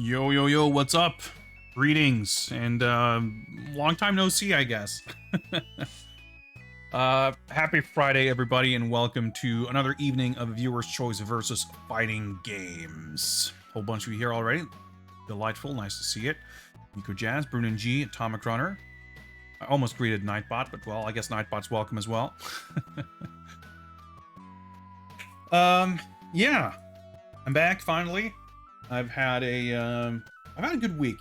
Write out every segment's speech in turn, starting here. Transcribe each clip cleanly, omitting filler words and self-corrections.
Yo, yo, yo, what's up? Greetings, and long time no see, I guess. Happy Friday, everybody, and welcome to another evening of Viewer's Choice versus Fighting Games. Whole bunch of you here already. Delightful, nice to see it. Nico Jazz, Brunin G, Atomic Runner. I almost greeted Nightbot, but well, I guess Nightbot's welcome as well. Yeah. I'm back, finally. I've had a good week.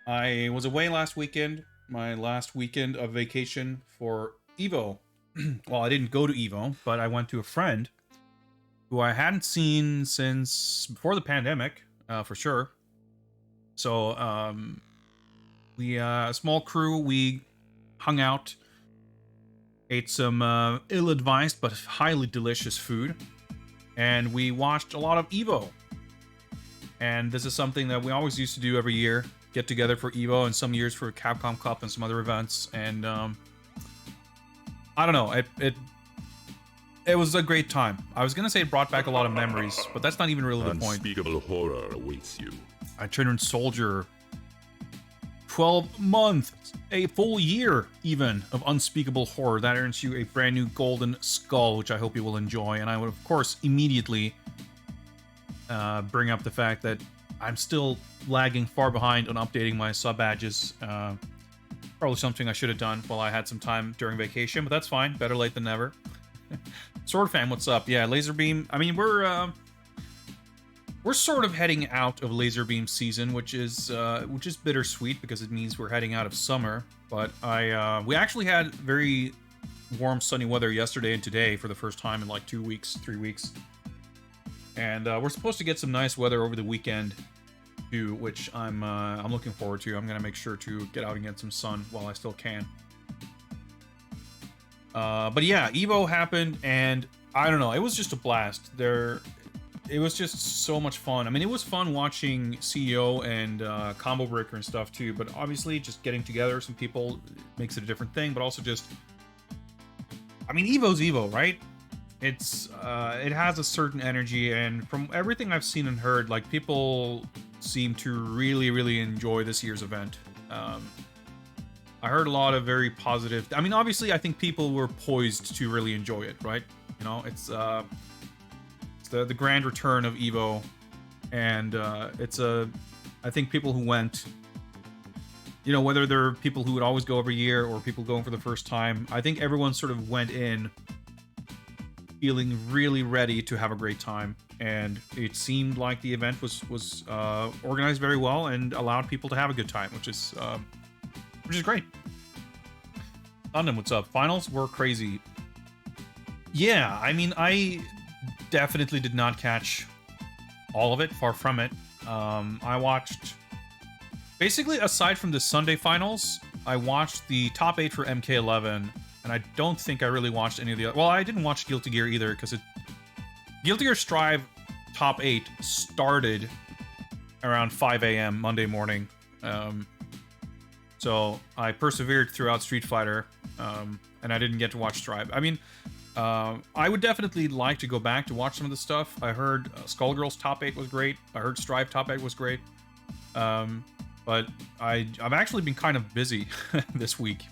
I was away last weekend, my last weekend of vacation for Evo. Well, I didn't go to Evo, but I went to a friend who I hadn't seen since before the pandemic, for sure. So, we, a small crew, we hung out, ate some ill-advised but highly delicious food, and we watched a lot of Evo. And this is something that we always used to do every year, get together for Evo, and some years for Capcom Cup and some other events. And I don't know, it was a great time. I was gonna say it brought back a lot of memories, but that's not even really the point. Unspeakable horror awaits you. I turned soldier 12 months, a full year even, of unspeakable horror. That earns you a brand new golden skull, which I hope you will enjoy. And I would, of course, immediately bring up the fact that I'm still lagging far behind on updating my sub badges. Probably something I should have done while I had some time during vacation, but that's fine. Better late than never. Sword Fan, what's up? Yeah, Laser Beam. I mean, we're sort of heading out of Laser Beam season, which is bittersweet because it means we're heading out of summer. But we actually had very warm, sunny weather yesterday and today for the first time in like 2 weeks, 3 weeks. And we're supposed to get some nice weather over the weekend too, which I'm looking forward to. I'm gonna make sure to get out and get some sun while I still can. But yeah, Evo happened, and I don't know, it was just a blast. It was just so much fun. I mean, it was fun watching CEO and Combo Breaker and stuff too, but obviously just getting together some people makes it a different thing, but also just, I mean, Evo's Evo, right? It's it has a certain energy, and from everything I've seen and heard, like, people seem to really enjoy this year's event. I heard a lot of very positive. I mean, obviously, I think people were poised to really enjoy it, right? You know, it's the grand return of Evo, and I think people who went, you know, whether they're people who would always go every year or people going for the first time, I think everyone sort of went in feeling really ready to have a great time, and it seemed like the event was organized very well and allowed people to have a good time, which is great. London, what's up? Finals were crazy. Yeah, I mean, I definitely did not catch all of it, far from it. I watched, basically, aside from the Sunday finals, I watched the top 8 for MK11, and I don't think I really watched any of the other. Well, I didn't watch Guilty Gear either, because Guilty Gear Strive top 8 started around 5 a.m. Monday morning. So I persevered throughout Street Fighter, and I didn't get to watch Strive. I mean, I would definitely like to go back to watch some of the stuff. I heard Skullgirls top 8 was great. I heard Strive top 8 was great. But I've actually been kind of busy this week.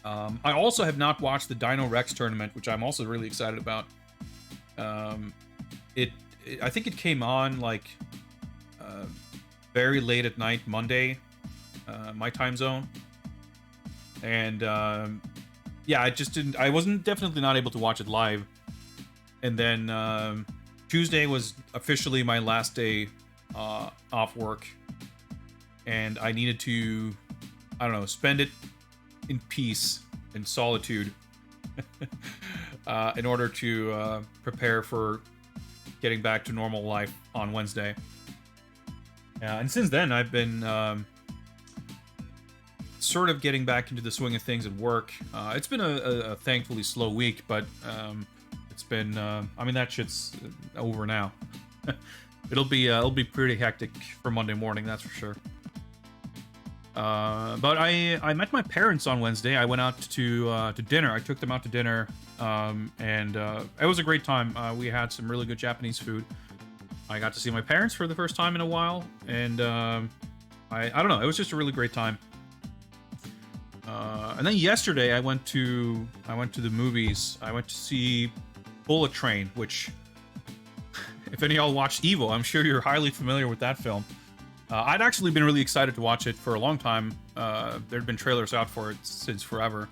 I also have not watched the Dino Rex tournament, which I'm also really excited about. I think it came on like very late at night Monday, my time zone, and yeah, I wasn't definitely not able to watch it live. And then Tuesday was officially my last day off work, and I needed to, I don't know, spend it in peace and solitude in order to prepare for getting back to normal life on Wednesday. And since then, I've been sort of getting back into the swing of things at work. It's been a thankfully slow week, but it's been, I mean, that shit's over now. It'll be pretty hectic for Monday morning, that's for sure. But I met my parents on Wednesday. I went out to dinner. I took them out to dinner, and it was a great time. We had some really good Japanese food. I got to see my parents for the first time in a while, and I don't know, it was just a really great time. And then yesterday I went to the movies. I went to see Bullet Train, which, if any of y'all watched Evo, I'm sure you're highly familiar with that film. I'd actually been really excited to watch it for a long time. There'd been trailers out for it since forever,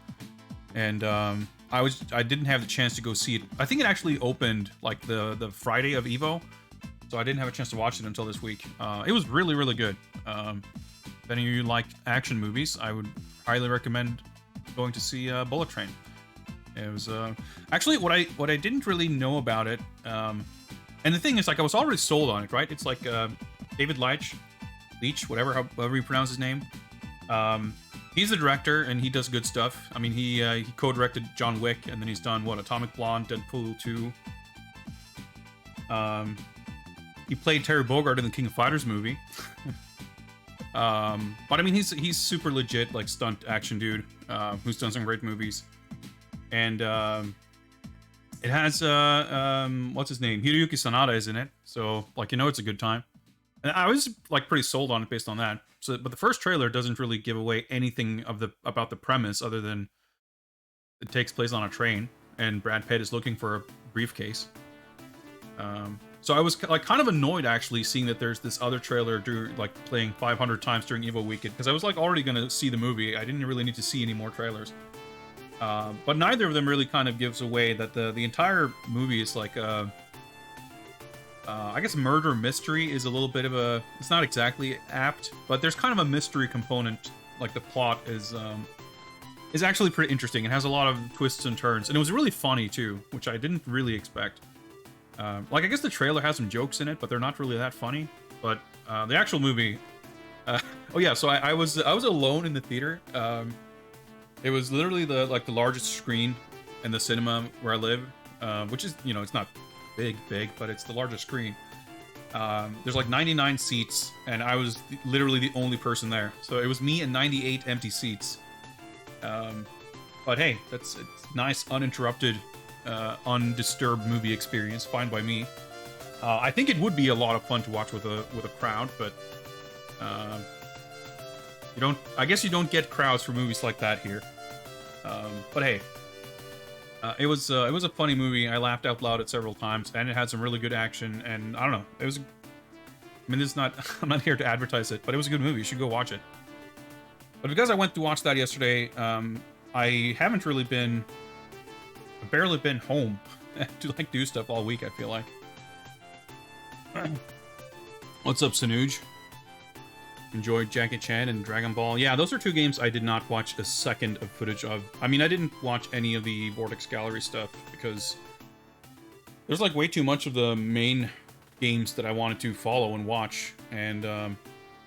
and I didn't have the chance to go see it. I think it actually opened like the Friday of Evo, so I didn't have a chance to watch it until this week. It was really, really good. If any of you like action movies, I would highly recommend going to see Bullet Train. It was actually what I didn't really know about it. And the thing is, like, I was already sold on it, right? It's like David Leitch, however you pronounce his name. He's the director, and he does good stuff. I mean, he co-directed John Wick, and then he's done Atomic Blonde, Deadpool 2. He played Terry Bogard in the King of Fighters movie. But I mean, he's super legit, like, stunt action dude who's done some great movies. And it has what's his name? Hiroyuki Sanada is in it, so like, you know, it's a good time. And I was like pretty sold on it based on that. So, but the first trailer doesn't really give away anything about the premise, other than it takes place on a train and Brad Pitt is looking for a briefcase. So I was like kind of annoyed actually seeing that there's this other trailer like playing 500 times during Evo weekend, because I was like already gonna see the movie. I didn't really need to see any more trailers. But neither of them really kind of gives away that the entire movie is like I guess murder mystery is a little bit of a, it's not exactly apt, but there's kind of a mystery component. Like the plot is actually pretty interesting. It has a lot of twists and turns, and it was really funny too, which I didn't really expect. Like, I guess the trailer has some jokes in it, but they're not really that funny. But the actual movie, oh yeah, so I was alone in the theater. It was literally the largest screen in the cinema where I live, which is, you know, it's not big, but it's the largest screen. There's like 99 seats, and I was literally the only person there. So it was me and 98 empty seats. But hey, it's nice, uninterrupted, undisturbed movie experience. Fine by me. I think it would be a lot of fun to watch with a crowd, but I guess you don't get crowds for movies like that here. But hey, it was a funny movie. I laughed out loud at several times, and it had some really good action. And I don't know, it was. I mean, this is not. I'm not here to advertise it, but it was a good movie. You should go watch it. But because I went to watch that yesterday, I haven't really been. I've barely been home to like do stuff all week. I feel like. What's up, Sanuj? Enjoyed Jackie Chan and Dragon Ball. Yeah, those are two games I did not watch a second of footage of. I mean, I didn't watch any of the Vortex Gallery stuff because there's like way too much of the main games that I wanted to follow and watch. And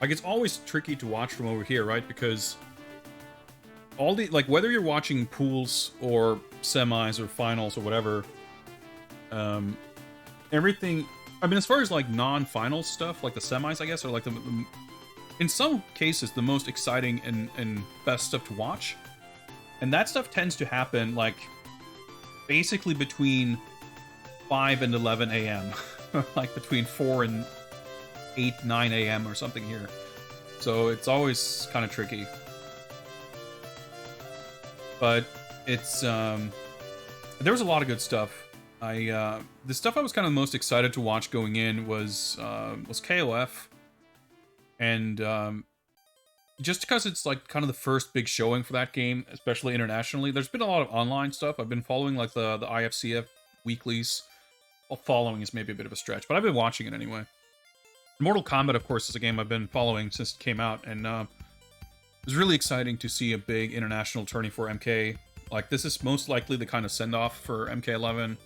like, it's always tricky to watch from over here, right? Because all the, like, whether you're watching pools or semis or finals or whatever, everything, I mean, as far as like non-final stuff, like the semis, I guess, are like the in some cases, the most exciting and best stuff to watch. And that stuff tends to happen, like, basically between 5 and 11 a.m. Like, between 4 and 8, 9 a.m. or something here. So it's always kind of tricky. But it's, there was a lot of good stuff. The stuff I was kind of most excited to watch going in was KOF. And just because it's like kind of the first big showing for that game, especially internationally, there's been a lot of online stuff. I've been following like the IFCF weeklies. Well, following is maybe a bit of a stretch, but I've been watching it anyway. Mortal Kombat, of course, is a game I've been following since it came out, and it was really exciting to see a big international tourney for MK. Like, this is most likely the kind of send-off for MK11,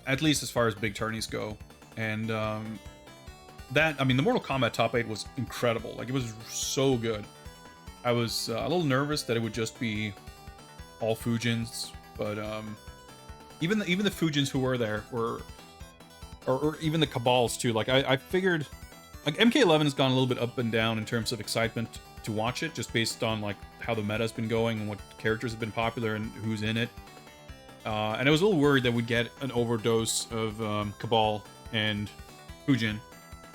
at least as far as big tourneys go. And I mean, the Mortal Kombat Top 8 was incredible. Like, it was so good. I was a little nervous that it would just be all Fujins, but even the Fujins who were there were, or even the Cabals too. Like, I figured, like, MK11 has gone a little bit up and down in terms of excitement to watch it, just based on like how the meta's been going and what characters have been popular and who's in it. And I was a little worried that we'd get an overdose of Cabal and Fujin.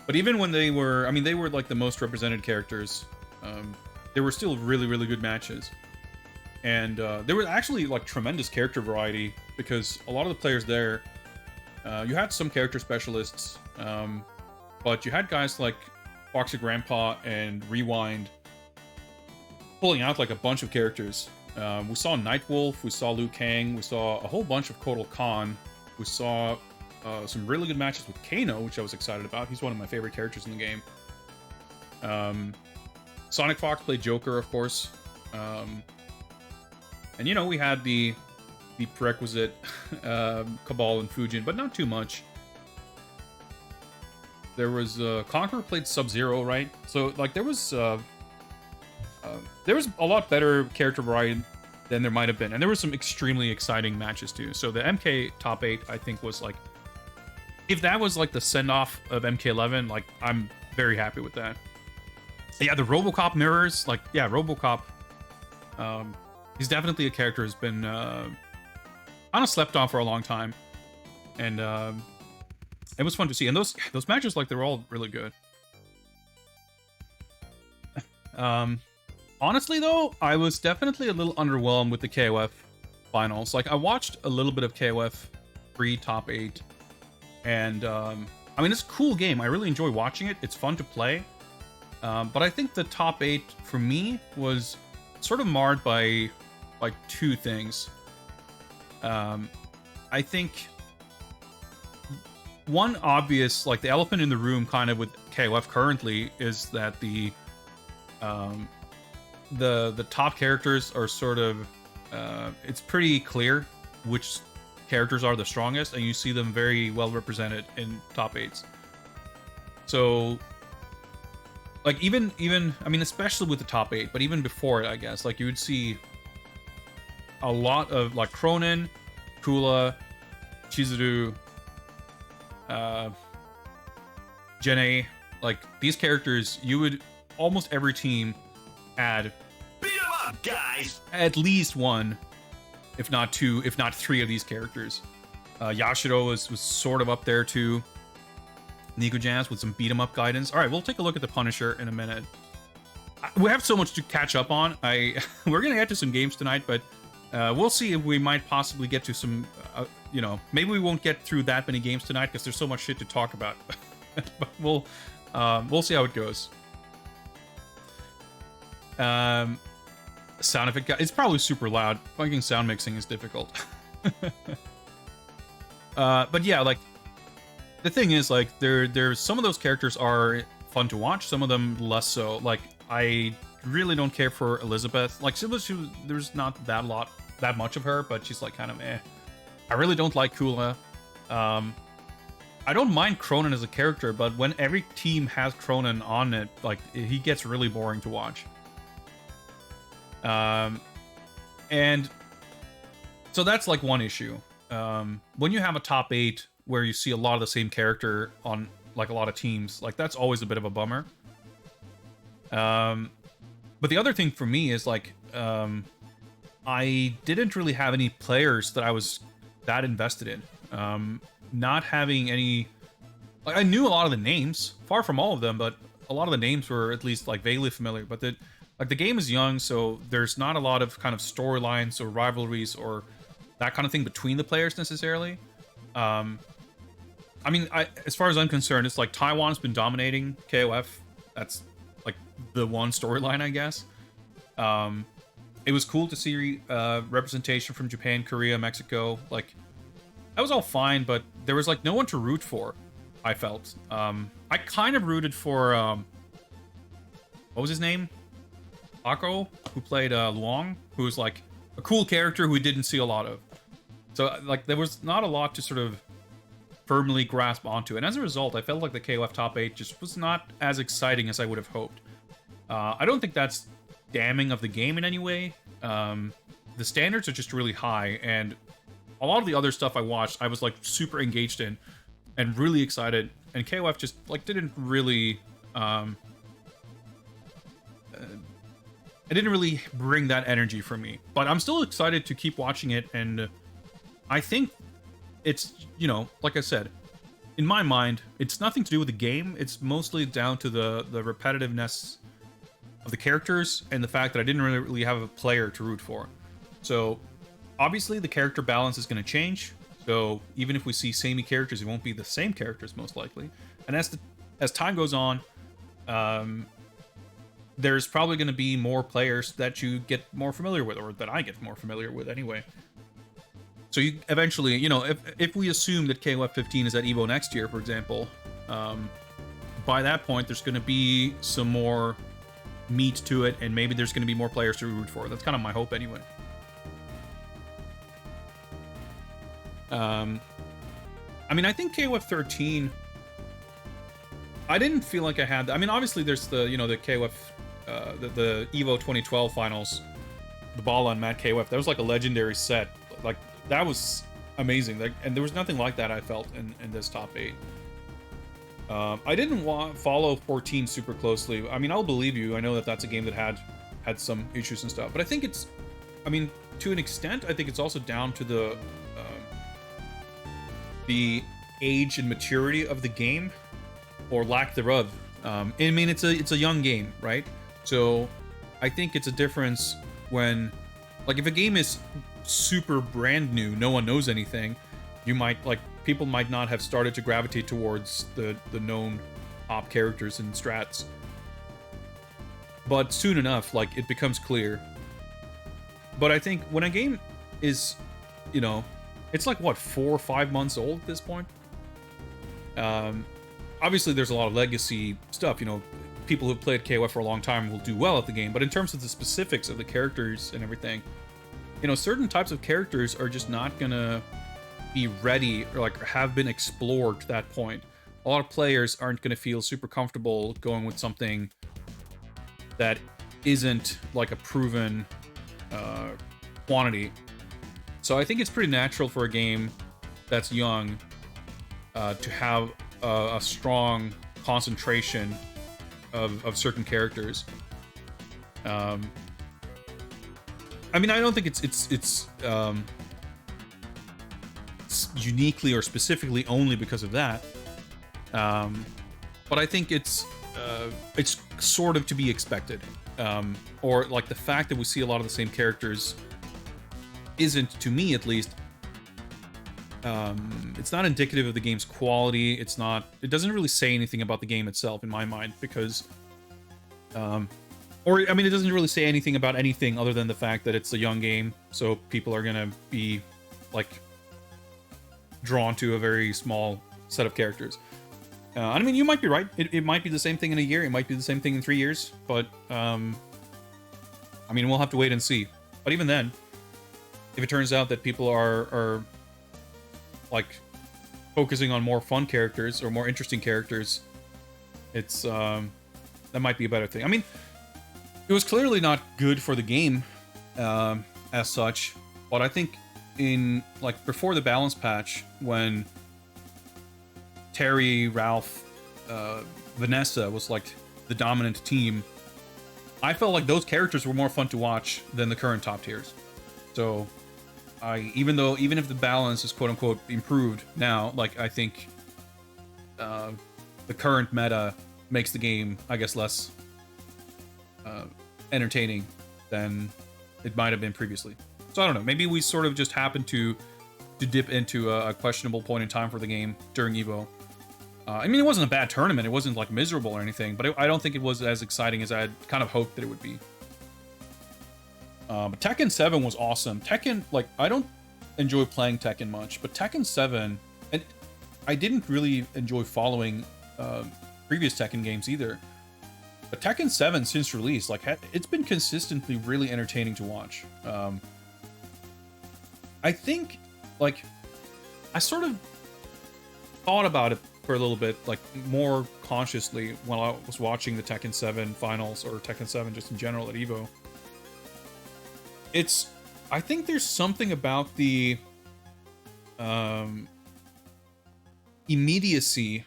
But even when they were, I mean, they were like the most represented characters. There were still really, really good matches. And there was actually like tremendous character variety because a lot of the players there, you had some character specialists, but you had guys like Foxy Grandpa and Rewind pulling out like a bunch of characters. We saw Nightwolf, we saw Liu Kang, we saw a whole bunch of Kotal Khan, we saw some really good matches with Kano, which I was excited about. He's one of my favorite characters in the game. Sonic Fox played Joker, of course. And, you know, we had the prerequisite Cabal and Fujin, but not too much. There was Conqueror played Sub-Zero, right? So, like, there was a lot better character variety than there might have been. And there were some extremely exciting matches, too. So the MK Top 8, I think, was, like... If that was, like, the send-off of MK11, like, I'm very happy with that. Yeah, the RoboCop mirrors, like, yeah, RoboCop... he's definitely a character who's been kind of slept on for a long time. And it was fun to see. And those matches, like, they were all really good. Honestly, though, I was definitely a little underwhelmed with the KOF finals. Like, I watched a little bit of KOF pre-Top 8. And, I mean, it's a cool game. I really enjoy watching it. It's fun to play. But I think the Top 8, for me, was sort of marred by, like, two things. I think one obvious, like, the elephant in the room kind of with KOF currently is that the top characters are sort of, it's pretty clear which characters are the strongest, and you see them very well represented in Top 8s. So, like, even, I mean, especially with the Top 8, but even before it, I guess, like, you would see a lot of, like, Cronin, Kula, Chizuru, Jene, like, these characters, you would, almost every team add... Beat 'em up, guys! At least one, if not two, if not three of these characters. Yashiro was sort of up there, too. Nico Jazz with some beat-em-up guidance. Alright, we'll take a look at the Punisher in a minute. We have so much to catch up on. We're gonna get to some games tonight, but we'll see if we might possibly get to some, you know, maybe we won't get through that many games tonight because there's so much shit to talk about. But we'll see how it goes. Sound effect, it's probably super loud. Fucking sound mixing is difficult. But yeah, like, the thing is, like, there's some of those characters are fun to watch, some of them less so. Like, I really don't care for Elizabeth. Like, there's not that much of her, but she's, like, kind of eh. I really don't like Kula. I don't mind Cronin as a character, but when every team has Cronin on it, like, he gets really boring to watch. And so that's, like, one issue. When you have a Top 8 where you see a lot of the same character on, like, a lot of teams, like, that's always a bit of a bummer. But the other thing for me is, like, I didn't really have any players that I was that invested in. Not having any... Like, I knew a lot of the names, far from all of them, but a lot of the names were at least, like, vaguely familiar. But the game is young, so there's not a lot of kind of storylines or rivalries or that kind of thing between the players necessarily. I mean, as far as I'm concerned, it's like Taiwan's been dominating KOF. That's, like, the one storyline, I guess. It was cool to see representation from Japan, Korea, Mexico. Like, that was all fine, but there was, like, no one to root for, I felt. I kind of rooted for, what was his name? Ako, who played Luong, who was, like, a cool character who we didn't see a lot of. So, like, there was not a lot to sort of firmly grasp onto. And as a result, I felt like the KOF Top 8 just was not as exciting as I would have hoped. I don't think that's damning of the game in any way. The standards are just really high, and a lot of the other stuff I watched, I was, like, super engaged in and really excited. And KOF just, like, didn't really... it didn't really bring that energy for me. But I'm still excited to keep watching it, and I think it's, you know, like I said, in my mind, it's nothing to do with the game. It's mostly down to the repetitiveness of the characters and the fact that I didn't really have a player to root for. So obviously the character balance is going to change. So even if we see samey characters, it won't be the same characters most likely. And as time goes on, there's probably going to be more players that you get more familiar with, or that I get more familiar with anyway. So you eventually, you know, if we assume that KOF 15 is at EVO next year, for example, by that point there's going to be some more meat to it, and maybe there's going to be more players to root for. That's kind of my hope anyway. I mean, I think KOF 13, I didn't feel like I had... I mean, obviously there's the, you know, the KOF, the EVO 2012 finals, the Bala and Matt KOF. That was like a legendary set. Like, that was amazing. Like, and there was nothing like that, I felt, in this top 8. I didn't follow 14 super closely. I mean, I'll believe you. I know that that's a game that had some issues and stuff. But I think it's... I mean, to an extent, I think it's also down to the age and maturity of the game, or lack thereof. I mean, it's a young game, right? So I think it's a difference when, like, if a game is super brand new, no one knows anything, you might, like, people might not have started to gravitate towards the known top characters and strats. But soon enough, like, it becomes clear. But I think when a game is, you know, it's like, what, 4 or 5 months old at this point? Obviously, there's a lot of legacy stuff, you know, people who've played KOF for a long time will do well at the game, but in terms of the specifics of the characters and everything, you know, certain types of characters are just not gonna be ready, or like have been explored to that point. A lot of players aren't gonna feel super comfortable going with something that isn't like a proven quantity. So I think it's pretty natural for a game that's young to have a strong concentration of certain characters. I mean, I don't think it's uniquely or specifically only because of that. But I think it's sort of to be expected. Or like the fact that we see a lot of the same characters isn't, to me at least, it's not indicative of the game's quality. It doesn't really say anything about the game itself in my mind, because or I mean, it doesn't really say anything about anything other than the fact that it's a young game, so people are gonna be like drawn to a very small set of characters. I mean, you might be right. It might be the same thing in a year. It might be the same thing in 3 years. But I mean, we'll have to wait and see. But even then, if it turns out that people are like focusing on more fun characters or more interesting characters, it's that might be a better thing. I mean, it was clearly not good for the game as such, but I think in like before the balance patch, when Terry, Ralph, Vanessa was like the dominant team, I felt like those characters were more fun to watch than the current top tiers. So even if the balance is quote unquote improved now, like I think the current meta makes the game, I guess, less entertaining than it might have been previously. So I don't know, maybe we sort of just happened to dip into a questionable point in time for the game during EVO. I mean, it wasn't a bad tournament, it wasn't like miserable or anything, but I don't think it was as exciting as I had kind of hoped that it would be. But Tekken 7 was awesome. Tekken, like, I don't enjoy playing Tekken much, but Tekken 7, and I didn't really enjoy following previous Tekken games either. But Tekken 7, since release, like, it's been consistently really entertaining to watch. I think, like, I sort of thought about it for a little bit, like, more consciously when I was watching the Tekken 7 finals, or Tekken 7 just in general at EVO. I think there's something about the immediacy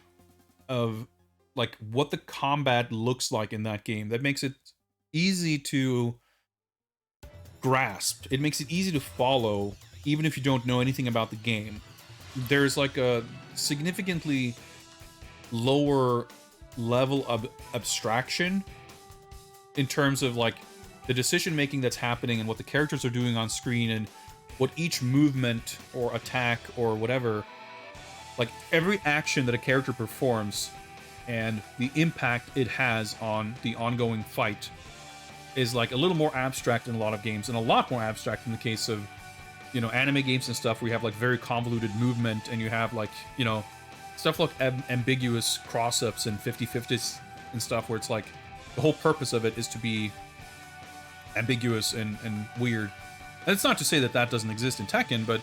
of like what the combat looks like in that game that makes it easy to grasp. It makes it easy to follow, even if you don't know anything about the game. there's like a significantly lower level of abstraction in terms of like the decision making that's happening and what the characters are doing on screen and what each movement or attack or whatever, like every action that a character performs and the impact it has on the ongoing fight is like a little more abstract in a lot of games, and a lot more abstract in the case of, you know, anime games and stuff where you have like very convoluted movement and you have like, you know, stuff like ambiguous cross-ups and 50-50s and stuff where it's like the whole purpose of it is to be ambiguous and weird. And it's not to say that that doesn't exist in Tekken, but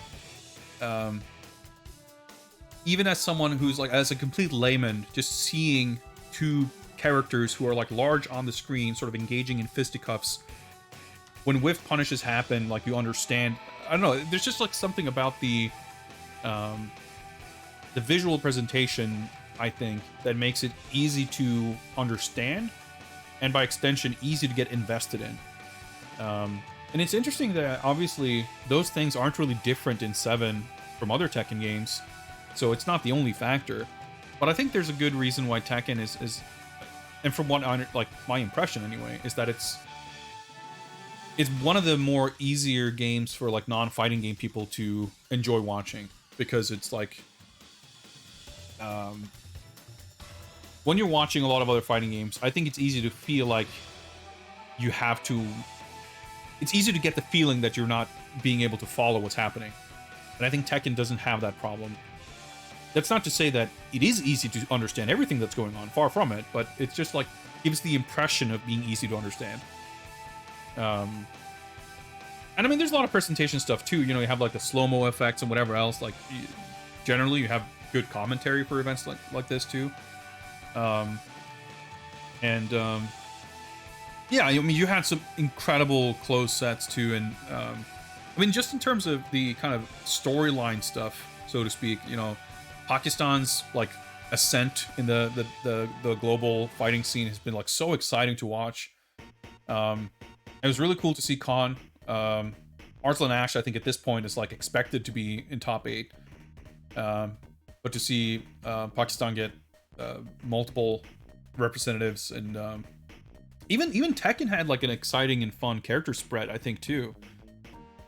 even as someone who's like, as a complete layman, just seeing two characters who are like large on the screen sort of engaging in fisticuffs, when whiff punishes happen, like you understand, I don't know, there's just like something about the visual presentation, I think, that makes it easy to understand and by extension easy to get invested in. And it's interesting that obviously those things aren't really different in 7 from other Tekken games, so it's not the only factor. But I think there's a good reason why Tekken is and from what I, like my impression anyway, is that it's one of the more easier games for like non-fighting game people to enjoy watching, because it's like when you're watching a lot of other fighting games, I think it's easy to feel like you have to, it's easy to get the feeling that you're not being able to follow what's happening. And I think Tekken doesn't have that problem. That's not to say that it is easy to understand everything that's going on, far from it, but it's just like gives the impression of being easy to understand. And I mean, there's a lot of presentation stuff too. You know, you have like the slow-mo effects and whatever else. Like, generally, you have good commentary for events like this too. Yeah, I mean, you had some incredible close sets too, and I mean, just in terms of the kind of storyline stuff, so to speak, you know, Pakistan's like ascent in the global fighting scene has been like so exciting to watch. It was really cool to see Khan. Arslan Ash, I think at this point is like expected to be in top 8. But to see Pakistan get multiple representatives, and even Tekken had like an exciting and fun character spread, I think too.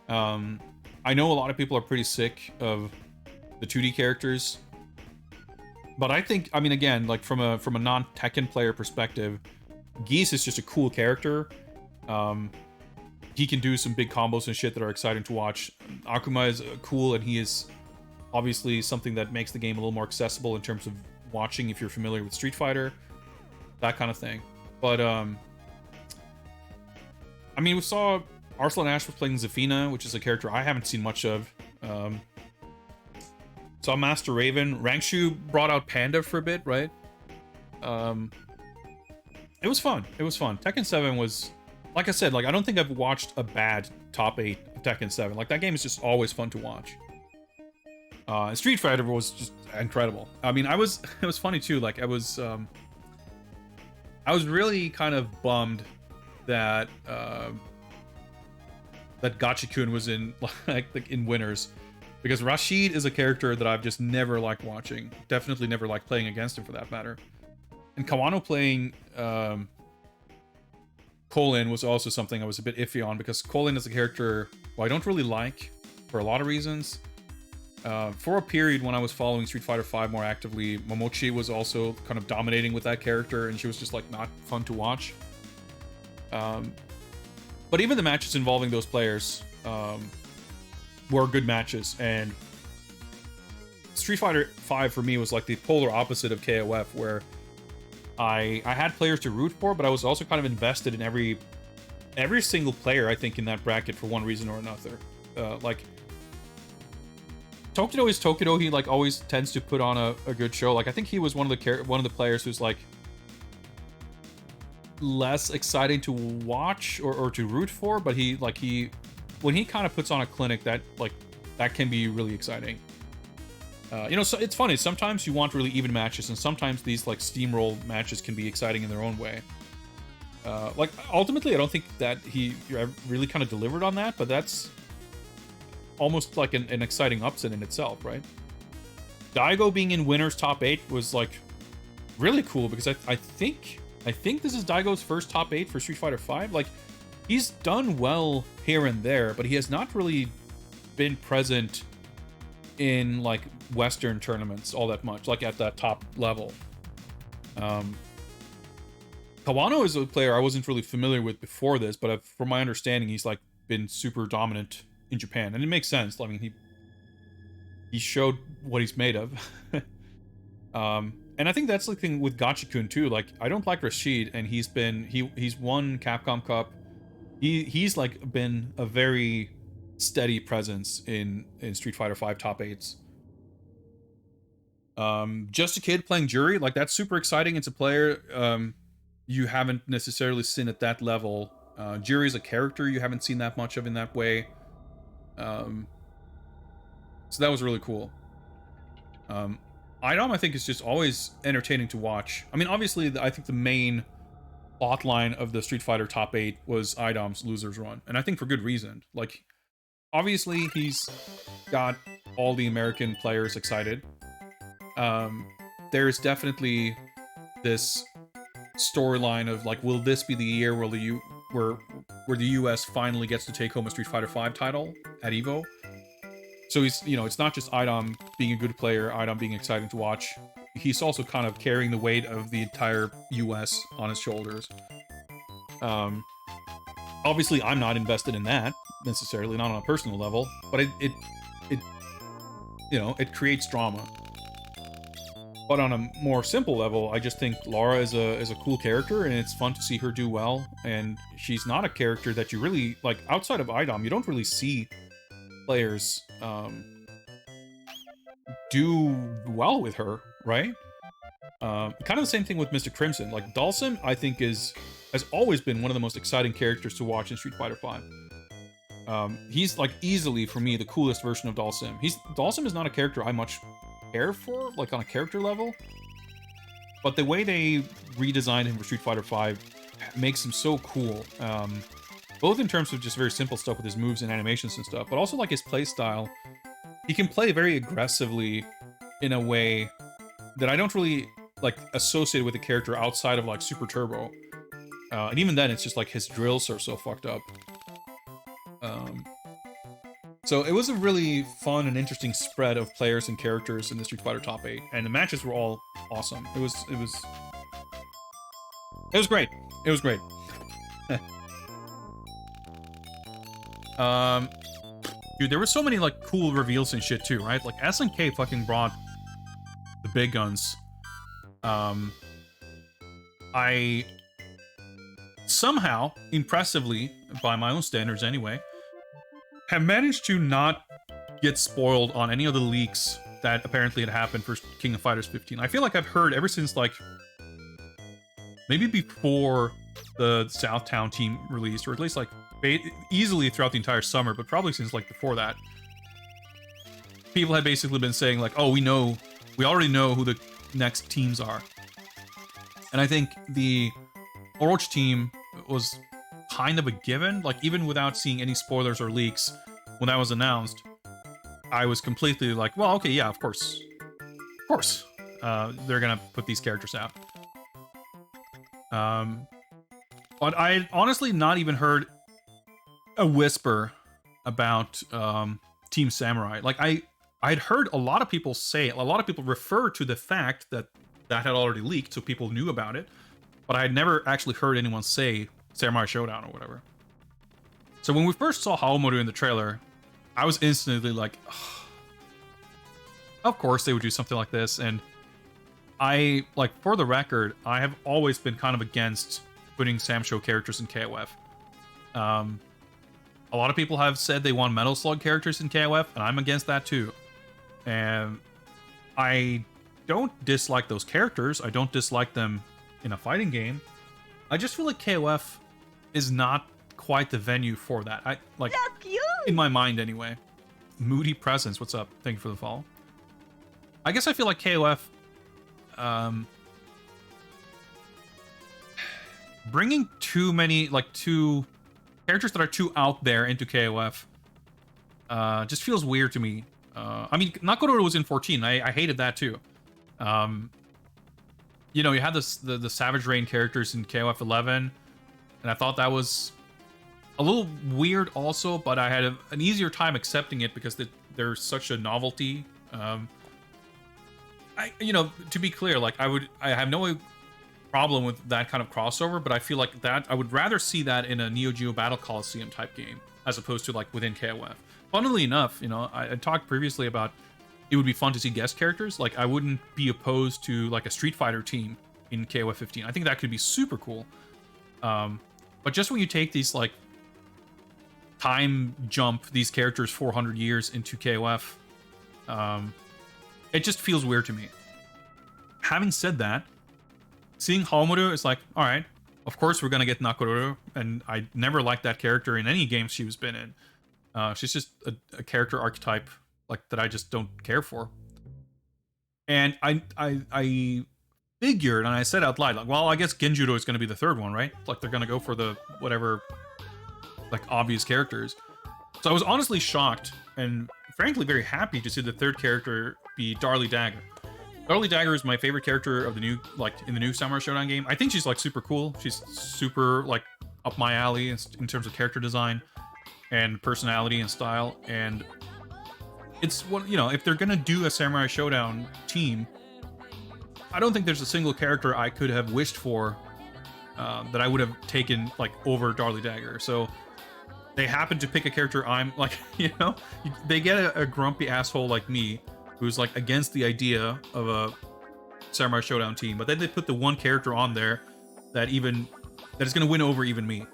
I know a lot of people are pretty sick of the 2D characters, but I think, I mean, again, like from a non-Tekken player perspective, Geese is just a cool character. He can do some big combos and shit that are exciting to watch. Akuma is cool, and he is obviously something that makes the game a little more accessible in terms of watching if you're familiar with Street Fighter, that kind of thing. But I mean, we saw Arslan Ash was playing Zafina, which is a character I haven't seen much of. Saw Master Raven. Rangshu brought out Panda for a bit, right? It was fun. It was fun. Tekken 7 was, like I said, like I don't think I've watched a bad top 8 of Tekken 7. Like that game is just always fun to watch. Street Fighter was just incredible. I mean, it was funny too. Like I was really kind of bummed that that Gachikun was in like in winners, because Rashid is a character that I've just never liked watching. Definitely never liked playing against him for that matter. And Kawano playing Colin was also something I was a bit iffy on, because Colin is a character who I don't really like for a lot of reasons. For a period when I was following Street Fighter V more actively, Momochi was also kind of dominating with that character, and she was just like not fun to watch. But even the matches involving those players were good matches, and Street Fighter V for me was like the polar opposite of KOF, where I had players to root for, but I was also kind of invested in every single player, I think, in that bracket for one reason or another. Like Tokido is Tokido. He like always tends to put on a good show. Like I think he was one of the players who's like less exciting to watch or to root for, but when he kind of puts on a clinic, that can be really exciting. You know, so it's funny. Sometimes you want really even matches, and sometimes these like steamroll matches can be exciting in their own way. Like ultimately, I don't think that he really kind of delivered on that, but that's almost like an exciting upset in itself, right? Daigo being in winners top 8 was like really cool because I think this is Daigo's first top 8 for Street Fighter V. Like, he's done well here and there, but he has not really been present in like Western tournaments all that much, like at that top level. Kawano is a player I wasn't really familiar with before this, but from my understanding, he's like been super dominant in Japan, and it makes sense. I mean, he showed what he's made of. And I think that's the thing with Gachikun too. Like, I don't like Rashid, and he's won Capcom Cup. He's like been a very steady presence in Street Fighter V top 8s. Just a Kid playing Jury, like, that's super exciting. It's a player you haven't necessarily seen at that level. Jury's a character you haven't seen that much of in that way. So that was really cool. IDOM, I think, is just always entertaining to watch. I mean, obviously, I think the main plot line of the Street Fighter top 8 was IDOM's losers run, and I think for good reason. Like, obviously, he's got all the American players excited. There's definitely this storyline of like, will this be the year where the US finally gets to take home a Street Fighter V title at EVO? So he's, you know, it's not just IDOM being a good player, IDOM being exciting to watch. He's also kind of carrying the weight of the entire US on his shoulders. Obviously, I'm not invested in that necessarily, not on a personal level, but it you know, it creates drama. But on a more simple level, I just think Laura is a cool character, and it's fun to see her do well. And she's not a character that you really, like, outside of IDOM, you don't really see players do well with her, right? Kind of the same thing with Mr. Crimson. Like, Dhalsim, I think, has always been one of the most exciting characters to watch in Street Fighter V. He's, like, easily, for me, the coolest version of Dhalsim. Dhalsim is not a character I much care for, like, on a character level, but the way they redesigned him for Street Fighter V makes him so cool. Both in terms of just very simple stuff with his moves and animations and stuff, but also, like, his play style. He can play very aggressively in a way that I don't really, like, associate with the character outside of, like, Super Turbo. And even then, it's just, like, his drills are so fucked up. So it was a really fun and interesting spread of players and characters in the Street Fighter top 8, and the matches were all awesome. It was great. It was great. Dude, there were so many, like, cool reveals and shit too, right? Like, SNK fucking brought the big guns. I somehow, impressively, by my own standards anyway, have managed to not get spoiled on any of the leaks that apparently had happened for King of Fighters 15. I feel like I've heard ever since, like, maybe before the Southtown team released, or at least, like, easily throughout the entire summer, but probably since, like, before that, people had basically been saying, like, oh, we already know who the next teams are. And I think the Orochi team was kind of a given. Like, even without seeing any spoilers or leaks, when that was announced, I was completely like, well, okay, yeah, of course. Of course. They're gonna put these characters out. But I had honestly not even heard a whisper about Team Samurai. Like, I'd heard a lot of people refer to the fact that had already leaked, so people knew about it, but I had never actually heard anyone say Samurai Showdown or whatever. So when we first saw Haomaru in the trailer, I was instantly like, ugh, of course they would do something like this. And I, like, for the record, I have always been kind of against putting Sam Show characters in KOF. A lot of people have said they want Metal Slug characters in KOF, and I'm against that too. And I don't dislike those characters. I don't dislike them in a fighting game. I just feel like KOF is not quite the venue for that. I like, in my mind anyway. Moody Presence, what's up? Thank you for the follow. I guess I feel like KOF, bringing too many, like, two characters that are too out there into KOF, just feels weird to me. I mean, Nakororo was in 14. I hated that too. You know, you had the Savage Rain characters in KOF 11, and I thought that was a little weird also, but I had an easier time accepting it because they're such a novelty. You know, to be clear, like I have no problem with that kind of crossover, but I feel like that I would rather see that in a Neo-Geo Battle Coliseum type game as opposed to like within KOF. Funnily enough, you know, I talked previously about it would be fun to see guest characters. Like I wouldn't be opposed to like a Street Fighter team in KOF 15. I think that could be super cool. But just when you take these like time jump these characters 400 years into KOF, it just feels weird to me. Having said that, seeing Haomaru is like, all right, of course we're gonna get Nakororo, and I never liked that character in any game she's been in. She's just a character archetype like that I just don't care for. And I figured, and I said out loud, like, well, I guess Genjuro is gonna be the third one, right? Like they're gonna go for the whatever, like obvious characters. So I was honestly shocked and frankly very happy to see the third character be Darlie Dagger. Darlie Dagger is my favorite character of the new, like in the new Samurai Showdown game. I think she's like super cool. She's super like up my alley in terms of character design and personality and style. And it's what, you know, if they're gonna do a Samurai Showdown team, I don't think there's a single character I could have wished for that I would have taken like over Darlie Dagger. So they happen to pick a character I'm like, you know, they get a grumpy asshole like me who's like against the idea of a Samurai Showdown team, but then they put the one character on there that is going to win over even me.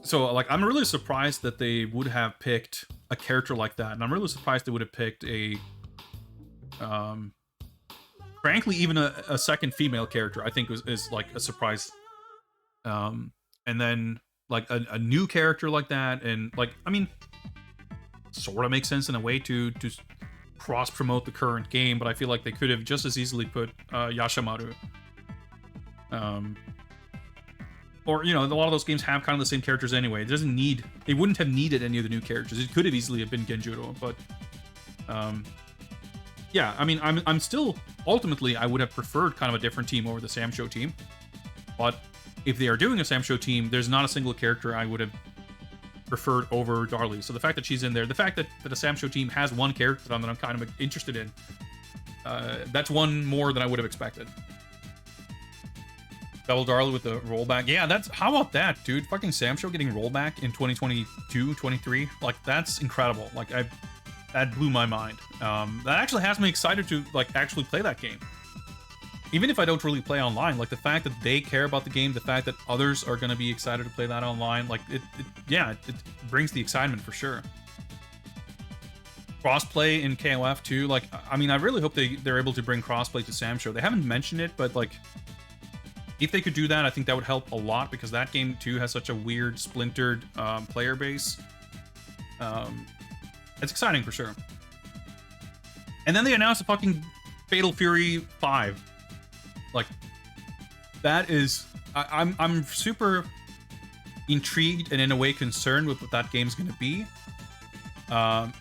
So like I'm really surprised that they would have picked a character like that, and I'm really surprised they would have picked a frankly even a second female character. I think is like a surprise. And then like a new character like that, and like I mean, sort of makes sense in a way to cross promote the current game, but I feel like they could have just as easily put Yashamaru. Or, you know, a lot of those games have kind of the same characters anyway. It wouldn't have needed any of the new characters. It could have easily have been Genjuro, but yeah, I mean, I'm still ultimately I would have preferred kind of a different team over the Samsho team, but if they are doing a Samsho team, there's not a single character I would have preferred over Darlie. So the fact that she's in there, the fact that a Samsho team has one character that I'm kind of interested in, that's one more than I would have expected. Double Darlie with the rollback. Yeah, how about that, dude? Fucking Samsho getting rollback in 2022, 23. Like, that's incredible. Like, that blew my mind. That actually has me excited to, like, actually play that game. Even if I don't really play online, like, the fact that they care about the game, the fact that others are going to be excited to play that online, like, it brings the excitement for sure. Crossplay in KOF too. Like, I mean, I really hope they're able to bring crossplay to Samsho. They haven't mentioned it, but, like, if they could do that, I think that would help a lot, because that game too has such a weird, splintered player base. It's exciting for sure. And then they announced a fucking Fatal Fury 5. Like, that is, I'm super intrigued and in a way concerned with what that game's gonna be. But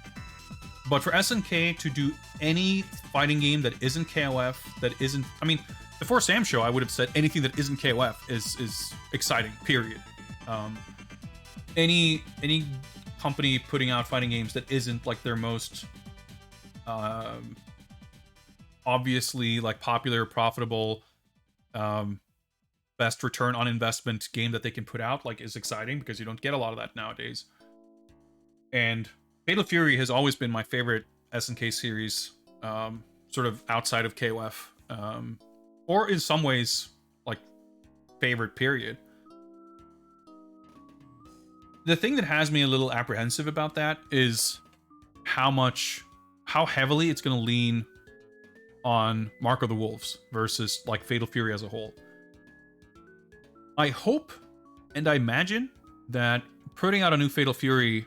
for SNK to do any fighting game that isn't KOF, that isn't, I mean, before Samsho, I would have said anything that isn't KOF is exciting, period. Any company putting out fighting games that isn't like their most obviously like popular, profitable, best return on investment game that they can put out, like, is exciting, because you don't get a lot of that nowadays. And Fatal Fury has always been my favorite SNK series, sort of outside of KOF. Or in some ways, like, favorite, period. The thing that has me a little apprehensive about that is how heavily it's going to lean on Mark of the Wolves versus, like, Fatal Fury as a whole. I hope and I imagine that putting out a new Fatal Fury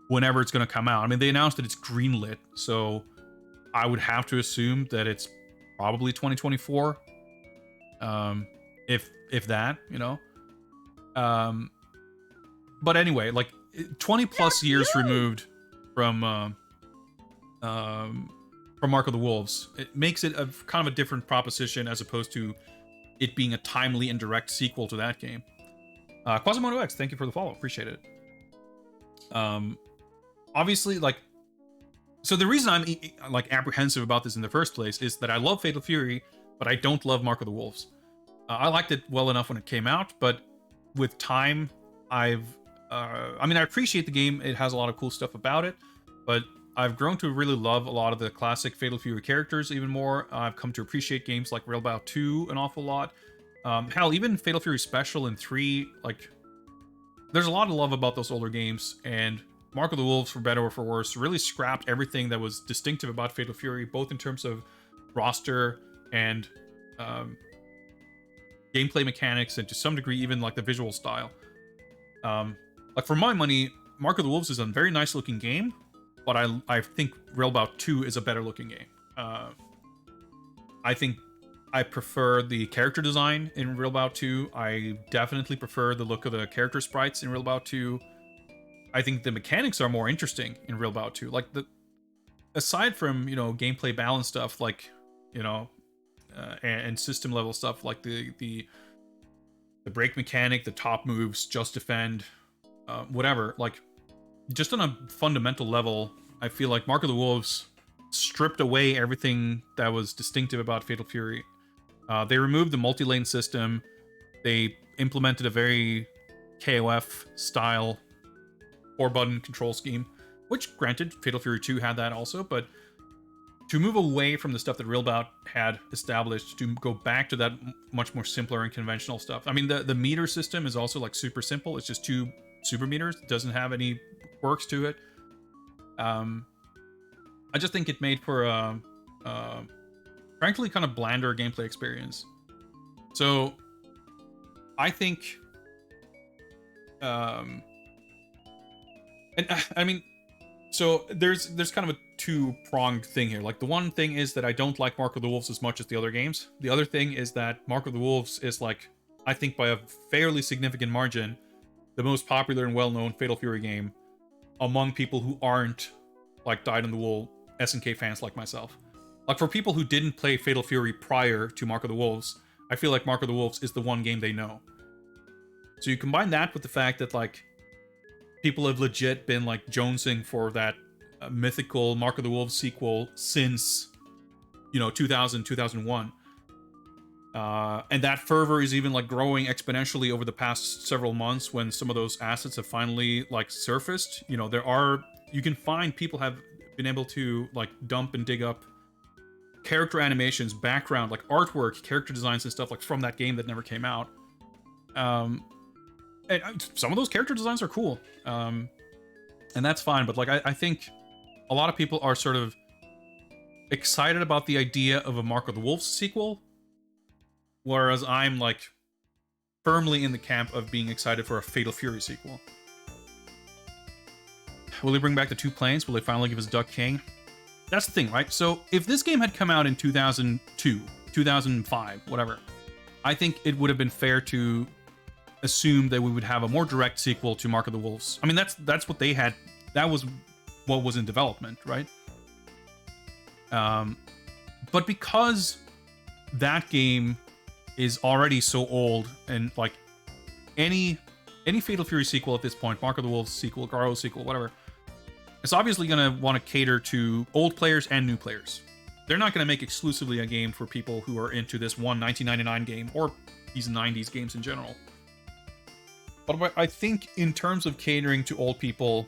whenever it's going to come out, I mean, they announced that it's greenlit, so I would have to assume that it's probably 2024, if that, you know. But anyway, like, 20 plus years removed from Mark of the Wolves. It makes it a kind of a different proposition as opposed to it being a timely and direct sequel to that game. Quasimodo X, thank you for the follow. Appreciate it. Obviously, like, so the reason I'm like apprehensive about this in the first place is that I love Fatal Fury, but I don't love Mark of the Wolves. I liked it well enough when it came out, but with time, I appreciate the game. It has a lot of cool stuff about it, but I've grown to really love a lot of the classic Fatal Fury characters even more. I've come to appreciate games like Real Bout 2 an awful lot. Hell, even Fatal Fury Special and 3, like, there's a lot of love about those older games, and Mark of the Wolves, for better or for worse, really scrapped everything that was distinctive about Fatal Fury, both in terms of roster and gameplay mechanics, and to some degree even like the visual style. Like, for my money, Mark of the Wolves is a very nice looking game, but I think Real Bout 2 is a better looking game. I think I prefer the character design in Real Bout 2. I definitely prefer the look of the character sprites in Real Bout 2. I think the mechanics are more interesting in Real Bout 2. Like, aside from, you know, gameplay balance stuff, like, you know, and system level stuff like the break mechanic, the top moves, just defend, whatever. Like, just on a fundamental level, I feel like Mark of the Wolves stripped away everything that was distinctive about Fatal Fury. They removed the multi-lane system. They implemented a very KOF style 4-button control scheme, which, granted, Fatal Fury 2 had that also, but to move away from the stuff that Real Bout had established, to go back to that much more simpler and conventional stuff. I mean, the meter system is also, like, super simple. It's just 2 super meters. It doesn't have any quirks to it. I just think it made for a frankly kind of blander gameplay experience. So I think and I mean, so there's kind of a two-pronged thing here. Like, the one thing is that I don't like Mark of the Wolves as much as the other games. The other thing is that Mark of the Wolves is, like, I think by a fairly significant margin, the most popular and well-known Fatal Fury game among people who aren't, like, dyed-in-the-wool SNK fans like myself. Like, for people who didn't play Fatal Fury prior to Mark of the Wolves, I feel like Mark of the Wolves is the one game they know. So you combine that with the fact that, like, people have legit been, like, jonesing for that mythical Mark of the Wolves sequel since, you know, 2000, 2001. And that fervor is even, like, growing exponentially over the past several months when some of those assets have finally, like, surfaced. You know, you can find people have been able to, like, dump and dig up character animations, background, like, artwork, character designs and stuff, like, from that game that never came out. And some of those character designs are cool. And that's fine, but, like, I think a lot of people are sort of excited about the idea of a Mark of the Wolves sequel, whereas I'm, like, firmly in the camp of being excited for a Fatal Fury sequel. Will they bring back the 2 planes? Will they finally give us Duck King? That's the thing, right? So if this game had come out in 2002, 2005, whatever, I think it would have been fair to assume that we would have a more direct sequel to Mark of the Wolves. I mean, that's what they had. That was what was in development, right? But because that game is already so old, and, like, any Fatal Fury sequel at this point, Mark of the Wolves sequel, Garo sequel, whatever, it's obviously going to want to cater to old players and new players. They're not going to make exclusively a game for people who are into this one 1999 game, or these 90s games in general. But I think in terms of catering to old people,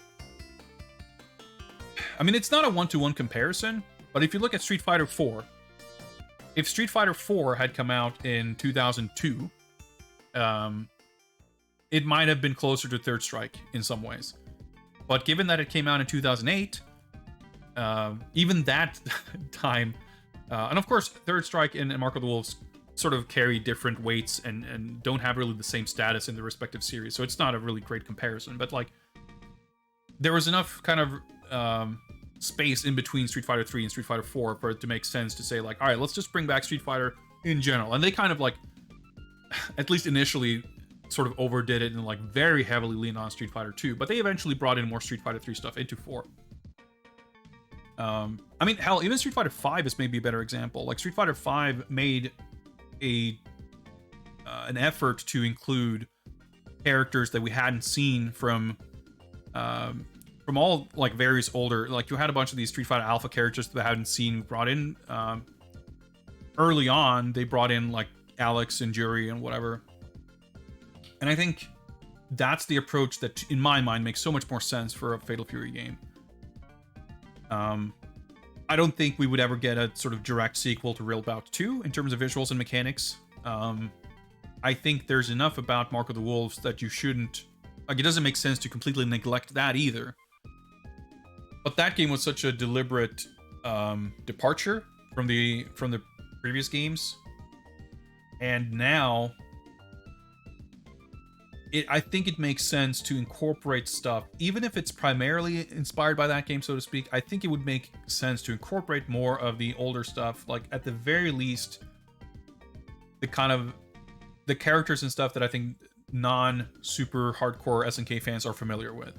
I mean, it's not a one-to-one comparison, but if you look at Street Fighter 4, if Street Fighter 4 had come out in 2002, it might have been closer to Third Strike in some ways. But given that it came out in 2008, even that time, and of course, Third Strike and Mark of the Wolves sort of carry different weights and don't have really the same status in the respective series, so it's not a really great comparison. But, like, there was enough kind of space in between Street Fighter 3 and Street Fighter 4 for it to make sense to say, like, all right, let's just bring back Street Fighter in general. And they kind of, like, at least initially, sort of overdid it and, like, very heavily leaned on Street Fighter 2, but they eventually brought in more Street Fighter 3 stuff into 4. I mean, hell, even Street Fighter V is maybe a better example. Like Street Fighter V made a an effort to include characters that we hadn't seen from all like various older, like you had a bunch of these Street Fighter Alpha characters that I hadn't seen brought in. Early on, they brought in like Alex and Jury and whatever. And I think that's the approach that, in my mind, makes so much more sense for a Fatal Fury game. I don't think we would ever get a sort of direct sequel to Real Bout 2 in terms of visuals and mechanics. I think there's enough about Mark of the Wolves that you shouldn't... Like, it doesn't make sense to completely neglect that either. But that game was such a deliberate departure from the previous games. And now... I think it makes sense to incorporate stuff, even if it's primarily inspired by that game, so to speak. I think it would make sense to incorporate more of the older stuff, like at the very least, the kind of the characters and stuff that I think non-super hardcore SNK fans are familiar with.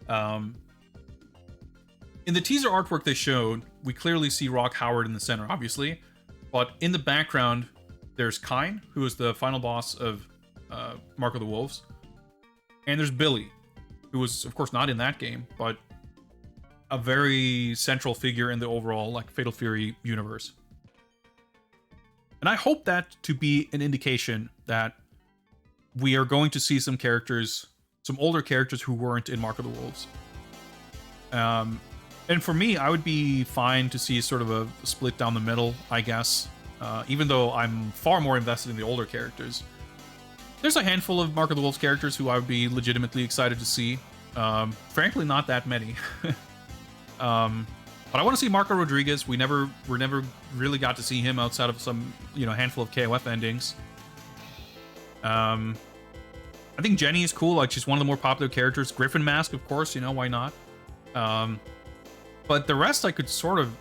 In the teaser artwork they showed, we clearly see Rock Howard in the center, obviously, but in the background, there's Kain, who is the final boss of Mark of the Wolves, and there's Billy, who was of course not in that game, but a very central figure in the overall like Fatal Fury universe. And I hope that to be an indication that we are going to see some characters, some older characters who weren't in Mark of the Wolves. And for me, I would be fine to see sort of a split down the middle, I guess, even though I'm far more invested in the older characters. There's a handful of Mark of the Wolves characters who I would be legitimately excited to see. Frankly, not that many. But I want to see Marco Rodriguez. We never really got to see him outside of some, handful of KOF endings. I think Jenny is cool. Like, she's one of the more popular characters. Griffin Mask, of course. Why not? But the rest I could sort of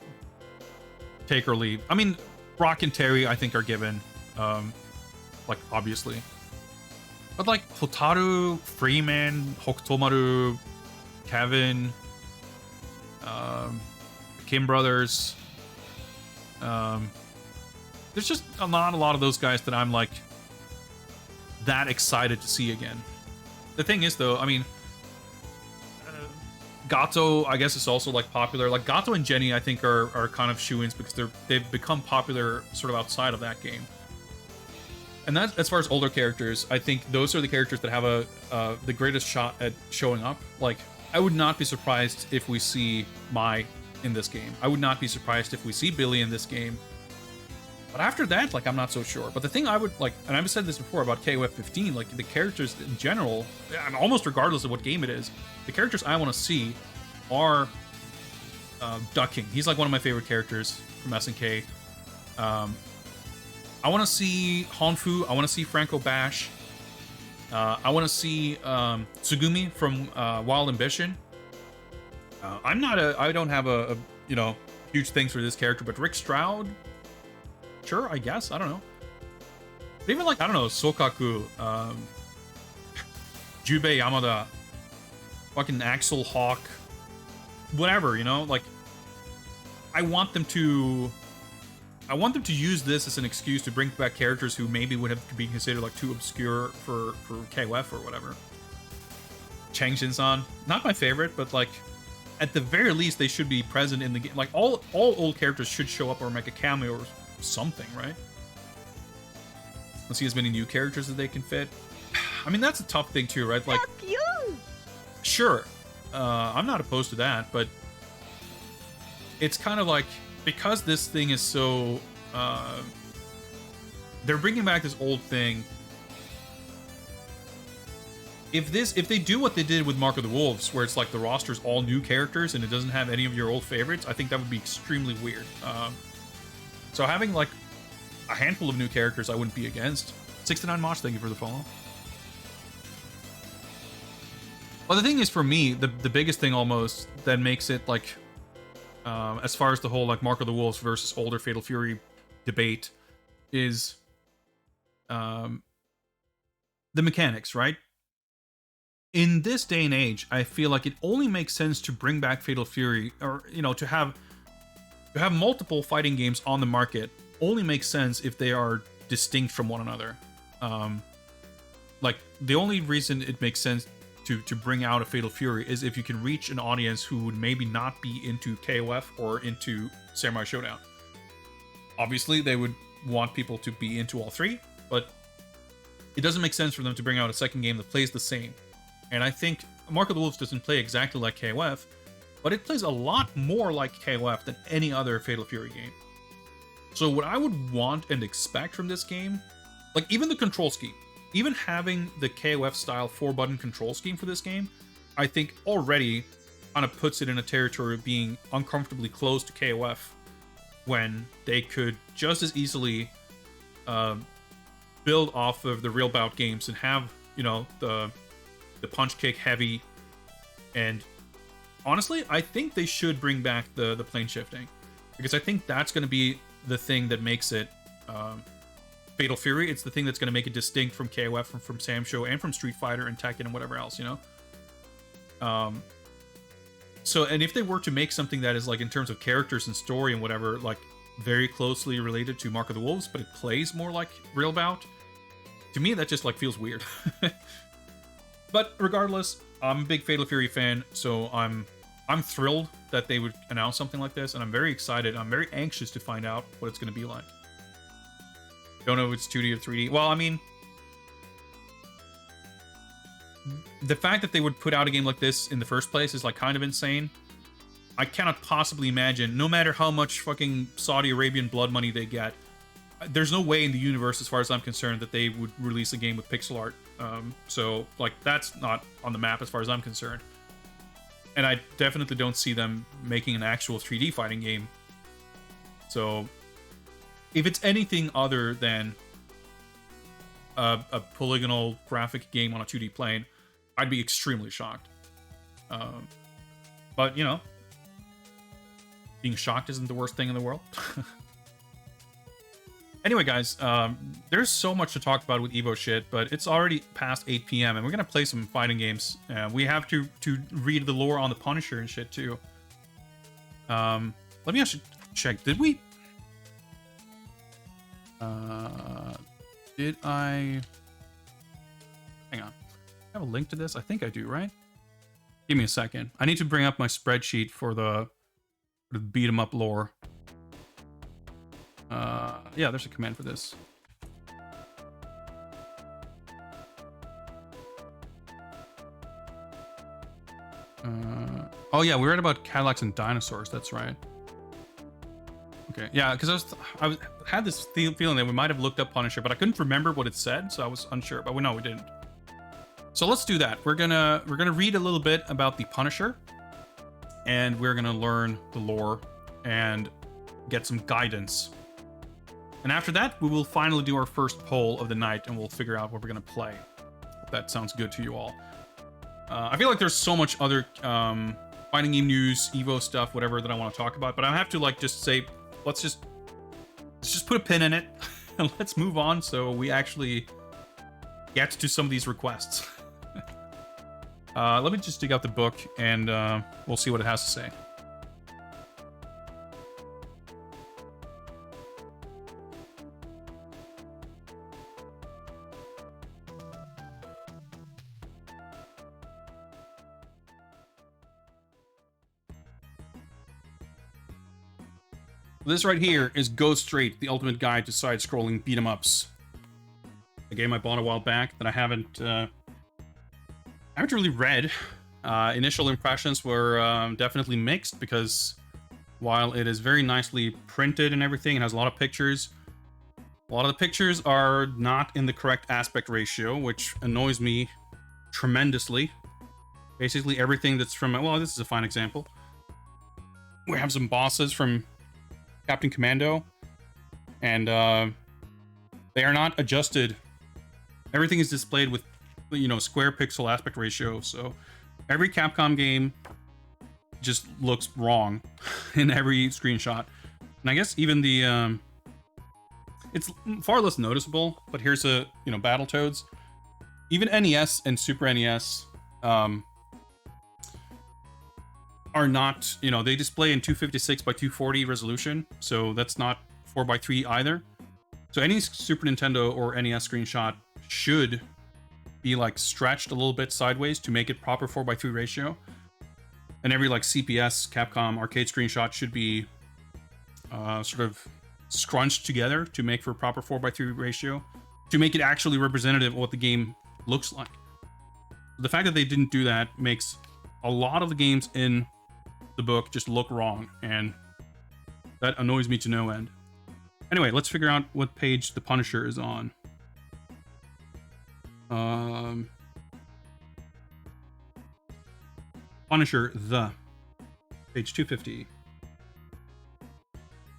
take or leave. I mean, Brock and Terry, I think, are given. Like, obviously. But like Hotaru, Freeman, Hokutomaru, Kevin, Kim Brothers. There's just not a lot of those guys that I'm like that excited to see again. The thing is, though, I mean, Gato, I guess, is also like popular. Like Gato and Jenny, I think, are kind of shoo-ins because they've become popular sort of outside of that game. And that, as far as older characters, I think those are the characters that have the greatest shot at showing up. Like, I would not be surprised if we see Mai in this game. I would not be surprised if we see Billy in this game. But after that, like, I'm not so sure. But the thing I would, like, and I've said this before about KOF 15, like, the characters in general, almost regardless of what game it is, the characters I want to see are Ducking. He's, like, one of my favorite characters from SNK. I want to see Honfu. I want to see Franco Bash. I want to see Tsugumi from Wild Ambition. I don't have a huge things for this character, but Rick Stroud, sure, I guess. I don't know. But even like, I don't know, Sokaku, Jubei Yamada, fucking Axel Hawk, whatever, like, I want them to use this as an excuse to bring back characters who maybe would have to be considered like too obscure for KOF or whatever. Chang Shin-san, not my favorite, but like at the very least they should be present in the game. Like all old characters should show up or make a cameo or something, right? Let's see as many new characters that they can fit. I mean, that's a tough thing too, right? Like, sure, I'm not opposed to that, but it's kind of like, because this thing is so, they're bringing back this old thing. If they do what they did with Mark of the Wolves, where it's like the roster's all new characters and it doesn't have any of your old favorites, I think that would be extremely weird. So having like a handful of new characters, I wouldn't be against. 69 Mosh, thank you for the follow. Well, the thing is, for me, the biggest thing almost that makes it like, as far as the whole like Mark of the Wolves versus older Fatal Fury debate, is the mechanics, right? in this day and age, I feel like it only makes sense to bring back Fatal Fury, or to have multiple fighting games on the market. Only makes sense if they are distinct from one another. Like the only reason it makes sense to bring out a Fatal Fury is if you can reach an audience who would maybe not be into KOF or into Samurai Showdown. Obviously, they would want people to be into all three, but it doesn't make sense for them to bring out a second game that plays the same. And I think Mark of the Wolves doesn't play exactly like KOF, but it plays a lot more like KOF than any other Fatal Fury game. So what I would want and expect from this game, like even the control scheme, even having the KOF style 4-button control scheme for this game, I think already kind of puts it in a territory of being uncomfortably close to KOF, when they could just as easily build off of the real bout games and have, the punch kick heavy. And honestly, I think they should bring back the plane shifting, because I think that's going to be the thing that makes it Fatal Fury. It's the thing that's going to make it distinct from KOF, from Sam Show, and from Street Fighter and Tekken and whatever else, So, and if they were to make something that is, like, in terms of characters and story and whatever, like, very closely related to Mark of the Wolves, but it plays more like real bout, to me that just, like, feels weird. But regardless, I'm a big Fatal Fury fan, so I'm thrilled that they would announce something like this, and I'm very excited. I'm very anxious to find out what it's going to be like. Don't know if it's 2D or 3D. Well, I mean, the fact that they would put out a game like this in the first place is, like, kind of insane. I cannot possibly imagine, no matter how much fucking Saudi Arabian blood money they get, there's no way in the universe, as far as I'm concerned, that they would release a game with pixel art. So, like, that's not on the map as far as I'm concerned. And I definitely don't see them making an actual 3D fighting game. So, if it's anything other than a polygonal graphic game on a 2D plane, I'd be extremely shocked. But, being shocked isn't the worst thing in the world. Anyway, guys, there's so much to talk about with Evo shit, but it's already past 8 p.m. and we're gonna play some fighting games. We have to read the lore on the Punisher and shit too. Let me actually check. Did we? Did I? Hang on. I have a link to this. I think I do, right? Give me a second. I need to bring up my spreadsheet for the beat 'em up lore. Yeah, there's a command for this. Oh yeah, we read about Cadillacs and dinosaurs. That's right. Okay, yeah, because I had this feeling that we might have looked up Punisher, but I couldn't remember what it said, so I was unsure. But no, we didn't. So let's do that. We're gonna read a little bit about the Punisher, and we're gonna learn the lore and get some guidance. And after that, we will finally do our first poll of the night, and we'll figure out what we're gonna play. Hope that sounds good to you all. I feel like there's so much other fighting game news, Evo stuff, whatever that I want to talk about, but I have to, like, just say, let's just put a pin in it and let's move on so we actually get to some of these requests. Let me just dig out the book and we'll see what it has to say. This right here is Go Straight, the ultimate guide to side-scrolling beat-em-ups. A game I bought a while back that I haven't really read. Initial impressions were definitely mixed, because while it is very nicely printed and everything, it has a lot of pictures. A lot of the pictures are not in the correct aspect ratio, which annoys me tremendously. Basically everything that's from, well, this is a fine example. We have some bosses from Captain Commando, and they are not adjusted. Everything is displayed with, square pixel aspect ratio, so every Capcom game just looks wrong in every screenshot. And I guess even the it's far less noticeable, but here's a Battletoads. Even NES and Super NES um, are not, you know, they display in 256 by 240 resolution, so that's not 4 by 3 either. So any Super Nintendo or NES screenshot should be like stretched a little bit sideways to make it proper 4 by 3 ratio. And every like CPS Capcom arcade screenshot should be sort of scrunched together to make for a proper 4 by 3 ratio, to make it actually representative of what the game looks like. The fact that they didn't do that makes a lot of the games in the book just look wrong, and that annoys me to no end. Anyway, let's figure out what page the Punisher is on. Punisher, page 250.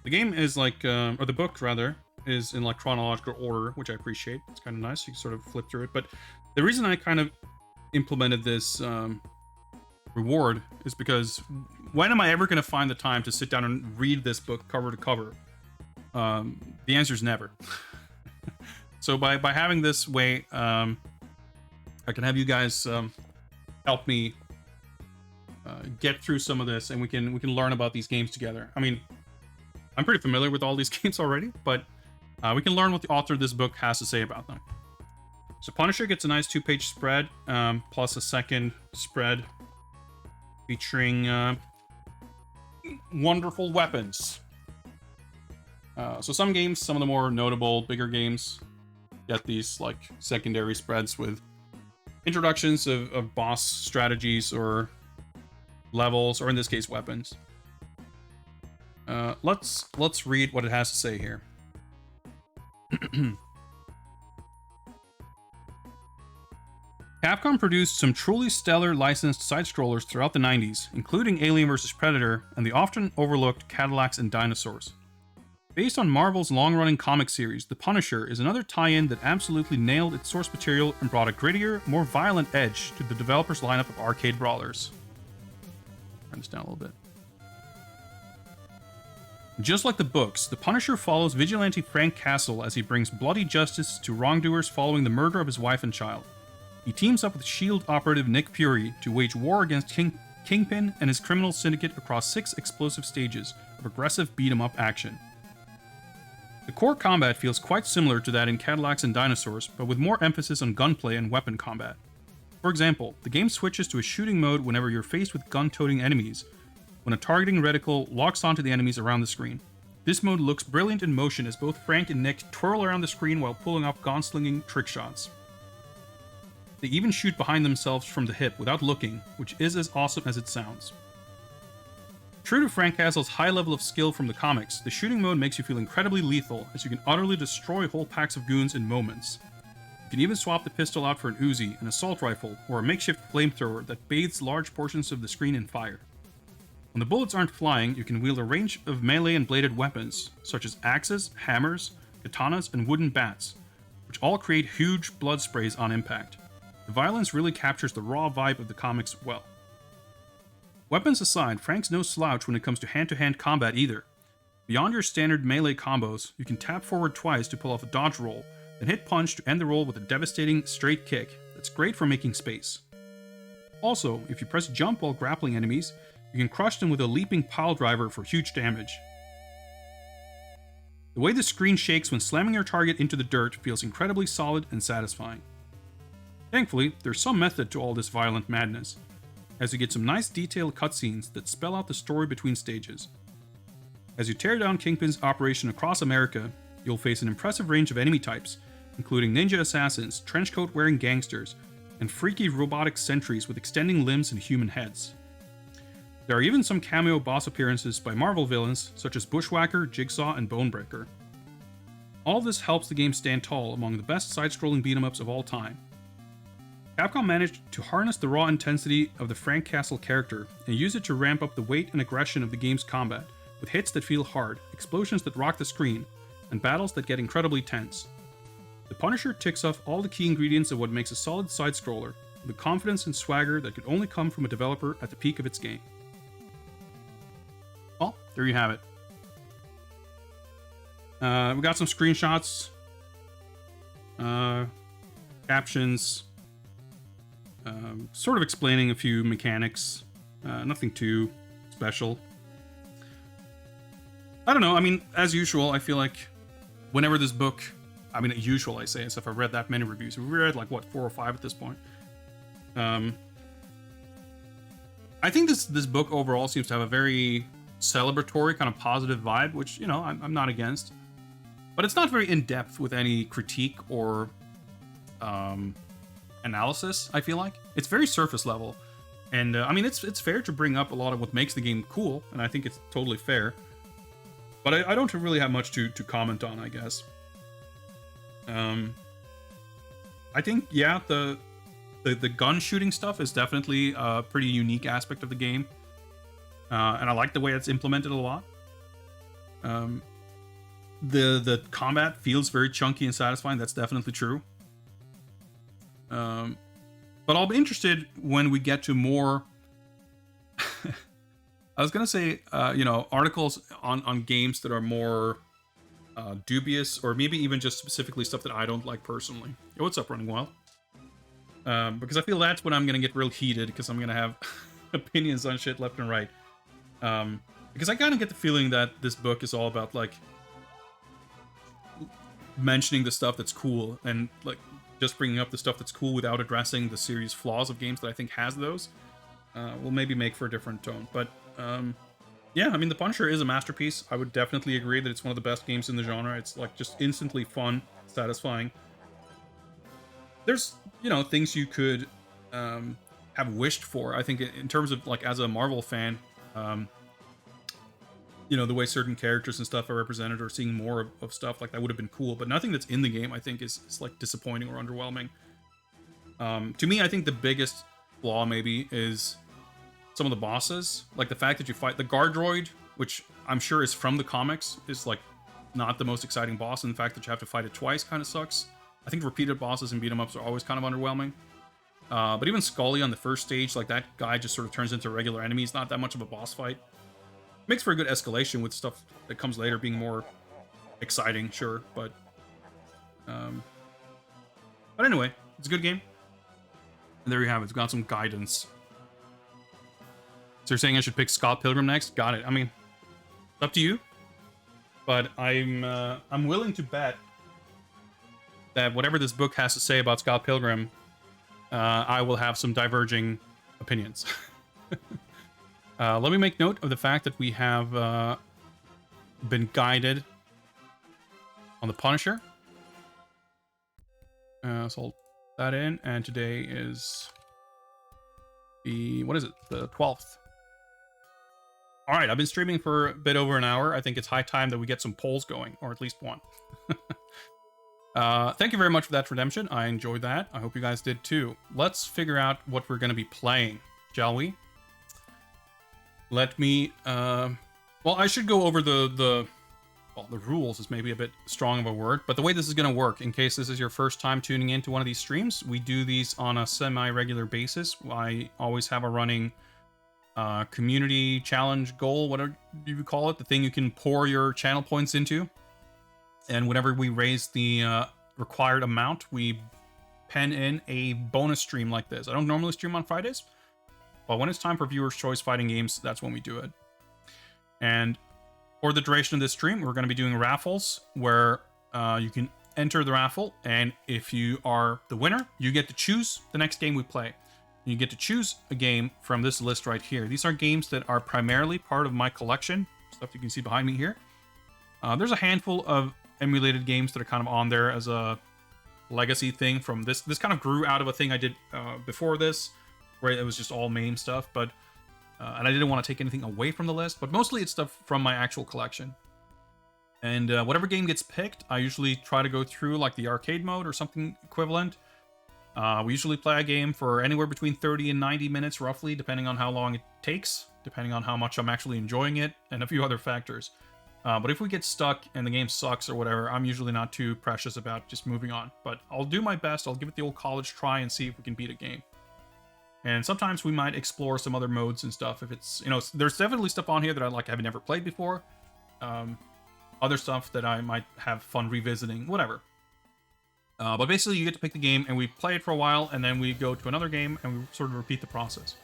The game is like, or the book rather, is in like chronological order, which I appreciate. It's kind of nice. You can sort of flip through it. But the reason I kind of implemented this reward is because when am I ever going to find the time to sit down and read this book cover to cover? The answer is never. So by having this way, I can have you guys help me get through some of this, and we can learn about these games together. I mean, I'm pretty familiar with all these games already, but we can learn what the author of this book has to say about them. So Punisher gets a nice 2-page spread, plus a second spread featuring wonderful weapons. So some games, some of the more notable, bigger games, get these like secondary spreads with introductions of boss strategies or levels, or in this case, weapons. Let's read what it has to say here. Capcom produced some truly stellar licensed side-scrollers throughout the 90s, including Alien vs. Predator and the often overlooked Cadillacs and Dinosaurs. Based on Marvel's long-running comic series, The Punisher is another tie-in that absolutely nailed its source material and brought a grittier, more violent edge to the developer's lineup of arcade brawlers. Turn this down a little bit. Just like the books, The Punisher follows vigilante Frank Castle as he brings bloody justice to wrongdoers following the murder of his wife and child. He teams up with S.H.I.E.L.D. operative Nick Fury to wage war against Kingpin and his criminal syndicate across 6 explosive stages of aggressive beat-em-up action. The core combat feels quite similar to that in Cadillacs and Dinosaurs, but with more emphasis on gunplay and weapon combat. For example, the game switches to a shooting mode whenever you're faced with gun-toting enemies, when a targeting reticle locks onto the enemies around the screen. This mode looks brilliant in motion as both Frank and Nick twirl around the screen while pulling off gun-slinging trick shots. They even shoot behind themselves from the hip without looking, which is as awesome as it sounds. True to Frank Castle's high level of skill from the comics, the shooting mode makes you feel incredibly lethal, as you can utterly destroy whole packs of goons in moments. You can even swap the pistol out for an Uzi, an assault rifle, or a makeshift flamethrower that bathes large portions of the screen in fire. When the bullets aren't flying, you can wield a range of melee and bladed weapons, such as axes, hammers, katanas, and wooden bats, which all create huge blood sprays on impact. The violence really captures the raw vibe of the comics well. Weapons aside, Frank's no slouch when it comes to hand-to-hand combat either. Beyond your standard melee combos, you can tap forward twice to pull off a dodge roll, then hit punch to end the roll with a devastating straight kick that's great for making space. Also, if you press jump while grappling enemies, you can crush them with a leaping pile driver for huge damage. The way the screen shakes when slamming your target into the dirt feels incredibly solid and satisfying. Thankfully, there's some method to all this violent madness, as you get some nice detailed cutscenes that spell out the story between stages. As you tear down Kingpin's operation across America, you'll face an impressive range of enemy types, including ninja assassins, trenchcoat-wearing gangsters, and freaky robotic sentries with extending limbs and human heads. There are even some cameo boss appearances by Marvel villains such as Bushwhacker, Jigsaw, and Bonebreaker. All of this helps the game stand tall among the best side-scrolling beat-em-ups of all time. Capcom managed to harness the raw intensity of the Frank Castle character and use it to ramp up the weight and aggression of the game's combat, with hits that feel hard, explosions that rock the screen, and battles that get incredibly tense. The Punisher ticks off all the key ingredients of what makes a solid side-scroller, with a confidence and swagger that could only come from a developer at the peak of its game. Well, there you have it. We got some screenshots, captions, sort of explaining a few mechanics. Nothing too special. I don't know. I mean, as usual, I feel like whenever this book, I mean, usual I say, as if I've read that many reviews. We've read like what, 4 or 5 at this point. I think this book overall seems to have a very celebratory kind of positive vibe, which, you know, I'm not against. But it's not very in-depth with any critique or analysis, I feel like. It's very surface level. And, I mean, it's fair to bring up a lot of what makes the game cool, and I think it's totally fair. But I don't really have much to comment on, I guess. I think, yeah, the gun shooting stuff is definitely a pretty unique aspect of the game. And I like the way it's implemented a lot. The combat feels very chunky and satisfying. That's definitely true. But I'll be interested when we get to more... I was gonna say, you know, articles on games that are more dubious, or maybe even just specifically stuff that I don't like personally. Yo, what's up, Running Wild? Because I feel that's when I'm gonna get real heated, because I'm gonna have opinions on shit left and right. Because I kind of get the feeling that this book is all about, like, mentioning the stuff that's cool, and, like, just bringing up the stuff that's cool without addressing the serious flaws of games that I think has those. Will maybe make for a different tone. But, yeah, I mean, The Punisher is a masterpiece. I would definitely agree that it's one of the best games in the genre. It's, like, just instantly fun, satisfying. There's, you know, things you could have wished for. I think in terms of, like, as a Marvel fan, you know, the way certain characters and stuff are represented, or seeing more of stuff like that would have been cool. But nothing that's in the game, I think, is like disappointing or underwhelming. To me, I think the biggest flaw maybe is some of the bosses. Like the fact that you fight the guard droid, which I'm sure is from the comics, is like not the most exciting boss. And the fact that you have to fight it twice kind of sucks. I think repeated bosses and beat 'em ups are always kind of underwhelming. But even Scully on the first stage, like that guy just sort of turns into a regular enemy. It's not that much of a boss fight. Makes for a good escalation with stuff that comes later being more exciting, sure, but anyway, it's a good game. And there you have it. It's got some guidance. So you're saying I should pick Scott Pilgrim next? Got it. I mean, it's up to you. But I'm willing to bet that whatever this book has to say about Scott Pilgrim, I will have some diverging opinions. Let me make note of the fact that we have been guided on The Punisher. So I'll put that in, and today is the, what is it? The 12th. All right, I've been streaming for a bit over an hour. I think it's high time that we get some polls going, or at least one. Thank you very much for that, Redemption. I enjoyed that. I hope you guys did too. Let's figure out what we're going to be playing, shall we? Let me, well, I should go over the rules is maybe a bit strong of a word, but the way this is going to work, in case this is your first time tuning into one of these streams, we do these on a semi-regular basis. I always have a running community challenge goal, whatever you call it, the thing you can pour your channel points into. And whenever we raise the required amount, we pen in a bonus stream like this. I don't normally stream on Fridays, but when it's time for Viewer's Choice Fighting Games, that's when we do it. And for the duration of this stream, we're going to be doing raffles where you can enter the raffle, and if you are the winner, you get to choose the next game we play. You get to choose a game from this list right here. These are games that are primarily part of my collection, stuff you can see behind me here. There's a handful of emulated games that are kind of on there as a legacy thing from this. This kind of grew out of a thing I did before this, where it was just all MAME stuff, but and I didn't want to take anything away from the list, but mostly it's stuff from my actual collection. And whatever game gets picked, I usually try to go through like the arcade mode or something equivalent. We usually play a game for anywhere between 30 and 90 minutes, roughly, depending on how long it takes, depending on how much I'm actually enjoying it, and a few other factors. But if we get stuck and the game sucks or whatever, I'm usually not too precious about just moving on. But I'll do my best. I'll give it the old college try and see if we can beat a game. And sometimes we might explore some other modes and stuff. If it's, you know, there's definitely stuff on here that I've never played before. Other stuff that I might have fun revisiting, whatever. But basically, you get to pick the game, and we play it for a while, and then we go to another game, and we sort of repeat the process.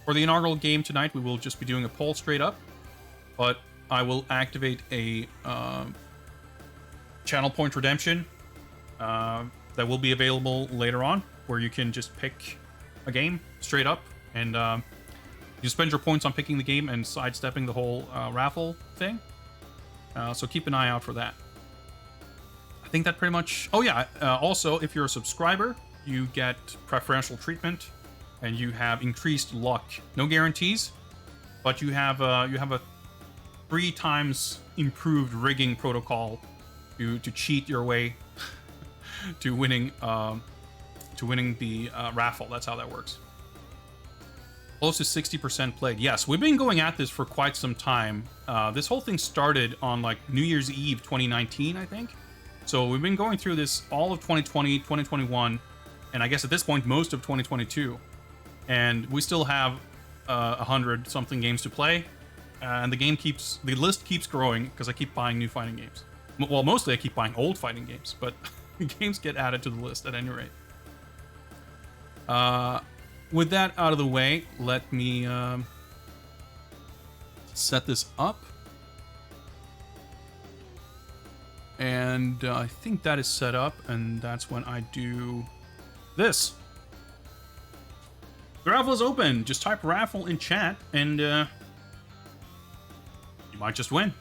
For the inaugural game tonight, we will just be doing a poll straight up, but I will activate a channel point redemption that will be available later on, where you can just pick a game straight up, and you spend your points on picking the game and sidestepping the whole raffle thing. So keep an eye out for that. I think that pretty much... Oh yeah, also, if you're a subscriber, you get preferential treatment, and you have increased luck. No guarantees, but you have a 3 times improved rigging protocol to cheat your way to winning the raffle. That's how that works. Close to 60% played. Yes, we've been going at this for quite some time. This whole thing started on like New Year's Eve 2019, I think. So we've been going through this all of 2020, 2021, and I guess at this point most of 2022. And we still have 100 something games to play, and the list keeps growing because I keep buying new fighting games. Well, mostly I keep buying old fighting games, but games get added to the list at any rate. With that out of the way, let me set this up. And I think that is set up, and that's when I do this. The raffle is open. Just type raffle in chat, and you might just win.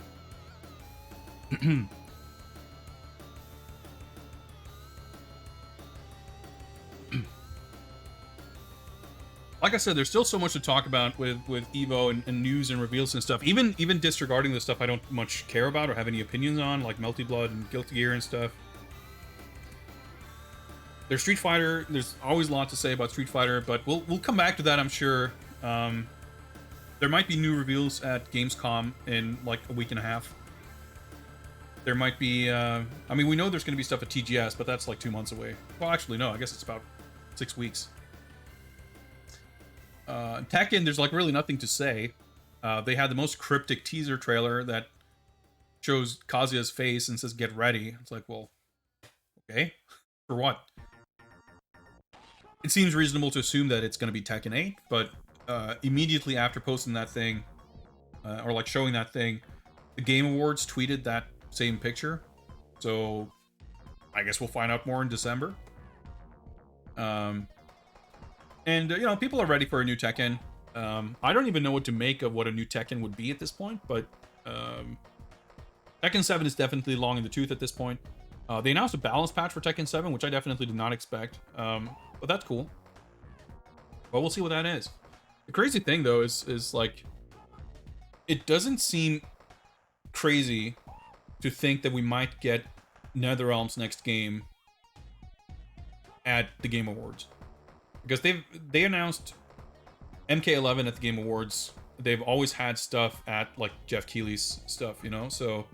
Like I said, there's still so much to talk about with Evo and news and reveals and stuff. Even disregarding the stuff I don't much care about or have any opinions on, like Melty Blood and Guilty Gear and stuff. There's Street Fighter. There's always a lot to say about Street Fighter, but we'll come back to that, I'm sure. There might be new reveals at Gamescom in like a week and a half. There might be... I mean, we know there's going to be stuff at TGS, but that's like 2 months away. Well, actually, no. I guess it's about 6 weeks. Tekken, there's like really nothing to say. They had the most cryptic teaser trailer that shows Kazuya's face and says, "Get ready." It's like, well, okay. For what? It seems reasonable to assume that it's going to be Tekken 8, but immediately after posting that thing, or like showing that thing, the Game Awards tweeted that same picture. So I guess we'll find out more in December. And, you know, people are ready for a new Tekken. I don't even know what to make of what a new Tekken would be at this point, but Tekken 7 is definitely long in the tooth at this point. They announced a balance patch for Tekken 7, which I definitely did not expect, but that's cool. But we'll see what that is. The crazy thing, though, is like, it doesn't seem crazy to think that we might get NetherRealm's next game at the Game Awards. Because they announced MK11 at the Game Awards. They've always had stuff at like Jeff Keighley's stuff, you know. So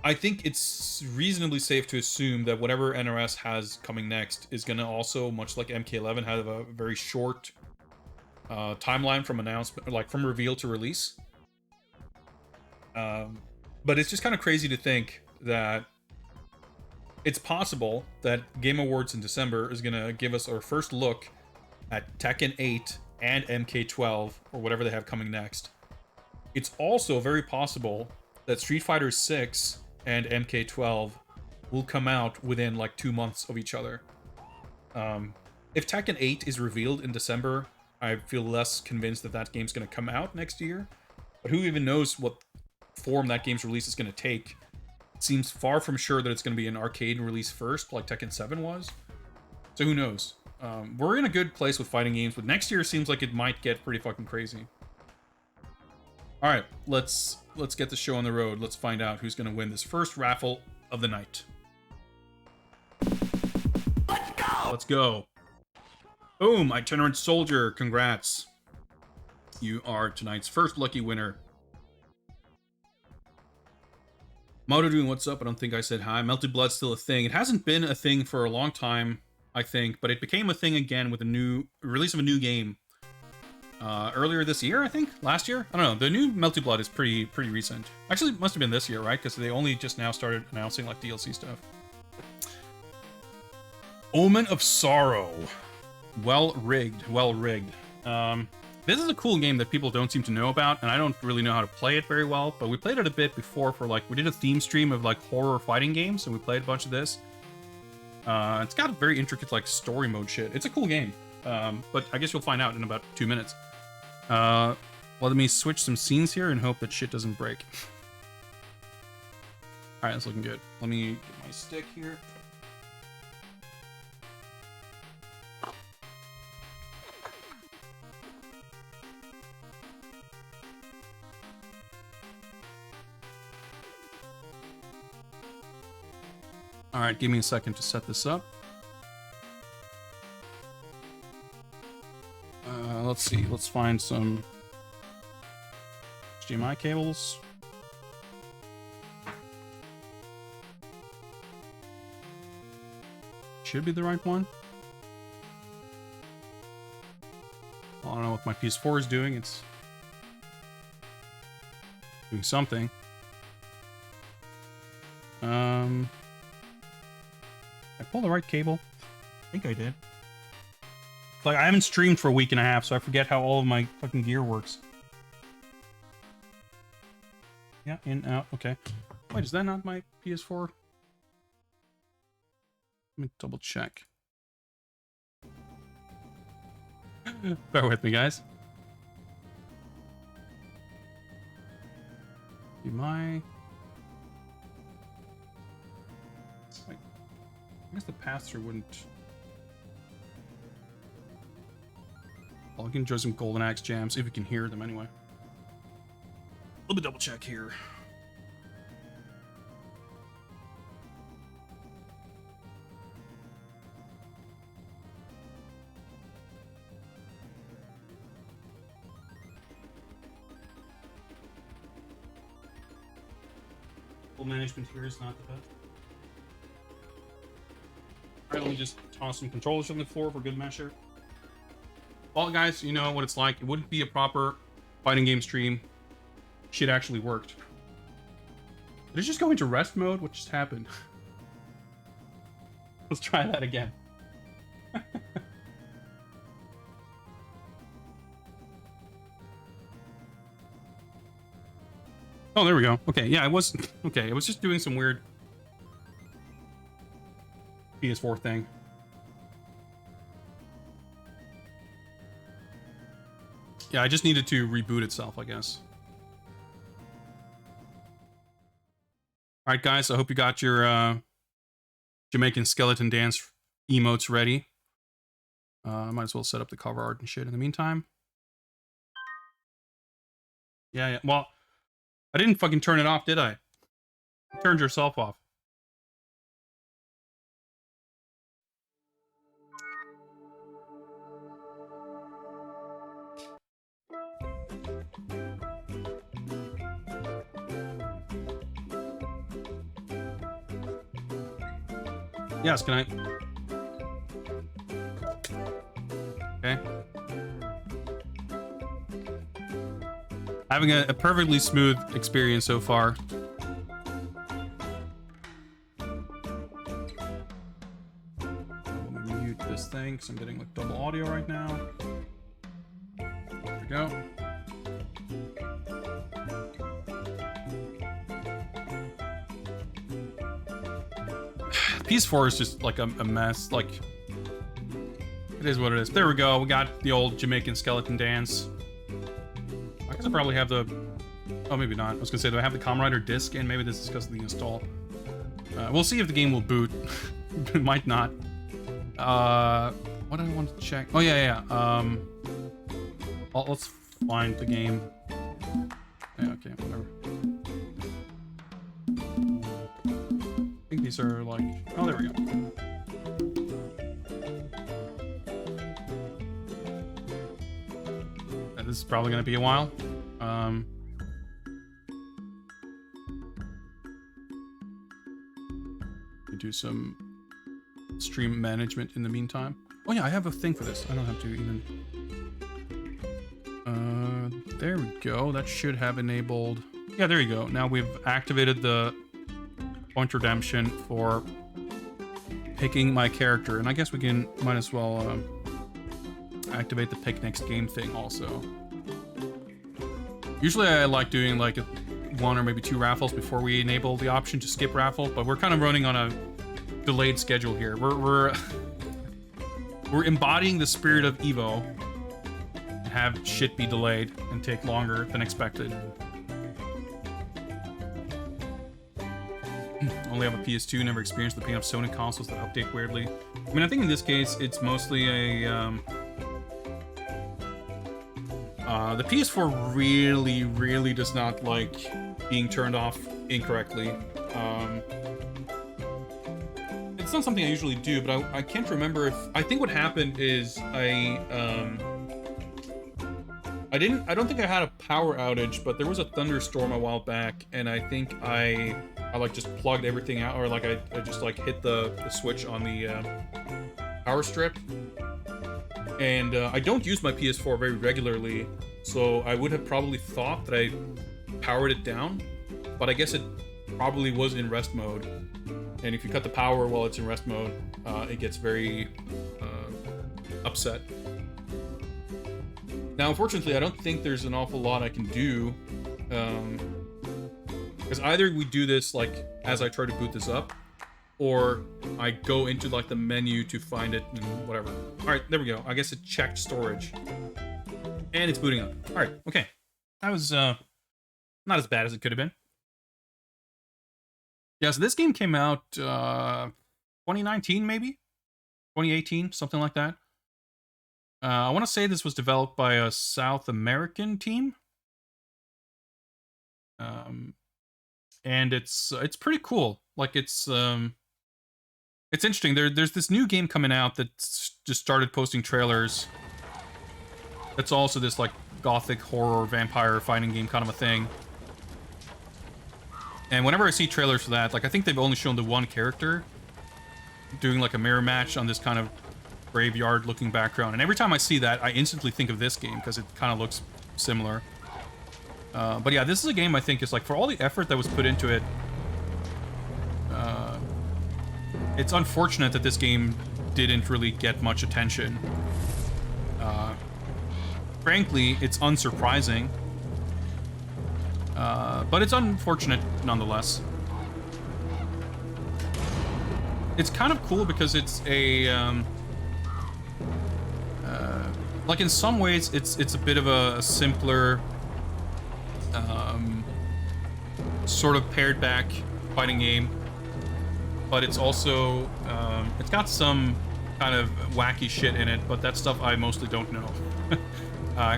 I think it's reasonably safe to assume that whatever NRS has coming next is going to also, much like MK11, have a very short timeline from announcement, like from reveal to release. But it's just kind of crazy to think that it's possible that Game Awards in December is going to give us our first look at Tekken 8 and MK12, or whatever they have coming next. It's also very possible that Street Fighter 6 and MK12 will come out within like 2 months of each other. If Tekken 8 is revealed in December, I feel less convinced that that game's going to come out next year. But who even knows what form that game's release is going to take? Seems far from sure that it's going to be an arcade release first, like Tekken 7 was. So who knows? We're in a good place with fighting games, but next year seems like it might get pretty fucking crazy. All right, let's get the show on the road. Let's find out who's going to win this first raffle of the night. Let's go. Boom, Itinerant Soldier, congrats. You are tonight's first lucky winner. Motodoon, what's up? I don't think I said hi. Melted Blood's still a thing. It hasn't been a thing for a long time, I think, but it became a thing again with a new release of a new game. earlier this year, I think, last year. I don't know. The new Melty Blood is pretty recent. Actually, it must have been this year, right? Because they only just now started announcing like DLC stuff. Omen of Sorrow. Well rigged. This is a cool game that people don't seem to know about, and I don't really know how to play it very well, but we played it a bit before for like, we did a theme stream of like horror fighting games, and we played a bunch of this. It's got a very intricate like story mode shit. It's a cool game, but I guess you'll find out in about 2 minutes. Let me switch some scenes here and hope that shit doesn't break. Alright, that's looking good. Let me get my stick here. Alright, give me a second to set this up. Let's see, let's find some HDMI cables. Should be the right one. Well, I don't know what my PS4 is doing, it's doing something. I pulled the right cable. I think I did. Like, I haven't streamed for a week and a half, so I forget how all of my fucking gear works. Yeah, in, out, okay. Wait, is that not my PS4? Let me double check. Bear with me, guys. My... I guess the pass-through wouldn't... Well, I can enjoy some Golden Axe jams, if you can hear them anyway. Let me double check here. Full management here is not the best. Alright, let me just toss some controllers on the floor for good measure. Well, guys, you know what it's like. It wouldn't be a proper fighting game stream. Shit actually worked. Did it just go into rest mode? What just happened? Let's try that again. Oh, there we go. Okay, yeah, it was... Okay, it was just doing some weird PS4 thing. Yeah, I just needed to reboot itself, I guess. Alright, guys, I hope you got your Jamaican skeleton dance emotes ready. I might as well set up the cover art and shit in the meantime. Yeah, well, I didn't fucking turn it off, did I? You turned yourself off. Yes, can I? Okay. Having a perfectly smooth experience so far. Let me mute this thing because I'm getting like double audio right now. There we go. PS4 is just like a mess. Like, it is what it is. There we go. We got the old Jamaican skeleton dance. I guess I probably have the... Oh, maybe not. I was gonna say, do I have the Kamen Rider disc? And maybe this is because of the install. We'll see if the game will boot. It might not. What do I want to check? Oh, yeah. Let's find the game. Yeah, okay, whatever. I think these are like... Oh, there we go. This is probably going to be a while. Do some stream management in the meantime. Oh yeah, I have a thing for this. I don't have to even... There we go. That should have enabled. Yeah, there you go. Now we've activated the point redemption for picking my character, and I guess we might as well activate the pick next game thing also. Usually I like doing like one or maybe two raffles before we enable the option to skip raffle, but we're kind of running on a delayed schedule here. We're embodying the spirit of Evo and have shit be delayed and take longer than expected. Only have a PS2, never experienced the pain of Sony consoles that update weirdly. I mean, I think in this case, it's mostly a... the PS4 really does not like being turned off incorrectly. It's not something I usually do, but I can't remember if... I think what happened is I don't think I had a power outage, but there was a thunderstorm a while back, and I think I like just plugged everything out, or like I just like hit the switch on the power strip. And I don't use my PS4 very regularly, so I would have probably thought that I powered it down, but I guess it probably was in rest mode. And if you cut the power while it's in rest mode, it gets very upset. Now, unfortunately, I don't think there's an awful lot I can do, because either we do this like as I try to boot this up, or I go into like the menu to find it and whatever. All right, there we go. I guess it checked storage, and it's booting up. All right, okay, that was not as bad as it could have been. Yeah, so this game came out 2019, maybe 2018, something like that. I want to say this was developed by a South American team. And it's pretty cool. Like it's interesting. There's this new game coming out that's just started posting trailers. It's also this like gothic horror vampire fighting game kind of a thing. And whenever I see trailers for that, like I think they've only shown the one character doing like a mirror match on this kind of graveyard looking background, and every time I see that I instantly think of this game because it kind of looks similar. But yeah, this is a game I think is like, for all the effort that was put into it, it's unfortunate that this game didn't really get much attention. Frankly, it's unsurprising, but it's unfortunate nonetheless. It's kind of cool because it's a like in some ways it's a bit of a simpler sort of pared back fighting game, but it's also it's got some kind of wacky shit in it, but that stuff I mostly don't know.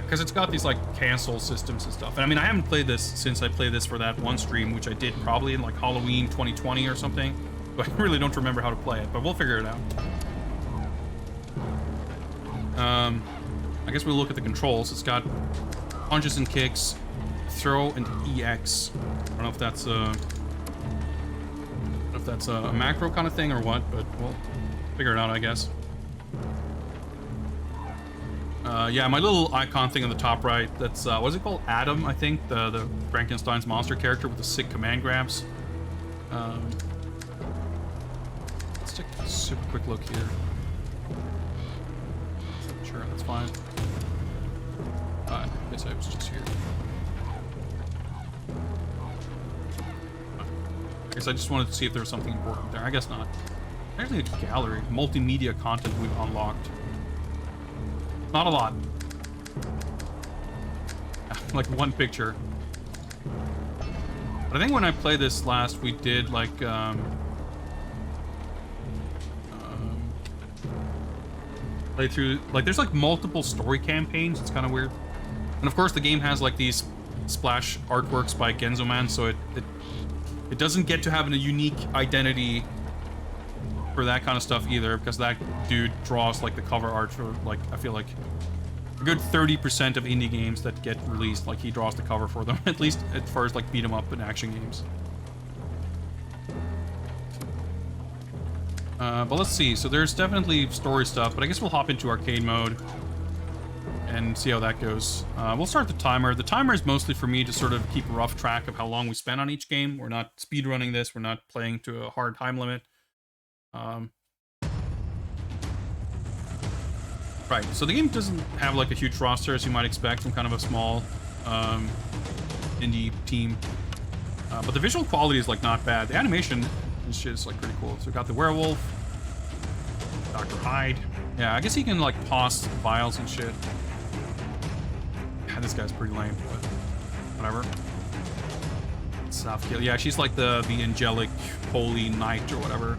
Because it's got these like cancel systems and stuff, and I mean I haven't played this since I played this for that one stream, which I did probably in like Halloween 2020 or something, but I really don't remember how to play it, but we'll figure it out. I guess we'll look at the controls. It's got punches and kicks, throw and EX. I don't know if that's a macro kind of thing or what, but we'll figure it out, I guess. Yeah, my little icon thing on the top right, that's, what is it called? Adam, I think, the Frankenstein's monster character with the sick command grabs. Let's take a super quick look here. Sure, that's fine. I guess I was just here. I guess I just wanted to see if there was something important there. I guess not. Actually, a gallery. Multimedia content we've unlocked. Not a lot. Like one picture. But I think when I played this last, we did like play through, like there's like multiple story campaigns. It's kind of weird. And of course the game has like these splash artworks by Genzo Man, so it doesn't get to have a unique identity for that kind of stuff either, because that dude draws like the cover art for, like, I feel like a good 30% of indie games that get released, like he draws the cover for them, at least as far as like beat 'em up and action games. But let's see, so there's definitely story stuff, but I guess we'll hop into arcade mode. and see how that goes. We'll start the timer. The timer is mostly for me to sort of keep a rough track of how long we spend on each game. We're not speedrunning this. We're not playing to a hard time limit. Right, so the game doesn't have like a huge roster as you might expect from kind of a small indie team. But the visual quality is like not bad. The animation and shit is like pretty cool. So we got the werewolf, Dr. Hyde. Yeah, I guess he can like toss vials and shit. Yeah, this guy's pretty lame, but whatever. Soft kill. Yeah, she's like the angelic holy knight or whatever.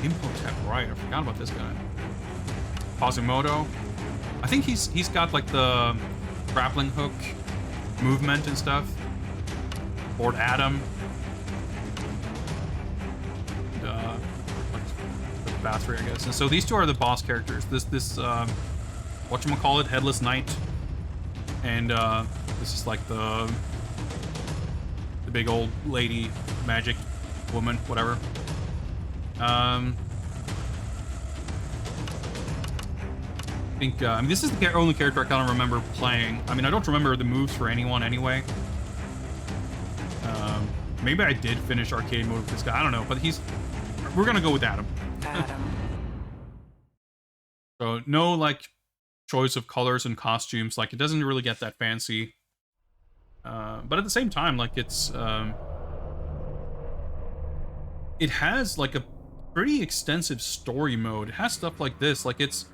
Imhotep, right? I forgot about this guy. Quasimodo. I think he's got like the grappling hook movement and stuff. Lord Adam. And, like the Bathory, I guess. And so these two are the boss characters. This whatchamacallit, Headless Knight. And this is like the big old lady magic woman, whatever. I think, I mean, this is the only character I kind of remember playing. I mean, I don't remember the moves for anyone anyway. Maybe I did finish arcade mode with this guy. I don't know, but we're gonna go with Adam. So no, like, choice of colors and costumes. Like, it doesn't really get that fancy. But at the same time, like, it has, like, a pretty extensive story mode. It has stuff like this. Like, it's...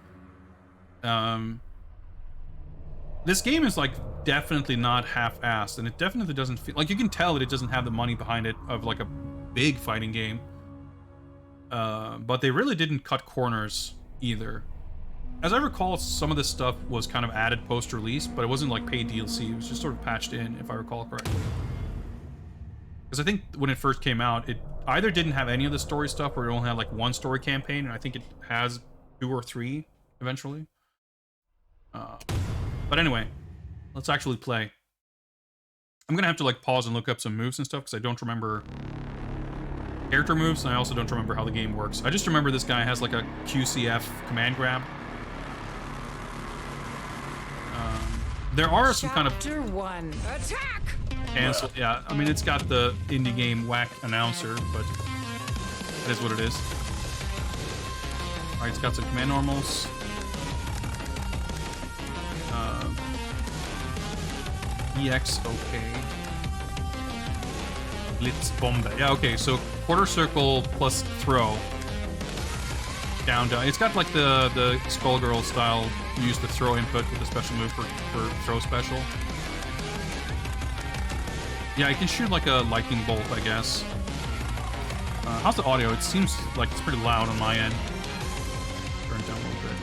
this game is, like, definitely not half-assed, and it definitely doesn't feel... Like, you can tell that it doesn't have the money behind it of, like, a big fighting game. But they really didn't cut corners, either. As I recall, some of this stuff was kind of added post-release, but it wasn't, like, paid DLC. It was just sort of patched in, if I recall correctly. Because I think when it first came out, it either didn't have any of the story stuff, or it only had, like, one story campaign, and I think it has 2 or 3, eventually. But anyway, let's actually play. I'm gonna have to like pause and look up some moves and stuff because I don't remember character moves, and I also don't remember how the game works. I just remember this guy has like a QCF command grab. There are some kind of Chapter 1. Attack! cancel. Yeah, I mean it's got the indie game whack announcer, but it is what it is. All right, it's got some command normals. EX, okay. Blitz Bombe. Yeah, okay, so quarter circle plus throw. Down, down. It's got like the Skullgirl style, use the throw input with a special move for throw special. Yeah, I can shoot like a lightning bolt, I guess. How's the audio? It seems like it's pretty loud on my end. Turn it down a little bit.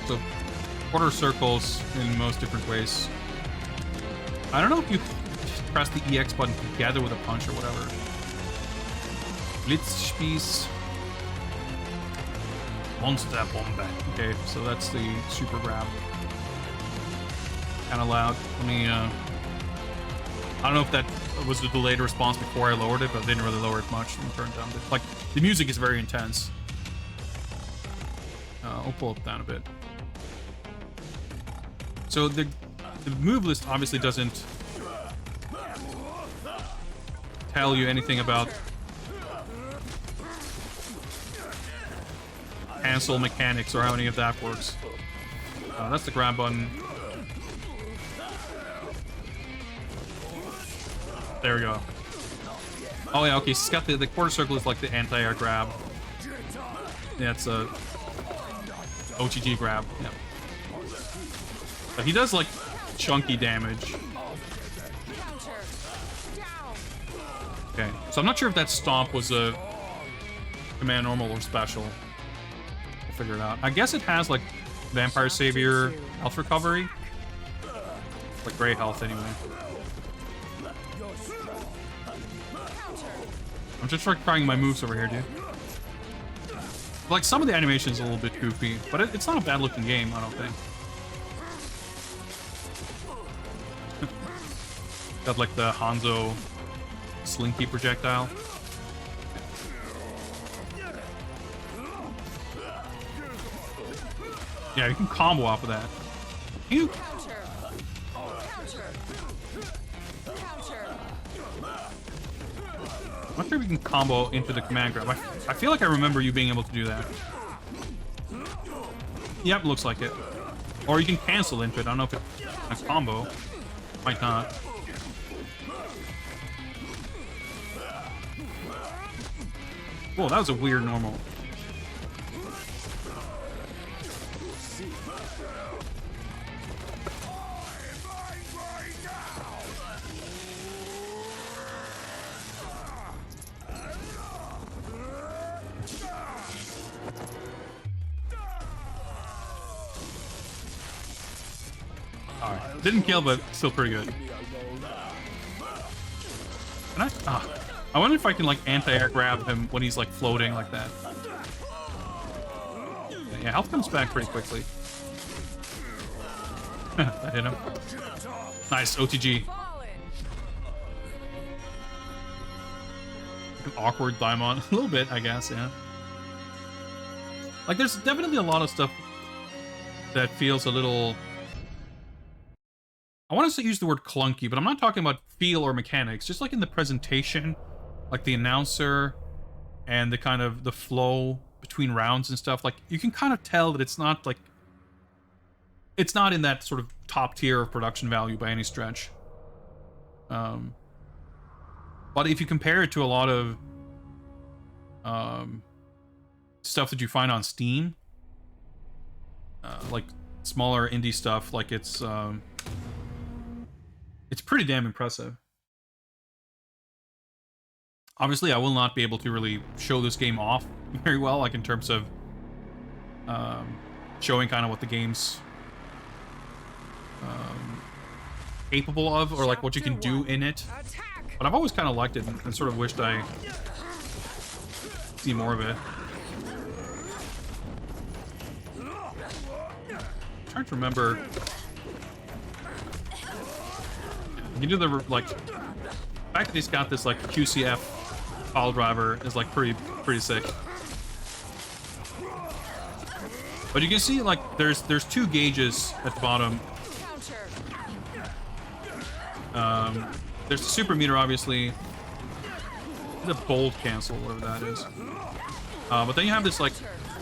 So quarter circles in most different ways. I don't know if you press the EX button together with a punch or whatever. Blitzspieß. Monster Bombe. Okay, so that's the super grab. Kind of loud. Let me, I don't know if that was the delayed response before I lowered it, but I didn't really lower it much. Let me turn it down a bit. Like, the music is very intense. I'll pull it down a bit. So the move list obviously doesn't tell you anything about cancel mechanics or how any of that works. That's the grab button. There we go. Oh yeah, okay, so it's got the quarter circle is like the anti-air grab. Yeah, it's a OTG grab. Yeah. But he does like chunky damage. Okay, so I'm not sure if that stomp was a command normal or special. We'll figure it out. I guess it has like Vampire Savior health recovery. Like great health anyway. I'm just trying my moves over here, dude. Like some of the animation's a little bit goofy, but it's not a bad looking game, I don't think. Got like the Hanzo slinky projectile. Yeah, you can combo off of that. You. Counter. Counter. Counter. I'm not sure if you can combo into the command grab. I feel like I remember you being able to do that. Yep, looks like it. Or you can cancel into it. I don't know if it's a combo. Might not. Whoa, that was a weird normal. Alright. Didn't kill, but still pretty good. Can I wonder if I can like anti-air grab him when he's like floating like that. Yeah, health comes back pretty quickly. That hit him. Nice, OTG. An awkward Daimon. A little bit, I guess, yeah. Like, there's definitely a lot of stuff that feels a little... I want to use the word clunky, but I'm not talking about feel or mechanics. Just like in the presentation, like the announcer and the kind of the flow between rounds and stuff. Like, you can kind of tell that it's not like... It's not in that sort of top tier of production value by any stretch. But if you compare it to a lot of stuff that you find on Steam, like smaller indie stuff, like it's pretty damn impressive. Obviously, I will not be able to really show this game off very well, like in terms of showing kind of what the game's capable of, or like what you can do in it. But I've always kind of liked it and sort of wished I see more of it. I'm trying to remember. You do the like. The fact that he's got this like QCF file driver is like pretty sick. But you can see like there's two gauges at the bottom. There's the super meter, obviously. The bold cancel, whatever that is. But then you have this like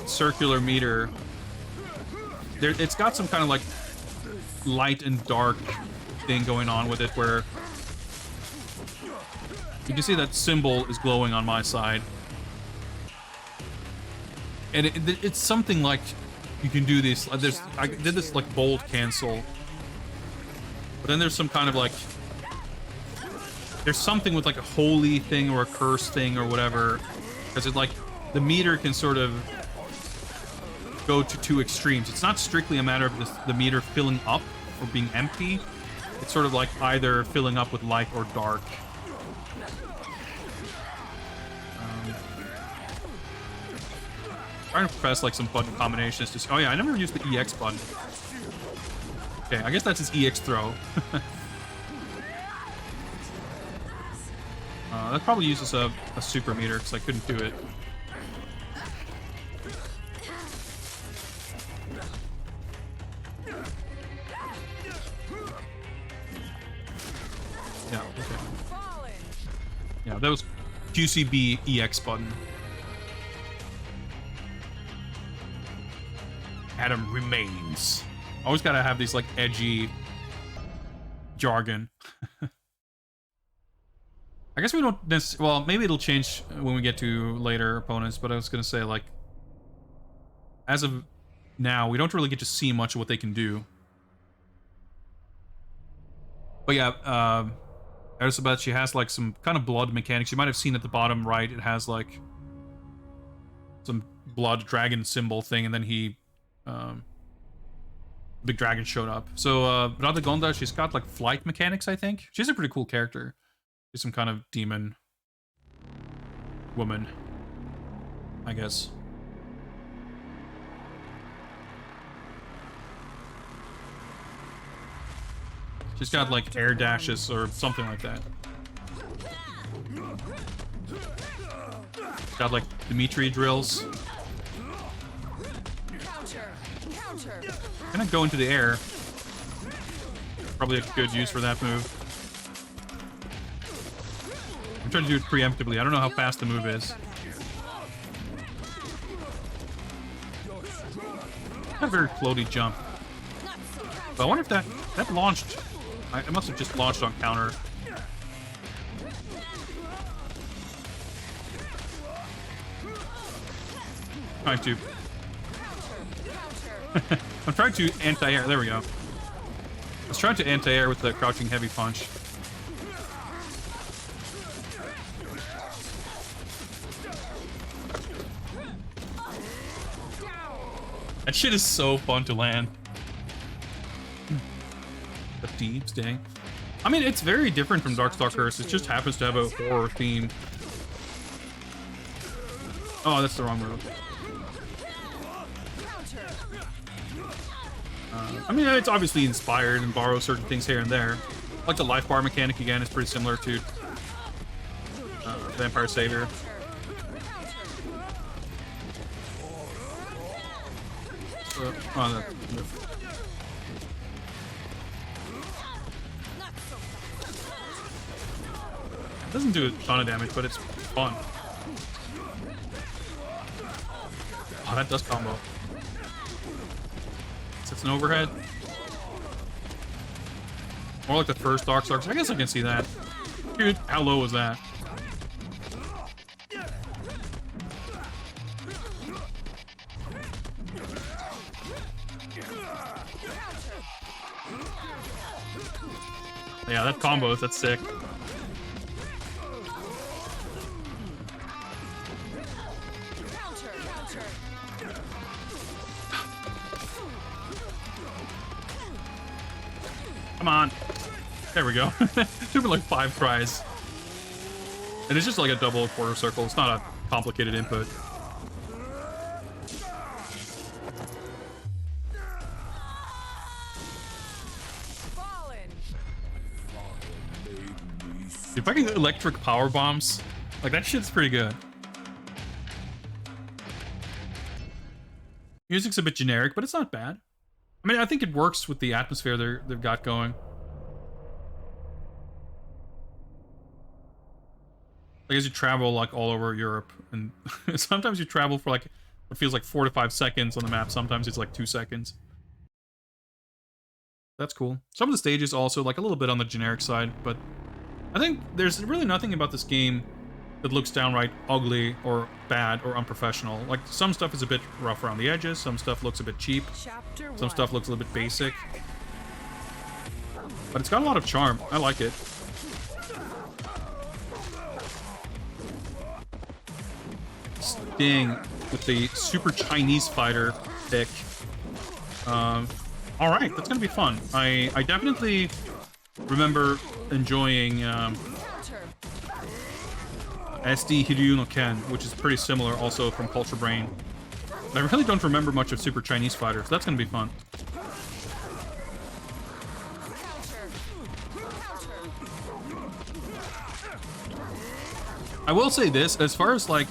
circular meter. It's got some kind of like light and dark thing going on with it, where you can see that symbol is glowing on my side, and it's something like you can do this. I did this like bold cancel, but then there's some kind of like. There's something with like a holy thing or a curse thing or whatever, because it's like the meter can sort of go to two extremes. It's not strictly a matter of the meter filling up or being empty. It's sort of like either filling up with light or dark. Trying to press like some button combinations to see. Oh yeah, I never used the EX button. Okay, I guess that's his EX throw. That probably uses a super meter, because I couldn't do it. Yeah, okay. Yeah, that was QCB EX button. Adam remains. Always gotta have these like edgy jargon. I guess we don't necessarily... Well, maybe it'll change when we get to later opponents, but I was going to say, like... As of now, we don't really get to see much of what they can do. But yeah, Elisabeth, she has, like, some kind of blood mechanics. You might have seen at the bottom right, it has, like... some blood dragon symbol thing, and then he... big dragon showed up. So, Radegonda, she's got, like, flight mechanics, I think. She's a pretty cool character. She's some kind of demon woman, I guess. She's got like air dashes or something like that. Got like Dimitri drills. Counter. Counter. Counter. Gonna go into the air. Probably a good use for that move. I'm trying to do it preemptively. I don't know how fast the move is. Not a very floaty jump. But I wonder if that launched. It must have just launched on counter. Trying to. I'm trying to anti-air. There we go. I was trying to anti-air with the crouching heavy punch. That shit is so fun to land. The deep sting. I mean, it's very different from Darkstalkers. It just happens to have a horror theme. Oh, that's the wrong move. I mean, it's obviously inspired and borrows certain things here and there. Like the life bar mechanic again is pretty similar to Vampire Savior. It doesn't do a ton of damage, but it's fun. Oh, that does combo. It's an overhead. More like the first Darkstalkers. I guess I can see that. Dude, how low was that? Yeah, that combos. That's sick. Come on. There we go. Took me like 5 tries. And it's just like a double quarter circle. It's not a complicated input. If I can get electric power bombs, like that shit's pretty good. Music's a bit generic, but it's not bad. I mean, I think it works with the atmosphere they've got going. Like as you travel like all over Europe, and sometimes you travel for like what feels like 4 to 5 seconds on the map. Sometimes it's like 2 seconds. That's cool. Some of the stages also like a little bit on the generic side, but I think there's really nothing about this game that looks downright ugly or bad or unprofessional. Like some stuff is a bit rough around the edges, some stuff looks a bit cheap, some stuff looks a little bit basic. But it's got a lot of charm. I like it. Sting with the Super Chinese Fighter pick. Alright, that's gonna be fun. I definitely remember enjoying SD Hiryu no Ken, which is pretty similar also from Culture Brain. But I really don't remember much of Super Chinese Fighter, so that's gonna be fun. I will say this, as far as like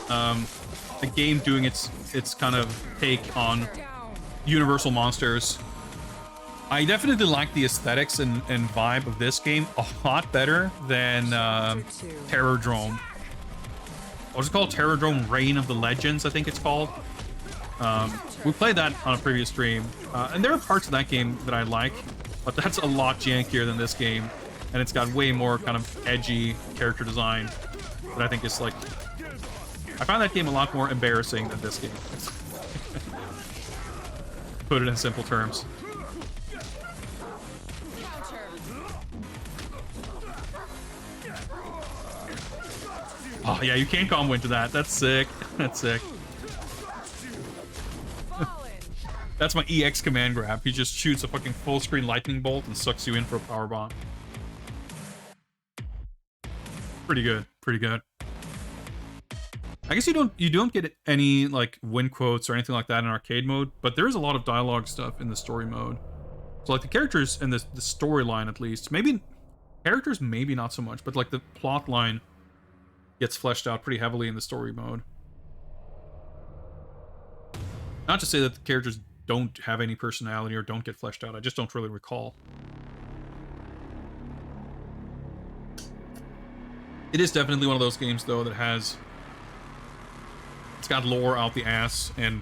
the game doing its kind of take on Universal monsters, I definitely like the aesthetics and vibe of this game a lot better than Terrordrome. What's it called? Terrordrome Reign of the Legends, I think it's called. We played that on a previous stream, and there are parts of that game that I like, but that's a lot jankier than this game, and it's got way more kind of edgy character design that I think is like... I find that game a lot more embarrassing than this game. Put it in simple terms. Oh yeah, you can't combo into that. That's sick. That's sick. That's my EX command grab. He just shoots a fucking full screen lightning bolt and sucks you in for a power bomb. Pretty good. Pretty good. I guess you don't get any like win quotes or anything like that in arcade mode, but there is a lot of dialogue stuff in the story mode. So like the characters and the storyline at least, maybe characters maybe not so much, but like the plot line gets fleshed out pretty heavily in the story mode. Not to say that the characters don't have any personality or don't get fleshed out. I just don't really recall. It is definitely one of those games, though, that has... It's got lore out the ass, and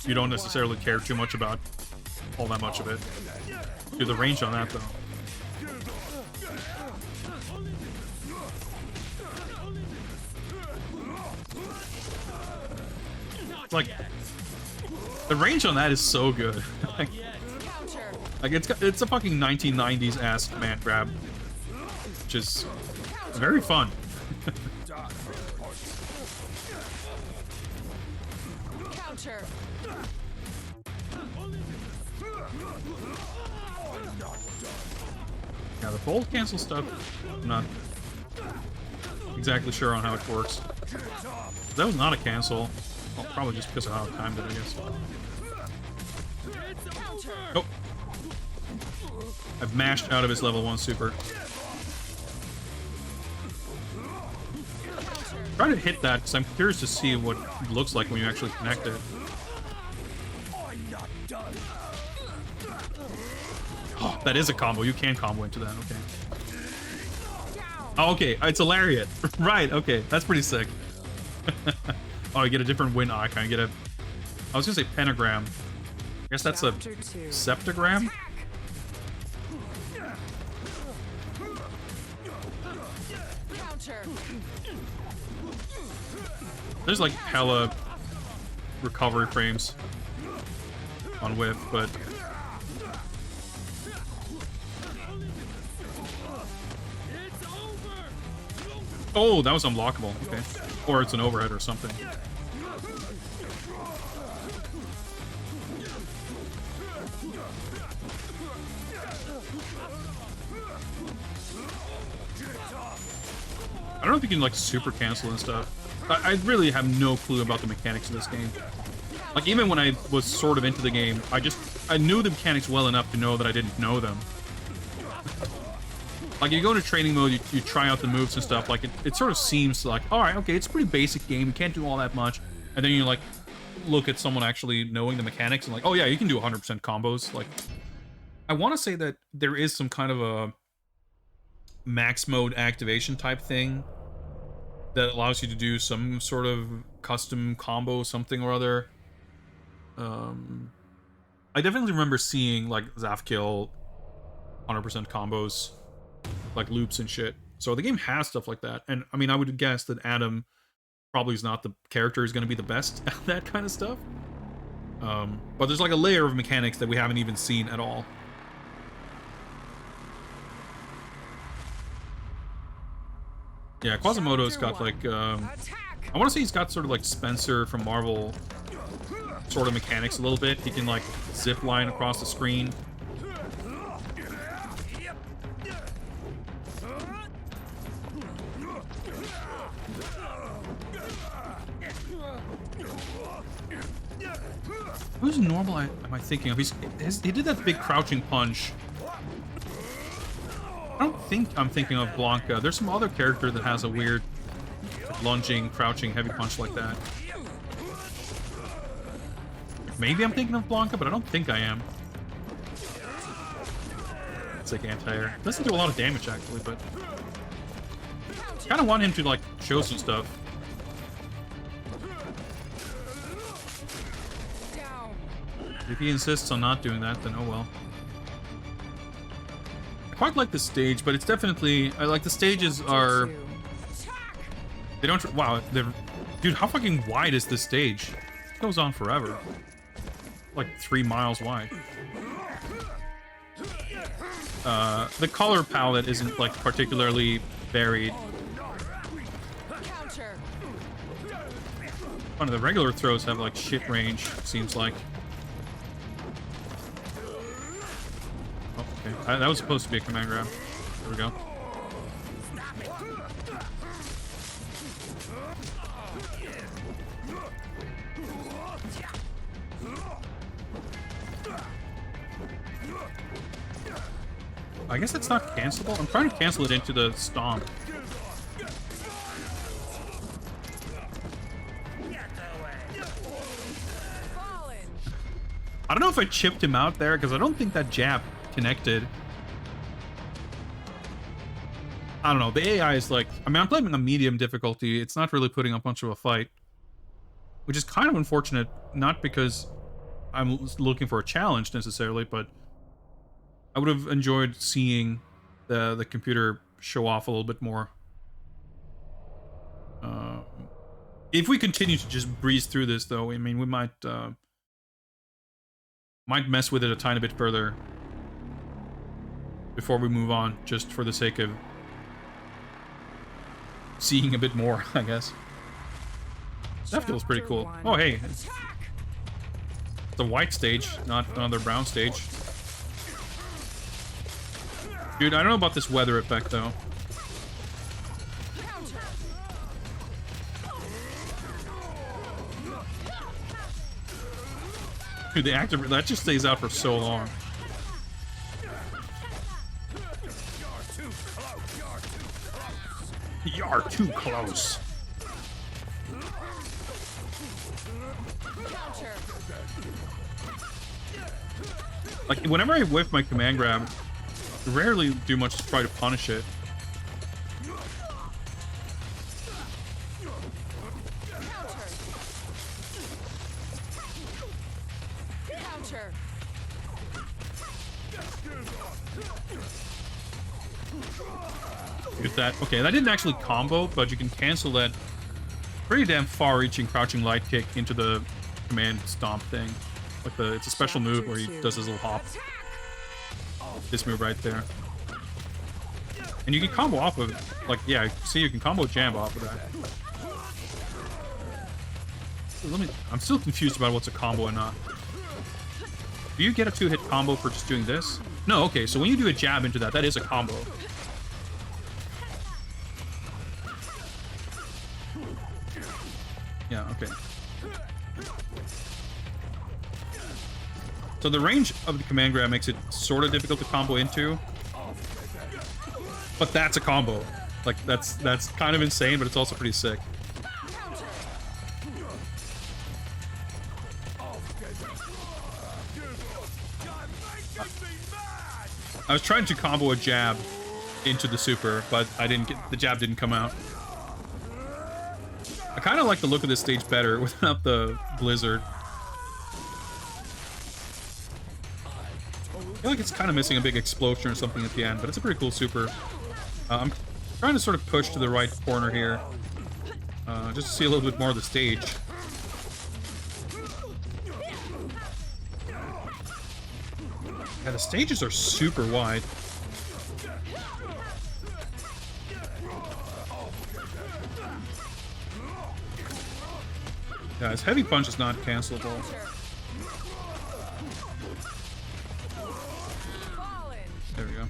you don't necessarily care too much about all that much of it. Dude, the range on that, though. Like, the range on that is so good. like it's a fucking 1990s ass command grab, which is very fun. Counter. Yeah, the fold cancel stuff, I'm not exactly sure on how it works. That was not a cancel. Well, probably just because of how it timed it, I guess. Oh. I've mashed out of his level 1 super. Try to hit that, because I'm curious to see what it looks like when you actually connect it. Oh, that is a combo. You can combo into that, okay. Oh, okay, it's a lariat. Right, okay, that's pretty sick. Oh, you get a different win icon. You get a... I was gonna say pentagram. I guess that's a septagram? There's like hella recovery frames on whiff, but... Oh, that was unblockable. Okay. Or it's an overhead or something. I don't know if you can like super cancel and stuff. I really have no clue about the mechanics of this game. Like even when I was sort of into the game, I knew the mechanics well enough to know that I didn't know them. Like, you go into training mode, you try out the moves and stuff, like, it sort of seems like, alright, okay, it's a pretty basic game, you can't do all that much, and then you, like, look at someone actually knowing the mechanics, and like, oh yeah, you can do 100% combos, like, I want to say that there is some kind of a max mode activation type thing that allows you to do some sort of custom combo, something or other. I definitely remember seeing, like, Zafkill 100% combos, like loops and shit. So the game has stuff like that. And I mean, I would guess that Adam probably is not the character who's going to be the best at that kind of stuff. But there's like a layer of mechanics that we haven't even seen at all. Yeah, Quasimodo's got like, I want to say he's got sort of like Spencer from Marvel sort of mechanics a little bit. He can like zip line across the screen. Who's normal am I thinking of? He did that big crouching punch. I don't think I'm thinking of Blanca. There's some other character that has a weird lunging, crouching, heavy punch like that. Maybe I'm thinking of Blanca, but I don't think I am. It's like anti-air. Doesn't do a lot of damage actually, but kind of want him to like show some stuff. If he insists on not doing that, then oh well. I quite like the stage, but it's definitely... I like the stages are... They don't... Wow, they're... Dude, how fucking wide is this stage? It goes on forever. Like 3 miles wide. The color palette isn't, like, particularly varied. One of the regular throws have, like, shit range, seems like. That was supposed to be a command grab. There we go. I guess it's not cancelable. I'm trying to cancel it into the stomp. I don't know if I chipped him out there, because I don't think that jab connected. I don't know. The AI is like... I mean, I'm playing on medium difficulty. It's not really putting up much of a fight. Which is kind of unfortunate. Not because I'm looking for a challenge, necessarily, but... I would have enjoyed seeing the computer show off a little bit more. If we continue to just breeze through this, though, I mean, we might mess with it a tiny bit further before we move on, just for the sake of seeing a bit more, I guess. That feels pretty cool. Oh, hey. It's a white stage, not another brown stage. Dude, I don't know about this weather effect, though. Dude, the active... That just stays out for so long. You're too close. Like, whenever I whiff my command grab, I rarely do much to try to punish it. Counter. Get that. Okay, that didn't actually combo, but you can cancel that pretty damn far-reaching crouching light kick into the command stomp thing. Like it's a special move where he does his little hop. This move right there. And you can combo off of it. Like, yeah, see, you can combo jab off of that. I'm still confused about what's a combo and not. Do you get a 2-hit combo for just doing this? No, okay, so when you do a jab into that, that is a combo. Yeah, okay. So the range of the command grab makes it sort of difficult to combo into. But that's a combo. Like, that's kind of insane, but it's also pretty sick. I was trying to combo a jab into the super, but the jab didn't come out. I kind of like the look of this stage better without the blizzard. I feel like it's kind of missing a big explosion or something at the end, but it's a pretty cool super. I'm trying to sort of push to the right corner here, just to see a little bit more of the stage. Yeah, the stages are super wide. Yeah, his heavy punch is not cancelable. There we go.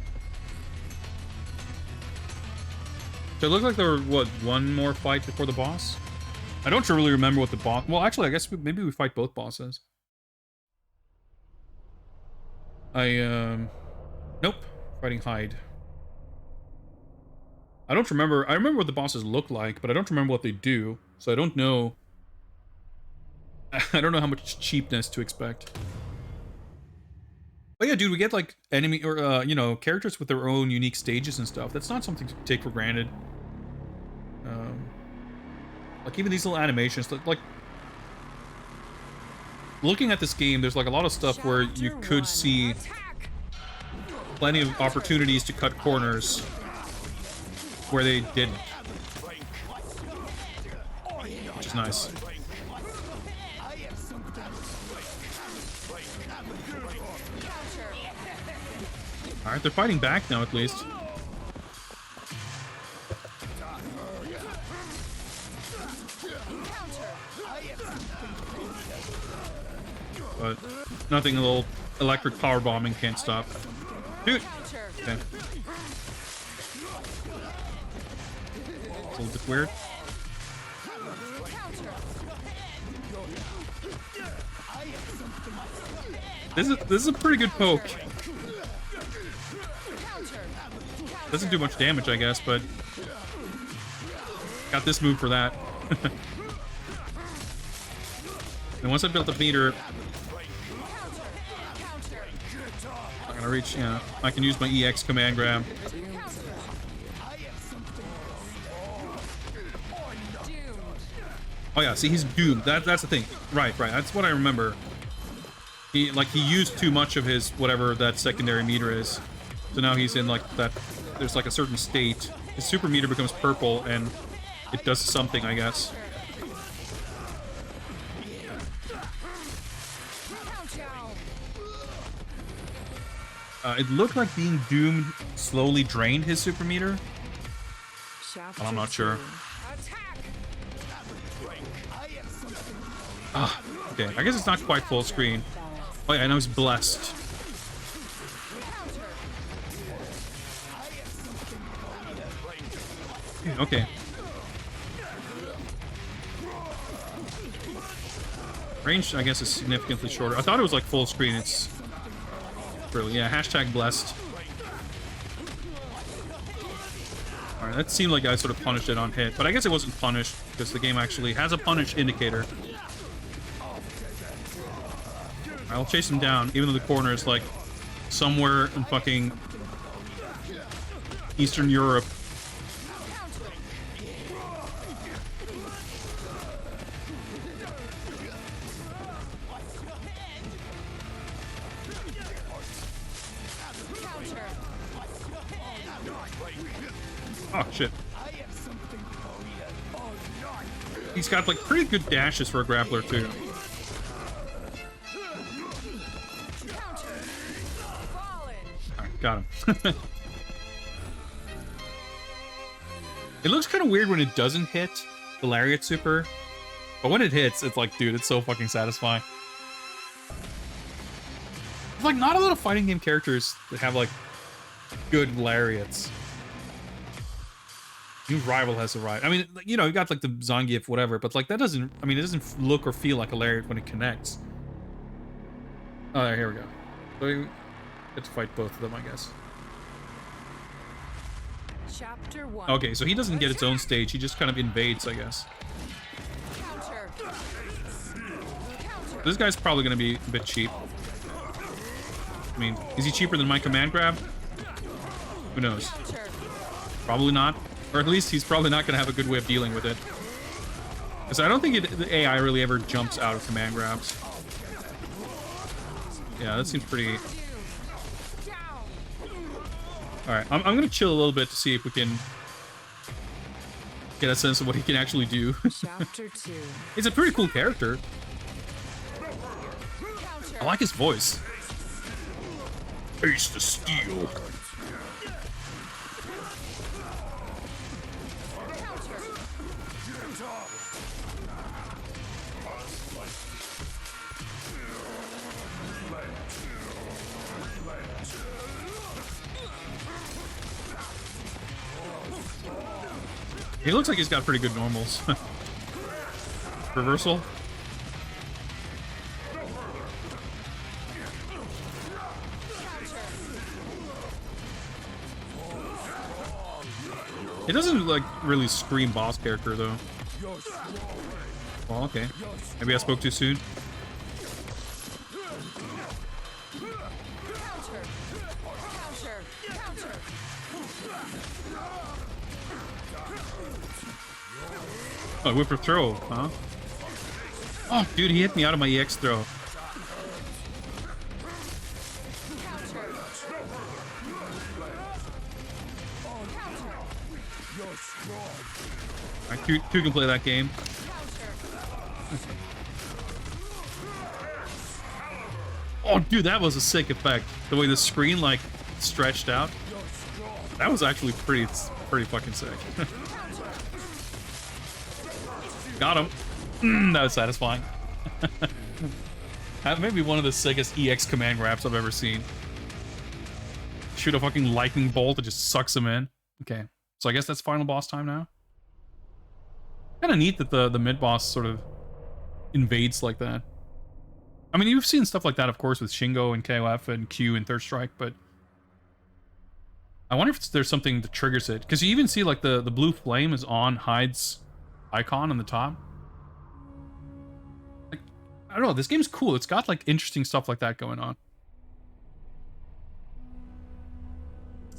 So it looked like there were, what, one more fight before the boss? I don't really remember what the boss... Well, actually, I guess maybe we fight both bosses. Nope. Fighting Hyde. I don't remember... I remember what the bosses look like, but I don't remember what they do. So I don't know... I don't know how much cheapness to expect. But yeah, dude, we get, like, enemy... or, you know, characters with their own unique stages and stuff. That's not something to take for granted. Like, even these little animations, like... Looking at this game, there's, like, a lot of stuff where you could see plenty of opportunities to cut corners where they didn't. Which is nice. Alright, they're fighting back now, at least. But nothing a little electric power bombing can't stop. Dude! Okay. It's a little bit weird. This is a pretty good poke. Doesn't do much damage, I guess, but got this move for that. And once I built the meter, reach, yeah. I can use my EX command grab. Oh yeah, see, he's doomed. That's the thing. Right. That's what I remember. He used too much of his whatever that secondary meter is. So now he's in like that. There's like a certain state. His super meter becomes purple and it does something, I guess. It looked like being doomed slowly drained his super meter, but I'm not sure. Ah, okay. I guess it's not quite full screen. Oh yeah, I know he's blessed. Okay. Range, I guess, is significantly shorter. I thought it was like full screen. It's really, yeah, hashtag blessed. Alright, that seemed like I sort of punished it on hit, but I guess it wasn't punished because the game actually has a punish indicator. I'll chase him down, even though the corner is like somewhere in fucking Eastern Europe. Oh shit. He's got like pretty good dashes for a grappler too. Alright, got him. It looks kind of weird when it doesn't hit the Lariat super, but when it hits, it's like, dude, it's so fucking satisfying. There's like not a lot of fighting game characters that have like good Lariats. New rival has arrived. I mean, you know, you got like the Zangief, whatever, but like that doesn't, I mean, it doesn't look or feel like a Lariat when it connects. Oh, here we go. So we get to fight both of them, I guess. Chapter 1. Okay, so he doesn't get its own stage. He just kind of invades, I guess. Counter. This guy's probably going to be a bit cheap. I mean, is he cheaper than my command grab? Who knows? Counter. Probably not. Or at least he's probably not going to have a good way of dealing with it. Because I don't think the AI really ever jumps out of command grabs. Yeah, that seems pretty... Alright, I'm going to chill a little bit to see if we can get a sense of what he can actually do. Chapter 2. He's a pretty cool character. I like his voice. Ace the Steel. He looks like he's got pretty good normals. Reversal. It doesn't like really scream boss character though. Well, okay. Maybe I spoke too soon. Oh, whip or throw, huh? Oh, dude, he hit me out of my EX throw. Alright, Q can play that game. Oh, dude, that was a sick effect. The way the screen, like, stretched out. That was actually pretty fucking sick. Got him. That was satisfying. That may be one of the sickest EX command grabs I've ever seen. Shoot a fucking lightning bolt that just sucks him in. Okay, so I guess that's final boss time now. Kind of neat that the mid-boss sort of invades like that. I mean, you've seen stuff like that, of course, with Shingo and KOF and Q and Third Strike, but I wonder if there's something that triggers it. Because you even see, like, the blue flame is on Hyde's icon on the top. Like, I don't know, this game's cool. It's got, like, interesting stuff like that going on.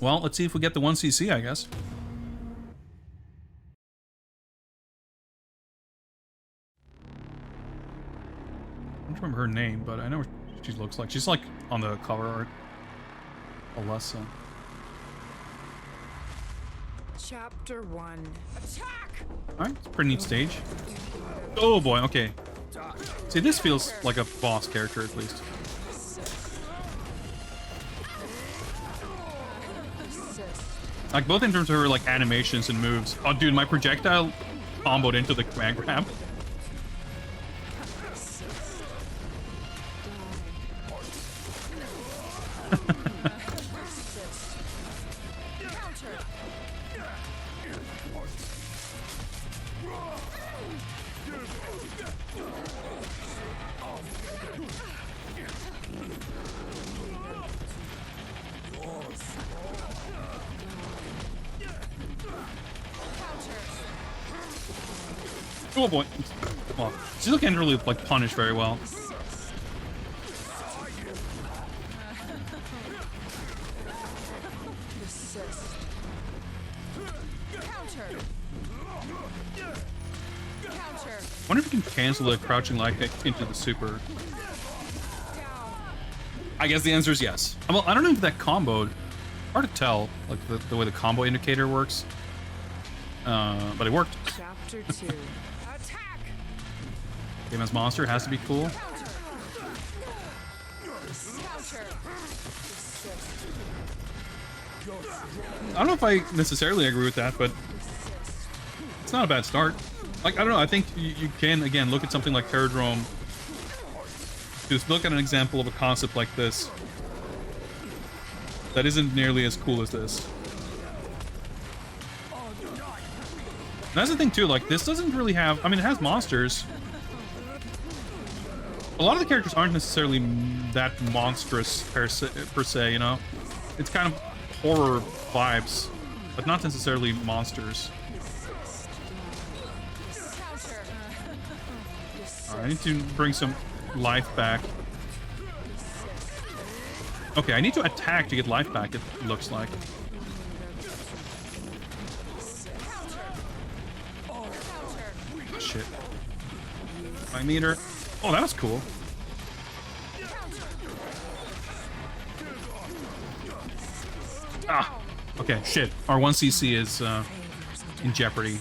Well, let's see if we get the 1cc, I guess. I don't remember her name, but I know what she looks like. She's like on the cover art. Alessa. Chapter 1. Attack! Alright, it's a pretty neat stage. Oh boy, okay. See, this feels like a boss character at least. Like, both in terms of her, like, animations and moves. Oh, dude, my projectile comboed into the command grab. Oh boy. Well, she can't really like punish very well. I wonder if you can cancel the crouching light kick into the super. I guess the answer is yes. Well, I don't know if that comboed. Hard to tell, like the way the combo indicator works. But it worked. Chapter 2. Attack! Game as monster has to be cool. I don't know if I necessarily agree with that, but it's not a bad start. Like, I don't know, I think you can, again, look at something like Aerodrome. Just look at an example of a concept like this that isn't nearly as cool as this. And that's the thing too, like, this doesn't really have, I mean, it has monsters. A lot of the characters aren't necessarily that monstrous per se, you know? It's kind of horror vibes, but not necessarily monsters. Alright, I need to bring some life back. Okay, I need to attack to get life back, it looks like. Shit. My meter. Oh, that was cool. Ah. Okay, shit. Our 1cc is in jeopardy.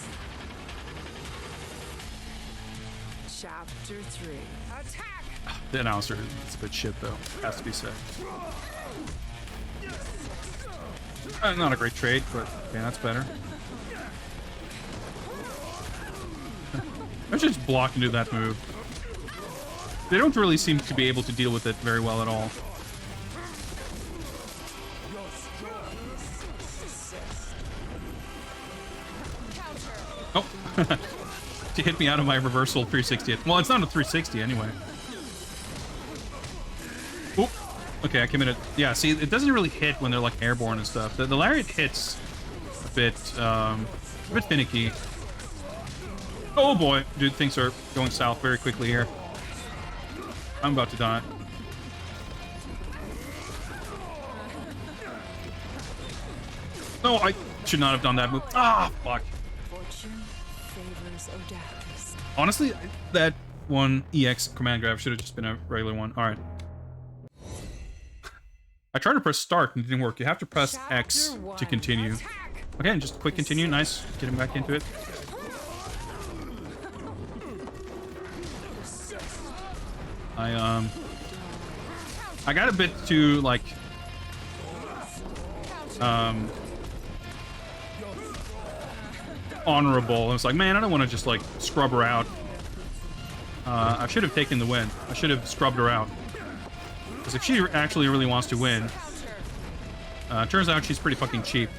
Chapter 3. Attack! The announcer is a bit shit, though. Has to be said. Not a great trade, but okay, that's better. I should just block and do that move. They don't really seem to be able to deal with it very well at all. Oh! She hit me out of my reversal 360. Well, it's not a 360 anyway. Oop. Okay, I committed. Yeah, see, it doesn't really hit when they're like airborne and stuff. The lariat hits a bit finicky. Oh boy, dude, things are going south very quickly here. I'm about to die. No, I should not have done that move. Ah, fuck. Fortune favors Odacus. Honestly, that one EX command grab should have just been a regular one. All right. I tried to press start and it didn't work. You have to press X to continue. Okay, and just quick continue. Nice. Getting back into it. I got a bit too, like, honorable. I was like, man, I don't want to just, like, scrub her out. I should have taken the win. I should have scrubbed her out. Because if she actually really wants to win, turns out she's pretty fucking cheap.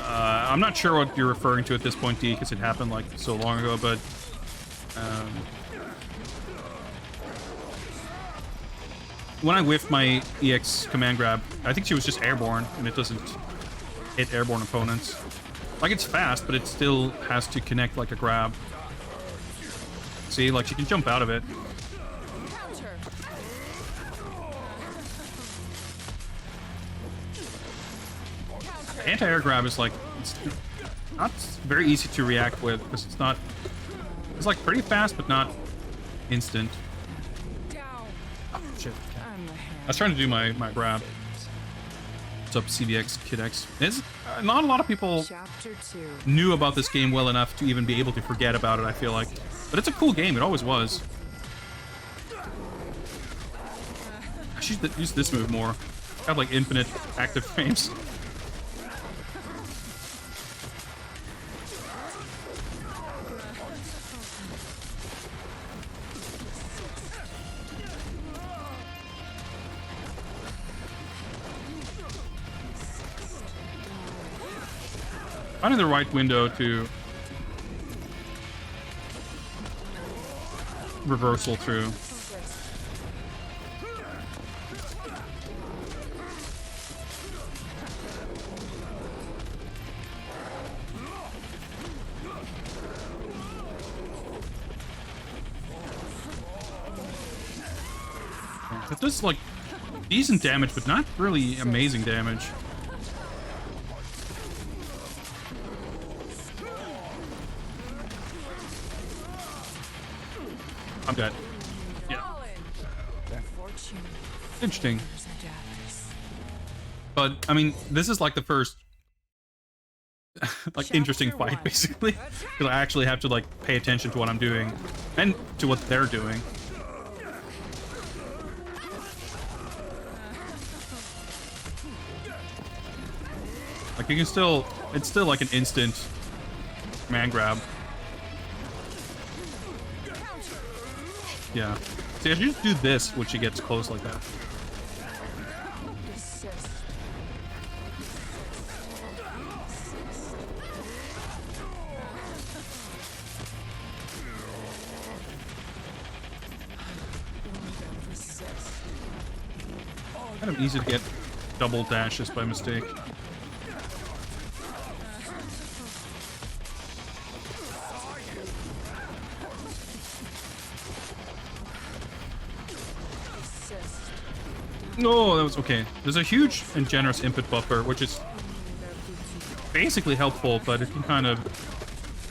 I'm not sure what you're referring to at this point, D, because it happened like so long ago, but when I whiffed my EX command grab, I think she was just airborne, and it doesn't hit airborne opponents. Like, it's fast, but it still has to connect like a grab. See, like, she can jump out of it. Anti-air grab is like, it's not very easy to react with because it's not, it's like pretty fast but not instant. Down. Oh, shit. I'm the I hand. was trying to do my grab. What's up, CBX Kid X? Not a lot of people Chapter 2. knew about this game well enough to even be able to forget about it, I feel like. But it's a cool game, it always was. I should use this move more. I have like infinite active frames. Finding the right window to reversal through. It does like decent damage, but not really amazing damage. I'm dead. Yeah. Fortune Interesting. favors Odacus. But, I mean, this is like the first, like, interesting Chapter fight, 1. basically. Because I actually have to, like, pay attention to what I'm doing. And to what they're doing. Like, you can still, it's still like an instant man grab. Yeah. See, I should just do this when she gets close like that. Assist. Kind of easy to get double dashes by mistake. No, that was okay. There's a huge and generous input buffer, which is basically helpful, but it can kind of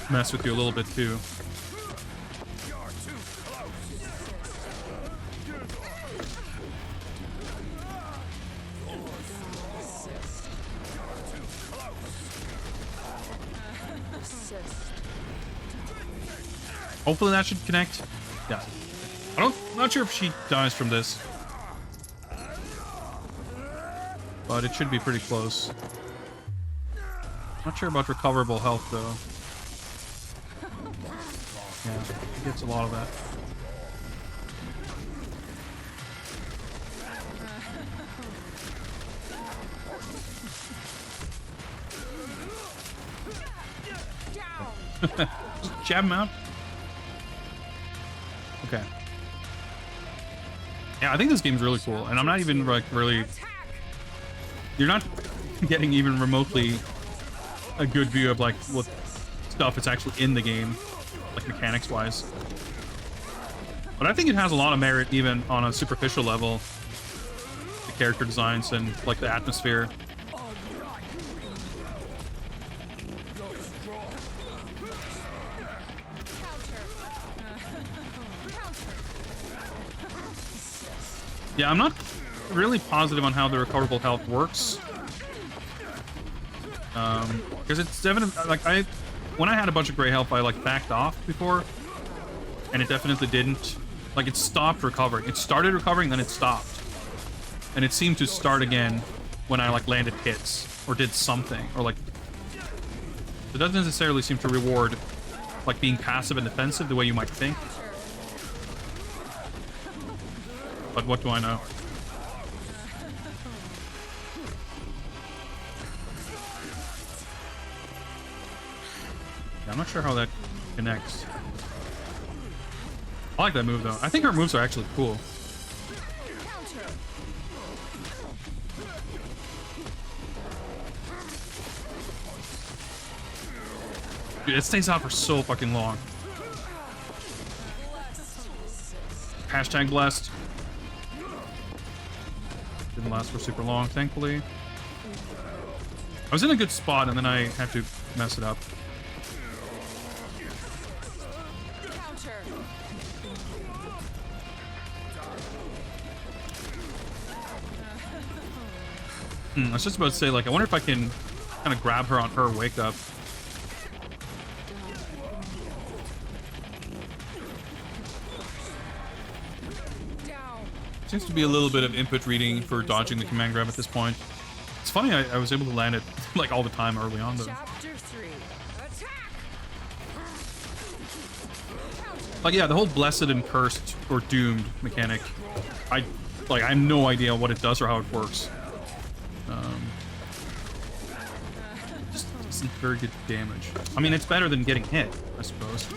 mess with you a little bit too. Hopefully that should connect. Yeah. I'm not sure if she dies from this. But it should be pretty close. Not sure about recoverable health though. Yeah, he gets a lot of that. Just jab him out. Okay. Yeah, I think this game's really cool, and I'm not even like really. You're not getting even remotely a good view of like what stuff is actually in the game, like mechanics wise. But I think it has a lot of merit even on a superficial level. The character designs and like the atmosphere. Yeah, I'm not really positive on how the recoverable health works. Because it's definitely like when I had a bunch of gray health, I like backed off before, and it definitely didn't. Like it stopped recovering. It started recovering, then it stopped, and it seemed to start again when I like landed hits or did something, or like it doesn't necessarily seem to reward like being passive and defensive the way you might think. But what do I know? Yeah, I'm not sure how that connects. I like that move though. I think her moves are actually cool. Dude, it stays out for so fucking long. Hashtag blessed. Didn't last for super long, thankfully. I was in a good spot, and then I had to mess it up. Counter. I was just about to say, like, I wonder if I can kind of grab her on her wake up. Down. Seems to be a little bit of input reading for dodging the command grab at this point. It's funny, I was able to land it like all the time early on, though. Chapter 3. Attack. Like, yeah, the whole blessed and cursed or doomed mechanic, I have no idea what it does or how it works. Just isn't very good damage. I mean, it's better than getting hit, I suppose.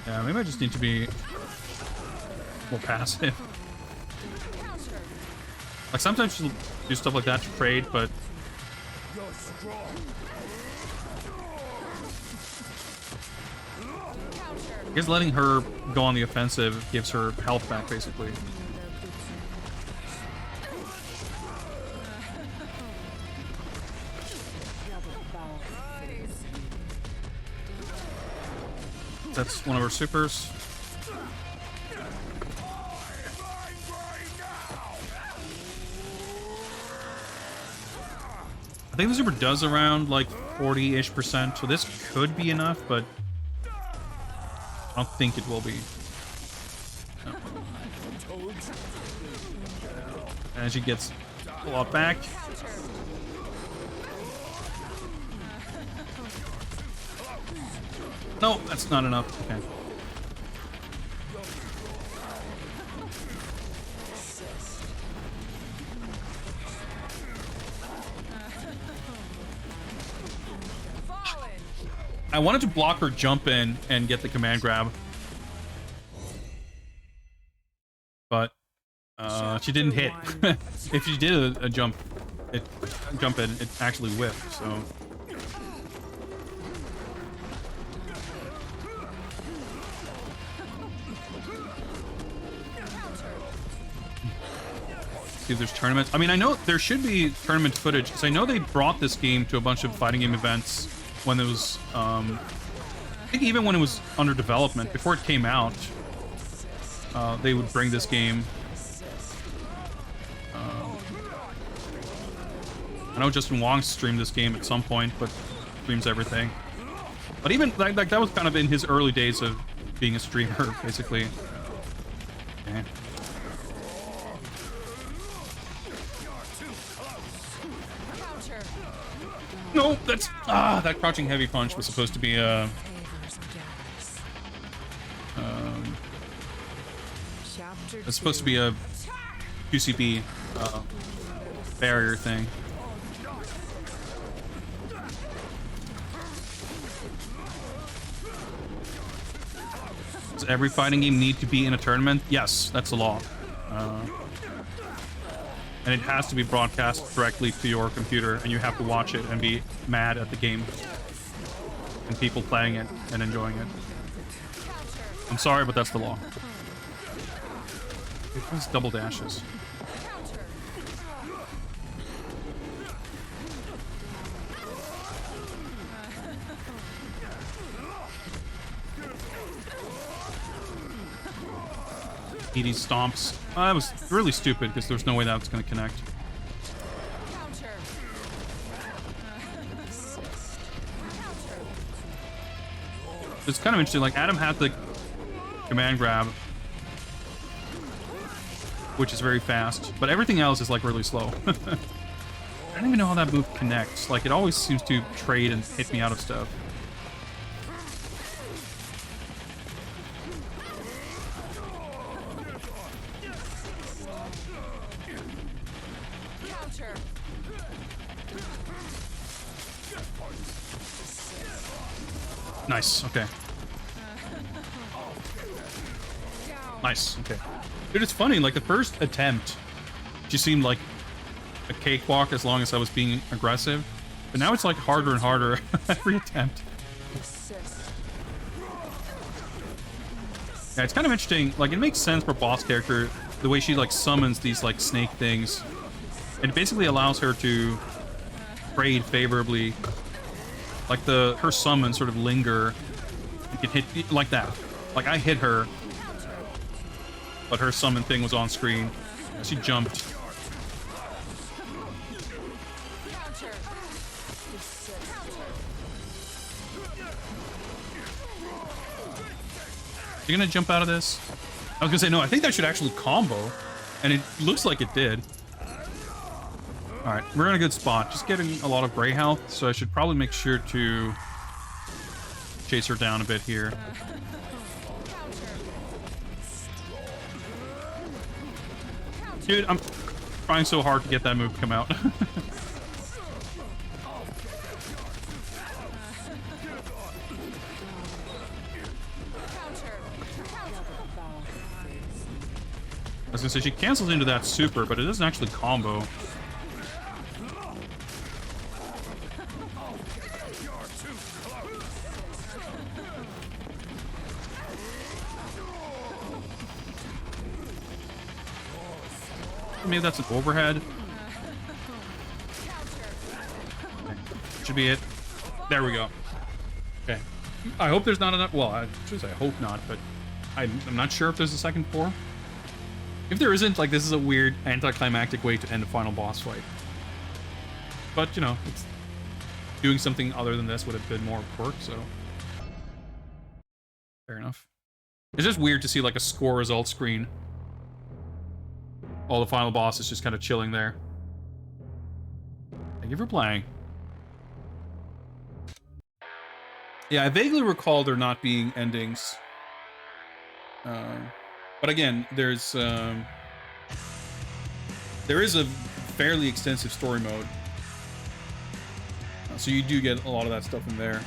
Yeah, maybe I just need to be more passive. Like, sometimes she'll do stuff like that to trade, but I guess letting her go on the offensive gives her health back, basically. That's one of her supers. I think the super does around like 40-ish%, so this could be enough, but I don't think it will be. No. And she gets a lot back. No, that's not enough. Okay. I wanted to block her jump in and get the command grab, but she didn't hit. If she did a jump in, it actually whiffed. So. See if there's tournaments. I mean, I know there should be tournament footage because I know they brought this game to a bunch of fighting game events when it was, I think even when it was under development, before it came out, they would bring this game. I know Justin Wong streamed this game at some point, but streams everything. But even like that was kind of in his early days of being a streamer, basically. Okay. No, that's that crouching heavy punch was supposed to be a it's supposed to be a QCB barrier thing. Does every fighting game need to be in a tournament? Yes, that's the law. And it has to be broadcast directly to your computer, and you have to watch it and be mad at the game and people playing it and enjoying it. I'm sorry, but that's the law. These double dashes. Edie stomps. That was really stupid because there's no way that was going to connect. It's kind of interesting. Like, Adam had the command grab, which is very fast, but everything else is like really slow. I don't even know how that move connects. Like, it always seems to trade and hit me out of stuff. Nice. Okay. Down. Nice. Okay. Dude, it's funny. Like the first attempt just seemed like a cakewalk as long as I was being aggressive. But now it's like harder and harder every attempt. Yeah, it's kind of interesting. Like, it makes sense for boss character, the way she, like, summons these, like, snake things. It basically allows her to trade favorably. Like, her summons sort of linger. You can hit, like that. Like, I hit her, but her summon thing was on screen. She jumped. You gonna jump out of this? I was gonna say, no, I think that should actually combo. And it looks like it did. Alright, we're in a good spot. Just getting a lot of gray health, so I should probably make sure to chase her down a bit here. Dude, I'm trying so hard to get that move to come out. I was gonna say, she cancels into that super, but it doesn't actually combo. Maybe that's an overhead. Okay. Should be it. There we go. Okay. I hope there's not enough. Well, I should say I hope not, but I'm not sure if there's a second floor. If there isn't, like, this is a weird anticlimactic way to end a final boss fight. But, you know, it's doing something other than this would have been more work, so fair enough. It's just weird to see, like, a score result screen. All the final boss is just kind of chilling there. Thank you for playing. Yeah, I vaguely recall there not being endings. But again, there is a fairly extensive story mode, so you do get a lot of that stuff in there.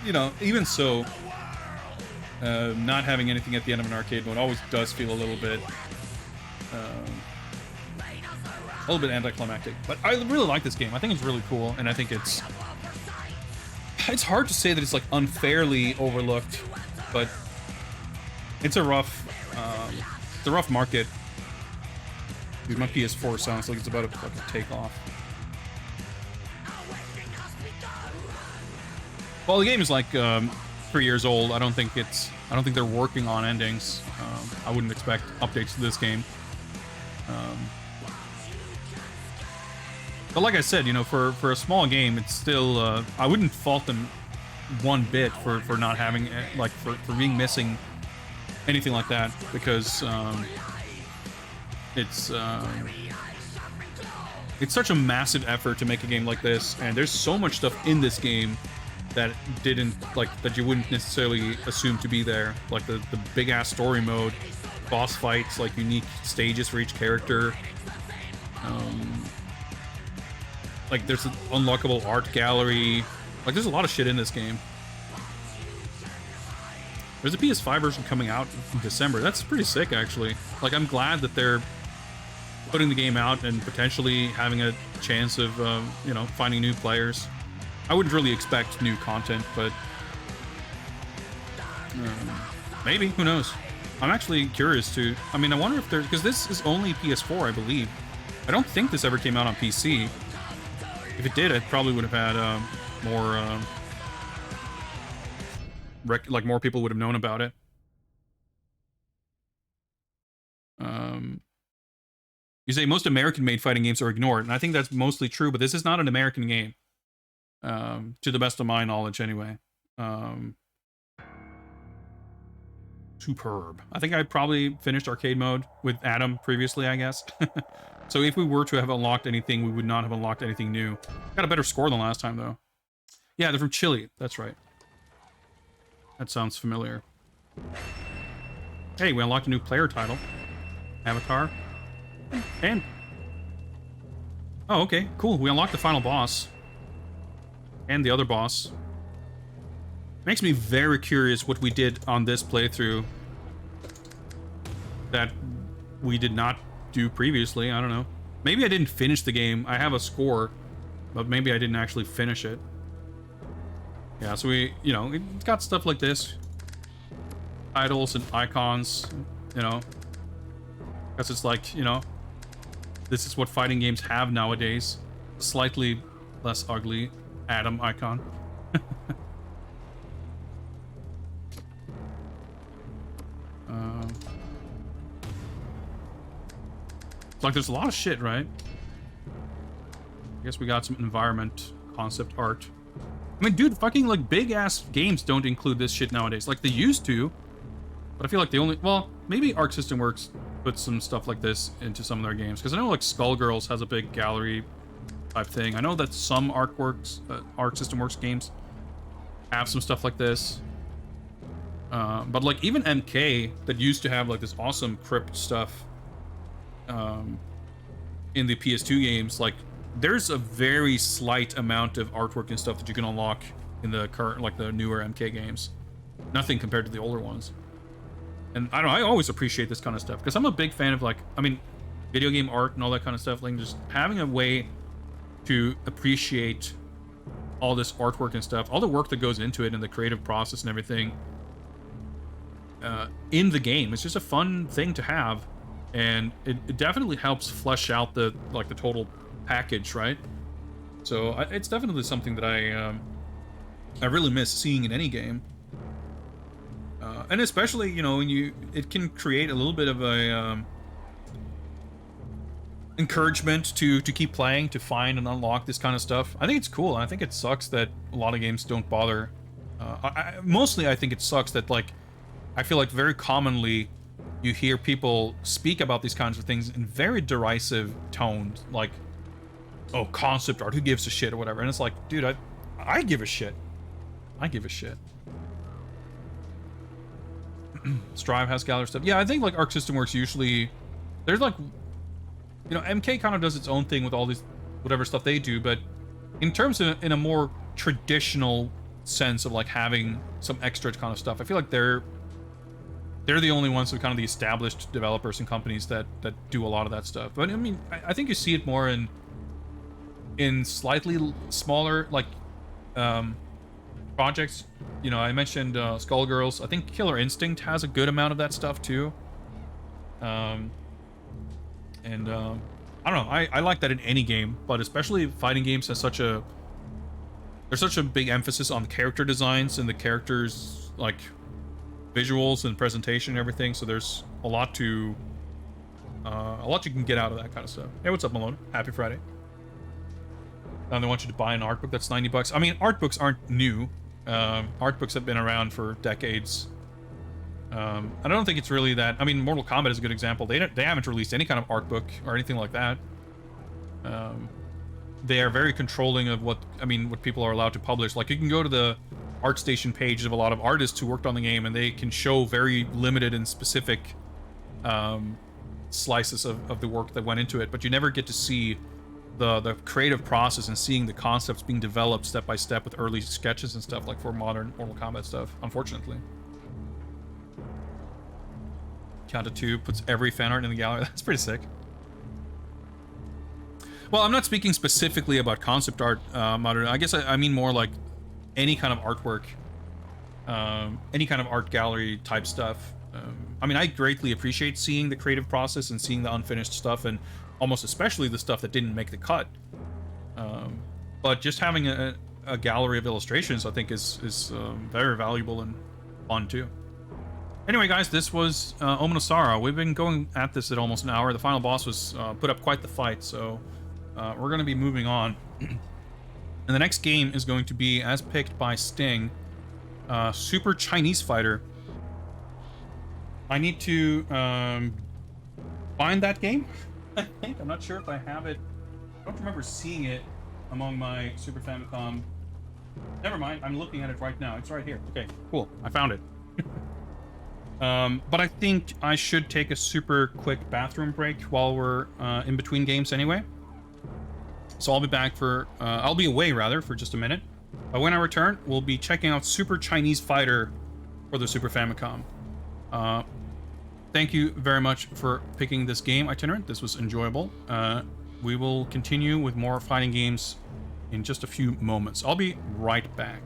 You know, even so, not having anything at the end of an arcade mode always does feel a little bit anticlimactic. But I really like this game. I think it's really cool, and I think it's hard to say that it's like unfairly overlooked, but it's a rough market. Dude, my PS4 sounds like it's about to fucking take off. Well, the game is like 3 years old. I don't think they're working on endings. I wouldn't expect updates to this game. But like I said, you know, for a small game, it's still I wouldn't fault them one bit for not having, like, for being missing anything like that, because it's such a massive effort to make a game like this, and there's so much stuff in this game that that you wouldn't necessarily assume to be there, like the big ass story mode, boss fights, like unique stages for each character. Like there's an unlockable art gallery. Like there's a lot of shit in this game. There's a PS5 version coming out in December. That's pretty sick, actually. Like, I'm glad that they're putting the game out and potentially having a chance of, you know, finding new players. I wouldn't really expect new content, but maybe. Who knows? I'm actually curious to... I mean, I wonder if there's... Because this is only PS4, I believe. I don't think this ever came out on PC. If it did, I probably would have had more... like more people would have known about it. You say most American-made fighting games are ignored, and I think that's mostly true, but this is not an American game. To the best of my knowledge, anyway. Superb. I think I probably finished arcade mode with Adam previously, I guess. So if we were to have unlocked anything, we would not have unlocked anything new. Got a better score than last time, though. Yeah, they're from Chile. That's right. That sounds familiar. Hey, we unlocked a new player title. Avatar. And... oh, okay. Cool. We unlocked the final boss. And the other boss. Makes me very curious what we did on this playthrough that we did not do previously. I don't know. Maybe I didn't finish the game. I have a score, but maybe I didn't actually finish it. Yeah, so it's got stuff like this. Titles and icons, because it's like, this is what fighting games have nowadays. Slightly less ugly Adam icon. Like there's a lot of shit, right? I guess we got some environment concept art. I mean, dude, fucking like big ass games don't include this shit nowadays. Like they used to, but I feel like they only, well, maybe Arc System Works put some stuff like this into some of their games, because I know like Skullgirls has a big gallery type thing. I know that some Arc System Works games have some stuff like this. But like even MK that used to have like this awesome crypt stuff in the PS2 games, like there's a very slight amount of artwork and stuff that you can unlock in the current, like the newer MK games. Nothing compared to the older ones. And I don't know, I always appreciate this kind of stuff because I'm a big fan of like, I mean, video game art and all that kind of stuff. Like just having a way to appreciate all this artwork and stuff, all the work that goes into it and the creative process and everything in the game. It's just a fun thing to have, and it definitely helps flesh out the total package, right? So it's definitely something that I really miss seeing in any game, and especially when it can create a little bit of a encouragement to keep playing, to find and unlock this kind of stuff. I think it's cool. I think it sucks that a lot of games don't bother. Mostly, I think it sucks that like I feel like very commonly you hear people speak about these kinds of things in very derisive tones, like, oh, concept art, who gives a shit, or whatever. And it's like, dude, I give a shit. I give a shit. Strive has gallery stuff. Yeah, I think like Arc System Works usually, there's like, MK kind of does its own thing with all these whatever stuff they do, but in terms of in a more traditional sense of like having some extra kind of stuff, I feel like they're the only ones who are kind of the established developers and companies that do a lot of that stuff. But I mean, I think you see it more in slightly smaller like projects. I mentioned Skullgirls. I think Killer Instinct has a good amount of that stuff too. I don't know. I like that in any game, but especially fighting games has there's such a big emphasis on character designs and the characters like visuals and presentation and everything. So there's a lot you can get out of that kind of stuff. Hey, what's up, Malone? Happy Friday. They want you to buy an art book that's $90. I mean, art books aren't new. Art books have been around for decades. I don't think it's really that. I mean, Mortal Kombat is a good example. They haven't released any kind of art book or anything like that. They are very controlling of what people are allowed to publish. Like, you can go to the ArtStation page of a lot of artists who worked on the game, and they can show very limited and specific slices of the work that went into it, but you never get to see the creative process and seeing the concepts being developed step by step with early sketches and stuff like for modern Mortal Kombat stuff, unfortunately. Count to 2 puts every fan art in the gallery. That's pretty sick. Well, I'm not speaking specifically about concept art, modern. I guess I mean more like any kind of artwork, any kind of art gallery type stuff. I mean, I greatly appreciate seeing the creative process and seeing the unfinished stuff, and almost especially the stuff that didn't make the cut. But just having a gallery of illustrations, I think, is very valuable and fun too. Anyway, guys, this was Omen of Sorrow. We've been going at this at almost an hour. The final boss was put up quite the fight, so we're going to be moving on. And the next game is going to be, as picked by Sting, Super Chinese Fighter. I need to find that game, I think. I'm not sure if I have it. I don't remember seeing it among my Super Famicom. Never mind, I'm looking at it right now. It's right here. Okay, cool. I found it. But I think I should take a super quick bathroom break while we're in between games anyway. So I'll be back I'll be away rather for just a minute. But when I return, we'll be checking out Super Chinese Fighter for the Super Famicom. thank you very much for picking this game, Itinerant. This was enjoyable. We will continue with more fighting games in just a few moments. I'll be right back.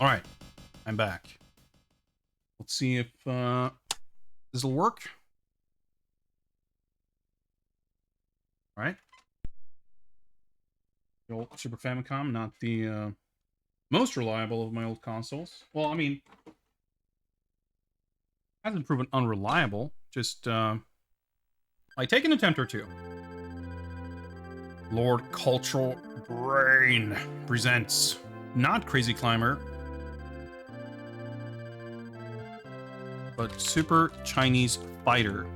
All right, I'm back. Let's see if this will work. All right. The old Super Famicom, not the most reliable of my old consoles. Well, I mean, hasn't proven unreliable. Just I take an attempt or two. Lord Cultural Brain presents not Crazy Climber, but Super Chinese Fighter.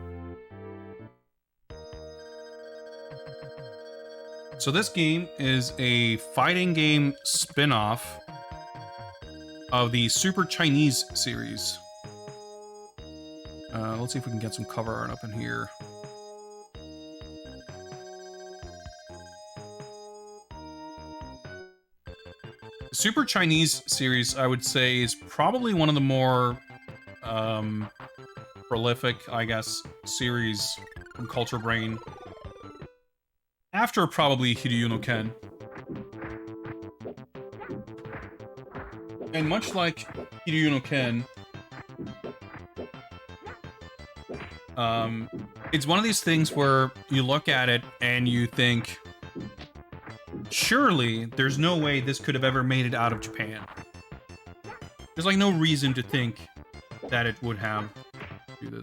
So this game is a fighting game spin-off of the Super Chinese series. Let's see if we can get some cover art up in here. The Super Chinese series, I would say, is probably one of the more prolific, I guess, series from Culture Brain. After probably Hiryu no Ken. And much like Hiryu no Ken, it's one of these things where you look at it and you think, surely there's no way this could have ever made it out of Japan. There's like no reason to think that it would have.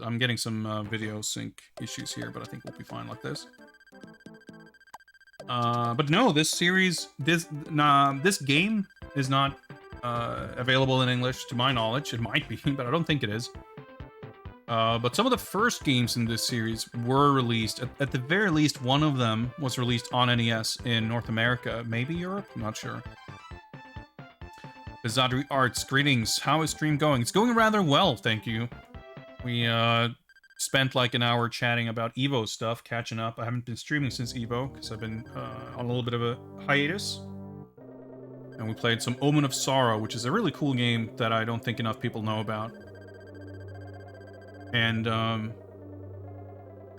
I'm getting some video sync issues here, but I think we'll be fine like this. But no, this series, this game is not available in English, to my knowledge. It might be, but I don't think it is. But some of the first games in this series were released. At the very least, one of them was released on NES in North America, maybe Europe? I'm not sure. Bizadri Arts, greetings. How is stream going? It's going rather well, thank you. We spent like an hour chatting about Evo stuff, catching up. I haven't been streaming since Evo, because I've been on a little bit of a hiatus. And we played some Omen of Sorrow, which is a really cool game that I don't think enough people know about. And,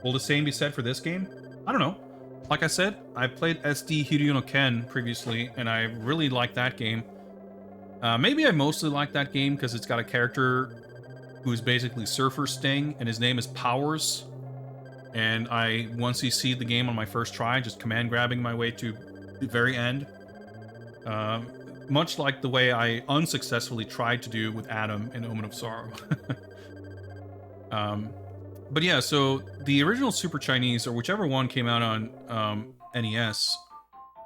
will the same be said for this game? I don't know. Like I said, I played SD Hiryu no Ken previously, and I really liked that game. Maybe I mostly like that game because it's got a character who's basically Surfer Sting, and his name is Powers. And I, once you see the game on my first try, just command grabbing my way to the very end. Much like the way I unsuccessfully tried to do with Adam in Omen of Sorrow. But yeah, so the original Super Chinese, or whichever one came out on NES,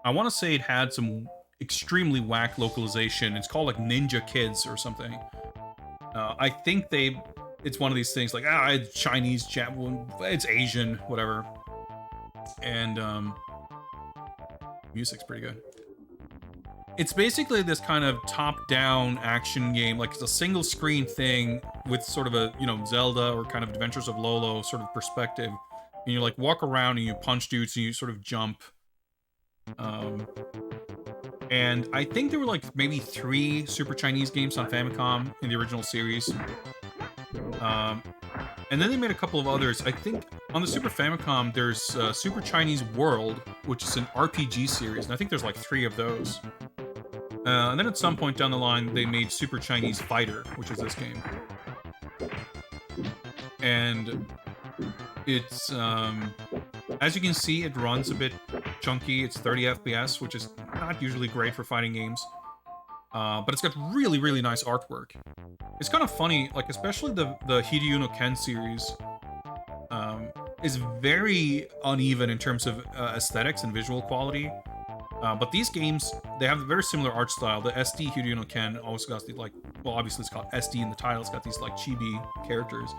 I want to say it had some extremely whack localization. It's called like Ninja Kids or something. I think it's one of these things like, it's Chinese, it's Asian, whatever. And music's pretty good. It's basically this kind of top-down action game, like it's a single screen thing with sort of a, Zelda or kind of Adventures of Lolo sort of perspective. And you like walk around and you punch dudes and you sort of jump. And I think there were like maybe 3 Super Chinese games on Famicom in the original series. And then they made a couple of others. I think on the Super Famicom, there's Super Chinese World, which is an RPG series. And I think there's like 3 of those. And then at some point down the line, they made Super Chinese Fighter, which is this game. And it's, as you can see, it runs a bit chunky. It's 30 FPS, which is not usually great for fighting games. But it's got really, really nice artwork. It's kind of funny, like, especially the Hiryu no Ken series is very uneven in terms of aesthetics and visual quality. But these games, they have a very similar art style. The SD Hiryu no Ken also got these, like, well, obviously it's called SD in the title. It's got these, like, chibi characters.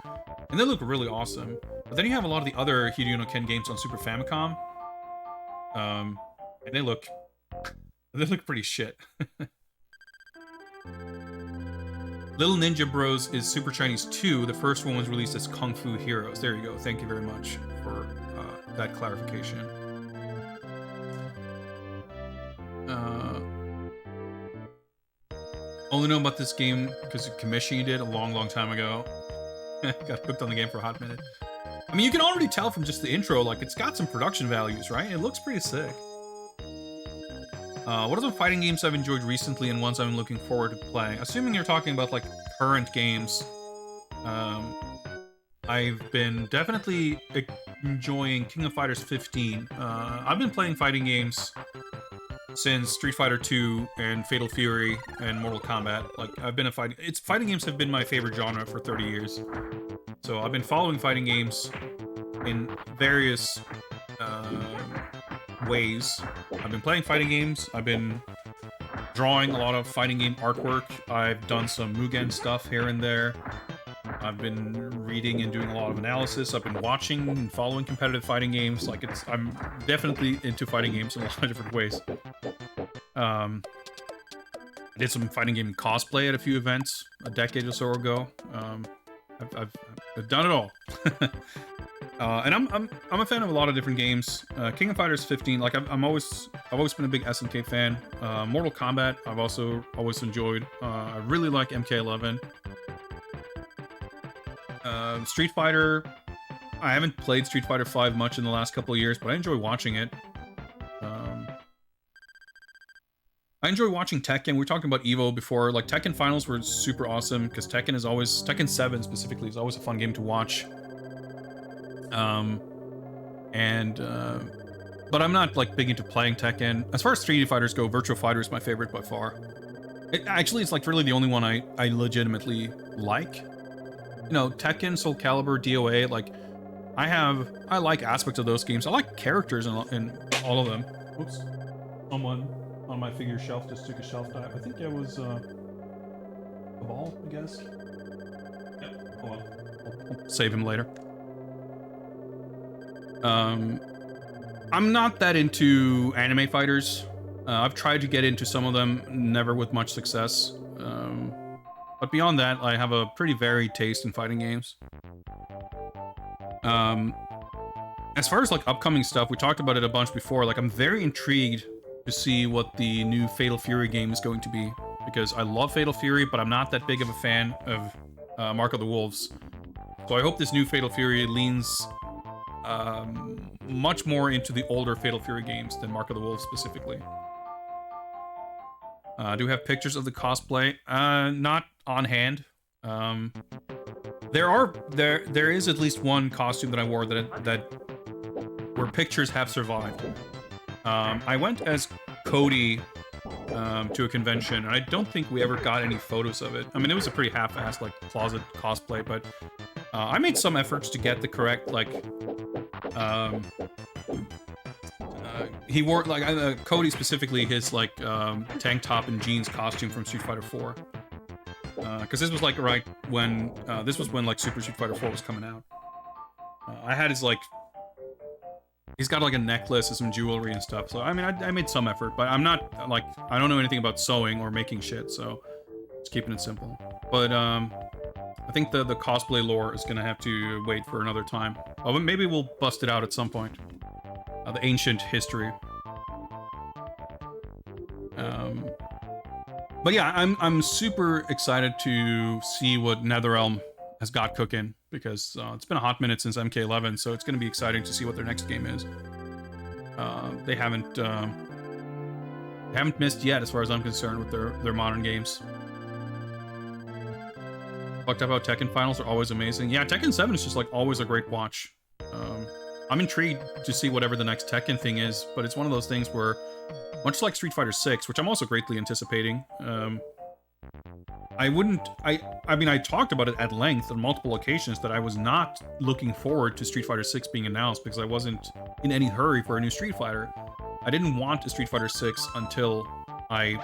And they look really awesome. But then you have a lot of the other Hiryu no Ken games on Super Famicom. And they look pretty shit. Little Ninja Bros is Super Chinese 2. The first one was released as Kung Fu Heroes. There you go. Thank you very much for that clarification. Only know about this game because of commission you did a long, long time ago. Got hooked on the game for a hot minute. I mean, you can already tell from just the intro, like, it's got some production values, right? It looks pretty sick. What are the fighting games I've enjoyed recently and ones I'm looking forward to playing? Assuming you're talking about like current games, I've been definitely enjoying King of Fighters 15. I've been playing fighting games since Street Fighter 2 and Fatal Fury and Mortal Kombat. Like I've been fighting games have been my favorite genre for 30 years. So I've been following fighting games in various ways. I've been playing fighting games. I've been drawing a lot of fighting game artwork. I've done some Mugen stuff here and there. I've been reading and doing a lot of analysis. I've been watching and following competitive fighting games. Like I'm definitely into fighting games in a lot of different ways. I did some fighting game cosplay at a few events a decade or so ago. I've done it all. And I'm a fan of a lot of different games. King of Fighters 15, like I've always been a big SNK fan. Mortal Kombat, I've also always enjoyed. I really like MK11. Street Fighter, I haven't played Street Fighter 5 much in the last couple of years, but I enjoy watching it. I enjoy watching Tekken. We were talking about Evo before. Like Tekken finals were super awesome because Tekken 7 specifically is always a fun game to watch. But I'm not like big into playing Tekken. As far as 3D fighters go, Virtua Fighter is my favorite by far. It's like really the only one I legitimately like. You know, Tekken, Soul Calibur, DOA, like I like aspects of those games. I like characters in all of them. Oops. Someone on my figure shelf just took a shelf dive. I think it was a ball, I guess. Yep. Oh well. I'll save him later. I'm not that into anime fighters. I've tried to get into some of them, never with much success. But beyond that, I have a pretty varied taste in fighting games. As far as like upcoming stuff, we talked about it a bunch before. Like I'm very intrigued to see what the new Fatal Fury game is going to be, because I love Fatal Fury, but I'm not that big of a fan of Mark of the Wolves. So I hope this new Fatal Fury leans much more into the older Fatal Fury games than Mark of the Wolves specifically. Do we have pictures of the cosplay? Not on hand. There is at least one costume that I wore where pictures have survived. I went as Cody to a convention, and I don't think we ever got any photos of it. I mean, it was a pretty half-assed like closet cosplay, but I made some efforts to get the correct like. He wore like Cody specifically his like tank top and jeans costume from Street Fighter 4. Because this was like right when like Super Street Fighter 4 was coming out. I had his like. He's got like a necklace and some jewelry and stuff. So I mean, I made some effort, but I'm not like I don't know anything about sewing or making shit, so just keeping it simple. But I think the cosplay lore is gonna have to wait for another time. Oh, but maybe we'll bust it out at some point. The ancient history. But yeah, I'm super excited to see what NetherRealm has got cooking, because it's been a hot minute since MK11, so it's going to be exciting to see what their next game is. They haven't missed yet, as far as I'm concerned, with their modern games. Talked about Tekken finals are always amazing. Yeah, Tekken 7 is just like always a great watch. I'm intrigued to see whatever the next Tekken thing is, but it's one of those things where, much like Street Fighter 6, which I'm also greatly anticipating, I mean, I talked about it at length on multiple occasions that I was not looking forward to Street Fighter 6 being announced because I wasn't in any hurry for a new Street Fighter. I didn't want a Street Fighter 6 until I,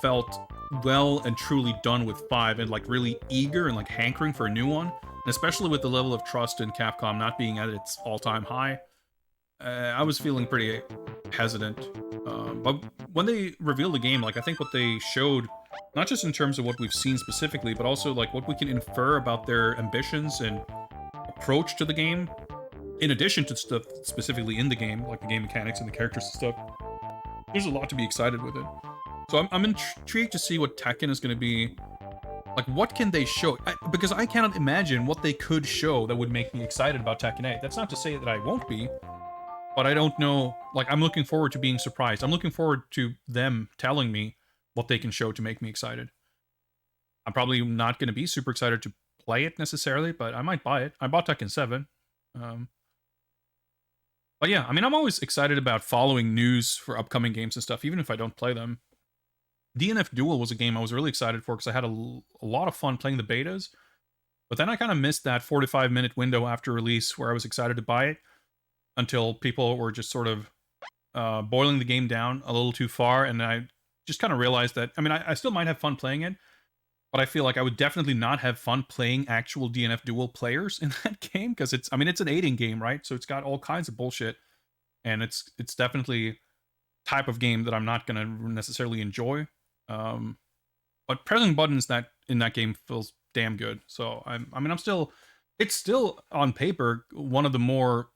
felt well and truly done with 5 and like really eager and like hankering for a new one. And especially with the level of trust in Capcom not being at its all-time high, I was feeling pretty hesitant. But when they revealed the game, like I think what they showed, not just in terms of what we've seen specifically, but also like what we can infer about their ambitions and approach to the game, in addition to stuff specifically in the game, like the game mechanics and the characters and stuff. There's a lot to be excited with it. So I'm intrigued to see what Tekken is going to be. Like, what can they show? Because I cannot imagine what they could show that would make me excited about Tekken 8. That's not to say that I won't be. but I don't know. Like, I'm looking forward to being surprised. I'm looking forward to them telling me what they can show to make me excited. I'm probably not going to be super excited to play it necessarily, but I might buy it. I bought Tekken 7. Um, but yeah, I mean, I'm always excited about following news for upcoming games and stuff, even if I don't play them. DNF Duel was a game I was really excited for because I had a lot of fun playing the betas, but then I kind of missed that 45-minute window after release where I was excited to buy it until people were just sort of boiling the game down a little too far, and I just kind of realized that, I mean, I still might have fun playing it, but I feel like I would definitely not have fun playing actual DNF Duel players in that game, because it's, I mean, it's an aiding game, right? So it's got all kinds of bullshit, and it's definitely type of game that I'm not going to necessarily enjoy. But pressing buttons that in that game feels damn good. So it's still on paper one of the more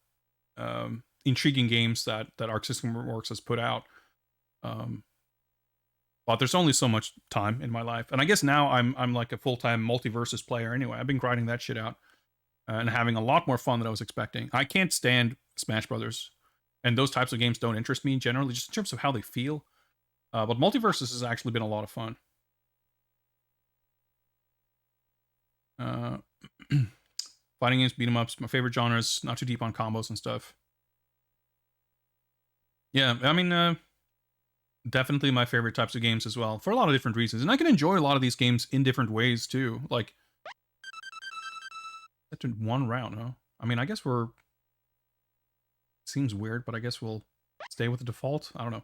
intriguing games that Arc System Works has put out. But there's only so much time in my life, and I guess now I'm like a full-time multiversus player anyway. I've been grinding that shit out and having a lot more fun than I was expecting. I can't stand Smash Brothers, and those types of games don't interest me generally, just in terms of how they feel. But multiversus has actually been a lot of fun. Fighting games, beat 'em ups, my favorite genres. Not too deep on combos and stuff. Yeah, I mean, definitely my favorite types of games as well, for a lot of different reasons. And I can enjoy a lot of these games in different ways too. Like, that's in one round, huh? I mean, I guess we're... Seems weird, but I guess we'll stay with the default. I don't know.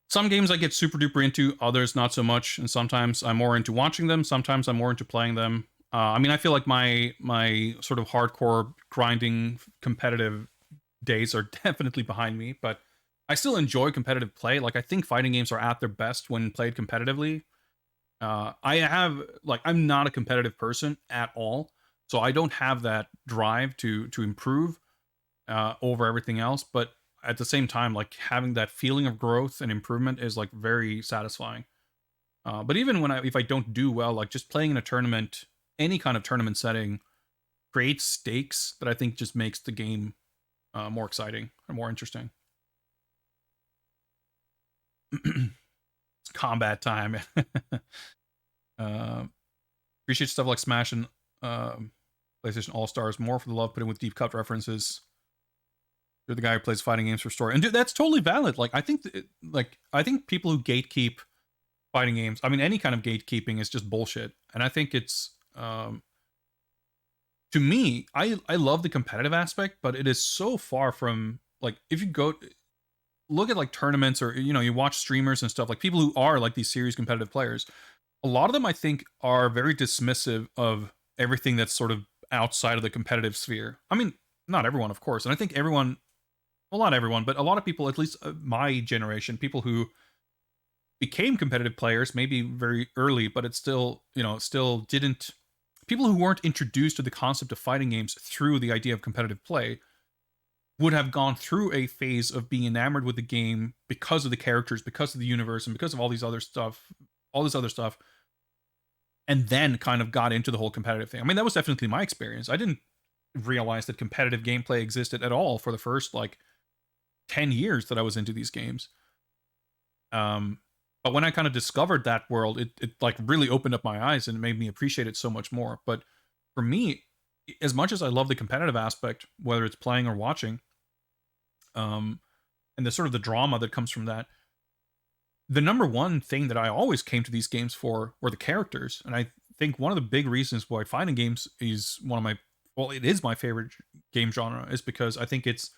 Some games I get super duper into, others not so much, and sometimes I'm more into watching them, sometimes I'm more into playing them. I mean, I feel like my sort of hardcore grinding competitive days are definitely behind me, but I still enjoy competitive play. Like, I think fighting games are at their best when played competitively. I'm not a competitive person at all, so I don't have that drive to improve over everything else, but at the same time, like, having that feeling of growth and improvement is like very satisfying. But even if I don't do well, like, just playing in a tournament, any kind of tournament setting, creates stakes that I think just makes the game more exciting and more interesting. It's combat time. Appreciate stuff like Smash and PlayStation All Stars more for the love put in with deep cut references. You're the guy who plays fighting games for story, and dude, that's totally valid. Like, I think people who gatekeep fighting games, I mean, any kind of gatekeeping is just bullshit. And I think it's to me, I love the competitive aspect, but it is so far from, like, if you go look at like tournaments, or you watch streamers and stuff, like people who are like these serious competitive players, a lot of them I think are very dismissive of everything that's sort of outside of the competitive sphere. I mean, not everyone, of course, and I think everyone, well, not everyone, but a lot of people, at least my generation, people who became competitive players maybe very early, but it's still, still didn't, people who weren't introduced to the concept of fighting games through the idea of competitive play would have gone through a phase of being enamored with the game because of the characters, because of the universe, and because of all this other stuff, and then kind of got into the whole competitive thing. I mean, that was definitely my experience. I didn't realize that competitive gameplay existed at all for the first, like, 10 years that I was into these games. But when I kind of discovered that world, it like really opened up my eyes and made me appreciate it so much more. But for me, as much as I love the competitive aspect, whether it's playing or watching, and the sort of the drama that comes from that, the number one thing that I always came to these games for were the characters. And I think one of the big reasons why fighting games is it is my favorite game genre, is because I think it's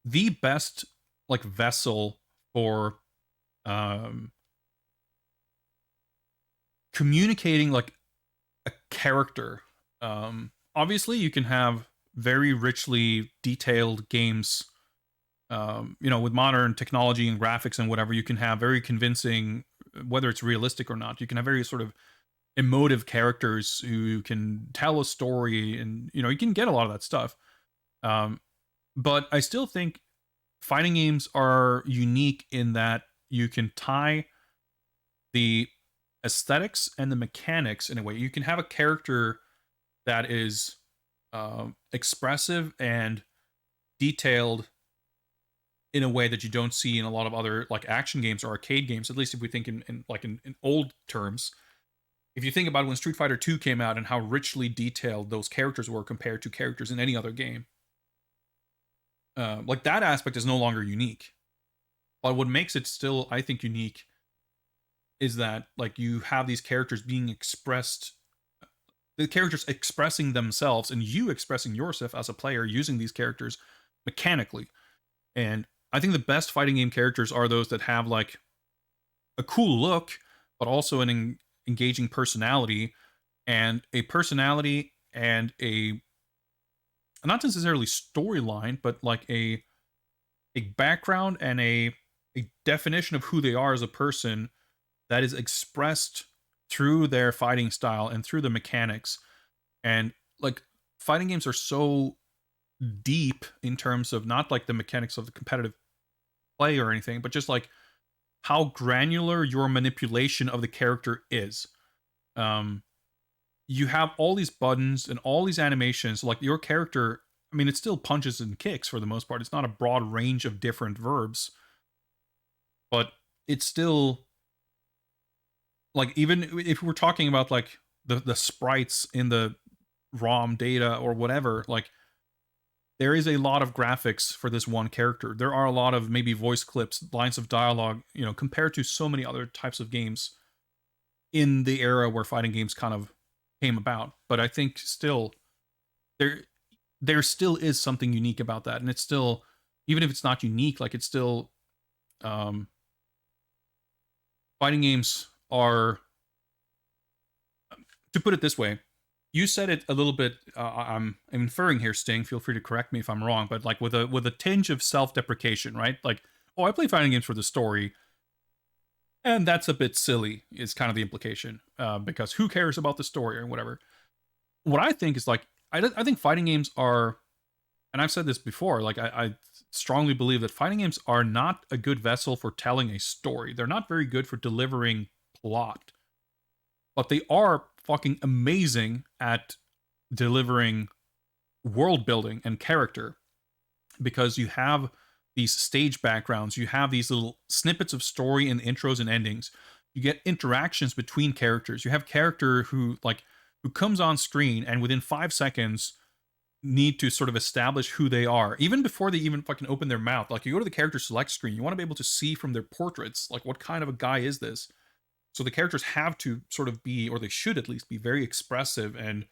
the best, like, vessel for communicating like a character. Obviously you can have very richly detailed games, with modern technology and graphics and whatever. You can have very convincing, whether it's realistic or not, you can have very sort of emotive characters who can tell a story, and you can get a lot of that stuff. But I still think fighting games are unique in that you can tie the aesthetics and the mechanics in a way. You can have a character that is expressive and detailed in a way that you don't see in a lot of other like action games or arcade games. At least if we think in old terms. If you think about when Street Fighter 2 came out and how richly detailed those characters were compared to characters in any other game, like that aspect is no longer unique. But what makes it still, I think, unique is that like you have these characters being expressed, the characters expressing themselves, and you expressing yourself as a player using these characters mechanically. And I think the best fighting game characters are those that have like a cool look, but also an engaging personality, and a not necessarily storyline, but like a background and a definition of who they are as a person that is expressed through their fighting style and through the mechanics. And like fighting games are so deep in terms of not like the mechanics of the competitive play or anything, but just like how granular your manipulation of the character is. You have all these buttons and all these animations. Like your character, I mean, it still punches and kicks for the most part. It's not a broad range of different verbs, but it's still like, even if we're talking about like the sprites in the ROM data or whatever, like there is a lot of graphics for this one character. There are a lot of maybe voice clips, lines of dialogue, you know, compared to so many other types of games in the era where fighting games kind of came about. But I think still there still is something unique about that. And it's still, even if it's not unique, like it's still fighting games are, to put it this way, you said it a little bit. I'm inferring here, Sting. Feel free to correct me if I'm wrong, but like with a tinge of self-deprecation, right? Like, oh, I play fighting games for the story, and that's a bit silly. Is kind of the implication, because who cares about the story or whatever. What I think is like, I think fighting games are, and I've said this before. Like, I strongly believe that fighting games are not a good vessel for telling a story. They're not very good for delivering plot, but they are fucking amazing at delivering world building and character, because you have these stage backgrounds, you have these little snippets of story in intros and endings, you get interactions between characters, you have character who comes on screen and within 5 seconds need to sort of establish who they are even before they even fucking open their mouth. Like, you go to the character select screen, you want to be able to see from their portraits like what kind of a guy is this. So the characters have to sort of be, or they should at least be, very expressive, and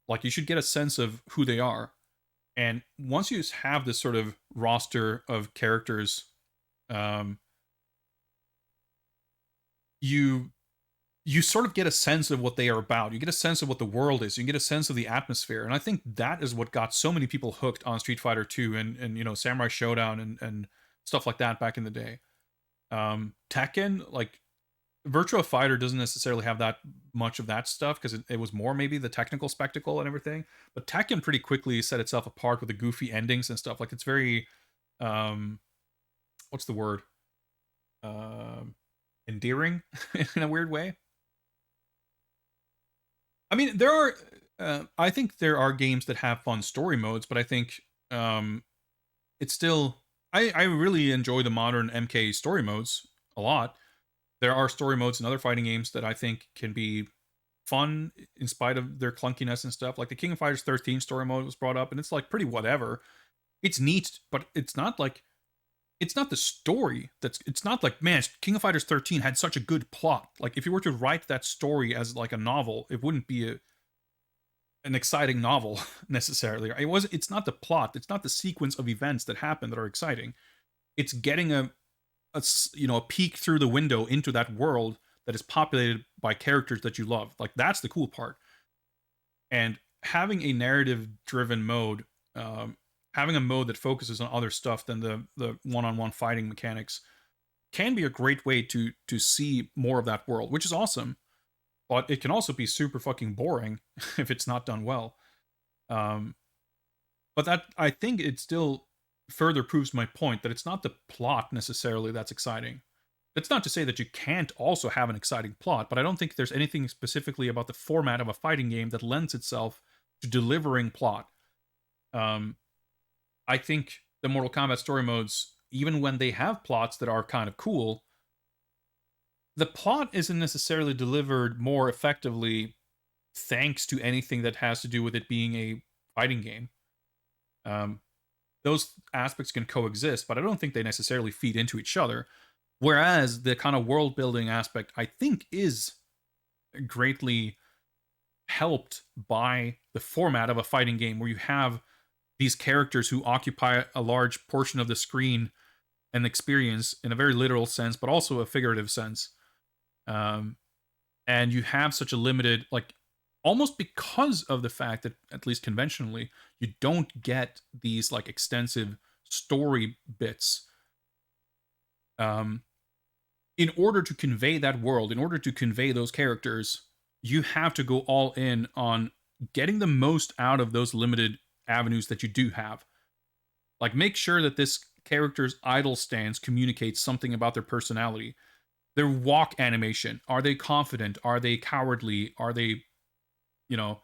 like you should get a sense of who they are. And once you have this sort of roster of characters, you sort of get a sense of what they are about. You get a sense of what the world is. You get a sense of the atmosphere. And I think that is what got so many people hooked on Street Fighter 2 and you know, Samurai Showdown and stuff like that back in the day. Tekken, like, Virtua Fighter doesn't necessarily have that much of that stuff because it was more maybe the technical spectacle and everything. But Tekken pretty quickly set itself apart with the goofy endings and stuff. Like, it's very, what's the word? Endearing in a weird way. I mean, there are, I think there are games that have fun story modes, but I think it's still, I really enjoy the modern MK story modes a lot. There are story modes in other fighting games that I think can be fun in spite of their clunkiness and stuff. Like the King of Fighters 13 story mode was brought up, and it's like pretty whatever. It's neat, but it's not like, it's not the story it's not like, man, King of Fighters 13 had such a good plot. Like, if you were to write that story as like a novel, it wouldn't be an exciting novel necessarily. It's not the plot, it's not the sequence of events that happen that are exciting. It's getting a peek through the window into that world that is populated by characters that you love. Like, that's the cool part. And having a narrative driven mode, having a mode that focuses on other stuff than the one-on-one fighting mechanics, can be a great way to see more of that world, which is awesome. But it can also be super fucking boring if it's not done well. But that, I think it still further proves my point that it's not the plot necessarily that's exciting. That's not to say that you can't also have an exciting plot, but I don't think there's anything specifically about the format of a fighting game that lends itself to delivering plot. I think the Mortal Kombat story modes, even when they have plots that are kind of cool, the plot isn't necessarily delivered more effectively thanks to anything that has to do with it being a fighting game. Um, those aspects can coexist, but I don't think they necessarily feed into each other. Whereas the kind of world building aspect, I think, is greatly helped by the format of a fighting game where you have these characters who occupy a large portion of the screen and experience in a very literal sense, but also a figurative sense. And you have such a limited, like, almost because of the fact that, at least conventionally, you don't get these like extensive story bits. In order to convey that world, in order to convey those characters, you have to go all in on getting the most out of those limited avenues that you do have. Like, make sure that this character's idle stance communicates something about their personality. Their walk animation. Are they confident? Are they cowardly? Are they, are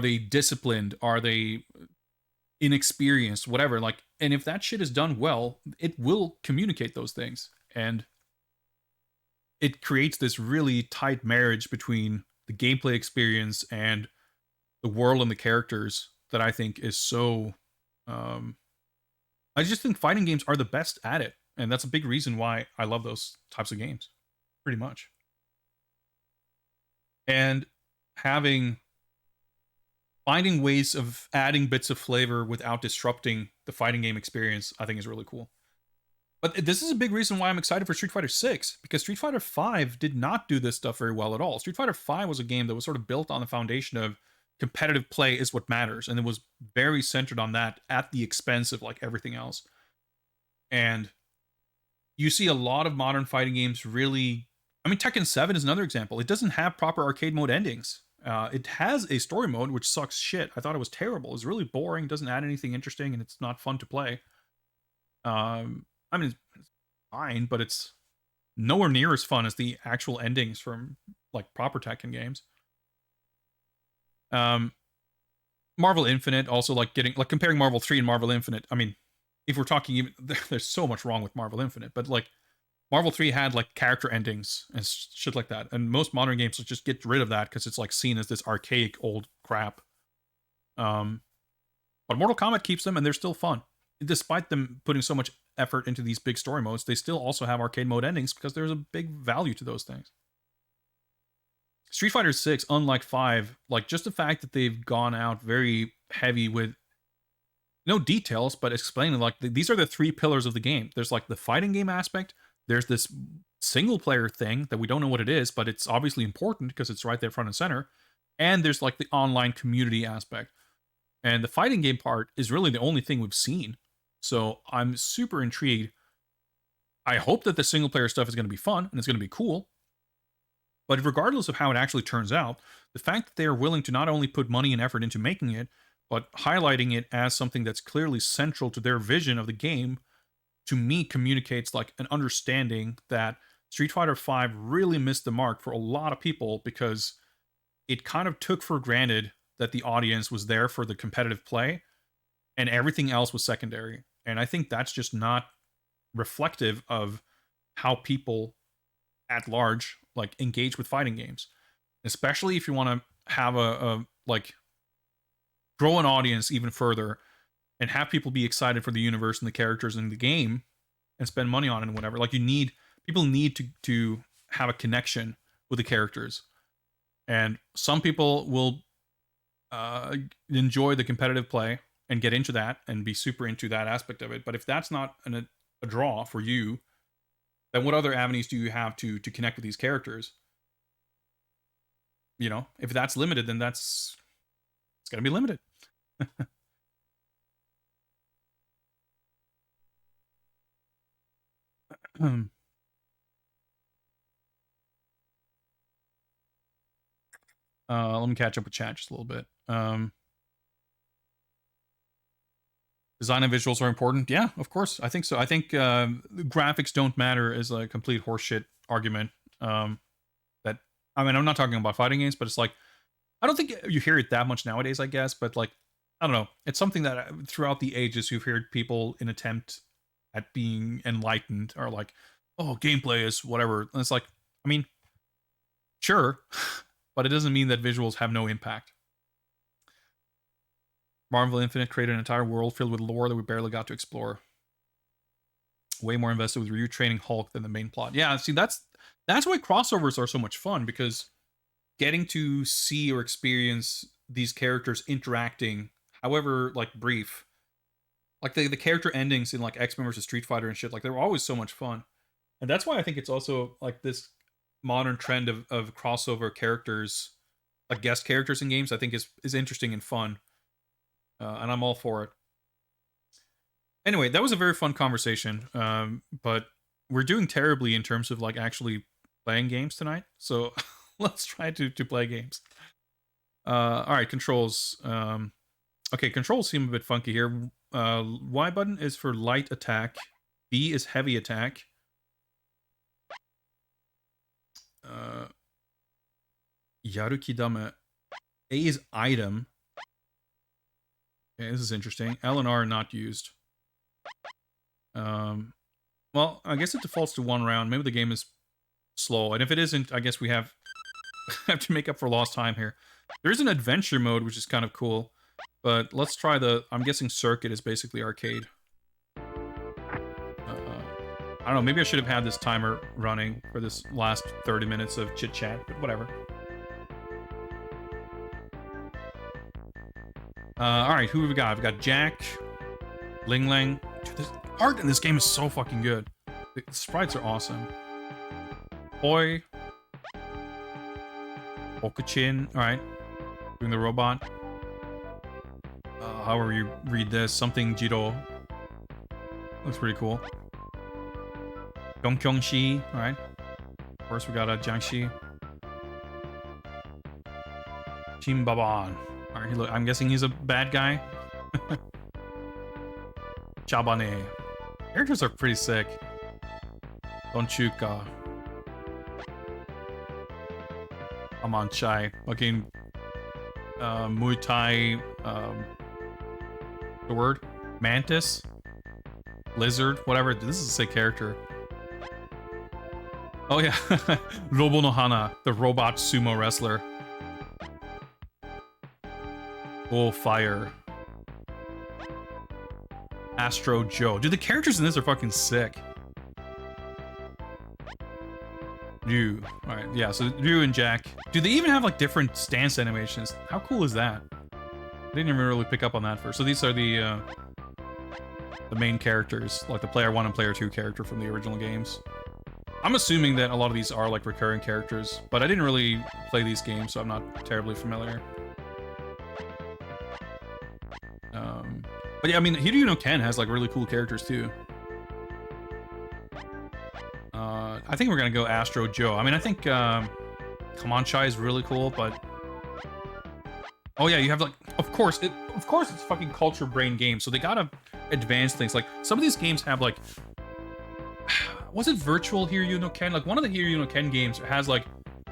they disciplined? Are they inexperienced? Whatever. Like, and if that shit is done well, it will communicate those things. And it creates this really tight marriage between the gameplay experience and the world and the characters that I think is so. I just think fighting games are the best at it. And that's a big reason why I love those types of games. Pretty much. And finding ways of adding bits of flavor without disrupting the fighting game experience, I think is really cool. But this is a big reason why I'm excited for Street Fighter 6, because Street Fighter 5 did not do this stuff very well at all. Street Fighter 5 was a game that was sort of built on the foundation of competitive play is what matters, and it was very centered on that at the expense of like everything else. And you see a lot of modern fighting games really, I mean, Tekken 7 is another example. It doesn't have proper arcade mode endings. It has a story mode, which sucks shit. I thought it was terrible. It's really boring, doesn't add anything interesting, and it's not fun to play. I mean, it's fine, but it's nowhere near as fun as the actual endings from like proper Tekken games. Marvel Infinite also, like, comparing Marvel 3 and Marvel Infinite. I mean, if we're talking, even there's so much wrong with Marvel Infinite, but like Marvel 3 had like character endings and shit like that, and most modern games will just get rid of that because it's like seen as this archaic old crap. But Mortal Kombat keeps them, and they're still fun. Despite them putting so much effort into these big story modes, they still also have arcade mode endings because there's a big value to those things. Street Fighter 6, unlike 5, like, just the fact that they've gone out very heavy with no details, but explaining like these are the three pillars of the game. There's like the fighting game aspect, there's this single player thing that we don't know what it is, but it's obviously important because it's right there front and center, and there's like the online community aspect. And the fighting game part is really the only thing we've seen. So I'm super intrigued. I hope that the single player stuff is going to be fun and it's going to be cool. But regardless of how it actually turns out, the fact that they are willing to not only put money and effort into making it, but highlighting it as something that's clearly central to their vision of the game, to me communicates like an understanding that Street Fighter V really missed the mark for a lot of people, because it kind of took for granted that the audience was there for the competitive play and everything else was secondary. And I think that's just not reflective of how people at large like engage with fighting games, especially if you want to have a like grow an audience even further and have people be excited for the universe and the characters in the game and spend money on it and whatever. Like, people need to have a connection with the characters, and some people will enjoy the competitive play and get into that and be super into that aspect of it. But if that's not a draw for you, then what other avenues do you have to connect with these characters? You know, if that's limited, then it's going to be limited. Let me catch up with chat just a little bit. Design and visuals are important. Yeah, of course. I think so. I think graphics don't matter is a complete horseshit argument. That, I mean, I'm not talking about fighting games, but it's like I don't think you hear it that much nowadays, I guess, but like, I don't know. It's something that throughout the ages you've heard people in attempt at being enlightened are like, oh, gameplay is whatever. And it's like, I mean, sure, but it doesn't mean that visuals have no impact. Marvel Infinite created an entire world filled with lore that we barely got to explore. Way more invested with Ryu training Hulk than the main plot. Yeah, see, that's why crossovers are so much fun, because getting to see or experience these characters interacting, however like brief, like the character endings in like X-Men versus Street Fighter and shit, like they were always so much fun. And that's why I think it's also like this modern trend of crossover characters, like guest characters in games, I think is interesting and fun. And I'm all for it. Anyway, that was a very fun conversation. But we're doing terribly in terms of like actually playing games tonight. So let's try to play games. All right, controls. Okay, controls seem a bit funky here. Y button is for light attack. B is heavy attack. Yarukidame. A is item. Okay, this is interesting. L and R are not used. Well, I guess it defaults to 1 round. Maybe the game is slow. And if it isn't, I guess we have to make up for lost time here. There is an adventure mode, which is kind of cool. But let's try I'm guessing circuit is basically arcade. I don't know, maybe I should have had this timer running for this last 30 minutes of chit-chat, but whatever. Alright, who have we got? We've got Jack, Ling Ling. Dude, this art in this game is so fucking good. The sprites are awesome. Hoi. Okachin. Alright. Doing the robot. However you read this. Something Jiro. Looks pretty cool. Gongkyongshi. Alright. Of course, we got a Jiangxi. Chimbaban. Alright, I'm guessing he's a bad guy. Chabane. Characters are pretty sick. Donchuka. Amanchai. Fucking Muay Thai. The word? Mantis? Lizard? Whatever. This is a sick character. Oh yeah. Robo no Hana, the robot sumo wrestler. Oh, fire. Astro Joe. Dude, the characters in this are fucking sick. Ryu. Alright, yeah, so Ryu and Jack. Dude, they even have like different stance animations. How cool is that? I didn't even really pick up on that first. So these are the main characters, like the player 1 and player 2 character from the original games. I'm assuming that a lot of these are like recurring characters, but I didn't really play these games, so I'm not terribly familiar. But yeah, I mean, Hiryu no Ken has like really cool characters too. I think we're gonna go Astro Joe. I mean, I think Kamanchai is really cool, but oh yeah, you have like, of course it's fucking Culture Brain games, so they gotta advance things. Like some of these games have like, was it virtual Hiryu no Ken? Like one of the Hiryu no Ken games has like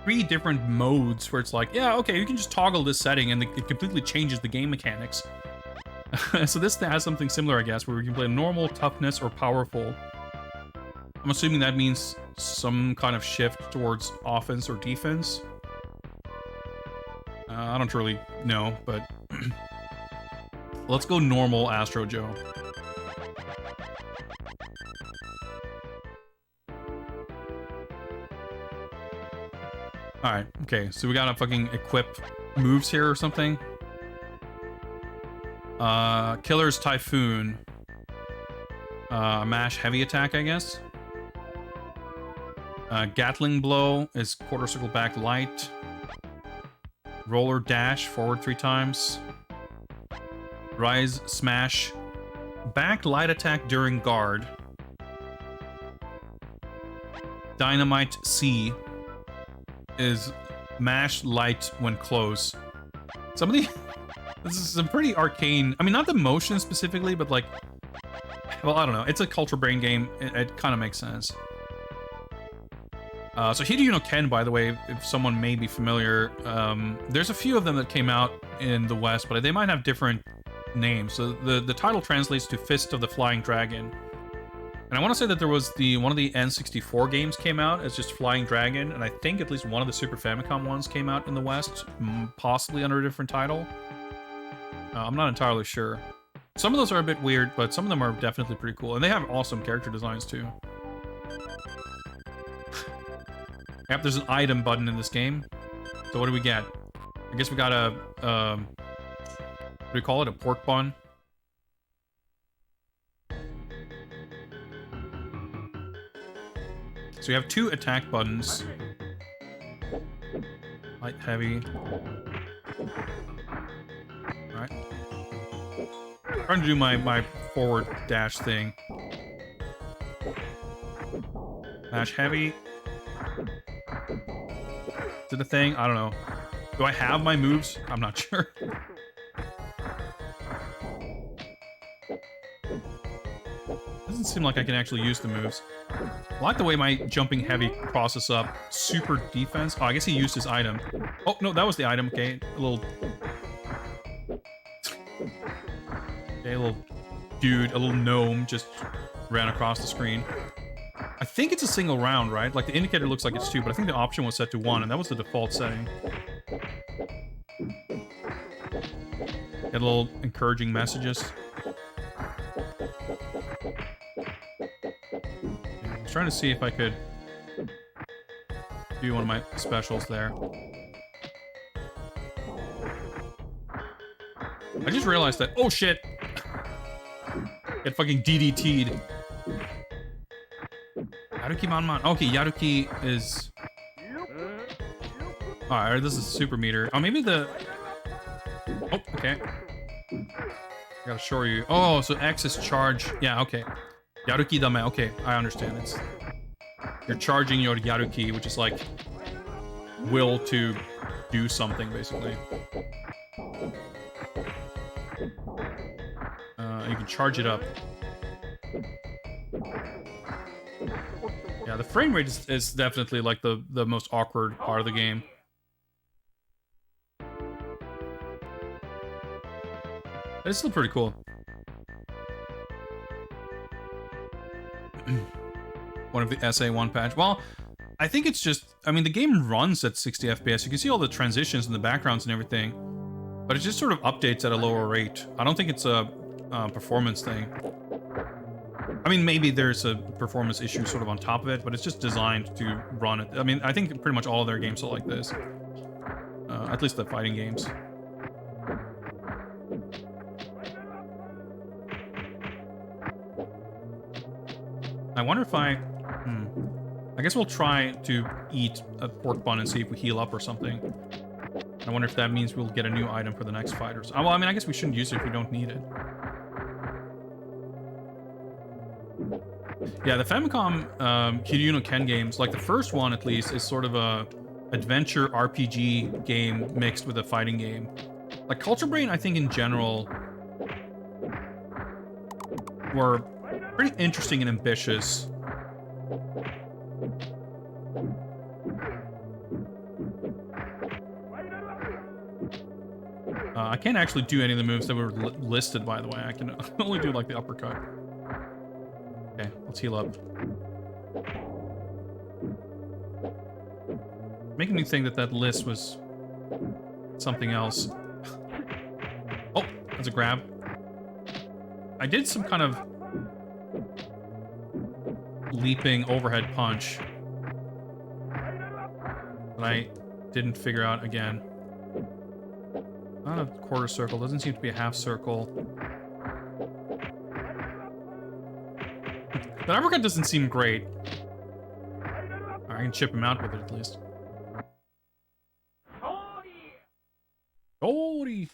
3 different modes where it's like, yeah, okay, you can just toggle this setting and it completely changes the game mechanics. So this has something similar, I guess, where we can play normal, toughness, or powerful. I'm assuming that means some kind of shift towards offense or defense. I don't really know, but let's go normal Astro Joe. Alright, okay, so we gotta fucking equip moves here or something. Killer's Typhoon. Mash heavy attack, I guess. Gatling Blow is quarter circle back light. Roller dash forward 3 times. Rise smash. Back light attack during guard. Dynamite C is mash light when close. Some of the this is some pretty arcane. I mean, not the motion specifically, but like, well, I don't know. It's a Culture Brain game. It kind of makes sense. So Hideo no Ken, by the way, if someone may be familiar, there's a few of them that came out in the West, but they might have different names. So the title translates to Fist of the Flying Dragon. And I want to say that there was one of the N64 games came out as just Flying Dragon, and I think at least one of the Super Famicom ones came out in the West, possibly under a different title. I'm not entirely sure. Some of those are a bit weird, but some of them are definitely pretty cool, and they have awesome character designs too. Yep, there's an item button in this game. So what do we get? I guess we got a, what do we call it? A pork bun? So you have 2 attack buttons. Light, heavy. Alright. Trying to do my forward dash thing. Dash heavy. Is it a thing? I don't know. Do I have my moves? I'm not sure. Doesn't seem like I can actually use the moves. I like the way my jumping heavy crosses up. Super defense. Oh, I guess he used his item. Oh, no, that was the item. Okay, a little... Okay, a little dude, a little gnome just ran across the screen. I think it's a single round, right? Like, the indicator looks like it's 2, but I think the option was set to 1, and that was the default setting. Get little encouraging messages. I was trying to see if I could do one of my specials there. I just realized that... Oh, shit! Get fucking DDT'd. Yaruki Manman. Okay, Yaruki is... Alright, this is super meter. Oh, maybe the... Oh, okay. I gotta show you. Oh, so X is charge. Yeah, okay. Yaruki dame. Okay, I understand. It's... You're charging your Yaruki, which is like... will to do something, basically. You can charge it up. Yeah, the frame rate is definitely like the most awkward part of the game. It's still pretty cool. One of the SA1 patch. Well, I think it's just... I mean, the game runs at 60 FPS. You can see all the transitions and the backgrounds and everything. But it just sort of updates at a lower rate. I don't think it's a performance thing. I mean, maybe there's a performance issue sort of on top of it, but it's just designed to run it. I mean, I think pretty much all of their games are like this. At least the fighting games. I wonder if I guess we'll try to eat a pork bun and see if we heal up or something. I wonder if that means we'll get a new item for the next fighters. Well, I mean, I guess we shouldn't use it if we don't need it. Yeah, the Famicom Kiryu no Ken games, like the first one at least, is sort of a adventure RPG game mixed with a fighting game. Like Culture Brain, I think in general, were pretty interesting and ambitious. I can't actually do any of the moves that were listed, by the way. I can only do like the uppercut. Okay, let's heal up. Making me think that that list was something else. Oh, that's a grab. I did some kind of leaping overhead punch that I didn't figure out again. Not a quarter circle, doesn't seem to be a half circle. That uppercut doesn't seem great. I can chip him out with it at least. Tori!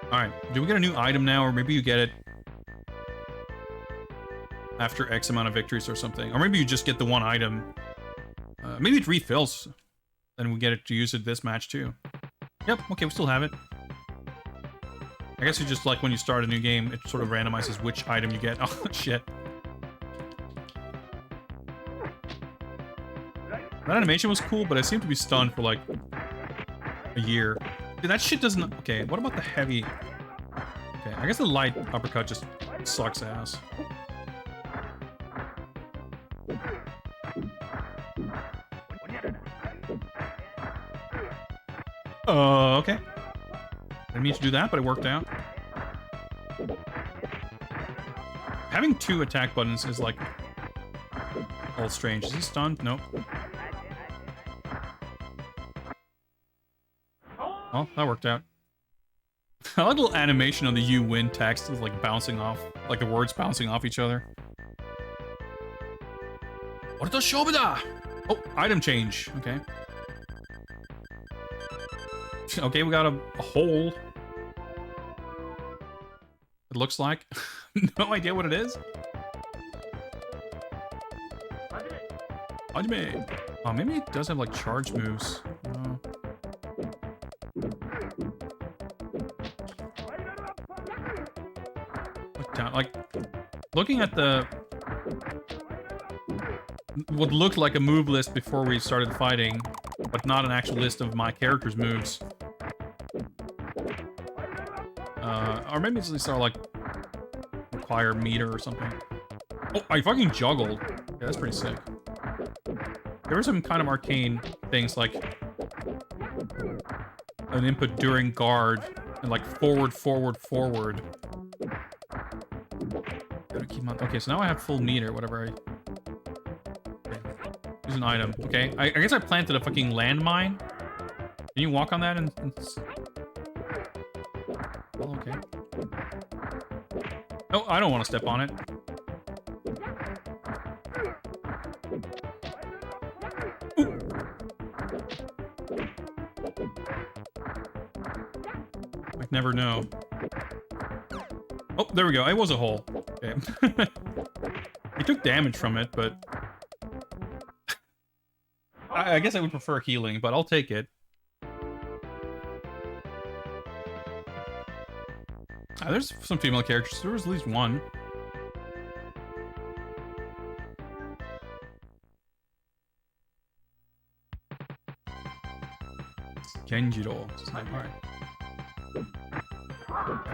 Alright, do we get a new item now, or maybe you get it after X amount of victories or something? Or maybe you just get the one item. Maybe it refills, and we get it to use it this match too. Yep, okay, we still have it. I guess you just, like, when you start a new game, it sort of randomizes which item you get. Oh, shit. That animation was cool, but I seemed to be stunned for like a year. Dude, that shit doesn't... Okay, what about the heavy... Okay, I guess the light uppercut just sucks ass. Okay. Didn't mean to do that, but it worked out. Having 2 attack buttons is like... a little strange. Is he stunned? Nope. Well, that worked out. I like a little animation on the "you win" text is like bouncing off, like the words bouncing off each other. What the shobada? Oh, item change. Okay. Okay, we got a hole. It looks like. No idea what it is. Hajime. Oh, maybe it does have like charge moves. Like, looking at the... what looked like a move list before we started fighting, but not an actual list of my character's moves. Or maybe it's just like require meter or something. Oh, I fucking juggled. Yeah, that's pretty sick. There were some kind of arcane things like an input during guard and like forward, forward, forward. Okay, so now I have full meter, whatever okay. Use an item. Okay, I guess I planted a fucking landmine. Can you walk on that and... Oh, okay. Oh, I don't want to step on it. Ooh. I'd never know. Oh, there we go. It was a hole. Okay. He took damage from it, but... I guess I would prefer healing, but I'll take it. There's some female characters. There was at least one. Genjiro. Alright.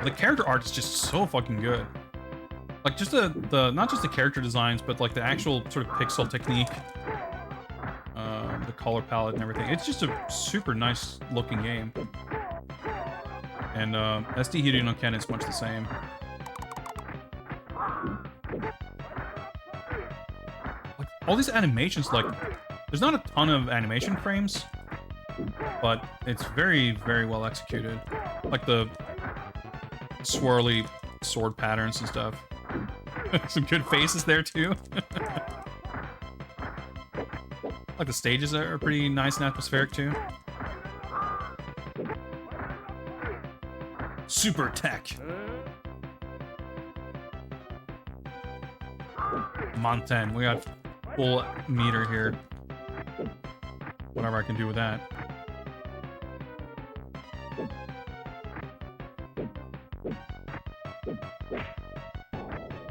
The character art is just so fucking good. Like, just the not just the character designs, but like the actual sort of pixel technique. The color palette and everything. It's just a super nice looking game. And SD Hideo no Ken is much the same. Like, all these animations, like, there's not a ton of animation frames, but it's very, very well executed. Like the swirly sword patterns and stuff. Some good faces there too. Like the stages are pretty nice and atmospheric too. Super tech. Monten. We got full meter here. Whatever I can do with that.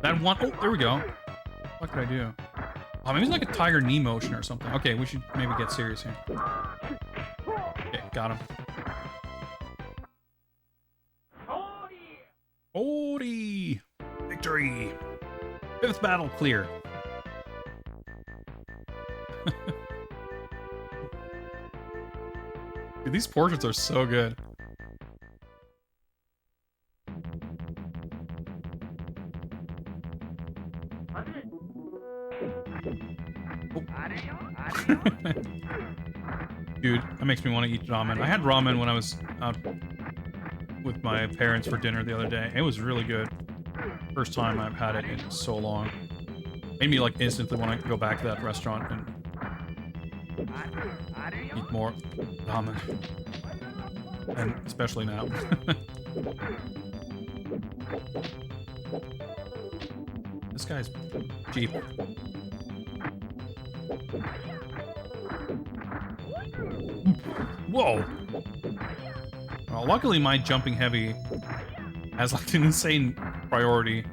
That one... Oh, there we go. What could I do? Oh, maybe it's like a tiger knee motion or something. Okay, we should maybe get serious here. Okay, got him. Ori! Victory! 5th battle clear. Dude, these portraits are so good. Dude, that makes me want to eat ramen. I had ramen when I was out with my parents for dinner the other day. It was really good. First time I've had it in so long. Made me like instantly want to go back to that restaurant and eat more ramen. And especially now. This guy's cheap. Whoa! Well, luckily my jumping heavy has like an insane priority.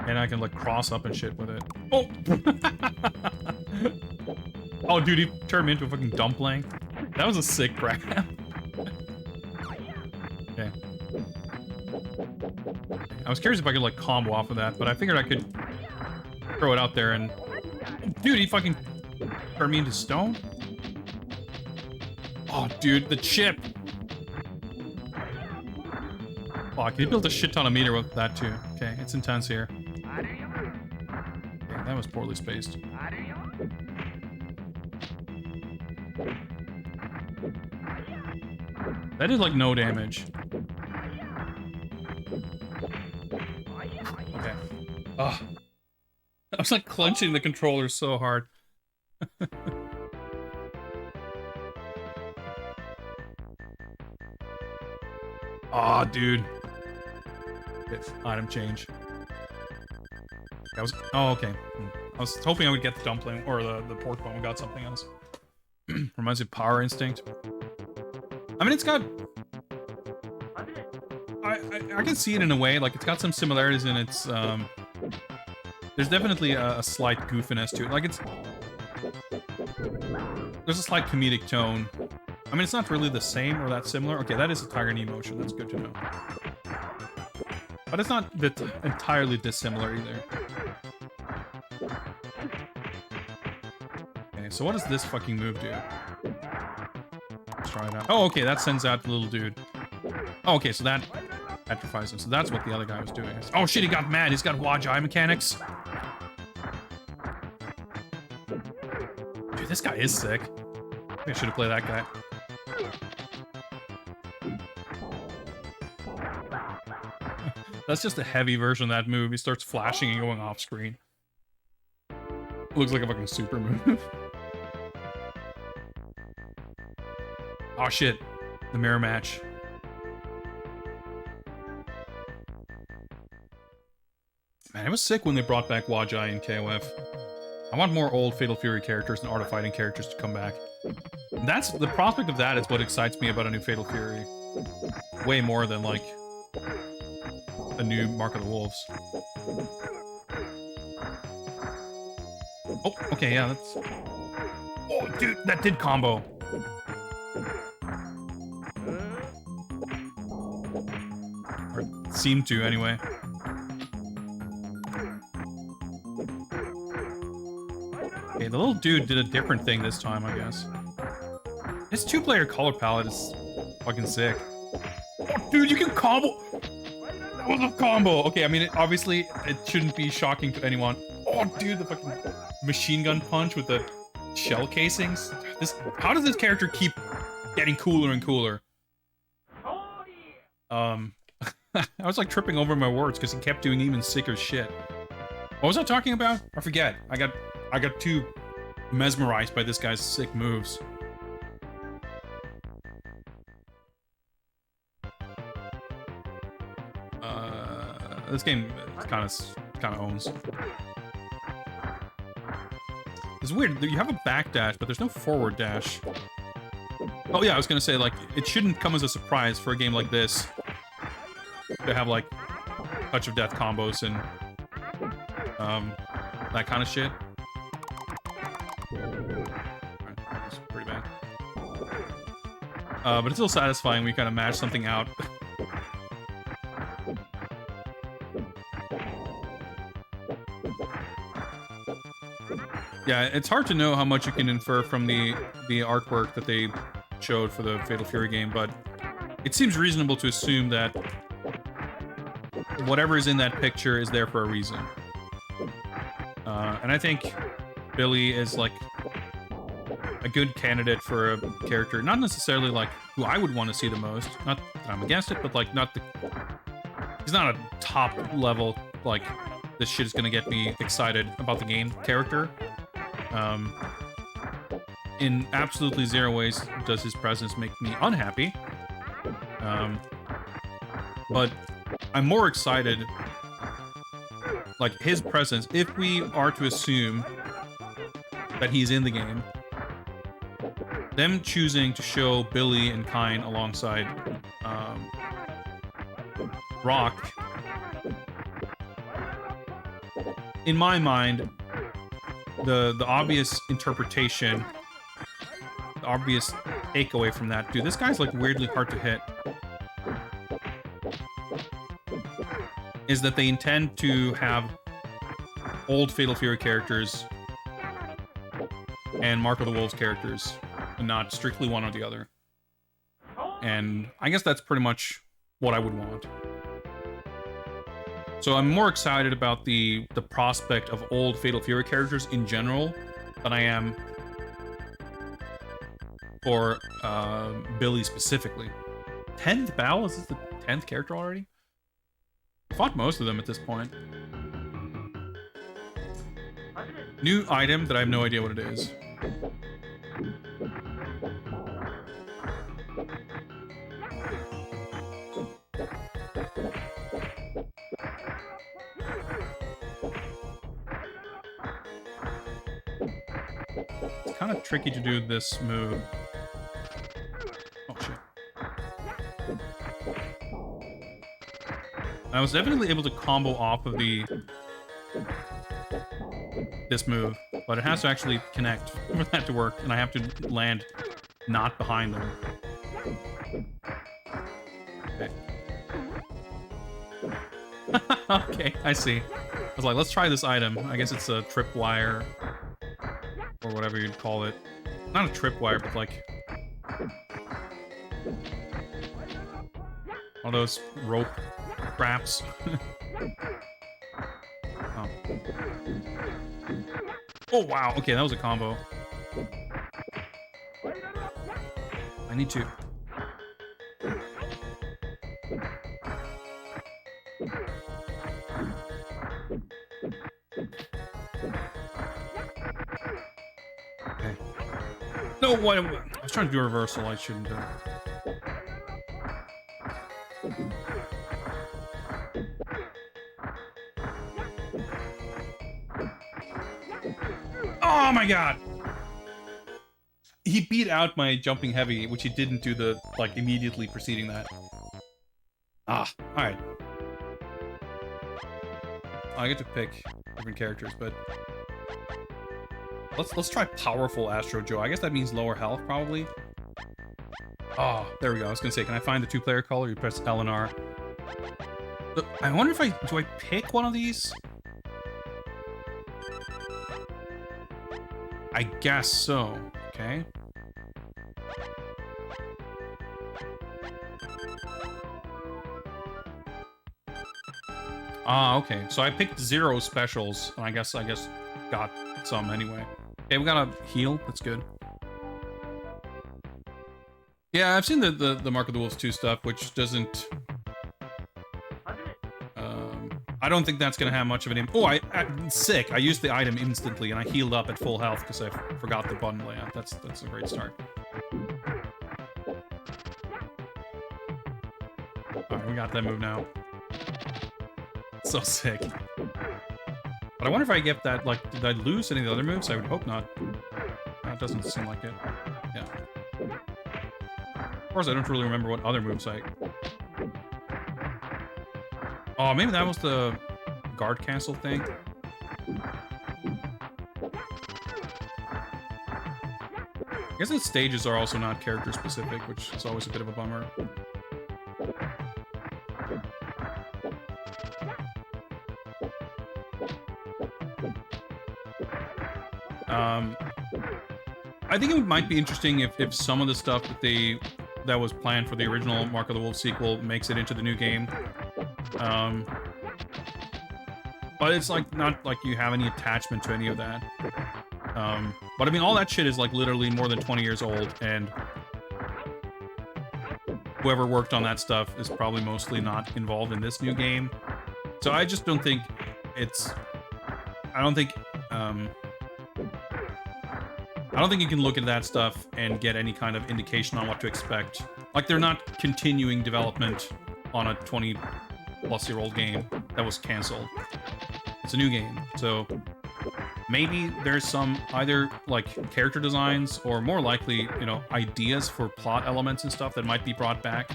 And I can like cross up and shit with it. Oh! Oh, dude, he turned me into a fucking dumpling. That was a sick grab. Okay. I was curious if I could like combo off of that, but I figured I could throw it out there and... Dude, he fucking turned me into stone? Oh, dude, the chip! Fuck, he built a shit ton of meter with that too. Okay, it's intense here. Okay, that was poorly spaced. That did like no damage. Okay. Ugh. I was like clenching the controller so hard. Aw, dude. Item change. That was... Oh, okay. I was hoping I would get the dumpling, or the pork bone. Got something else. Reminds me of Power Instinct. I mean, it's got... I can see it in a way. Like, it's got some similarities in its... There's definitely a slight goofiness to it. Like, it's... There's a slight comedic tone. I mean, it's not really the same or that similar. Okay, that is a Tiger Knee motion. That's good to know. But it's not entirely dissimilar either. Okay, so what does this fucking move do? Let's try it out. Oh, okay, that sends out the little dude. Oh, okay, so that petrifies him. So that's what the other guy was doing. Oh shit, he got mad. He's got Wajai mechanics. Dude, this guy is sick. I should have played that guy. That's just a heavy version of that move. He starts flashing and going off screen. Looks like a fucking super move. Oh shit. The mirror match. Man, it was sick when they brought back Wajai and KOF. I want more old Fatal Fury characters and Art of Fighting characters to come back. That's the prospect of that is what excites me about a new Fatal Fury. Way more than like a new Mark of the Wolves. Oh, okay, yeah, that's... Oh, dude, that did combo. Or seemed to, anyway. Okay, the little dude did a different thing this time, I guess. His two-player color palette is fucking sick. Oh, dude, you can combo... That was a combo! Okay, I mean, obviously, it shouldn't be shocking to anyone. Oh, dude, the fucking machine gun punch with the shell casings. How does this character keep getting cooler and cooler? I was like tripping over my words because he kept doing even sicker shit. What was I talking about? I forget. I got too mesmerized by this guy's sick moves. This game kind of owns. It's weird. You have a back dash, but there's no forward dash. Oh yeah, I was gonna say, like, it shouldn't come as a surprise for a game like this to have like touch of death combos and that kind of shit. That's pretty bad. But it's still satisfying when you kind of match something out. Yeah, it's hard to know how much you can infer from the artwork that they showed for the Fatal Fury game, but it seems reasonable to assume that whatever is in that picture is there for a reason. And I think Billy is like a good candidate for a character, not necessarily like who I would want to see the most. Not that I'm against it, but like he's not a top level, like, this shit is gonna get me excited about the game character. In absolutely zero ways does his presence make me unhappy. But I'm more excited, like, his presence, if we are to assume that he's in the game. Them choosing to show Billy and Kine alongside Rock in my mind, the obvious interpretation, the obvious takeaway from that, dude, this guy's like weirdly hard to hit, is that they intend to have old Fatal Fury characters and Mark of the Wolves characters, and not strictly one or the other. And I guess that's pretty much what I would want. So I'm more excited about the prospect of old Fatal Fury characters in general than I am for Billy specifically. 10th battle? Is this the 10th character already? I fought most of them at this point. New item that I have no idea what it is. It's kind of tricky to do this move. Oh shit. I was definitely able to combo off of this move, but it has to actually connect for that to work, and I have to land not behind them. Okay. Okay, I see. I was like, let's try this item. I guess it's a tripwire, or whatever you'd call it. Not a tripwire, but like all those rope traps. Oh. Oh, wow. Okay, that was a combo. I need to... Okay. No, what? I was trying to do a reversal. I shouldn't have. Oh my god! He beat out my jumping heavy, which he didn't do the, like, immediately preceding that. Ah, alright. I get to pick different characters, but... Let's try Powerful Astro Joe. I guess that means lower health, probably. Oh, there we go. I was gonna say, can I find the two-player color? You press L and R. But I wonder if do I pick one of these? I guess so. Okay. Ah, okay. So I picked 0 specials, and I guess got some anyway. Okay, we got a heal. That's good. Yeah, I've seen the Mark of the Wolves 2 stuff, which doesn't... I don't think that's going to have much of an impact. Oh, sick. I used the item instantly, and I healed up at full health because I forgot the button layout. That's a great start. Alright, we got that move now. So sick. But I wonder if I get that, like, did I lose any of the other moves? I would hope not. That doesn't seem like it. Yeah. Of course, I don't really remember what other moves I... Oh, maybe that was the guard cancel thing. I guess the stages are also not character specific, which is always a bit of a bummer. I think it might be interesting if some of the stuff that was planned for the original Mark of the Wolves sequel makes it into the new game. But it's like not like you have any attachment to any of that. But I mean, all that shit is like literally more than 20 years old, and whoever worked on that stuff is probably mostly not involved in this new game. So I just don't think it's... I don't think you can look at that stuff and get any kind of indication on what to expect. Like, they're not continuing development on a 20-plus-year-old game that was canceled. It's a new game, so maybe there's some either, like, character designs or more likely, you know, ideas for plot elements and stuff that might be brought back.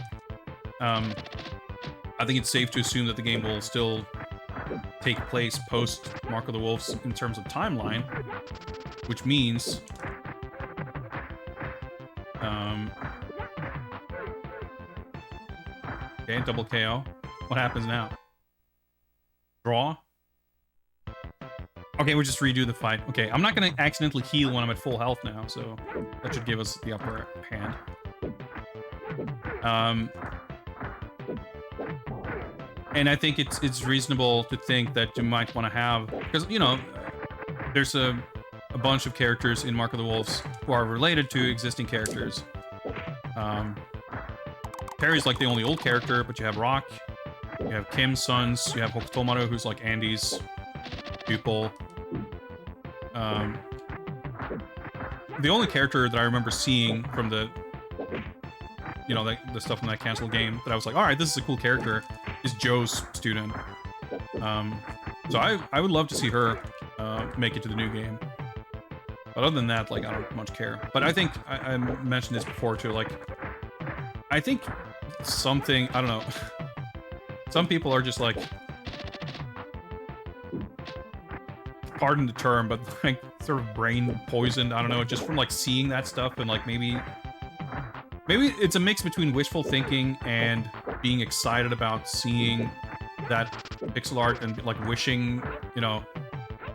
I think it's safe to assume that the game will still take place post Mark of the Wolves in terms of timeline, which means okay, double KO. What happens now? Draw. Okay, we'll just redo the fight. Okay, I'm not gonna accidentally heal when I'm at full health now, so that should give us the upper hand. And I think it's reasonable to think that you might want to have, because you know, there's a bunch of characters in Mark of the Wolves who are related to existing characters. Perry's like the only old character, but you have Rock, you have Kim's sons, you have Hokutomaru, who's like Andy's pupil. The only character that I remember seeing from the, you know, the stuff in that canceled game that I was like, all right, this is a cool character, is Joe's student. So I would love to see her make it to the new game. But other than that, like, I don't much care. But I think, I mentioned this before too, like, I think something, I don't know, some people are just like, pardon the term, but like sort of brain poisoned, I don't know, just from like seeing that stuff, and like maybe it's a mix between wishful thinking and being excited about seeing that pixel art and like wishing, you know,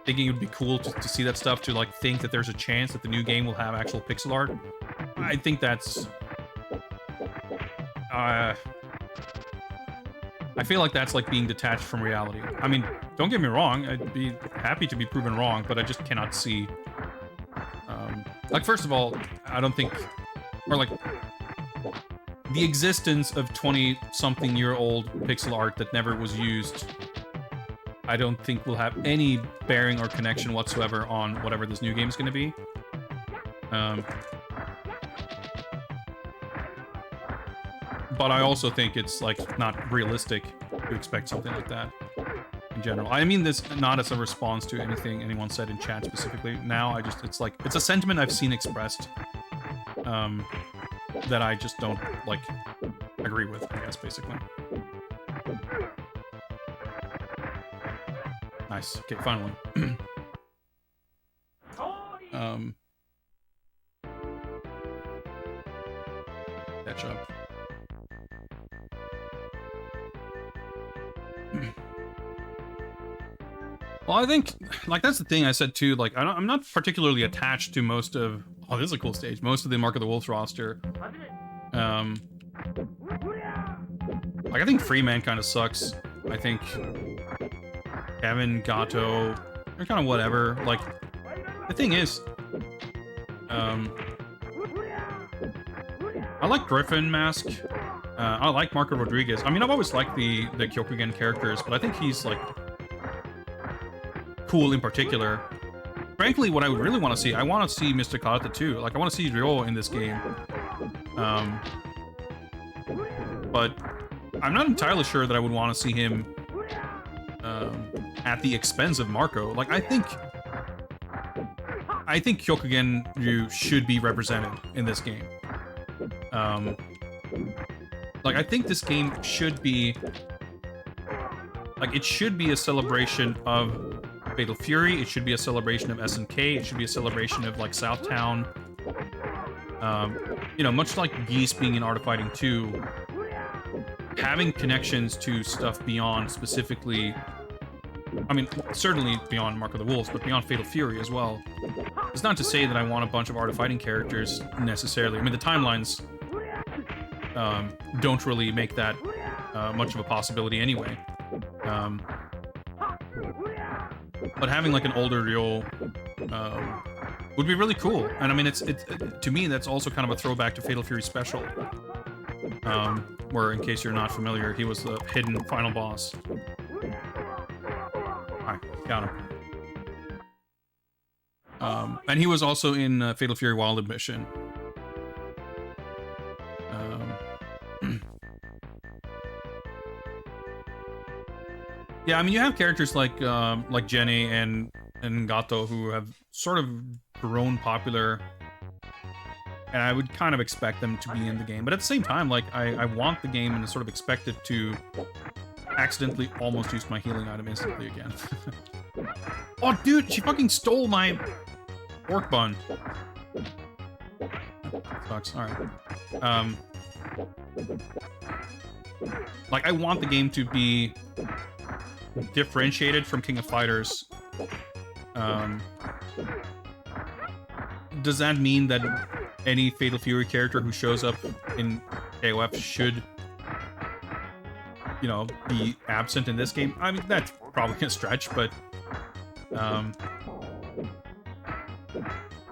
thinking it would be cool to see that stuff, to like think that there's a chance that the new game will have actual pixel art. I think that's I feel like that's like being detached from reality. I mean, don't get me wrong, I'd be happy to be proven wrong, but I just cannot see. Like, first of all, I don't think, or like, the existence of 20-something-year-old pixel art that never was used, I don't think will have any bearing or connection whatsoever on whatever this new game is going to be. But I also think it's like not realistic to expect something like that in general. I mean this not as a response to anything anyone said in chat specifically. Now it's like, it's a sentiment I've seen expressed that I just don't like agree with, I guess, basically. Nice. Okay, final one. Catch up. Well, I think, like, that's the thing I said too, like, I'm not particularly attached to most of, oh, this is a cool stage, most of the Mark of the Wolves roster. Like, I think Freeman kind of sucks. I think Kevin, Gato, they're kind of whatever. Like, the thing is, I like Griffin Mask. I like Marco Rodriguez. I mean, I've always liked the Kyokugen characters, but I think he's, like, cool in particular. Frankly, what I would really want to see, I want to see Mr. Karate too. Like, I want to see Ryo in this game. But I'm not entirely sure that I would want to see him at the expense of Marco. Like, I think Kyokugen Ryu should be represented in this game. Like, I think this game should be, like, it should be a celebration of Fatal Fury, it should be a celebration of SNK, it should be a celebration of, like, Southtown. You know, much like Geese being in Art of Fighting 2, having connections to stuff beyond specifically, I mean, certainly beyond Mark of the Wolves, but beyond Fatal Fury as well. It's not to say that I want a bunch of Art of Fighting characters, necessarily. I mean, the timelines don't really make that much of a possibility anyway. But having, like, an older Ryo would be really cool. And I mean, it's to me, that's also kind of a throwback to Fatal Fury Special. Where, in case you're not familiar, he was the hidden final boss. Alright, got him. And he was also in Fatal Fury Wild Ambition. Yeah, I mean, you have characters like Jenny and Gato who have sort of grown popular, and I would kind of expect them to be in the game. But at the same time, like, I want the game and sort of expect it to accidentally almost used my healing item instantly again. Oh, dude, she fucking stole my pork bun. Sucks. All right. Like, I want the game to be differentiated from King of Fighters. Does that mean that any Fatal Fury character who shows up in KOF should, you know, be absent in this game? I mean, that's probably a stretch, but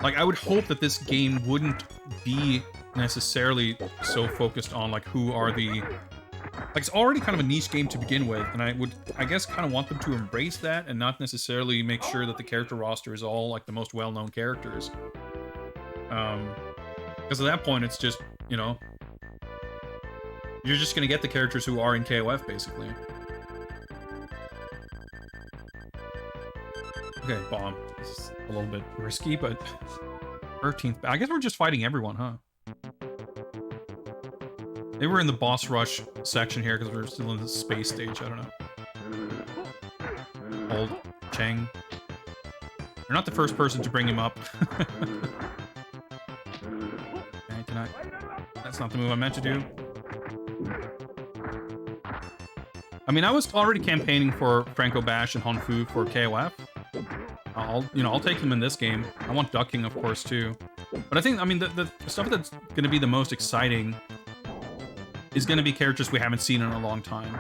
like, I would hope that this game wouldn't be necessarily so focused on like who are the, like, it's already kind of a niche game to begin with, and I guess kind of want them to embrace that and not necessarily make sure that the character roster is all like the most well-known characters. Because at that point, it's just, you know, you're just gonna get the characters who are in KOF, basically. Okay, bomb. This is a little bit risky, but 13th. I guess we're just fighting everyone, huh? Maybe we're in the boss rush section here because we're still in the space stage. I don't know. Old Cheng. You're not the first person to bring him up. Okay, can I? That's not the move I meant to do. I mean, I was already campaigning for Franco Bash and Honfu for KOF. I'll take them in this game. I want Ducking, of course, too. But I think, I mean, the stuff that's going to be the most exciting is going to be characters we haven't seen in a long time.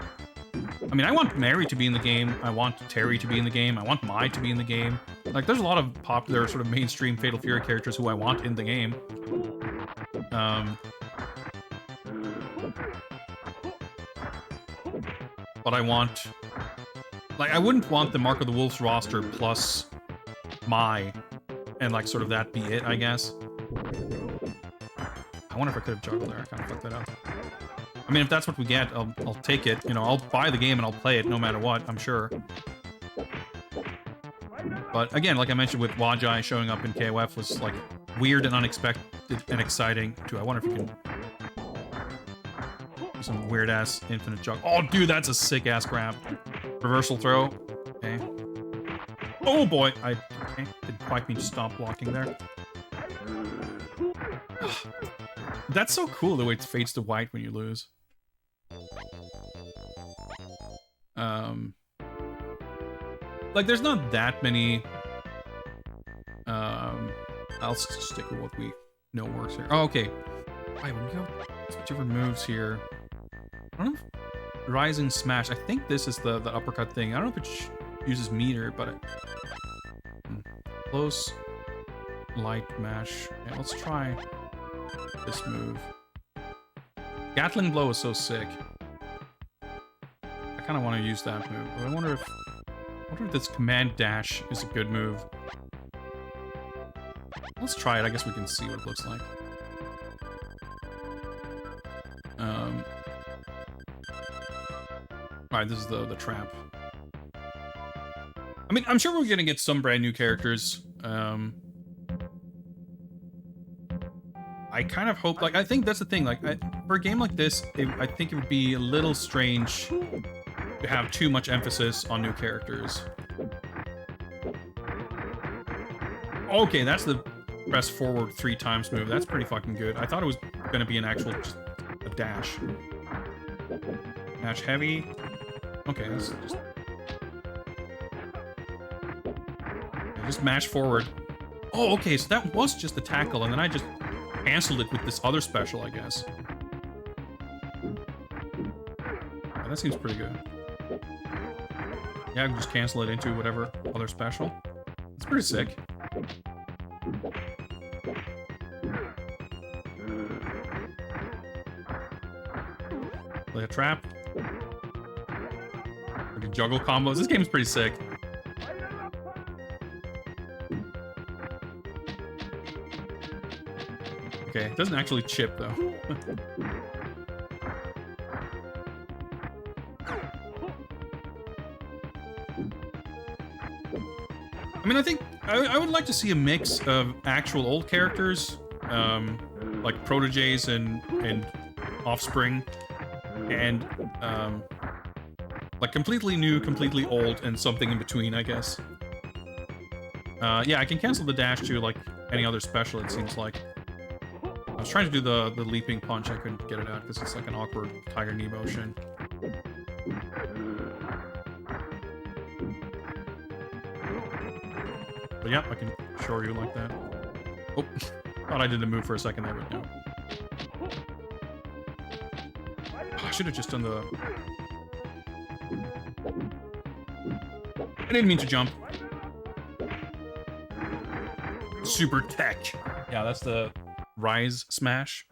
I mean, I want Mary to be in the game. I want Terry to be in the game. I want Mai to be in the game. Like, there's a lot of popular sort of mainstream Fatal Fury characters who I want in the game. But I want... Like, I wouldn't want the Mark of the Wolves roster plus Mai, and like sort of that be it, I guess. I wonder if I could have juggled there. I kind of fucked that up. I mean, if that's what we get, I'll take it. You know, I'll buy the game and I'll play it no matter what, I'm sure. But again, like I mentioned with Wajai showing up in KOF was like weird and unexpected and exciting too. I wonder if you can do some weird ass infinite jug. Oh, dude, that's a sick ass grab. Reversal throw. Okay. Oh boy, I didn't quite mean to stop blocking there. That's so cool the way it fades to white when you lose. Like there's not that many. I'll stick with what we know works here. Oh, okay. Wait, when we go different moves here. I don't know if Rising Smash. I think this is the uppercut thing. I don't know if it uses meter, but close light mash. Okay, let's try this move. Gatling Blow is so sick. I kind of want to use that move. But I wonder if this command dash is a good move. Let's try it. I guess we can see what it looks like. Alright, this is the trap. I mean, I'm sure we're gonna get some brand new characters. I kind of hope, like, I think that's the thing, like, for a game like this, I think it would be a little strange to have too much emphasis on new characters. Okay, that's the press forward 3 times move. That's pretty fucking good. I thought it was gonna be an actual, just a dash. Dash heavy. Okay, this is just mash forward. Oh, okay, so that was just the tackle, and then I just canceled it with this other special, I guess. Yeah, that seems pretty good. Yeah, I can just cancel it into whatever other special. It's pretty sick. Play a trap. We can juggle combos. This game is pretty sick. Okay, it doesn't actually chip though. I mean, I think I would like to see a mix of actual old characters, like proteges and offspring, and Like completely new, completely old, and something in between, I guess. Yeah, I can cancel the dash to like any other special, it seems like. I was trying to do the leaping punch, I couldn't get it out because it's like an awkward Tiger Knee motion. But yeah, I can show you like that. Oh, thought I did the move for a second there, but no. I should have just done the... I didn't mean to jump. Super tech. Yeah, that's the Rise Smash.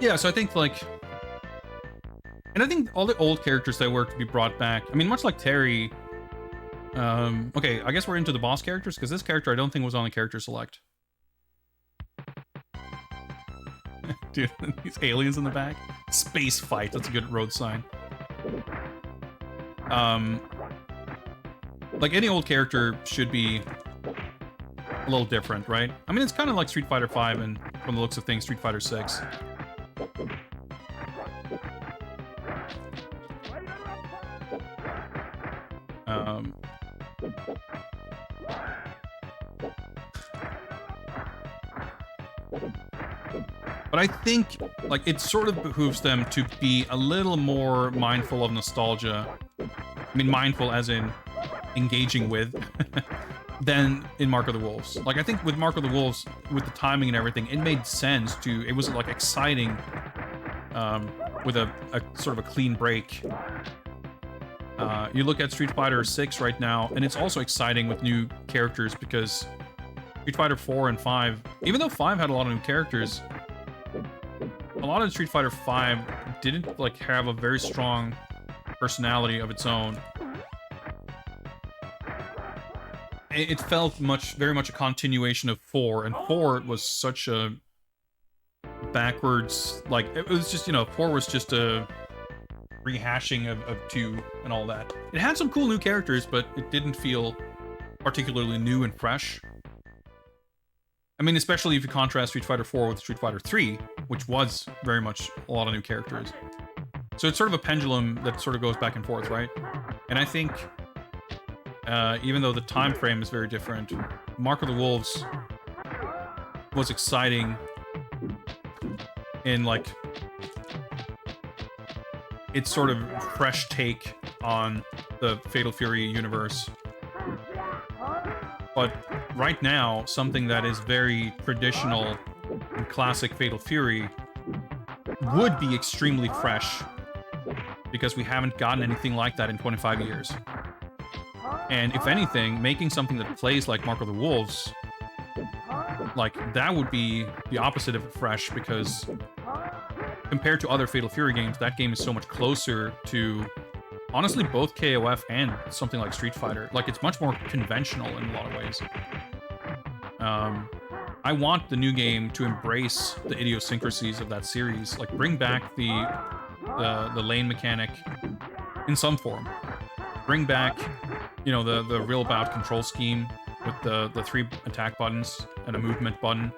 Yeah, so I think like... And I think all the old characters that were to be brought back, I mean, much like Terry... okay, I guess we're into the boss characters, because this character I don't think was on the character select. Dude, these aliens in the back. Space fight, that's a good road sign. Like any old character should be a little different, right? I mean, it's kind of like Street Fighter V and, from the looks of things, Street Fighter VI. But I think, like, it sort of behooves them to be a little more mindful of nostalgia. I mean, mindful as in engaging with, than in Mark of the Wolves. Like, I think with Mark of the Wolves, with the timing and everything, it made sense to, it was, like, exciting, with a sort of a clean break. You look at Street Fighter 6 right now, and it's also exciting with new characters, because Street Fighter 4 and 5, even though 5 had a lot of new characters, a lot of Street Fighter 5 didn't like have a very strong personality of its own. It felt very much a continuation of 4, and 4 was such a backwards, like, it was just, you know, 4 was just a rehashing of 2 and all that. It had some cool new characters, but it didn't feel particularly new and fresh. I mean, especially if you contrast Street Fighter 4 with Street Fighter 3, which was very much a lot of new characters. So it's sort of a pendulum that sort of goes back and forth, right? And I think, even though the time frame is very different, Mark of the Wolves was exciting in, like, its sort of fresh take on the Fatal Fury universe. But right now, something that is very traditional and classic Fatal Fury would be extremely fresh, because we haven't gotten anything like that in 25 years. And if anything, making something that plays like Mark of the Wolves, like, that would be the opposite of fresh, because compared to other Fatal Fury games, that game is so much closer to, honestly, both KOF and something like Street Fighter. Like, it's much more conventional in a lot of ways. I want the new game to embrace the idiosyncrasies of that series. Like, bring back the lane mechanic in some form. Bring back, you know, the real bout control scheme with the 3 attack buttons and a movement button.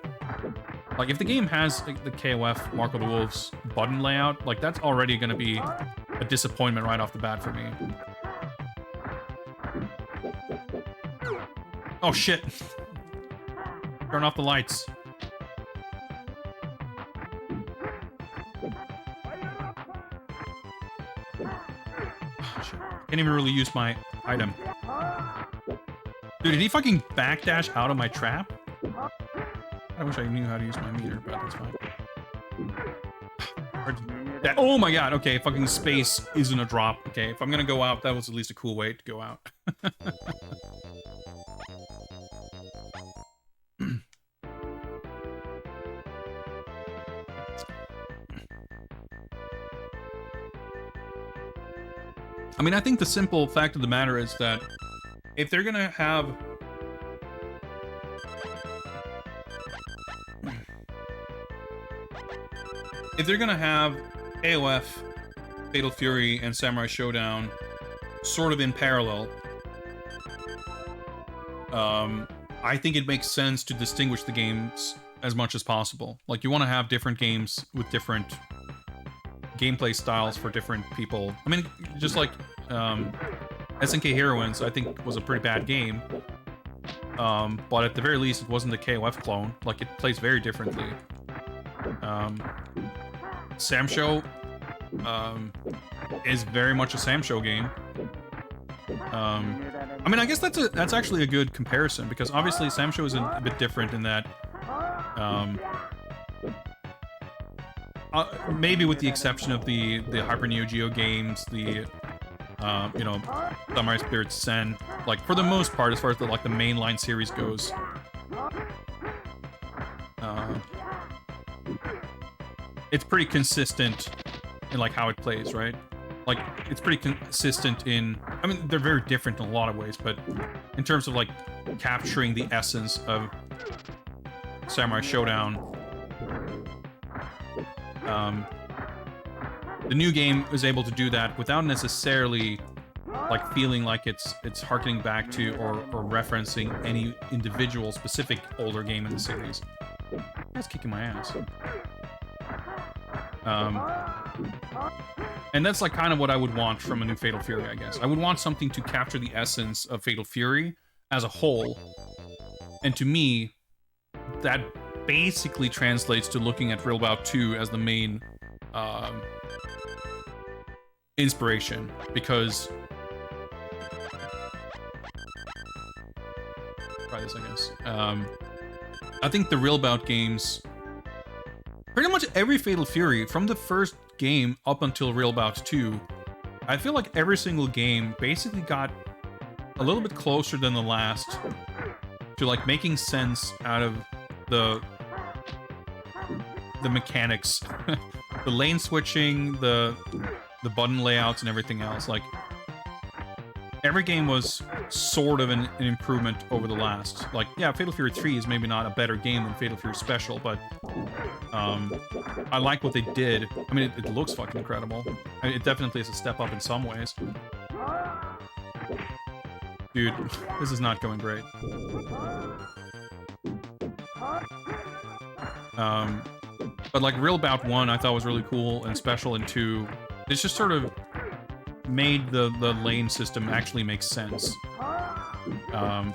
Like, if the game has like, the KOF Mark of the Wolves button layout, like, that's already going to be a disappointment right off the bat for me. Oh, shit. Turn off the lights. Oh, shit. Can't even really use my item. Dude, did he fucking backdash out of my trap? I wish I knew how to use my meter, but that's fine. Oh my god, okay, fucking space isn't a drop. Okay, if I'm gonna go out, that was at least a cool way to go out. I mean, I think the simple fact of the matter is that if they're gonna have... If they're gonna have AOF, Fatal Fury, and Samurai Showdown sort of in parallel, I think it makes sense to distinguish the games as much as possible. Like, you want to have different games with different gameplay styles for different people. I mean, just like SNK Heroines, I think was a pretty bad game. But at the very least, it wasn't a KOF clone. Like, it plays very differently. Samsho is very much a Samsho game. I mean, I guess that's actually a good comparison, because obviously Samsho is a bit different in that, maybe with the exception of the Hyper Neo-Geo games, the you know, Samurai Spirit Sen, like, for the most part, as far as the mainline series goes, it's pretty consistent in like how it plays, right? Like, it's pretty consistent in, I mean, they're very different in a lot of ways, but in terms of like capturing the essence of Samurai Showdown, the new game is able to do that without necessarily like feeling like it's harkening back to or referencing any individual specific older game in the series. That's kicking my ass. And that's like kind of what I would want from a new Fatal Fury, I guess. I would want something to capture the essence of Fatal Fury as a whole. And to me, that basically translates to looking at Real Bout 2 as the main inspiration, because try this, I guess. I think the Real Bout games, pretty much every Fatal Fury, from the first game up until Real Bout 2, I feel like every single game basically got a little bit closer than the last to like making sense out of the mechanics, the lane switching, the button layouts, and everything else. Like, every game was sort of an improvement over the last. Like, yeah, Fatal Fury 3 is maybe not a better game than Fatal Fury Special, but I like what they did. I mean, it looks fucking incredible. I mean, it definitely is a step up in some ways. Dude, this is not going great. But like Real Bout 1 I thought was really cool, and Special and 2, it's just sort of made the lane system actually make sense. The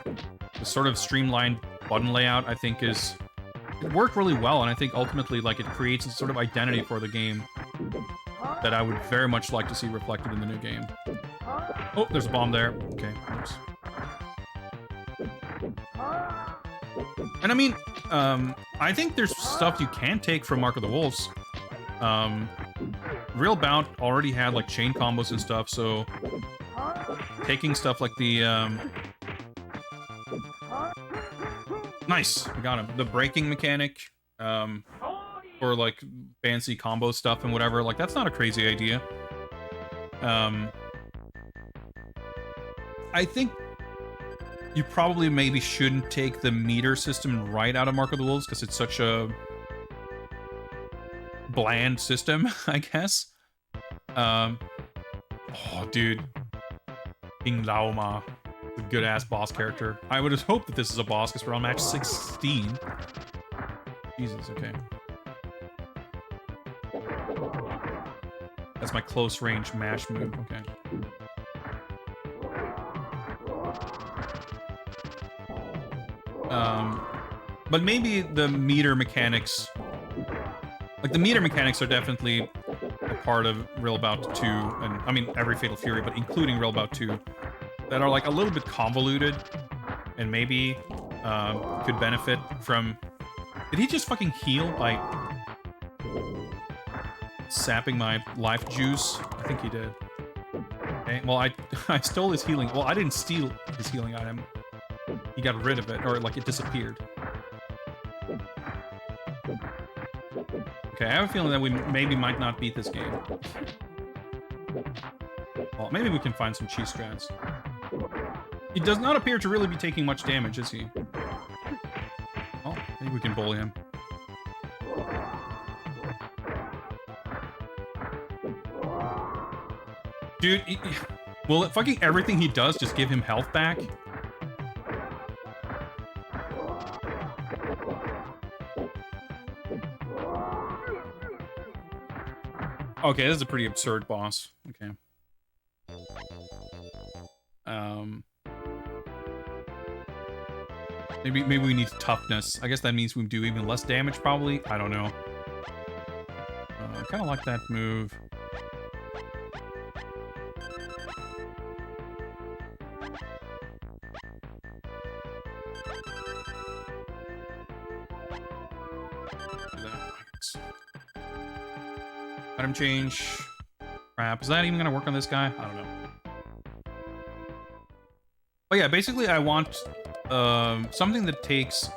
sort of streamlined button layout, I think, it worked really well, and I think ultimately, like, it creates a sort of identity for the game that I would very much like to see reflected in the new game. Oh, there's a bomb there. Okay, oops. And I mean, I think there's stuff you can take from Mark of the Wolves. Real Bout already had like chain combos and stuff, so taking stuff like the nice, we got him. The breaking mechanic, or like fancy combo stuff and whatever, like, that's not a crazy idea. I think you probably maybe shouldn't take the meter system right out of Mark of the Wolves, because it's such a bland system, I guess. Oh, dude. King Laoma. A good-ass boss character. I would have hoped that this is a boss, because we're on match 16. Jesus, okay. That's my close-range mash move, okay. But maybe the meter mechanics... Like, the meter mechanics are definitely a part of Real Bout 2, and I mean every Fatal Fury, but including Real Bout 2, that are like a little bit convoluted, and maybe could benefit from... Did he just fucking heal by sapping my life juice? I think he did. Okay, well, I stole his healing... Well, I didn't steal his healing item. He got rid of it, or like it disappeared. Okay, I have a feeling that we maybe might not beat this game. Well, maybe we can find some cheese strats. He does not appear to really be taking much damage, is he? Oh, I think we can bully him. Dude, will fucking everything he does just give him health back? Okay, this is a pretty absurd boss. Okay. Maybe we need toughness. I guess that means we do even less damage, probably. I don't know. I kind of like that move. Item change. Crap. Is that even going to work on this guy? I don't know. But yeah, basically I want something that takes...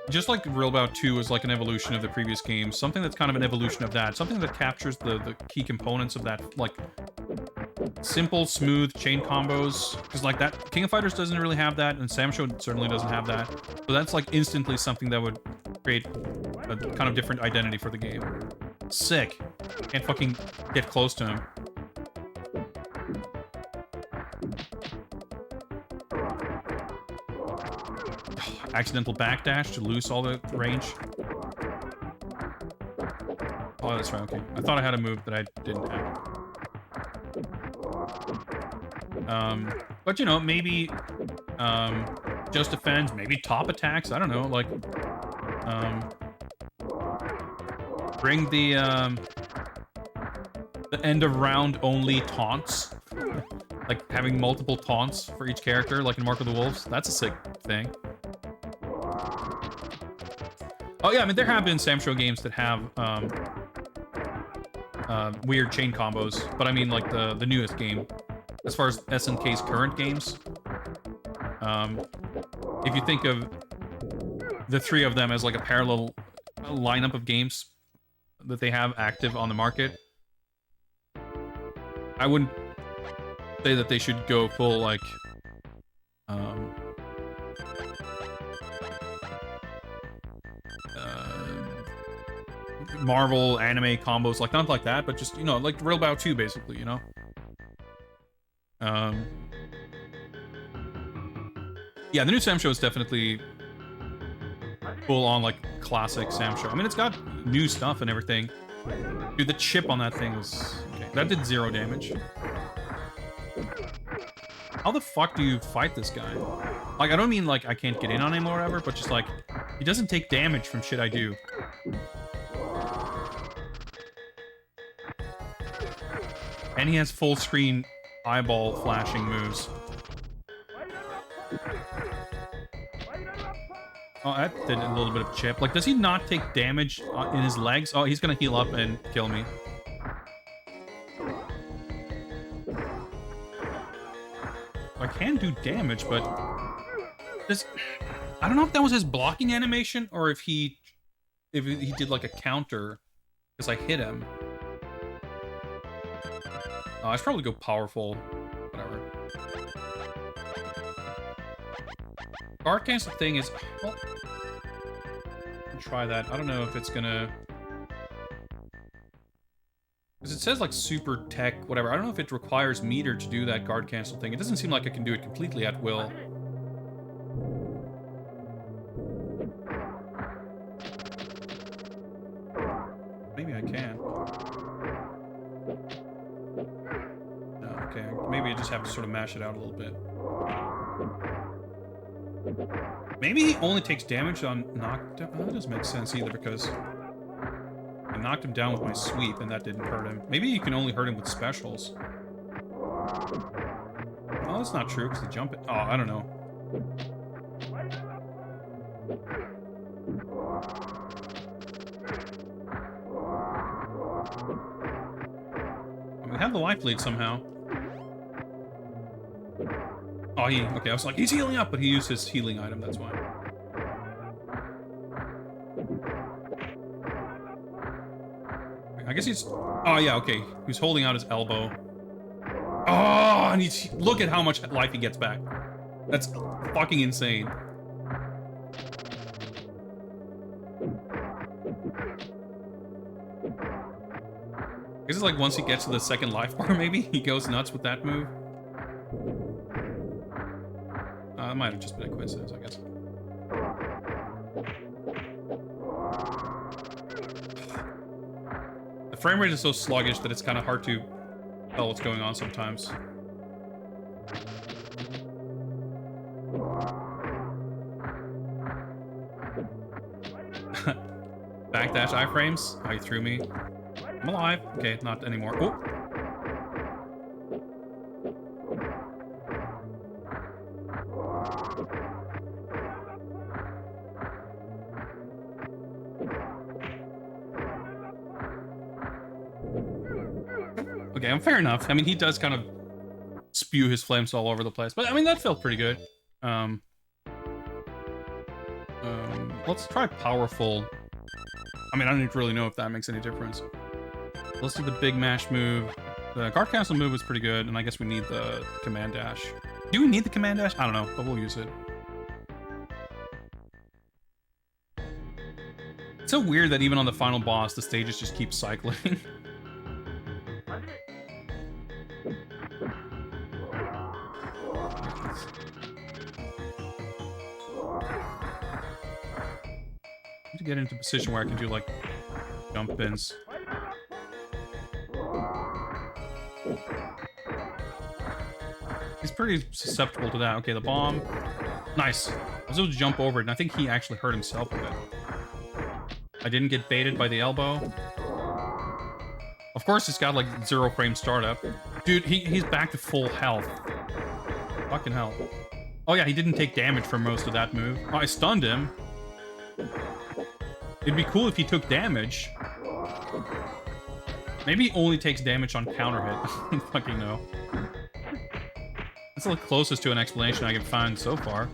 Just like Real Bout 2 is like an evolution of the previous games, something that's kind of an evolution of that, something that captures the key components of that, like, simple, smooth chain combos, because like that, King of Fighters doesn't really have that, and Sam Show certainly doesn't have that, so that's like instantly something that would create a kind of different identity for the game. Sick. Can't fucking get close to him. Accidental backdash to lose all the range. Oh, that's right, okay. I thought I had a move that I didn't have. But you know, maybe just defense, maybe top attacks, I don't know, like bring the end of round only taunts. Like having multiple taunts for each character, like in Mark of the Wolves. That's a sick thing. Oh yeah, I mean there have been Sam Show games that have weird chain combos, but I mean like the newest game. As far as SNK's current games, if you think of the three of them as like a parallel lineup of games that they have active on the market, I wouldn't say that they should go full like Marvel anime combos, like not like that, but just, you know, like Real Bout 2 basically, you know. Yeah, the new Sam Show is definitely full on like classic Sam Show. I mean, it's got new stuff and everything. Dude, the chip on that thing was okay. That did 0 damage. How the fuck do you fight this guy? Like, I don't mean like I can't get in on him or whatever, but just like he doesn't take damage from shit I do. And he has full screen eyeball flashing moves. Oh, that did a little bit of chip. Like, does he not take damage in his legs? Oh, he's gonna heal up and kill me. I can do damage, but this, I don't know if that was his blocking animation or if he did like a counter because I hit him. I should probably go powerful. Whatever. Guard cancel thing is... Well, try that. I don't know if it's gonna... Because it says like super tech, whatever. I don't know if it requires meter to do that guard cancel thing. It doesn't seem like I can do it completely at will. Maybe I can. Okay, maybe I just have to sort of mash it out a little bit. Maybe he only takes damage on knockdown. Oh, that doesn't make sense either because I knocked him down with my sweep and that didn't hurt him. Maybe you can only hurt him with specials. Oh, that's not true because the jump it. Oh, I don't know. We have the life lead somehow. Oh, okay, I was like, he's healing up, but he used his healing item, that's why. I guess he's... Oh, yeah, okay. He's holding out his elbow. Oh, and look at how much life he gets back. That's fucking insane. I guess it's like once he gets to the second life bar, maybe, he goes nuts with that move. It might have just been a coincidence, I guess. The frame rate is so sluggish that it's kind of hard to tell what's going on sometimes. Backdash iframes? Oh, you threw me. I'm alive. Okay, not anymore. Oh! Okay, fair enough. I mean, he does kind of spew his flames all over the place. But, I mean, that felt pretty good. Let's try powerful. I mean, I don't really know if that makes any difference. Let's do the big mash move. The guard cancel move was pretty good, and I guess we need the command dash. Do we need the command dash? I don't know, but we'll use it. It's so weird that even on the final boss, the stages just keep cycling. To get into a position where I can do like jump ins. He's pretty susceptible to that. Okay, the bomb. Nice. I was able to jump over it, and I think he actually hurt himself with it. I didn't get baited by the elbow. Of course, it's got like 0 frame startup. Dude, he's back to full health. Fucking hell. Oh yeah, he didn't take damage for most of that move. Oh, I stunned him. It'd be cool if he took damage. Maybe he only takes damage on counter hit. I don't fucking know. That's the closest to an explanation I can find so far.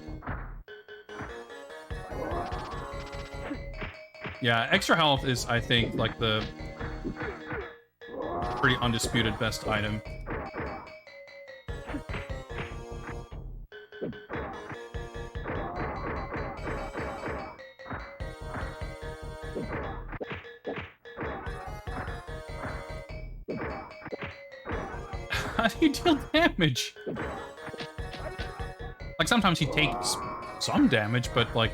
Yeah, extra health is, I think, like the pretty undisputed best item. How do you deal damage? Like, sometimes he takes some damage, but, like,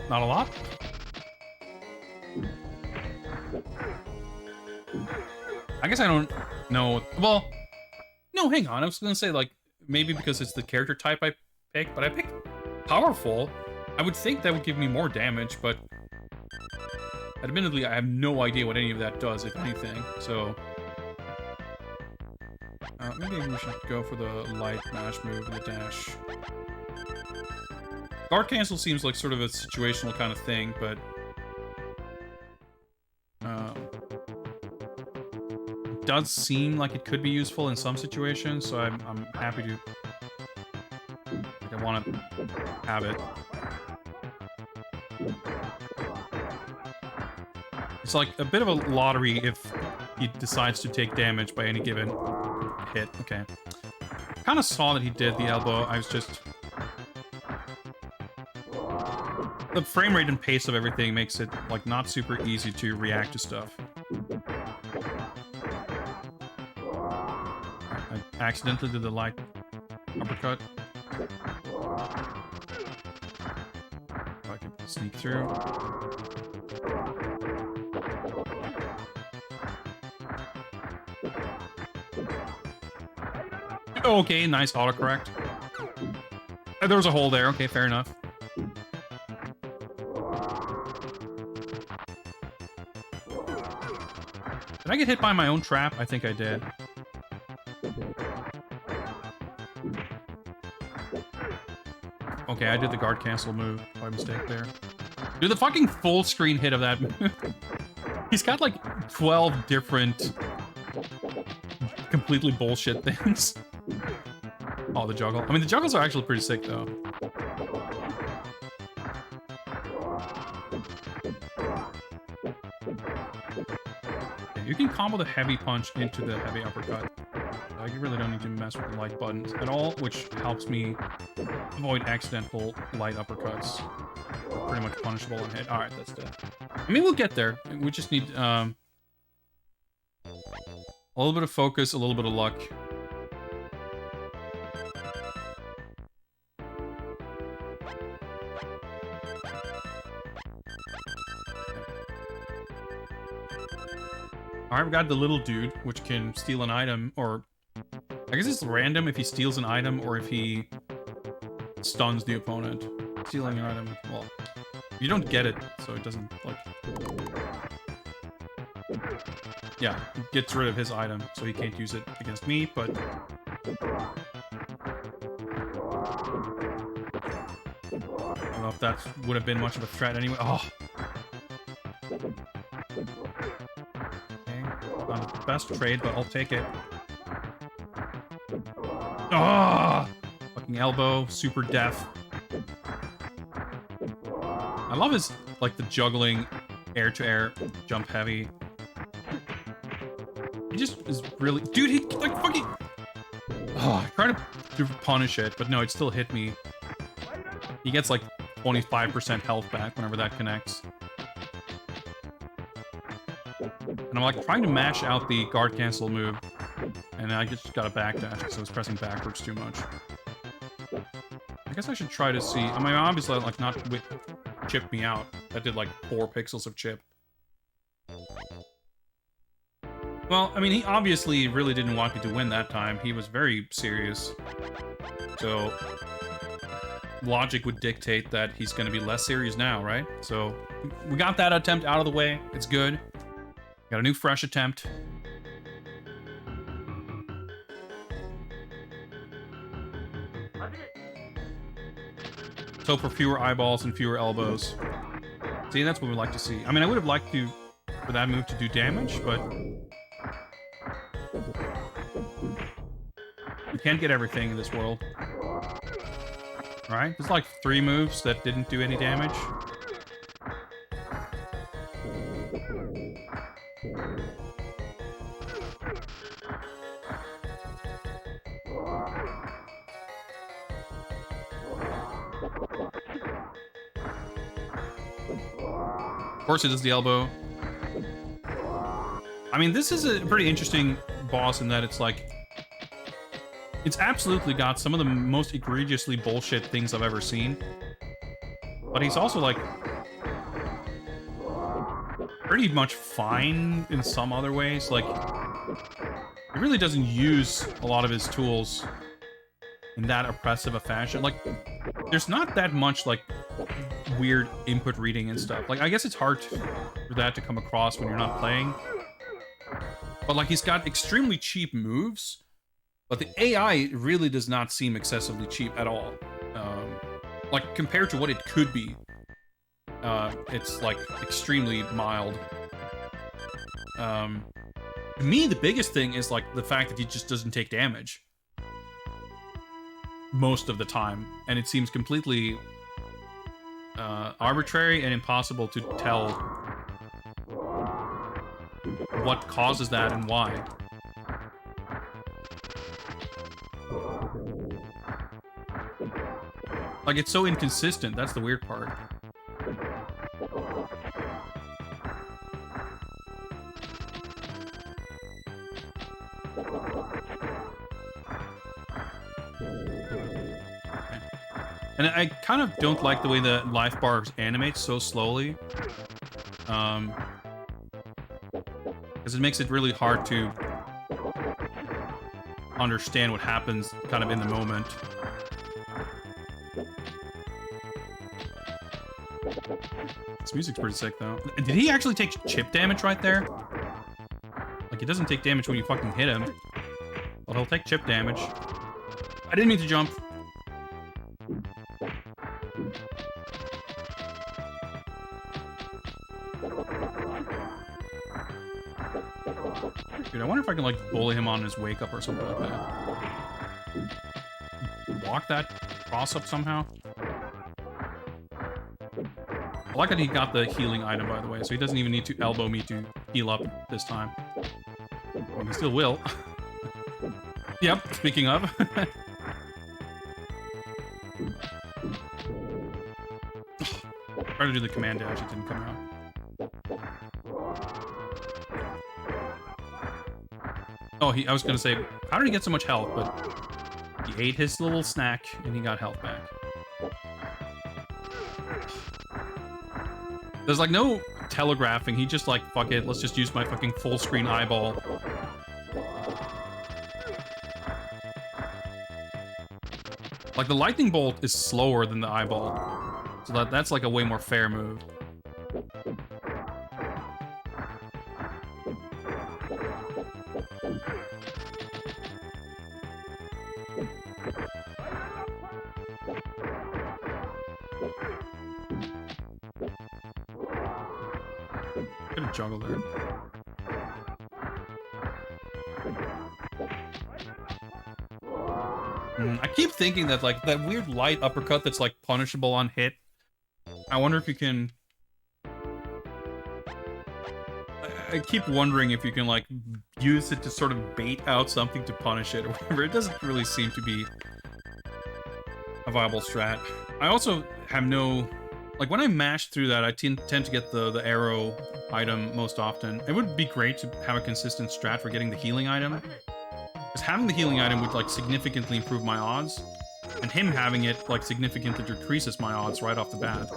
not a lot? I guess I don't know. Well, no, hang on. I was gonna say, like, maybe because it's the character type I picked, but I picked powerful. I would think that would give me more damage, but admittedly, I have no idea what any of that does, if anything, so maybe we should go for the light mash move and the dash. Guard cancel seems like sort of a situational kind of thing, but it does seem like it could be useful in some situations, so I'm happy to. Like, I want to have it. It's like a bit of a lottery if he decides to take damage by any given hit. Okay. Kind of saw that he did the elbow. I was just... The frame rate and pace of everything makes it, like, not super easy to react to stuff. I accidentally did the light uppercut. If I could sneak through. Okay, nice autocorrect. There was a hole there. Okay, fair enough. Did I get hit by my own trap? I think I did. Okay, I did the guard cancel move by mistake there. Dude, the fucking full screen hit of that move. He's got like 12 different completely bullshit things. Oh, the juggle. I mean, the juggles are actually pretty sick, though. Okay, you can combo the heavy punch into the heavy uppercut. You really don't need to mess with the light buttons at all, which helps me avoid accidental light uppercuts. They're pretty much punishable on hit. Alright, that's dead. I mean, we'll get there. We just need a little bit of focus, a little bit of luck. Alright, we got the little dude, which can steal an item, or... I guess it's random if he steals an item or if he stuns the opponent. Stealing an item, well... You don't get it, so it doesn't, like... Yeah, he gets rid of his item, so he can't use it against me, but... I don't know if that would have been much of a threat anyway. Oh! Not the best trade, but I'll take it. Ah! Fucking elbow, super def. I love his, like, the juggling, air-to-air, jump heavy. He just is really... Dude, he, like, fucking... Oh, I tried to punish it, but no, it still hit me. He gets, like, 25% health back whenever that connects. And I'm like trying to mash out the guard cancel move, and I just got a backdash because I was pressing backwards too much. I guess I should try to see. I mean, obviously, like, not chip me out. That did like 4 pixels of chip. Well, I mean, he obviously really didn't want me to win that time. He was very serious. So logic would dictate that he's going to be less serious now, right? So we got that attempt out of the way. It's good. Got a new fresh attempt. So for fewer eyeballs and fewer elbows. See, that's what we like to see. I mean, I would have liked to for that move to do damage, but you can't get everything in this world. Right? There's like 3 moves that didn't do any damage. Of course it is the elbow. I mean, this is a pretty interesting boss in that it's like... It's absolutely got some of the most egregiously bullshit things I've ever seen. But he's also, like... pretty much fine in some other ways. Like, he really doesn't use a lot of his tools in that oppressive a fashion. Like, there's not that much, like, weird input reading and stuff. Like, I guess it's hard for that to come across when you're not playing. But, like, he's got extremely cheap moves, but the AI really does not seem excessively cheap at all. Like, compared to what it could be, it's, like, extremely mild. To me, the biggest thing is, like, the fact that he just doesn't take damage. Most of the time. And it seems completely arbitrary and impossible to tell what causes that and why. Like, it's so inconsistent, that's the weird part. And I kind of don't like the way the life bars animate so slowly. Because it makes it really hard to understand what happens kind of in the moment. This music's pretty sick, though. Did he actually take chip damage right there? Like, he doesn't take damage when you fucking hit him. But he'll take chip damage. I didn't mean to jump. Dude, I wonder if I can, like, bully him on his wake up or something like that. Block that cross up somehow. I like that he got the healing item, by the way, so he doesn't even need to elbow me to heal up this time. Well, he still will. Yep, speaking of. Tried to do the command dash, it didn't come out. Oh, I was gonna say, how did he get so much health? But he ate his little snack and he got health back. There's like no telegraphing. He just like, fuck it, let's just use my fucking full screen eyeball. Like, the lightning bolt is slower than the eyeball. So that's like a way more fair move. Could have juggled there. I keep thinking that, like, that weird light uppercut that's, like, punishable on hit. I wonder if you can... I keep wondering if you can, like, use it to sort of bait out something to punish it or whatever. It doesn't really seem to be a viable strat. I also have no... Like, when I mash through that, I tend to get the arrow item most often. It would be great to have a consistent strat for getting the healing item. Because having the healing item would, like, significantly improve my odds. And him having it, like, significantly decreases my odds right off the bat.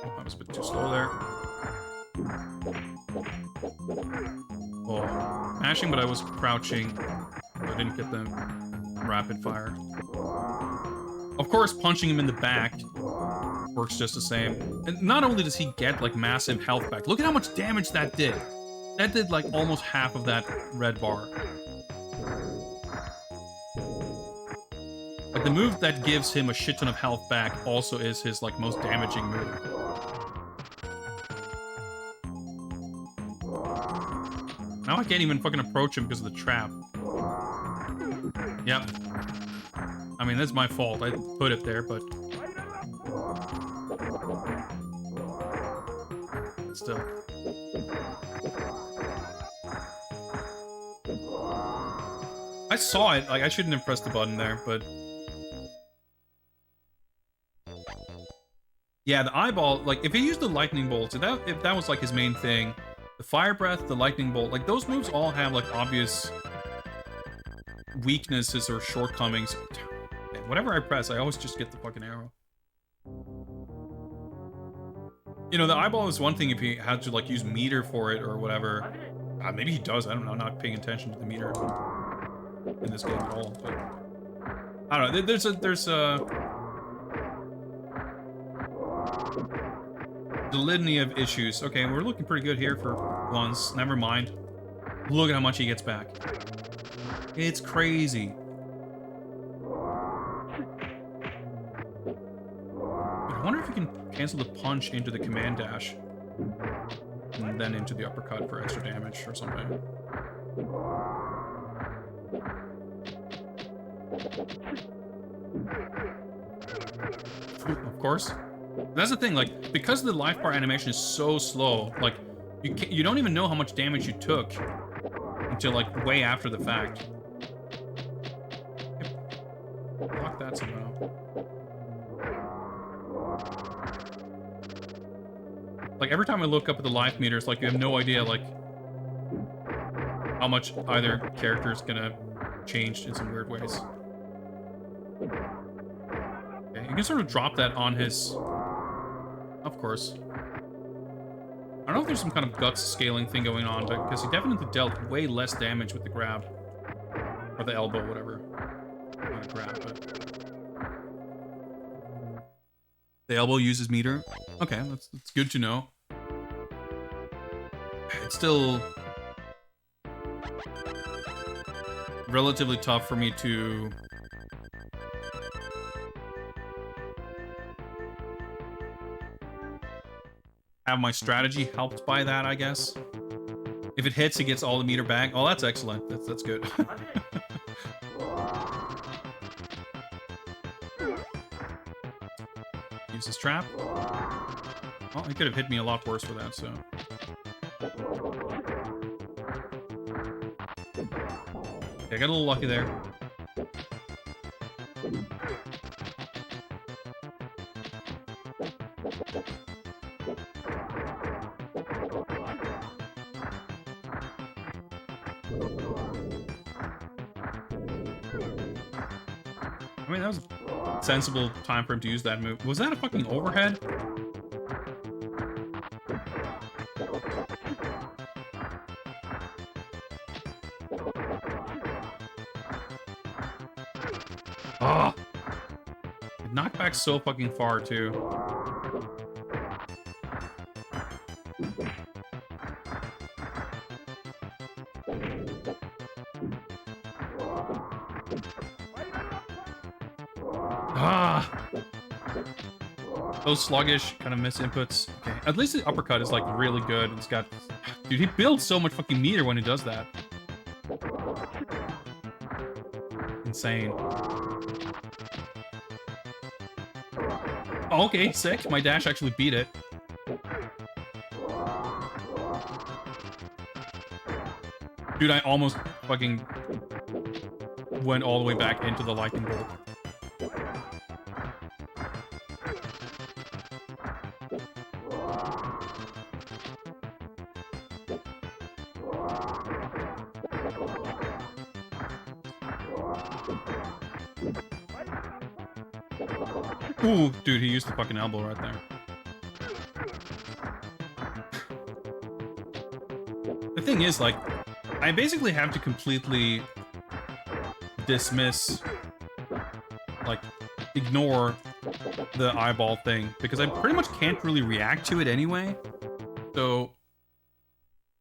Oh, that was a bit too slow there. Oh, mashing, but I was crouching. I didn't get the rapid fire. Of course, punching him in the back works just the same. And not only does he get, like, massive health back, look at how much damage that did. That did, like, almost half of that red bar. Like, the move that gives him a shit ton of health back also is his, like, most damaging move. Now I can't even fucking approach him because of the trap. Yep. I mean, that's my fault. I put it there, but... still. I saw it. Like, I shouldn't have pressed the button there, but... Yeah, the eyeball, like, if he used the lightning bolts, if that was, like, his main thing, the fire breath, the lightning bolt, like, those moves all have, like, obvious weaknesses or shortcomings. Whatever I press, I always just get the fucking arrow. You know, the eyeball is one thing if he had to, like, use meter for it or whatever. Maybe he does, I don't know, I'm not paying attention to the meter in this game at all, but... I don't know, there's a the litany of issues. Okay, we're looking pretty good here for once. Never mind. Look at how much he gets back. It's crazy. I wonder if you can cancel the punch into the command dash. And then into the uppercut for extra damage or something. Of course. That's the thing, like, because the life bar animation is so slow, like, you don't even know how much damage you took until, like, way after the fact. Block that somehow. Like, every time I look up at the life meter, it's like you have no idea, like, how much either character is gonna change in some weird ways. Okay, you can sort of drop that on his... Of course. I don't know if there's some kind of guts scaling thing going on, but because he definitely dealt way less damage with the grab. Or the elbow, whatever. Not a grab, but... The elbow uses meter? Okay, that's good to know. It's still... relatively tough for me to... have my strategy helped by that, I guess. If it hits, he gets all the meter back. Oh, that's excellent. That's good. Use his trap. Well, he could have hit me a lot worse for that, so... Okay, I got a little lucky there. I mean, that was a sensible time for him to use that move. Was that a fucking overhead? Ah! It knocked back so fucking far, too. Ah! Those sluggish kind of miss inputs. Okay. At least the uppercut is like really good. It's got... Dude, he builds so much fucking meter when he does that. Insane. Oh, okay, sick. My dash actually beat it. Dude, I almost fucking went all the way back into the lightning bolt. Ooh, dude, he used the fucking elbow right there. The thing is, like, I basically have to completely dismiss, like, ignore the eyeball thing, because I pretty much can't really react to it anyway. So,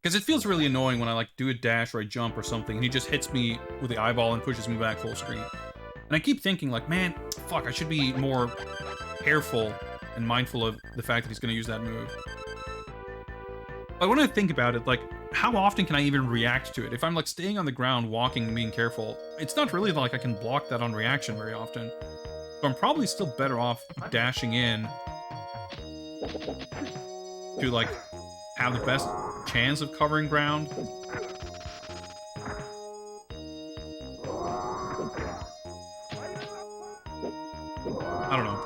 because it feels really annoying when I, like, do a dash or I jump or something, and he just hits me with the eyeball and pushes me back full screen. And I keep thinking, like, man, fuck, I should be more careful and mindful of the fact that he's going to use that move. But when I think about it, like, how often can I even react to it? If I'm, like, staying on the ground, walking, and being careful, it's not really like I can block that on reaction very often. So I'm probably still better off dashing in to, like, have the best chance of covering ground. I don't know.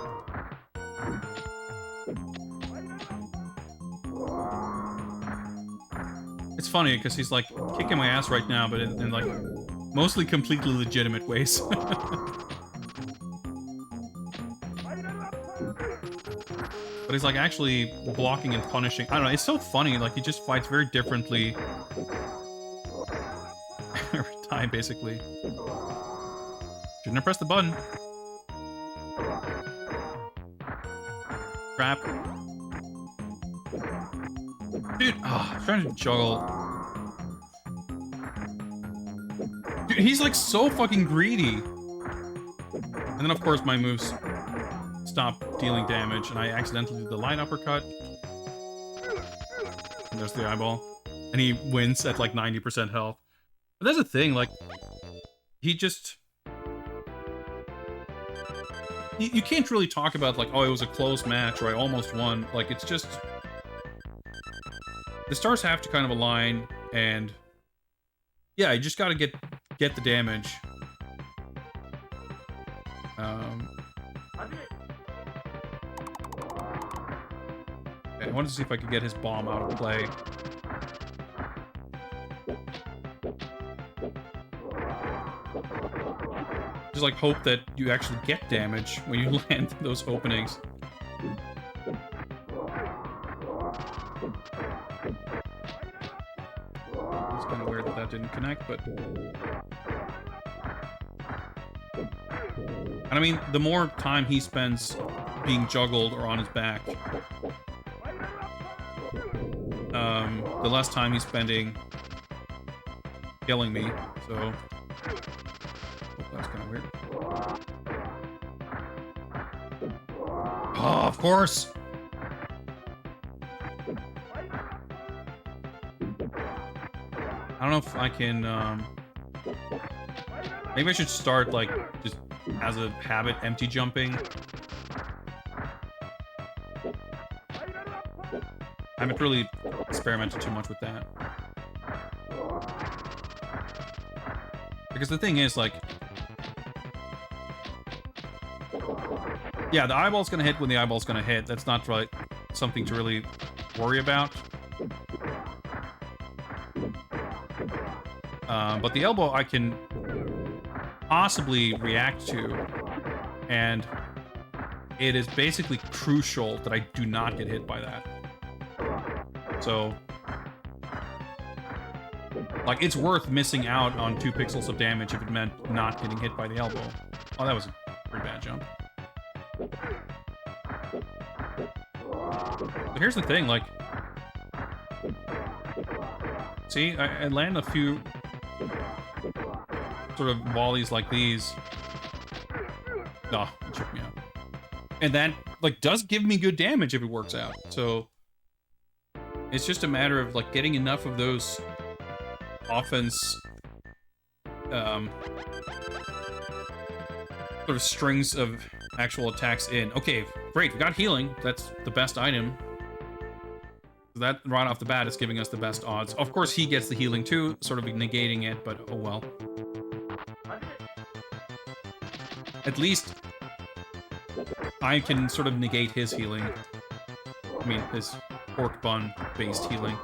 It's funny because he's like kicking my ass right now, but in like mostly completely legitimate ways. But he's like actually blocking and punishing. I don't know. It's so funny. Like he just fights very differently every time, basically. Shouldn't have pressed the button. Crap. Dude, I'm trying to juggle. Dude, he's like so fucking greedy. And then of course my moves stop dealing damage and I accidentally did the light uppercut. And there's the eyeball. And he wins at like 90% health. But that's the thing, like, he just... You can't really talk about, like, oh, it was a close match, or I almost won. Like, it's just... The stars have to kind of align, and... Yeah, you just gotta get the damage. Okay, I wanted to see if I could get his bomb out of play. Just like hope that you actually get damage when you land those openings. It's kind of weird that that didn't connect, but... And I mean, the more time he spends being juggled or on his back, the less time he's spending killing me, so... That's kind of weird. Oh, of course! I don't know if I can, maybe I should start, like, just as a habit, empty jumping. I haven't really experimented too much with that. Because the thing is, like... Yeah, the eyeball's gonna hit when the eyeball's gonna hit. That's not like something to really worry about. But the elbow I can possibly react to. And it is basically crucial that I do not get hit by that. So, like, it's worth missing out on 2 pixels of damage if it meant not getting hit by the elbow. Oh, that was a pretty bad jump. But here's the thing, like... See, I land a few sort of volleys like these. Oh, it tripped me out. And that, like, does give me good damage if it works out. So, it's just a matter of, like, getting enough of those offense, sort of strings of actual attacks in. Okay, great, we got healing. That's the best item. That, right off the bat, is giving us the best odds. Of course, he gets the healing too, sort of negating it, but oh well. At least I can sort of negate his healing. I mean, his pork bun-based healing.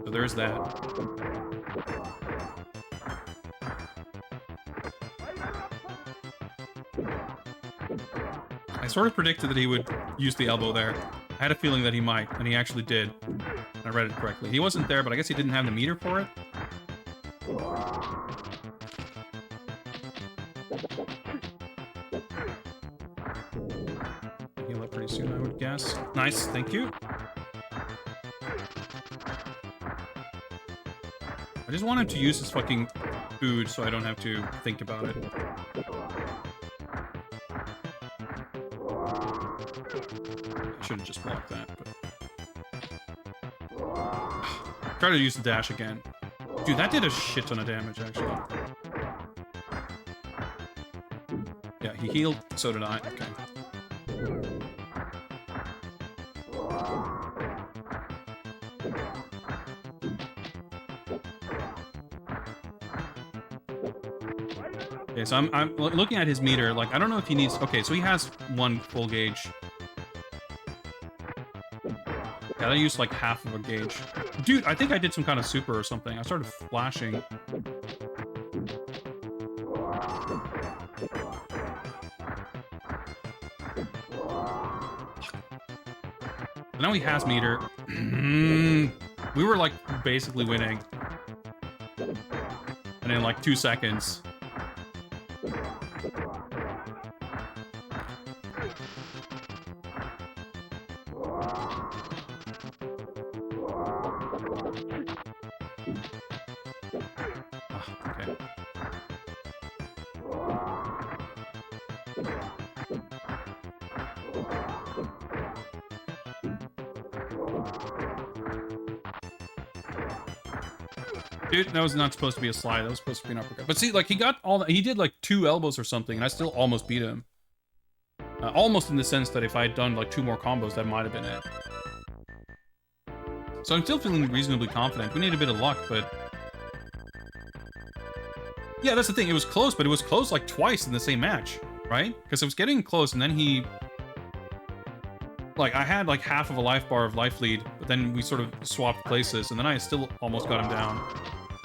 So there's that. I sort of predicted that he would use the elbow there. I had a feeling that he might, and he actually did. I read it correctly. He wasn't there, but I guess he didn't have the meter for it. Heal up pretty soon, I would guess. Nice, thank you. I just want him to use his fucking food so I don't have to think about it. I should have just blocked that, but... Try to use the dash again. Dude, that did a shit ton of damage, actually. Yeah, he healed, so did I. Okay. Okay, so I'm looking at his meter, like, I don't know if he needs... Okay, so he has 1 full gauge. Yeah, I used like half of a gauge. Dude, I think I did some kind of super or something. I started flashing. So now he has meter. We were like basically winning. And in like 2 seconds. Dude, that was not supposed to be a slide. That was supposed to be an uppercut. But see, like, he got all that. He did, like, 2 elbows or something, and I still almost beat him. Almost in the sense that if I had done, like, 2 more combos, that might have been it. So I'm still feeling reasonably confident. We need a bit of luck, but... Yeah, that's the thing. It was close, but it was close, like, twice in the same match, right? Because it was getting close, and then he... Like, I had, like, half of a life bar of life lead, but then we sort of swapped places, and then I still almost got him down.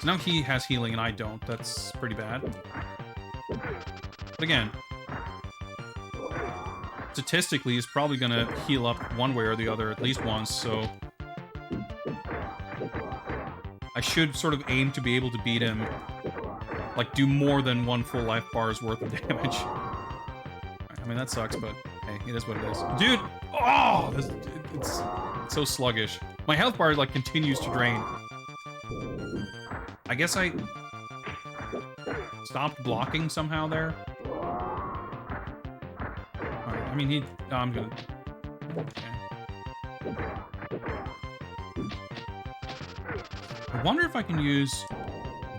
So now he has healing and I don't. That's pretty bad. But again, statistically, he's probably gonna heal up one way or the other at least once, so... I should sort of aim to be able to beat him. Like, do more than 1 full life bar's worth of damage. I mean, that sucks, but hey, it is what it is. Dude! Oh! It's so sluggish. My health bar, like, continues to drain. I guess I stopped blocking somehow there. Alright, I mean, he... Oh, I'm gonna... Okay. I wonder if I can use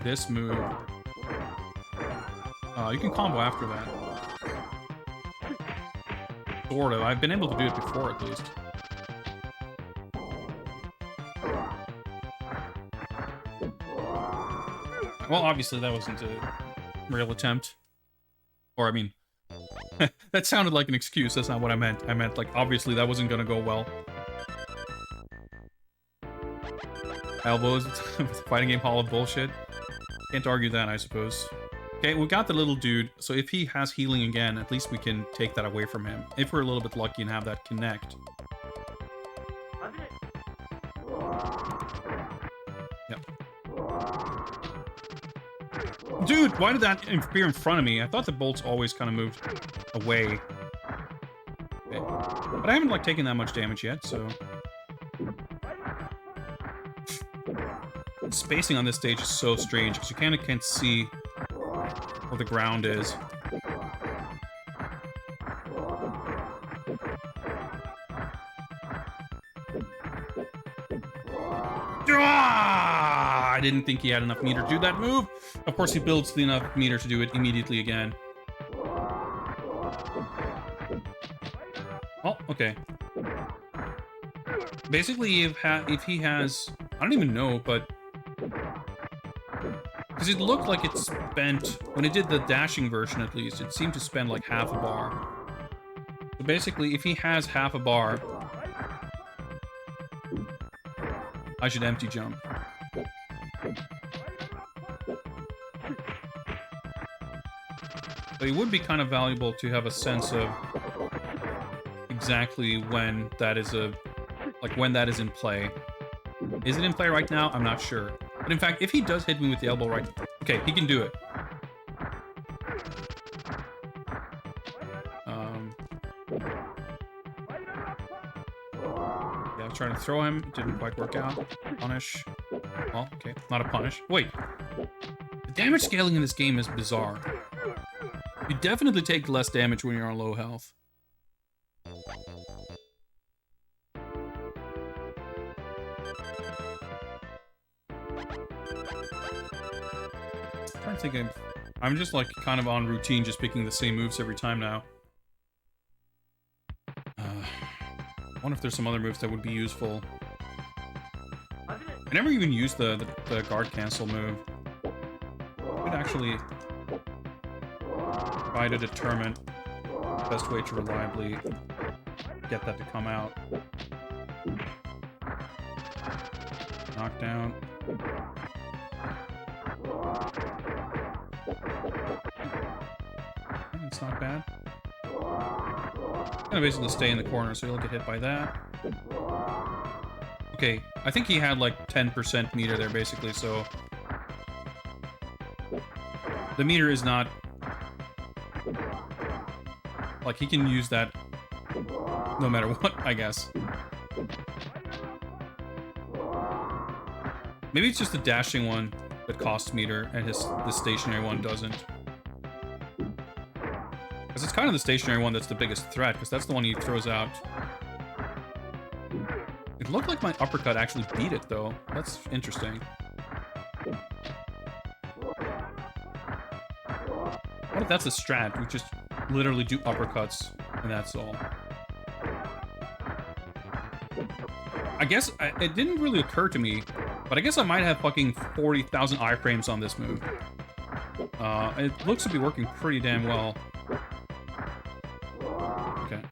this move. You can combo after that. Sort of. I've been able to do it before, at least. Well, obviously that wasn't a real attempt. Or, I mean... that sounded like an excuse. That's not what I meant. I meant, like, obviously that wasn't gonna go well. Elbows, fighting game hall of bullshit. Can't argue that, I suppose. Okay, we got the little dude, so if he has healing again, at least we can take that away from him. If we're a little bit lucky and have that connect. Yep. Dude, why did that appear in front of me? I thought the bolts always kind of moved away. Okay. But I haven't, like, taken that much damage yet, so... Spacing on this stage is so strange, because you kind of can't see where the ground is. Ah! I didn't think he had enough meter to do that move. Of course, he builds the enough meter to do it immediately again. Oh, okay. Basically, if he has... I don't even know, but... Because it looked like it spent... When it did the dashing version, at least, it seemed to spend like half a bar. So basically, if he has half a bar... I should empty jump. But it would be kind of valuable to have a sense of exactly when that is when that is in play. Is it in play right now? I'm not sure. But in fact, if he does hit me with the elbow right... Okay, he can do it. Yeah, I was trying to throw him. It didn't quite work out. Punish. Well, okay, not a punish. Wait. The damage scaling in this game is bizarre. You definitely take less damage when you're on low health. I'm trying to think I'm just like kind of on routine, just picking the same moves every time now. I wonder if there's some other moves that would be useful. I never even used the guard cancel move. I could actually try to determine the best way to reliably get that to come out. Knockdown. It's not bad. Gonna basically stay in the corner, so he'll get hit by that. Okay, I think he had like 10% meter there, basically, so... The meter is not... Like, he can use that no matter what, I guess. Maybe it's just the dashing one that costs meter, and the stationary one doesn't. Because it's kind of the stationary one that's the biggest threat, because that's the one he throws out. It looked like my uppercut actually beat it, though. That's interesting. What if that's a strat? We just literally do uppercuts, and that's all. I guess it didn't really occur to me, but I guess I might have fucking 40,000 iframes on this move. It looks to be working pretty damn well. Okay.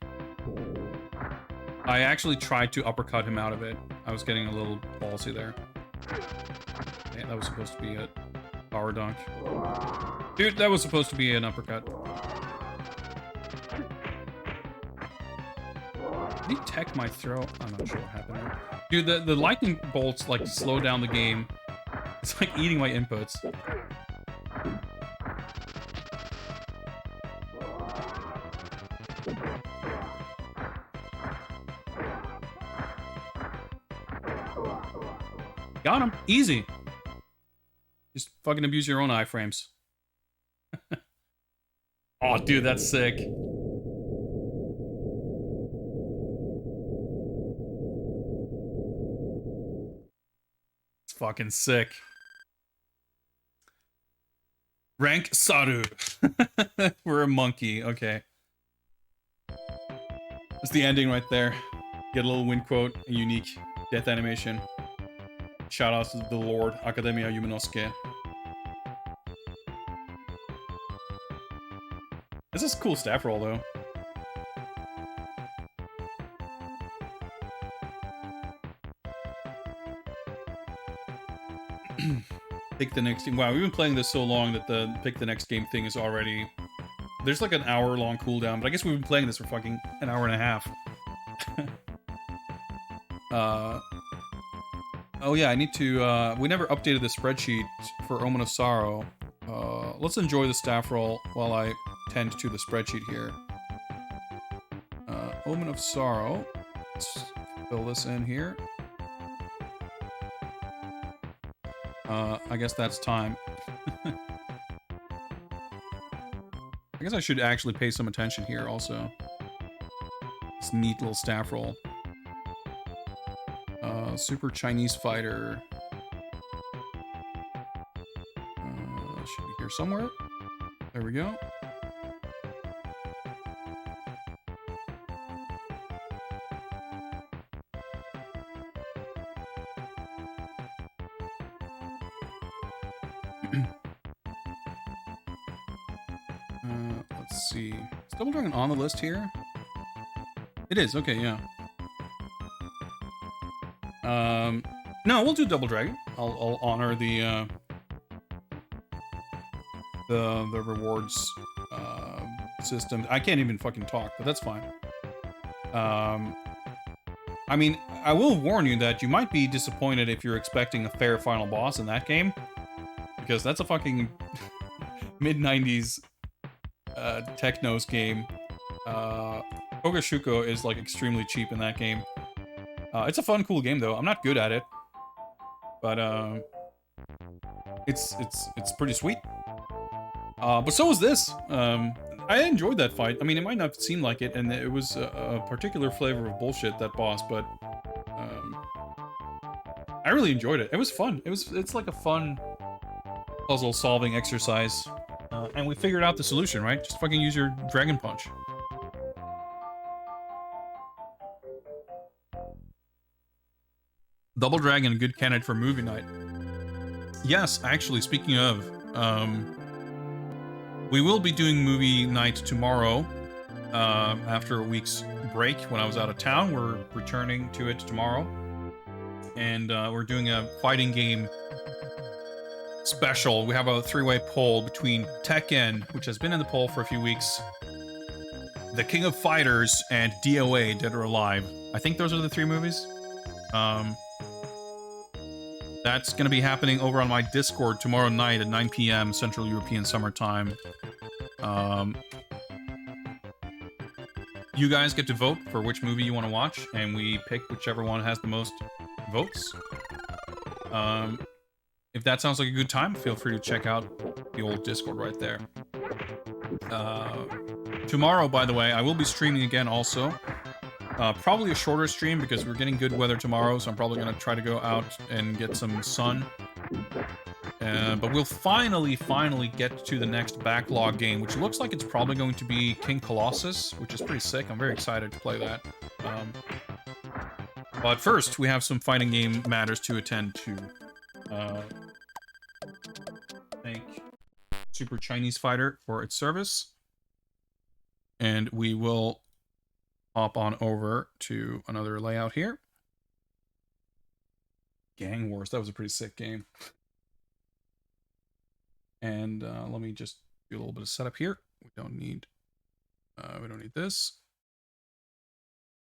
I actually tried to uppercut him out of it. I was getting a little ballsy there. Okay, that was supposed to be a power dunk. Dude, that was supposed to be an uppercut. Did he tech my throw? I'm not sure what happened there. Dude, the lightning bolts, like, slow down the game. It's like eating my inputs. Got him. Easy. Just fucking abuse your own iframes. Oh, dude, that's sick. It's fucking sick. Rank Saru. We're a monkey. Okay. That's the ending right there. Get a little win quote, a unique death animation. Shout out to the Lord, Academia Yumenosuke. This is a cool staff roll, though. pick the next thing. Wow, we've been playing this so long that the pick the next game thing is already... There's like an hour-long cooldown, but I guess we've been playing this for fucking an hour and a half. Oh yeah, I need to... we never updated the spreadsheet for Omen of Sorrow. Let's enjoy the staff roll while I tend to the spreadsheet here. Omen of Sorrow. Let's fill this in here. I guess that's time. I guess I should actually pay some attention here also. This neat little staff roll. Super Chinese fighter. Should be here somewhere. There we go. Let's see. Is Double Dragon on the list here? It is. Okay, yeah. No, we'll do Double Dragon. I'll honor the rewards system. I can't even fucking talk, but that's fine. I mean, I will warn you that you might be disappointed if you're expecting a fair final boss in that game, because that's a fucking mid-90s Technos game. Kogashuko is like extremely cheap in that game. It's a fun, cool game though. I'm not good at it, but it's pretty sweet. But so was this. I enjoyed that fight. I mean, it might not seem like it, and it was a particular flavor of bullshit, that boss, but I really enjoyed it. It was fun. It's like a fun puzzle solving exercise, and we figured out the solution, right? Just fucking use your Dragon Punch. Double Dragon, a good candidate for movie night. Yes, actually, speaking of, we will be doing movie night tomorrow, after a week's break when I was out of town. We're returning to it tomorrow. And we're doing a fighting game special. We have a three-way poll between Tekken, which has been in the poll for a few weeks, The King of Fighters, and DOA, Dead or Alive. I think those are the three movies. That's going to be happening over on my Discord tomorrow night at 9 p.m. Central European Summer Time. You guys get to vote for which movie you want to watch, and we pick whichever one has the most votes. If that sounds like a good time, feel free to check out the old Discord right there. Tomorrow, by the way, I will be streaming again also. Probably a shorter stream because we're getting good weather tomorrow, so I'm probably going to try to go out and get some sun. But we'll finally get to the next backlog game, which looks like it's probably going to be King Colossus, which is pretty sick. I'm very excited to play that. But first, we have some fighting game matters to attend to. Thank Super Chinese Fighter for its service. And we will hop on over to another layout here. Gang Wars, that was a pretty sick game. And let me just do a little bit of setup here. We don't need this.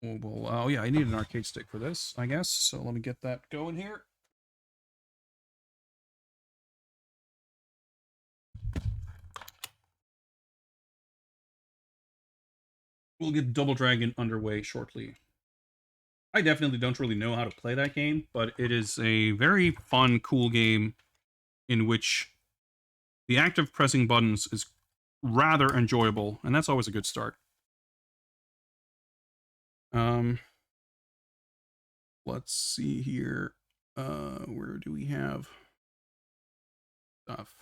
Oh yeah, I need an arcade stick for this, I guess. So let me get that going here. We'll get Double Dragon underway shortly. I definitely don't really know how to play that game, but it is a very fun, cool game in which the act of pressing buttons is rather enjoyable, and that's always a good start. Let's see here. Where do we have stuff?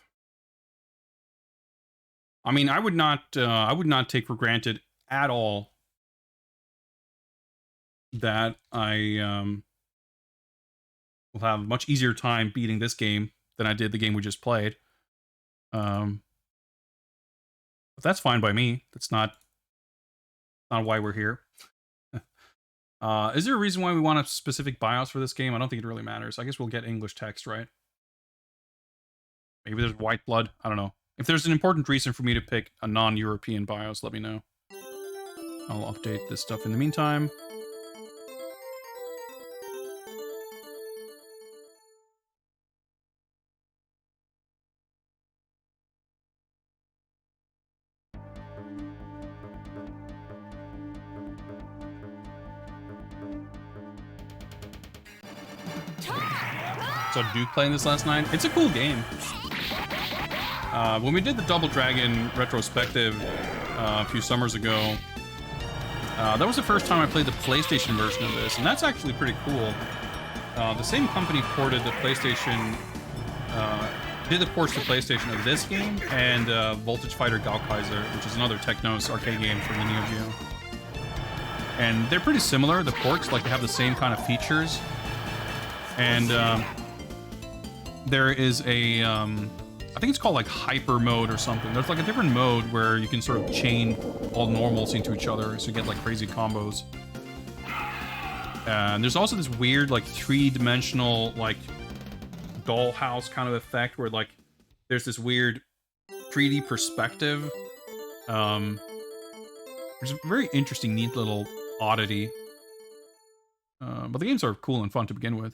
I mean, I would not take for granted at all that I will have a much easier time beating this game than I did the game we just played. But that's fine by me. That's not why we're here. Is there a reason why we want a specific BIOS for this game? I don't think it really matters. I guess we'll get English text, right? Maybe there's white blood. I don't know. If there's an important reason for me to pick a non-European BIOS, let me know. I'll update this stuff in the meantime. So Duke playing this last night. It's a cool game. When we did the Double Dragon retrospective a few summers ago, that was the first time I played the PlayStation version of this, and that's actually pretty cool. The same company ported the PlayStation, did the ports to PlayStation of this game and Voltage Fighter Gaokaiser, which is another Technos arcade game from the Neo-Geo. And they're pretty similar, the ports, like they have the same kind of features. And there is a, I think it's called like hyper mode or something. There's like a different mode where you can sort of chain all normals into each other, so you get like crazy combos. And there's also this weird like three-dimensional like dollhouse kind of effect where like there's this weird 3D perspective. There's a very interesting, neat little oddity. But the games are cool and fun to begin with.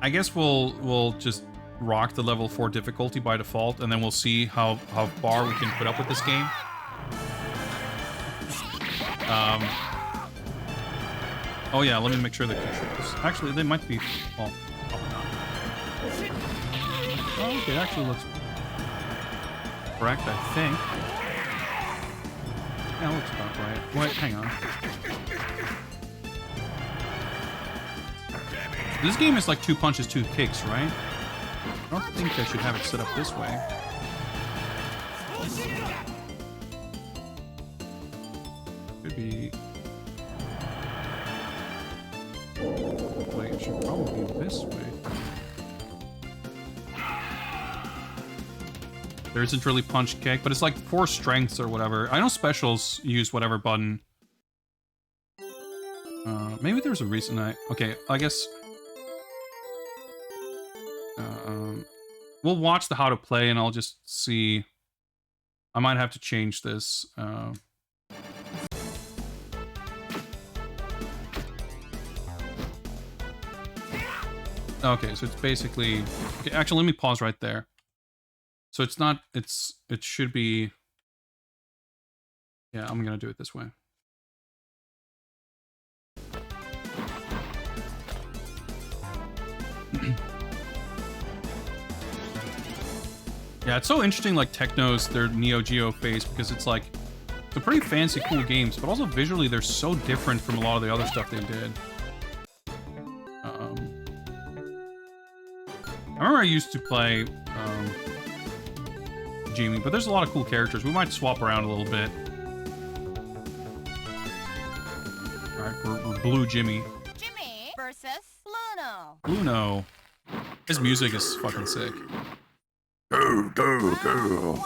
I guess we'll just rock the level 4 difficulty by default, and then we'll see how far we can put up with this game. Oh yeah, let me make sure the controls. Actually, they might be. Well, probably not. Oh, okay, it actually looks correct, I think. Yeah, it looks about right. Wait, hang on. This game is like 2 punches, 2 kicks, right? I don't think I should have it set up this way. Could be... Wait, it should probably be this way. There isn't really punch kick, but it's like 4 strengths or whatever. I know specials use whatever button. Maybe there's a reason okay, I guess... we'll watch the how to play and I'll just see. I might have to change this. Okay, so it's basically... Okay, actually, let me pause right there. So it's not... It should be... Yeah, I'm gonna do it this way. Yeah, it's so interesting, like, Technos, their Neo-Geo phase, because it's like... It's a pretty fancy, cool games, but also visually they're so different from a lot of the other stuff they did. I remember I used to play Jimmy, but there's a lot of cool characters. We might swap around a little bit. Alright, we're Blue Jimmy. Jimmy versus Luno. Luno. His music is fucking sick. Go, go, go.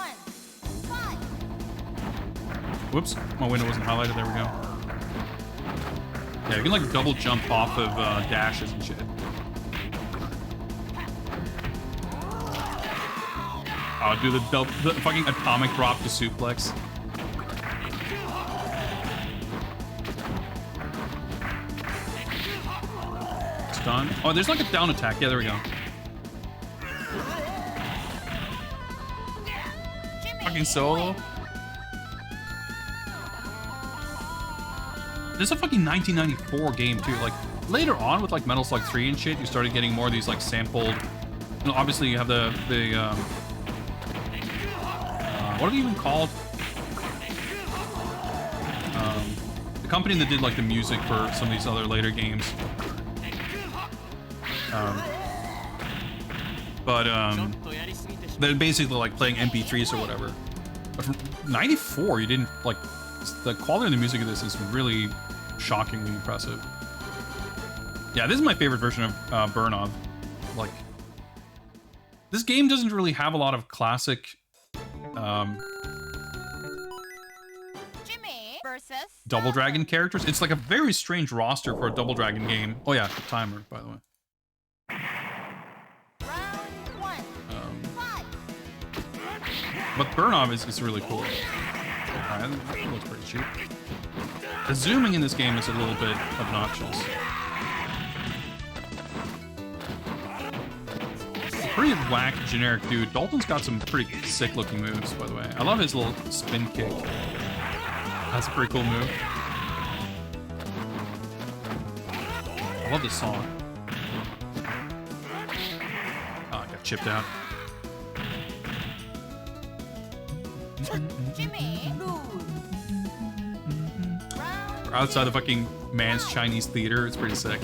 Whoops, my window wasn't highlighted. There we go. Yeah, you can like double jump off of dashes and shit. Oh, do the fucking atomic drop to suplex. Stun. Oh, there's like a down attack. Yeah, there we go. Fucking solo. This is a fucking 1994 game too. Like later on with like Metal Slug 3 and shit, you started getting more of these like sampled. You know, obviously you have the what are they even called? The company that did like the music for some of these other later games. They're basically like playing MP3s or whatever. But from 94, you didn't like the quality of the music of this is really shockingly impressive. Yeah, this is my favorite version of Burnov. Like, this game doesn't really have a lot of classic. Jimmy versus Double Dragon Lono. characters. It's like a very strange roster for a Double Dragon game. Oh yeah, timer, by the way. Round 1. Fight. But Burnov is really cool. Alright, that looks pretty cheap. The zooming in this game is a little bit obnoxious. Pretty whack generic dude. Dalton's got some pretty sick looking moves, by the way. I love his little spin kick. That's a pretty cool move. I love this song. Oh, I got chipped out. Jimmy. We're outside the fucking man's Chinese theater. It's pretty sick.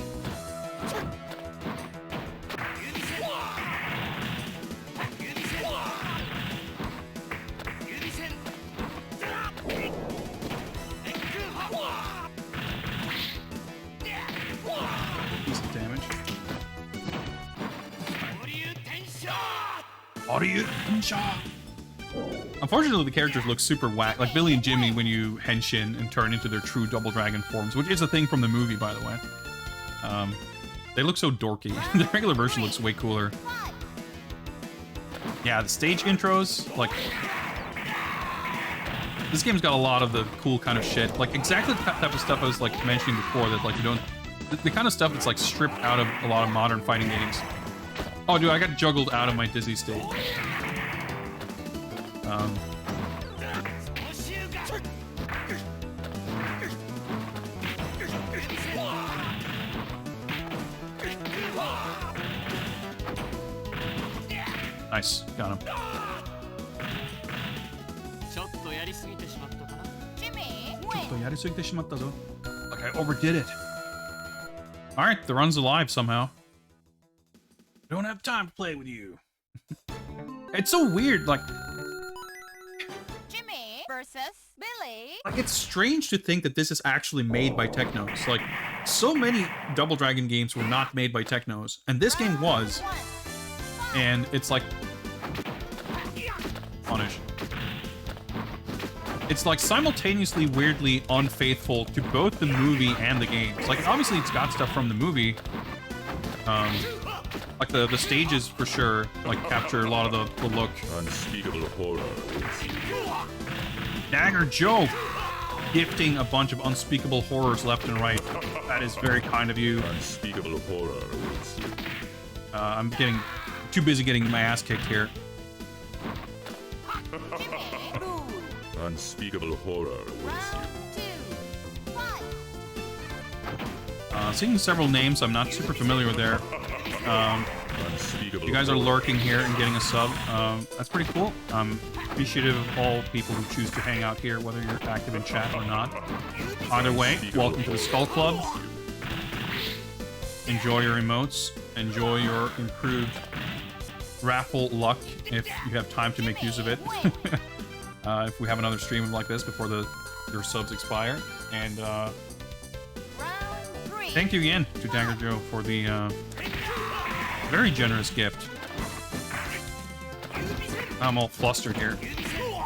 Decent damage. Unfortunately, the characters look super whack. Like Billy and Jimmy when you henshin and turn into their true Double Dragon forms, which is a thing from the movie, by the way. They look so dorky. The regular version looks way cooler. Yeah, the stage intros, like... This game's got a lot of the cool kind of shit. Like, exactly the type of stuff I was, like, mentioning before that, like, you don't... The kind of stuff that's, like, stripped out of a lot of modern fighting games. Oh, dude, I got juggled out of my dizzy state. Nice, got him. Jimmy. Win. Like I overdid it. Alright, the run's alive somehow. I don't have time to play with you. It's so weird, like Jimmy versus Billy. it's strange to think that this is actually made by Technos. Like, so many Double Dragon games were not made by Technos, and this game was. And it's like... Punish. It's like simultaneously weirdly unfaithful to both the movie and the games. Like, obviously it's got stuff from the movie. Like the stages for sure, like capture a lot of the look. Unspeakable horror. Dagger Joe gifting a bunch of unspeakable horrors left and right. That is very kind of you. Unspeakable horror. I'm getting too busy getting my ass kicked here. Unspeakable horror awaits you. Round 2. Fight. Seeing several names I'm not super familiar with there. Unspeakable You guys are horror. lurking here and getting a sub. That's pretty cool. I'm appreciative of all people who choose to hang out here, whether you're active in chat or not. Either way, welcome to the Skull Club. Enjoy your emotes. Enjoy your improved raffle luck if you have time to make use of it. If we have another stream like this before your subs expire. And Round 3. thank you again to Dagger Joe for the very generous gift. I'm all flustered here,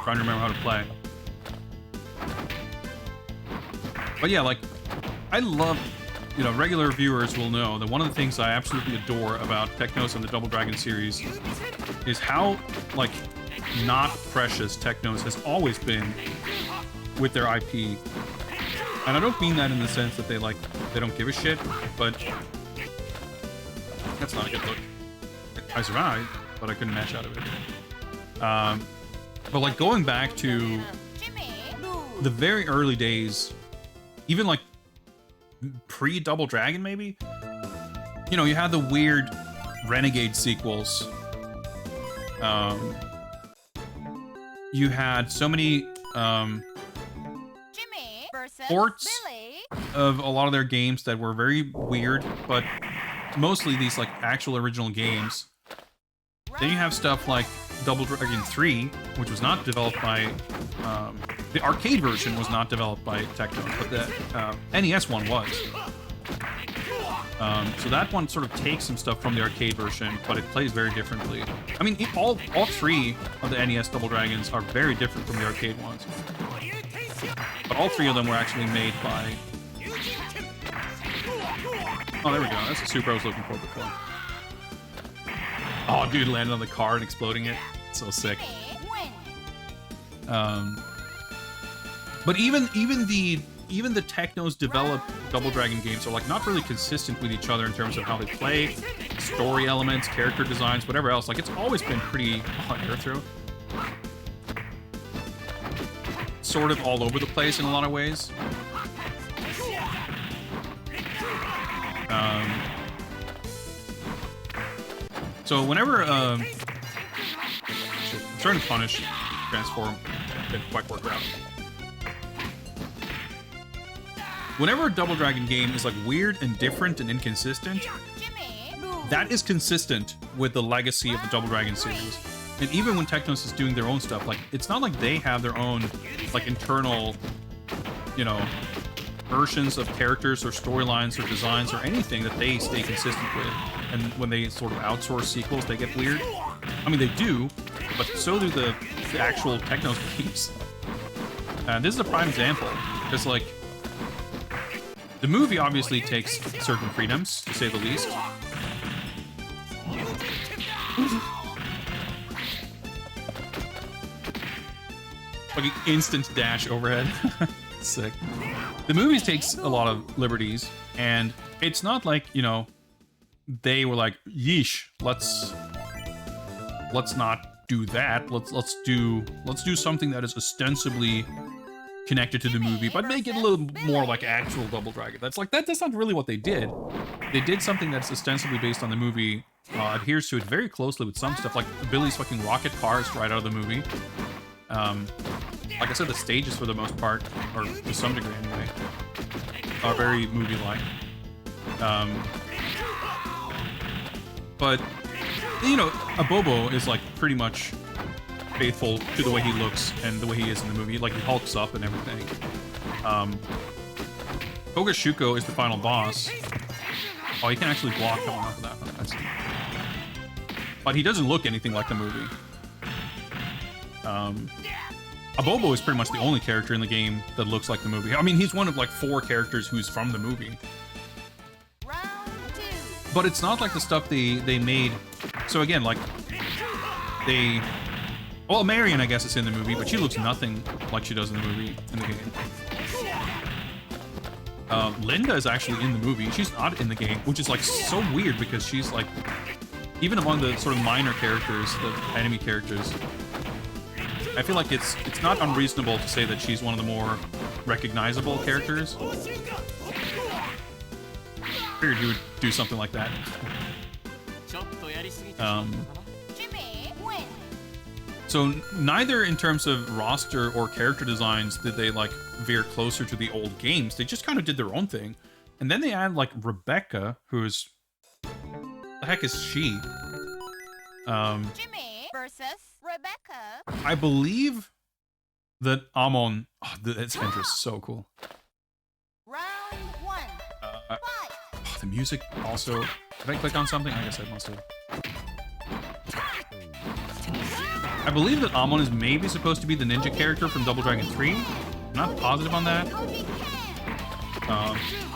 trying to remember how to play. But yeah, like, I love, you know, regular viewers will know that one of the things I absolutely adore about Technos and the Double Dragon series is how, like, not precious Technos has always been with their IP. And I don't mean that in the sense that they don't give a shit, but that's not a good look. I survived, but I couldn't match out of it. But like going back to Jimmy. the very early days, even like pre-Double Dragon maybe, you know, you had the weird Renegade sequels. You had so many Jimmy versus ports Billy. of a lot of their games that were very weird, but mostly these like actual original games. Then you have stuff like Double Dragon 3, which was not developed by... the arcade version was not developed by Technos, but the NES one was. So that one sort of takes some stuff from the arcade version, but it plays very differently. I mean, all three of the NES Double Dragons are very different from the arcade ones. But all three of them were actually made by... Oh, there we go. That's the super I was looking for before. Oh, dude, landing on the car and exploding it. So sick. But even the Technos developed Double Dragon games are like not really consistent with each other in terms of how they play, story elements, character designs, whatever else. Like it's always been pretty air through. Sort of all over the place in a lot of ways. So whenever I'm trying to punish transform, didn't quite work out. Whenever a Double Dragon game is like weird and different and inconsistent, that is consistent with the legacy of the Double Dragon series. And even when Technos is doing their own stuff, like it's not like they have their own like internal, you know, versions of characters or storylines or designs or anything that they stay consistent with. And when they sort of outsource sequels, they get weird. I mean, they do, but so do the actual Technos games. And this is a prime example, because like the movie obviously takes certain freedoms, to say the least. Like an instant dash overhead. Sick. The movie takes a lot of liberties, and it's not like, you know, they were like, yeesh, let's not do that. Let's do something that is ostensibly connected to the movie, but make it a little more like actual Double Dragon. That's not really what they did. They did something that's ostensibly based on the movie, adheres to it very closely with some stuff, like Billy's fucking rocket cars right out of the movie. Like I said, the stages for the most part, or to some degree anyway, are very movie-like. But, you know, Abobo is like pretty much faithful to the way he looks and the way he is in the movie. Like, he hulks up and everything. Kogashuko is the final boss. Oh, he can actually block coming off of that one. That's... But he doesn't look anything like the movie. Abobo is pretty much the only character in the game that looks like the movie. I mean, he's one of like 4 characters who's from the movie. But it's not like the stuff they made. So again, like they... Well, Marion, I guess, is in the movie, but she looks nothing like she does in the movie, in the game. Linda is actually in the movie. She's not in the game, which is like so weird because she's like, even among the sort of minor characters, the enemy characters, I feel like it's not unreasonable to say that she's one of the more recognizable characters. Figured you would do something like that. So neither in terms of roster or character designs did they like veer closer to the old games. They just kind of did their own thing. And then they add like Rebecca, who's... The heck is she? Jimmy versus Rebecca. I believe that Amon... Oh, that entrance is so cool. Round 1. Fight. Oh, the music also... Did I click on something? I guess I must have. I believe that Amon is maybe supposed to be the ninja character from Double Dragon 3. I'm not positive on that.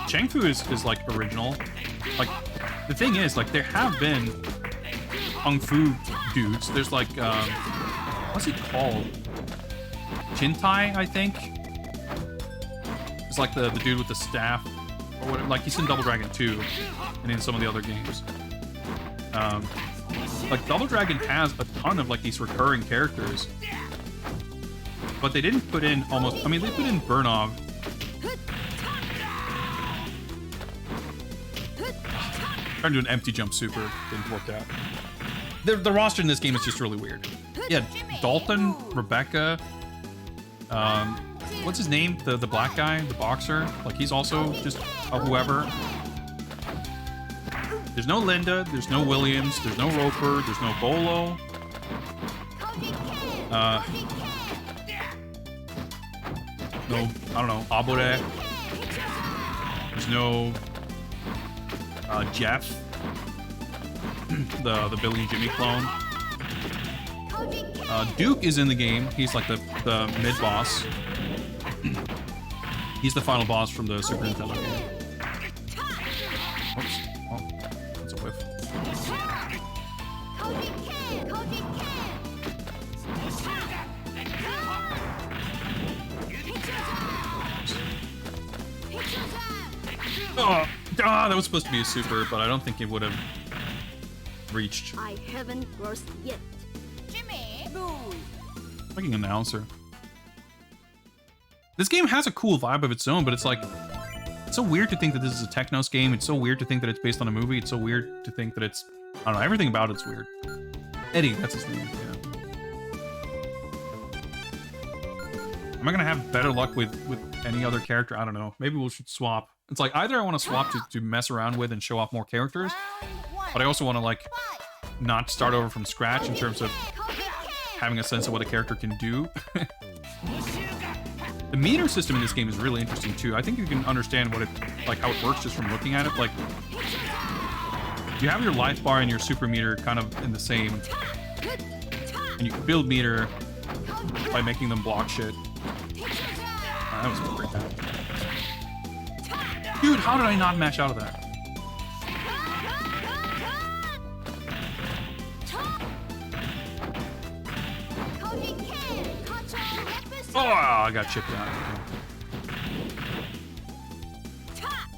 Chengfu is like original. Like, the thing is, like, there have been Kung Fu dudes. There's like, what's he called? Chintai, I think? It's like the dude with the staff. Or whatever. Like, he's in Double Dragon 2 and in some of the other games. Like, Double Dragon has a ton of, like, these recurring characters. But they didn't put in almost... I mean, they put in Burnov. Trying to do an empty jump super. Didn't work out. The roster in this game is just really weird. Yeah, Dalton, Rebecca... what's his name? The black guy? The boxer? Like, he's also just a whoever. There's no Linda, there's no Williams, there's no Roper, there's no Bolo. No, I don't know, Abore. There's no Jeff, the Billy and Jimmy clone. Duke is in the game. He's like the mid boss. He's the final boss from the Super Nintendo game. Oops. Oh, that's a whiff. Oh, that was supposed to be a super, but I don't think it would have reached. I haven't burst yet. Jimmy. Fucking announcer. This game has a cool vibe of its own, but it's like, it's so weird to think that this is a Technos game. It's so weird to think that it's based on a movie. It's so weird to think that it's, I don't know, everything about it's weird. Eddie, that's his name, yeah. Am I gonna have better luck with any other character? I don't know. Maybe we should swap. It's like, either I want to swap to mess around with and show off more characters, but I also want to, like, not start over from scratch in terms of having a sense of what a character can do. The meter system in this game is really interesting too. I think you can understand what it, like, how it works just from looking at it. Like, you have your life bar and your super meter kind of in the same, and you can build meter by making them block shit. That was pretty bad. Dude, how did I not mash out of that? Oh, I got chipped out.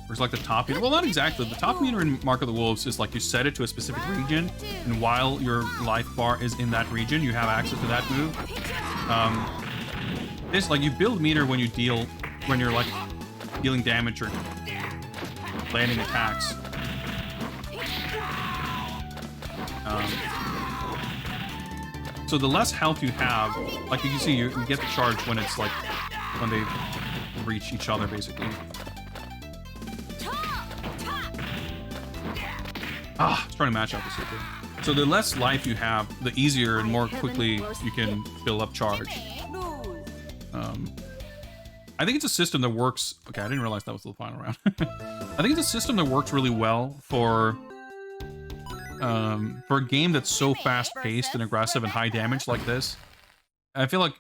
Where's like the top meter? Well, not exactly. The top meter in Mark of the Wolves is like you set it to a specific region, and while your life bar is in that region, you have access to that move. It's like you build meter when you deal, when you're like dealing damage or landing attacks. So the less health you have, like you can see, you get the charge when it's like, when they reach each other, basically. Ah, it's trying to match out the super. So the less life you have, the easier and more quickly you can build up charge. I think it's a system that works. Okay, I didn't realize that was the final round. I think it's a system that works really well for a game that's so fast-paced and aggressive and high damage like this. I feel like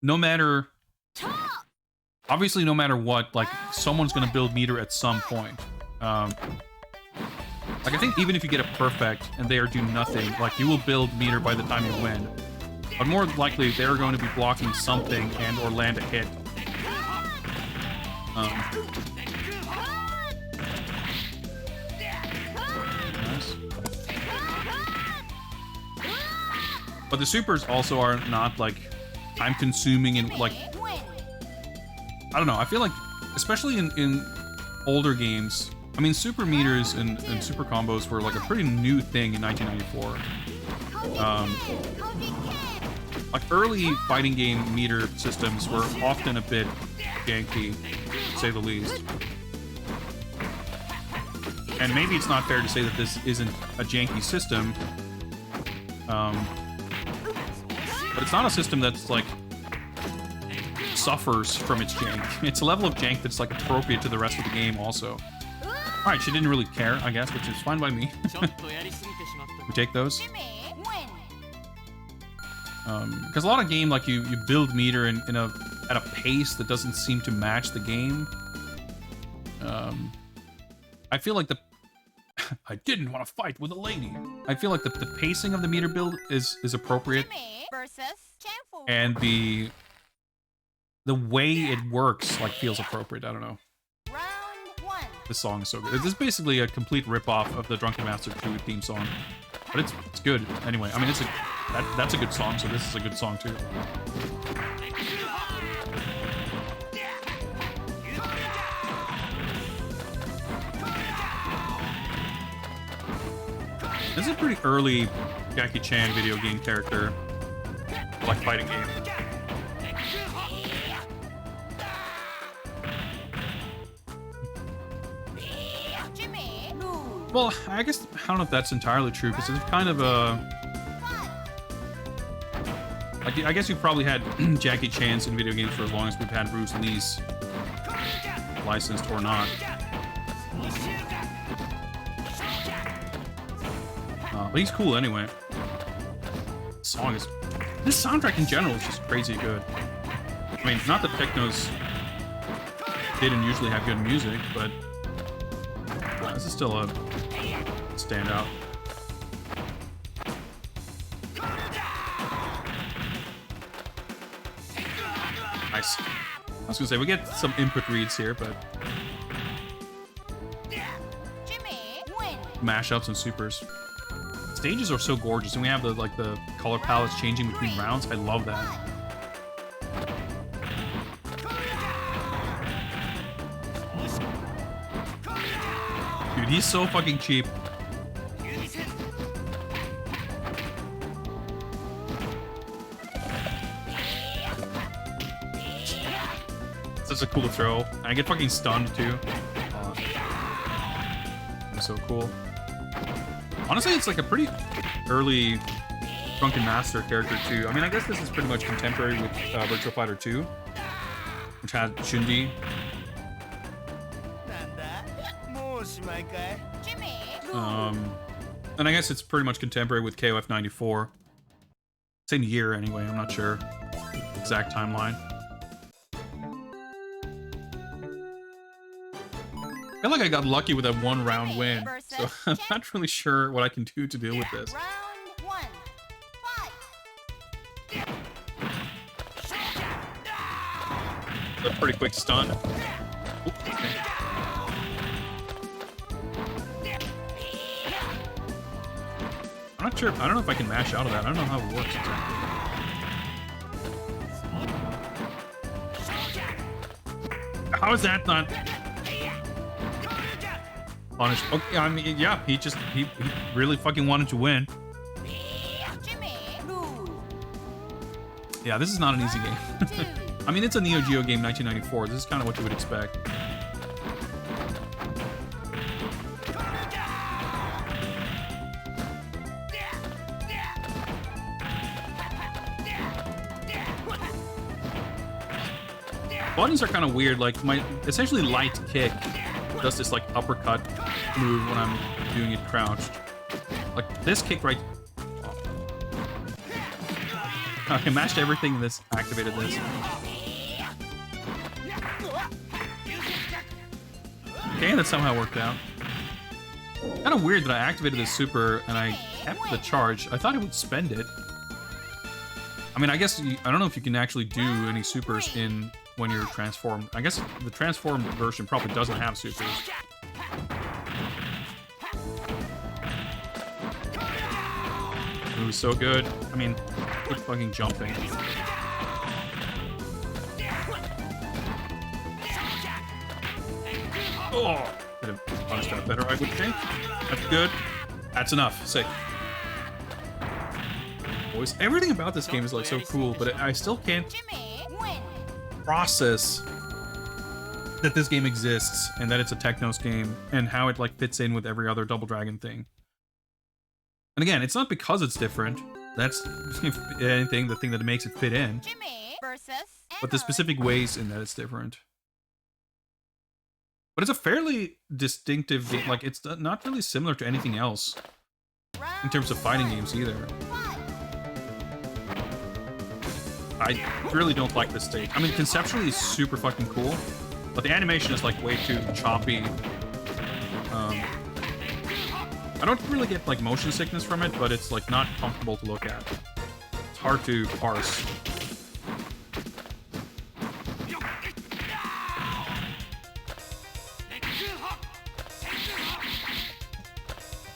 no matter, obviously no matter what, like someone's gonna build meter at some point. Like I think even if you get it perfect and they are do nothing, like you will build meter by the time you win. But more likely they're going to be blocking something and or land a hit. Nice. But the supers also are not like time consuming and like, I don't know, I feel like especially in older games, I mean super meters and super combos were like a pretty new thing in 1994. Like early fighting game meter systems were often a bit janky, to say the least. And maybe it's not fair to say that this isn't a janky system. But it's not a system that's like suffers from its jank. It's a level of jank that's like appropriate to the rest of the game also. Alright, she didn't really care, I guess, which is fine by me. We take those. Because a lot of game, like you build meter at a pace that doesn't seem to match the game. I feel like I didn't want to fight with a lady. I feel like the pacing of the meter build is appropriate, and the way it works like feels appropriate. I don't know. This song is so good. This is basically a complete rip-off of the Drunken Master 2 theme song, but it's good anyway. I mean, that's a good song, so this is a good song too. This is a pretty early Jackie Chan video game character, like fighting game. Well, I guess, I don't know if that's entirely true, because it's kind of a... Like, I guess you've probably had Jackie Chan's in video games for as long as we've had Bruce Lee's, licensed or not. But he's cool anyway. This soundtrack in general is just crazy good. I mean, not that Technos didn't usually have good music, but this is still a standout. Nice. I was gonna say we get some input reads here, but Jimmy, win. mashups and supers. Stages are so gorgeous, and we have the color palettes changing between rounds. I love that. Dude, he's so fucking cheap. This is a cool throw. I get fucking stunned too. That's so cool. Honestly, it's like a pretty early Drunken Master character too. I mean, I guess this is pretty much contemporary with Virtua Fighter 2, which had Shundi. Jimmy, And I guess it's pretty much contemporary with KOF 94. Same year anyway, I'm not sure. Exact timeline. I feel like I got lucky with that 1 round win, so I'm not really sure what I can do to deal with this. round 1. Fight. A pretty quick stun. Oop, okay. I'm not sure. I don't know if I can mash out of that. I don't know how it works exactly. How is that not punished? Okay, I mean, yeah, he really fucking wanted to win. Jimmy, lose. Yeah, this is not an easy game. 2. I mean, it's a Neo-Geo game, 1994. This is kind of what you would expect. Buttons are kind of weird. Like my essentially light kick does this like uppercut move when I'm doing it crouched. Like this kick right. I mashed everything. This activated this. Okay, that somehow worked out. Kind of weird that I activated the super and I kept the charge. I thought it would spend it. I mean, I guess I don't know if you can actually do any supers in when you're transformed. I guess the transformed version probably doesn't have supers. It was so good. I mean, good fucking jumping. Oh, could have punished that better, I would think. That's good. That's enough. Sick. Boys, everything about this game is like so cool, but I still can't Jimmy, win. process that this game exists and that it's a Technos game and how it like fits in with every other Double Dragon thing. And again, it's not because it's different. That's if anything, the thing that makes it fit in, Jimmy versus but the Emily. specific ways in that it's different. But it's a fairly distinctive game. Like it's not really similar to anything else in terms of fighting games either. I really don't like this stage. I mean, conceptually it's super fucking cool, but the animation is like way too choppy. I don't really get like motion sickness from it, but it's like not comfortable to look at. It's hard to parse.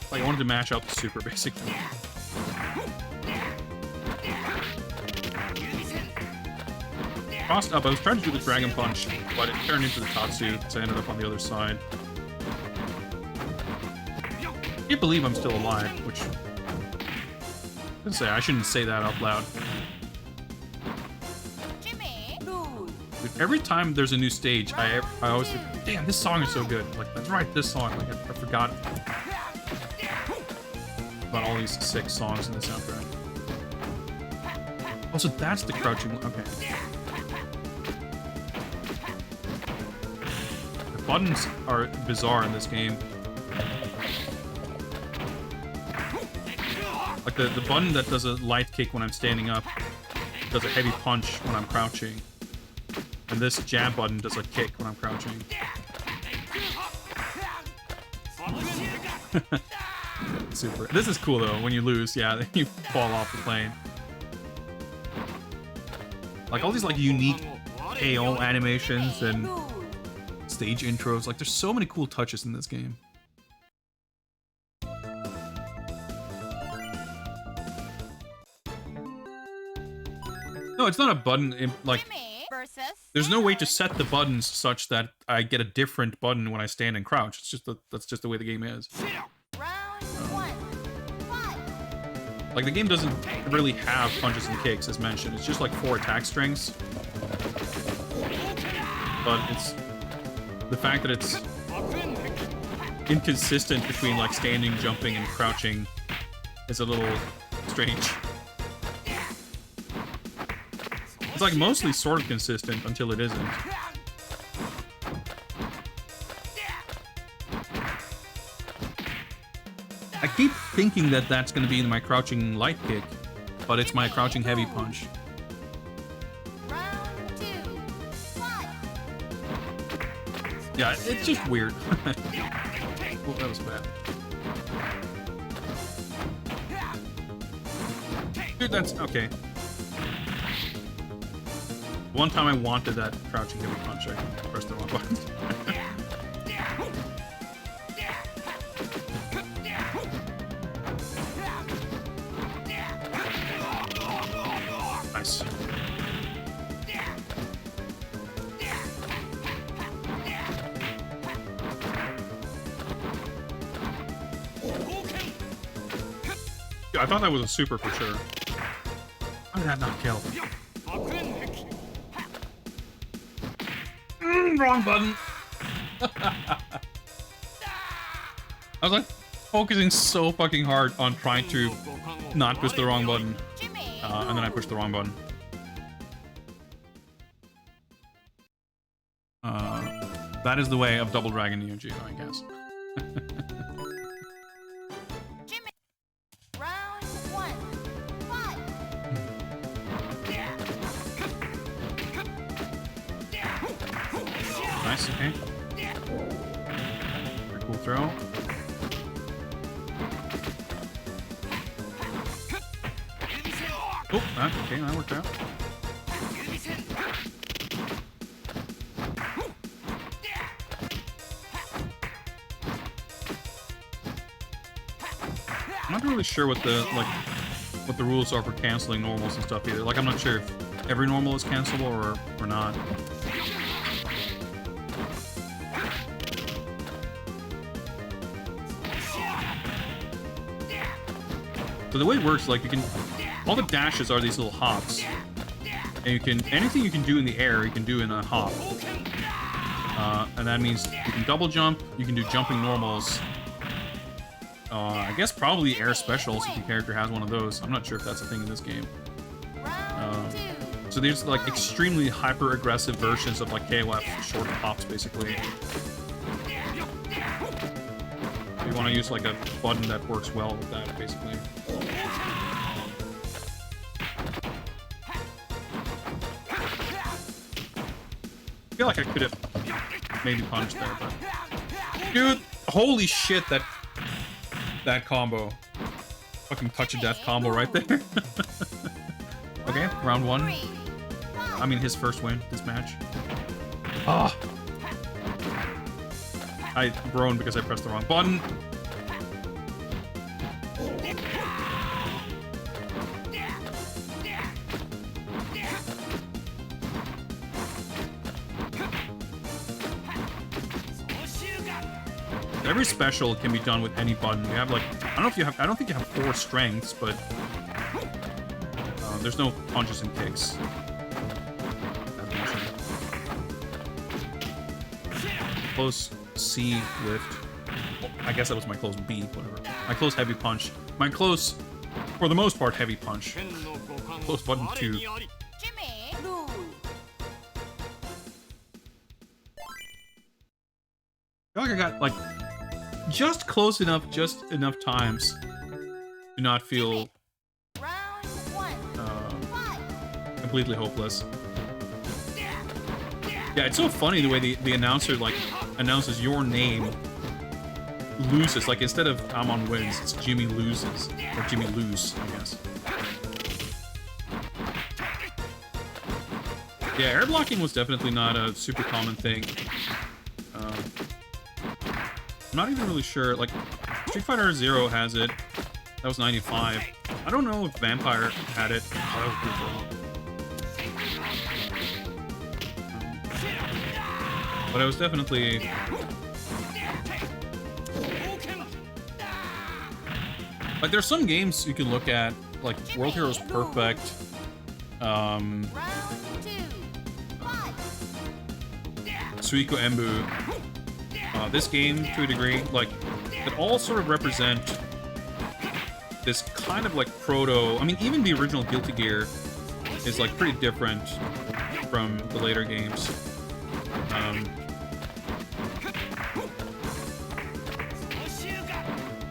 Like I wanted to mash out the super basically. Crossed up, I was trying to do the Dragon Punch, but it turned into the Tatsu, so I ended up on the other side. I can't believe I'm still alive, which I shouldn't say that out loud. Jimmy, lose. Dude, every time there's a new stage, I always think, damn, this song is so good. Like, that's right, this song. Like, I forgot about all these sick songs in the soundtrack. Also, that's the crouching. Okay. The buttons are bizarre in this game. Like the button that does a light kick when I'm standing up does a heavy punch when I'm crouching. And this jab button does a kick when I'm crouching. Super. This is cool though, when you lose, yeah, then you fall off the plane. Like all these like unique AO animations and stage intros, like there's so many cool touches in this game. No, it's not a button, like, Jimmy versus there's no way to Aaron. set the buttons such that I get a different button when I stand and crouch. It's just that's just the way the game is. Round 1. Fight. Like the game doesn't really have punches and kicks as mentioned. It's just like 4 attack strings. But it's the fact that it's inconsistent between like standing, jumping, and crouching is a little strange. It's like mostly sort of consistent until it isn't. I keep thinking that that's going to be my crouching light kick, but it's my crouching heavy punch. Round 2. Fight. Yeah, it's just weird. Oh, that was bad. Dude, that's okay. One time I wanted that crouching heavy punch, I pressed the wrong button. Nice. Yeah, I thought that was a super for sure. How did that not kill? Wrong button. I was like focusing so fucking hard on trying to not push the wrong button, Jimmy and then I pushed the wrong button. That is the way of Double Dragon Neo-Geo, I guess. Jimmy. Round 1. Fight. Nice, okay. Very cool throw. Oh, okay, that worked out. I'm not really sure what the rules are for canceling normals and stuff either. Like I'm not sure if every normal is cancelable or not. So the way it works, like you can, all the dashes are these little hops, and you can anything you can do in the air, you can do in a hop. And that means you can double jump, you can do jumping normals. I guess probably air specials if your character has one of those. I'm not sure if that's a thing in this game. Round 2. So there's like extremely hyper aggressive versions of like KOF short hops basically. You want to use like a button that works well with that basically. I feel like I could have maybe punched there, but dude, holy shit, that combo. Fucking touch of death combo right there. Okay, round 1. 3. I mean his first win this match. Ah. I groaned because I pressed the wrong button. Every special can be done with any button. You have like, I don't think you have 4 strengths, but there's no punches and kicks. Close C lift. Oh, I guess that was my close B, whatever. My close heavy punch. My close, for the most part, heavy punch. Close button 2. Jimmy lose. I feel like I got like just close enough, just enough times to not feel Round 1. Fight. completely hopeless. Yeah, it's so funny the way the announcer like announces your name loses. Like instead of Amon wins, it's Jimmy loses. Or Jimmy lose, I guess. Yeah, air blocking was definitely not a super common thing. I'm not even really sure. Like, Street Fighter Zero has it. That was 95. I don't know if Vampire had it. Oh, that was pretty cool. But I was definitely... Like, there's some games you can look at, like World Heroes Perfect, Round 2. Fight. Suiko Embu, this game, to a degree, like, it all sort of represent this kind of, like, proto... I mean, even the original Guilty Gear is, like, pretty different from the later games.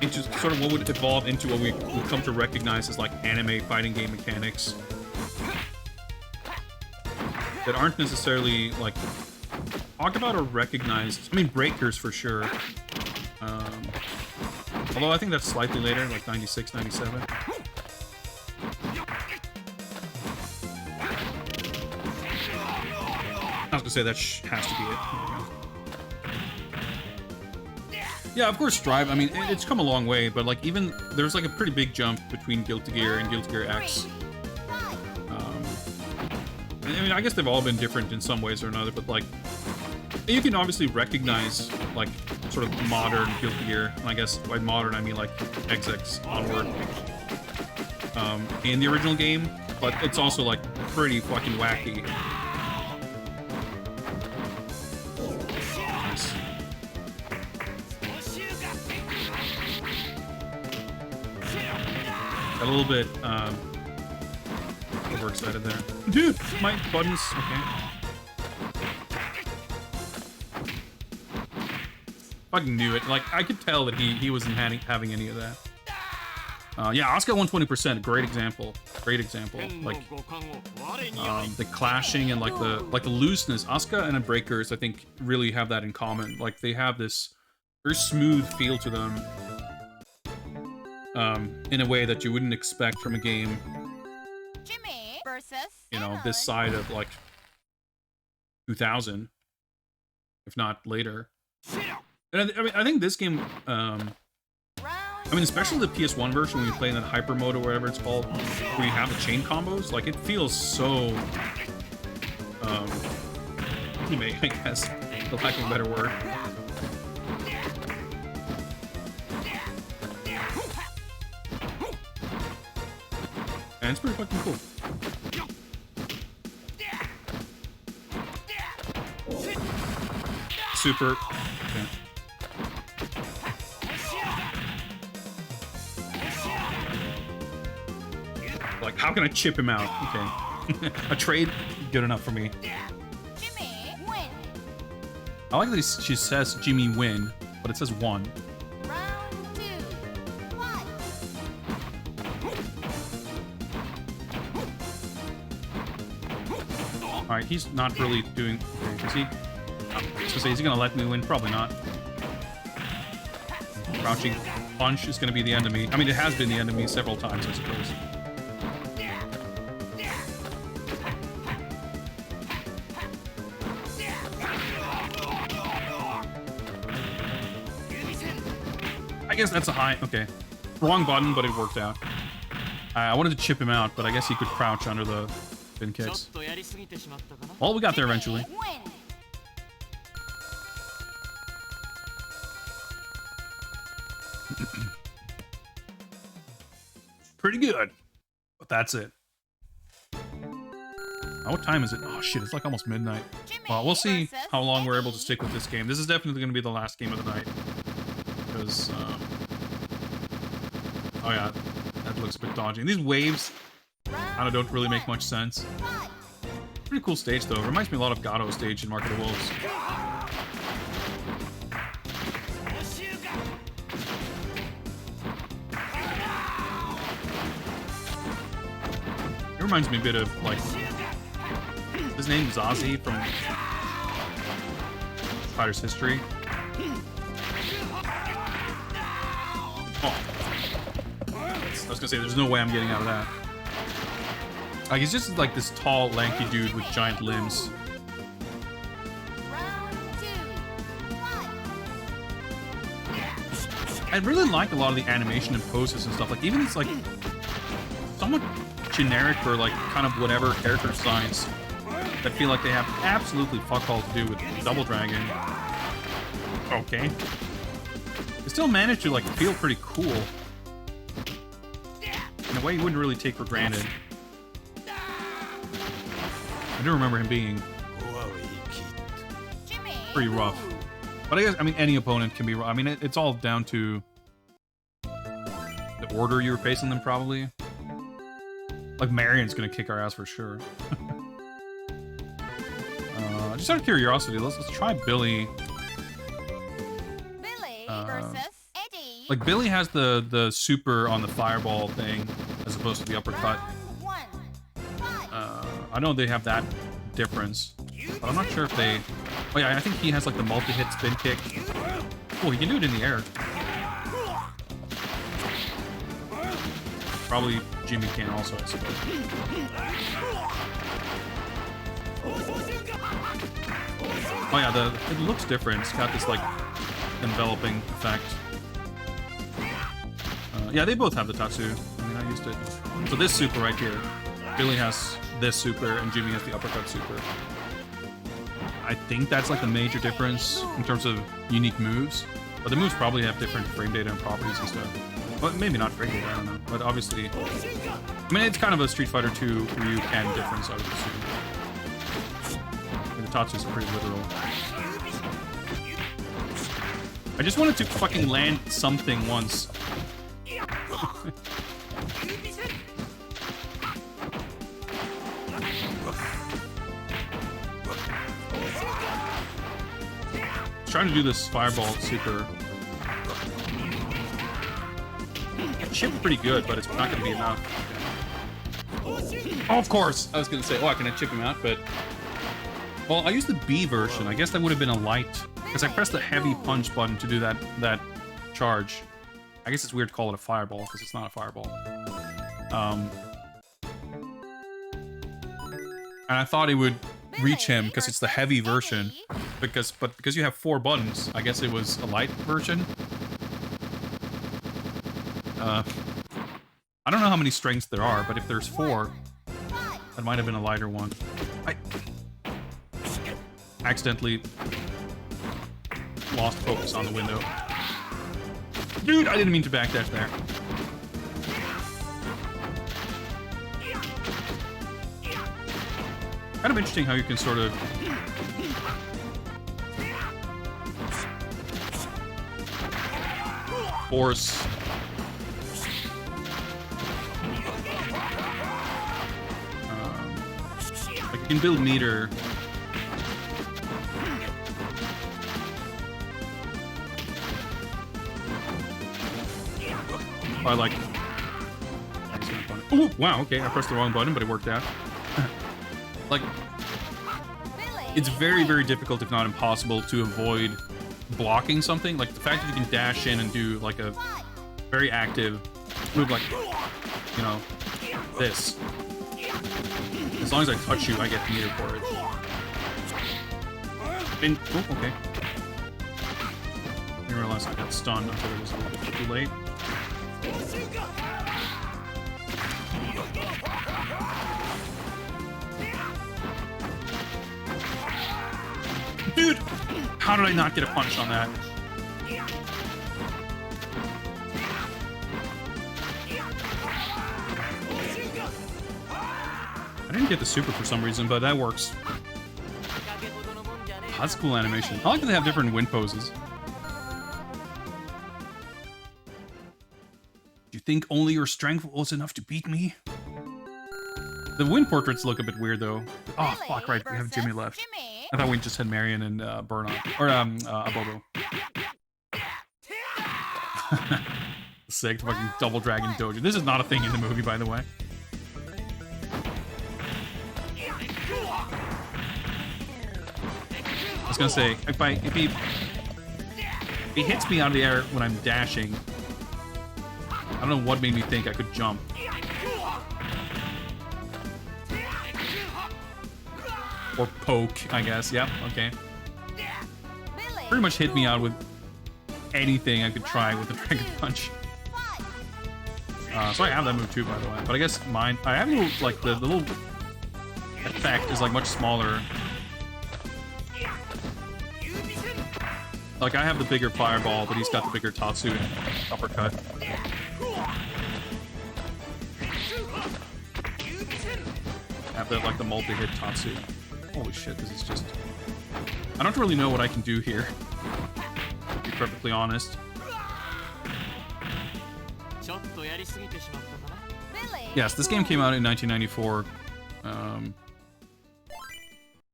Into sort of what would evolve into what we would come to recognize as, like, anime fighting game mechanics that aren't necessarily, like, talked about or recognized. I mean, breakers for sure. Although I think that's slightly later, like 96, 97. I was gonna say that has to be it. Yeah, of course, Strive. I mean, it's come a long way, but like even there's like a pretty big jump between Guilty Gear and Guilty Gear X. I mean, I guess they've all been different in some ways or another, but like you can obviously recognize like sort of modern Guilty Gear, and I guess by modern I mean like XX onward, in the original game, but it's also like pretty fucking wacky. Nice. A little bit overexcited there. Dude, my buttons. Okay. Fucking knew it. Like, I could tell that he wasn't having any of that. Yeah, Asuka 120%. Great example. Great example. Like, the clashing and like the looseness. Asuka and Breakers, I think, really have that in common. Like, they have this very smooth feel to them. In a way that you wouldn't expect from a game, Jimmy versus you know, this side of like 2000, if not later. And I mean, I think this game, I mean, especially the PS1 version when you play in that hyper mode or whatever it's called, where you have the chain combos, like it feels so, anime, I guess, for lack of a better word. And it's pretty fucking cool. Super. Okay. Like, how can I chip him out? Okay. A trade, good enough for me. Jimmy win. I like that she says Jimmy win, but it says one. Round 2. Fight. Alright, he's not really doing... Okay, is he? So is he gonna let me win? Probably not. Crouching punch is gonna be the enemy. I mean, it has been the enemy several times, I suppose. I guess that's a high... Okay. Wrong button, but it worked out. I wanted to chip him out, but I guess he could crouch under the spin kicks. Well, we got there eventually. Win. Pretty good. But that's it. Now, what time is it? Oh shit, it's like almost midnight. Well, we'll see how long we're able to stick with this game. This is definitely going to be the last game of the night. Because, oh yeah, that looks a bit dodgy. And these waves kind of don't really make much sense. Pretty cool stage though. It reminds me a lot of Gato stage in Mark of the Wolves. It reminds me a bit of like his name Zazie from fighter's history. Oh. I was gonna say, there's no way I'm getting out of that. Like, he's just like this tall, lanky dude with giant limbs. Round 2. Fight. I really like a lot of the animation and poses and stuff. Like, even these, like, somewhat generic or, like, kind of whatever character designs that feel like they have absolutely fuck all to do with Double Dragon. Okay. They still manage to, like, feel pretty cool. In a way you wouldn't really take for granted. I do remember him being Jimmy. pretty rough. But I guess, I mean, any opponent can be rough. I mean, it's all down to the order you were facing them, probably. Like, Marion's gonna kick our ass for sure. Just out of curiosity, let's try Billy. Billy versus Eddie. Like, Billy has the super on the fireball thing, as opposed to the uppercut. Round 1. Fight. I know they have that difference, but I'm not sure if they... Oh yeah, I think he has like the multi-hit spin kick. Oh, he can do it in the air. Probably Jimmy can also, I suppose. Oh yeah, it looks different. It's got this like enveloping effect. Yeah, they both have the Tatsu. I mean, I used it. So this super right here, Billy has this super and Jimmy has the uppercut super. I think that's like the major difference in terms of unique moves. But the moves probably have different frame data and properties and stuff. Well, maybe not frame data, I don't know. But obviously, I mean, it's kind of a Street Fighter 2 Ryu Ken difference, I would assume. The Tatsu is pretty literal. I just wanted to fucking land something once. Trying to do this fireball super. Chipped pretty good, but it's not going to be enough. Oh, of course! I was going to say, oh, I can chip him out, but... Well, I used the B version. I guess that would have been a light, because I pressed the heavy punch button to do that charge. I guess it's weird to call it a fireball, because it's not a fireball. And I thought it would reach him, because it's the heavy version. But because you have 4 buttons, I guess it was a light version. I don't know how many strengths there are, but if there's 4, that might have been a lighter one. I accidentally lost focus on the window. Dude, I didn't mean to backdash there. Kind of interesting how you can sort of force like you can build meter by like oh wow, okay, I pressed the wrong button, but it worked out. Like, it's very, very difficult, if not impossible, to avoid blocking something. Like, the fact that you can dash in and do, like, a very active move, like, you know, this. As long as I touch you, I get meter for it. And, oh, okay. I didn't realize I got stunned until it was a little bit too late. Dude! How did I not get a punch on that? I didn't get the super for some reason, but that works. That's cool animation. I like that they have different wind poses. Do you think only your strength was enough to beat me? The wind portraits look a bit weird, though. Oh, fuck, right. We have Jimmy left. I thought we just had Marion and Burnout. Or, Abobo. Sick, fucking Double Dragon Dojo. This is not a thing in the movie, by the way. was gonna say, if he hits me out of the air when I'm dashing, I don't know what made me think I could jump. Or poke, I guess. Yep, okay. Pretty much hit me out with anything I could try with the Dragon Punch. So I have that move too, by the way. But I guess mine, I have a little, like, the little effect is like much smaller. Like, I have the bigger fireball, but he's got the bigger Tatsu and uppercut. I have the, like, the multi-hit Tatsu. Holy shit, this is just... I don't really know what I can do here, to be perfectly honest. Yes, this game came out in 1994,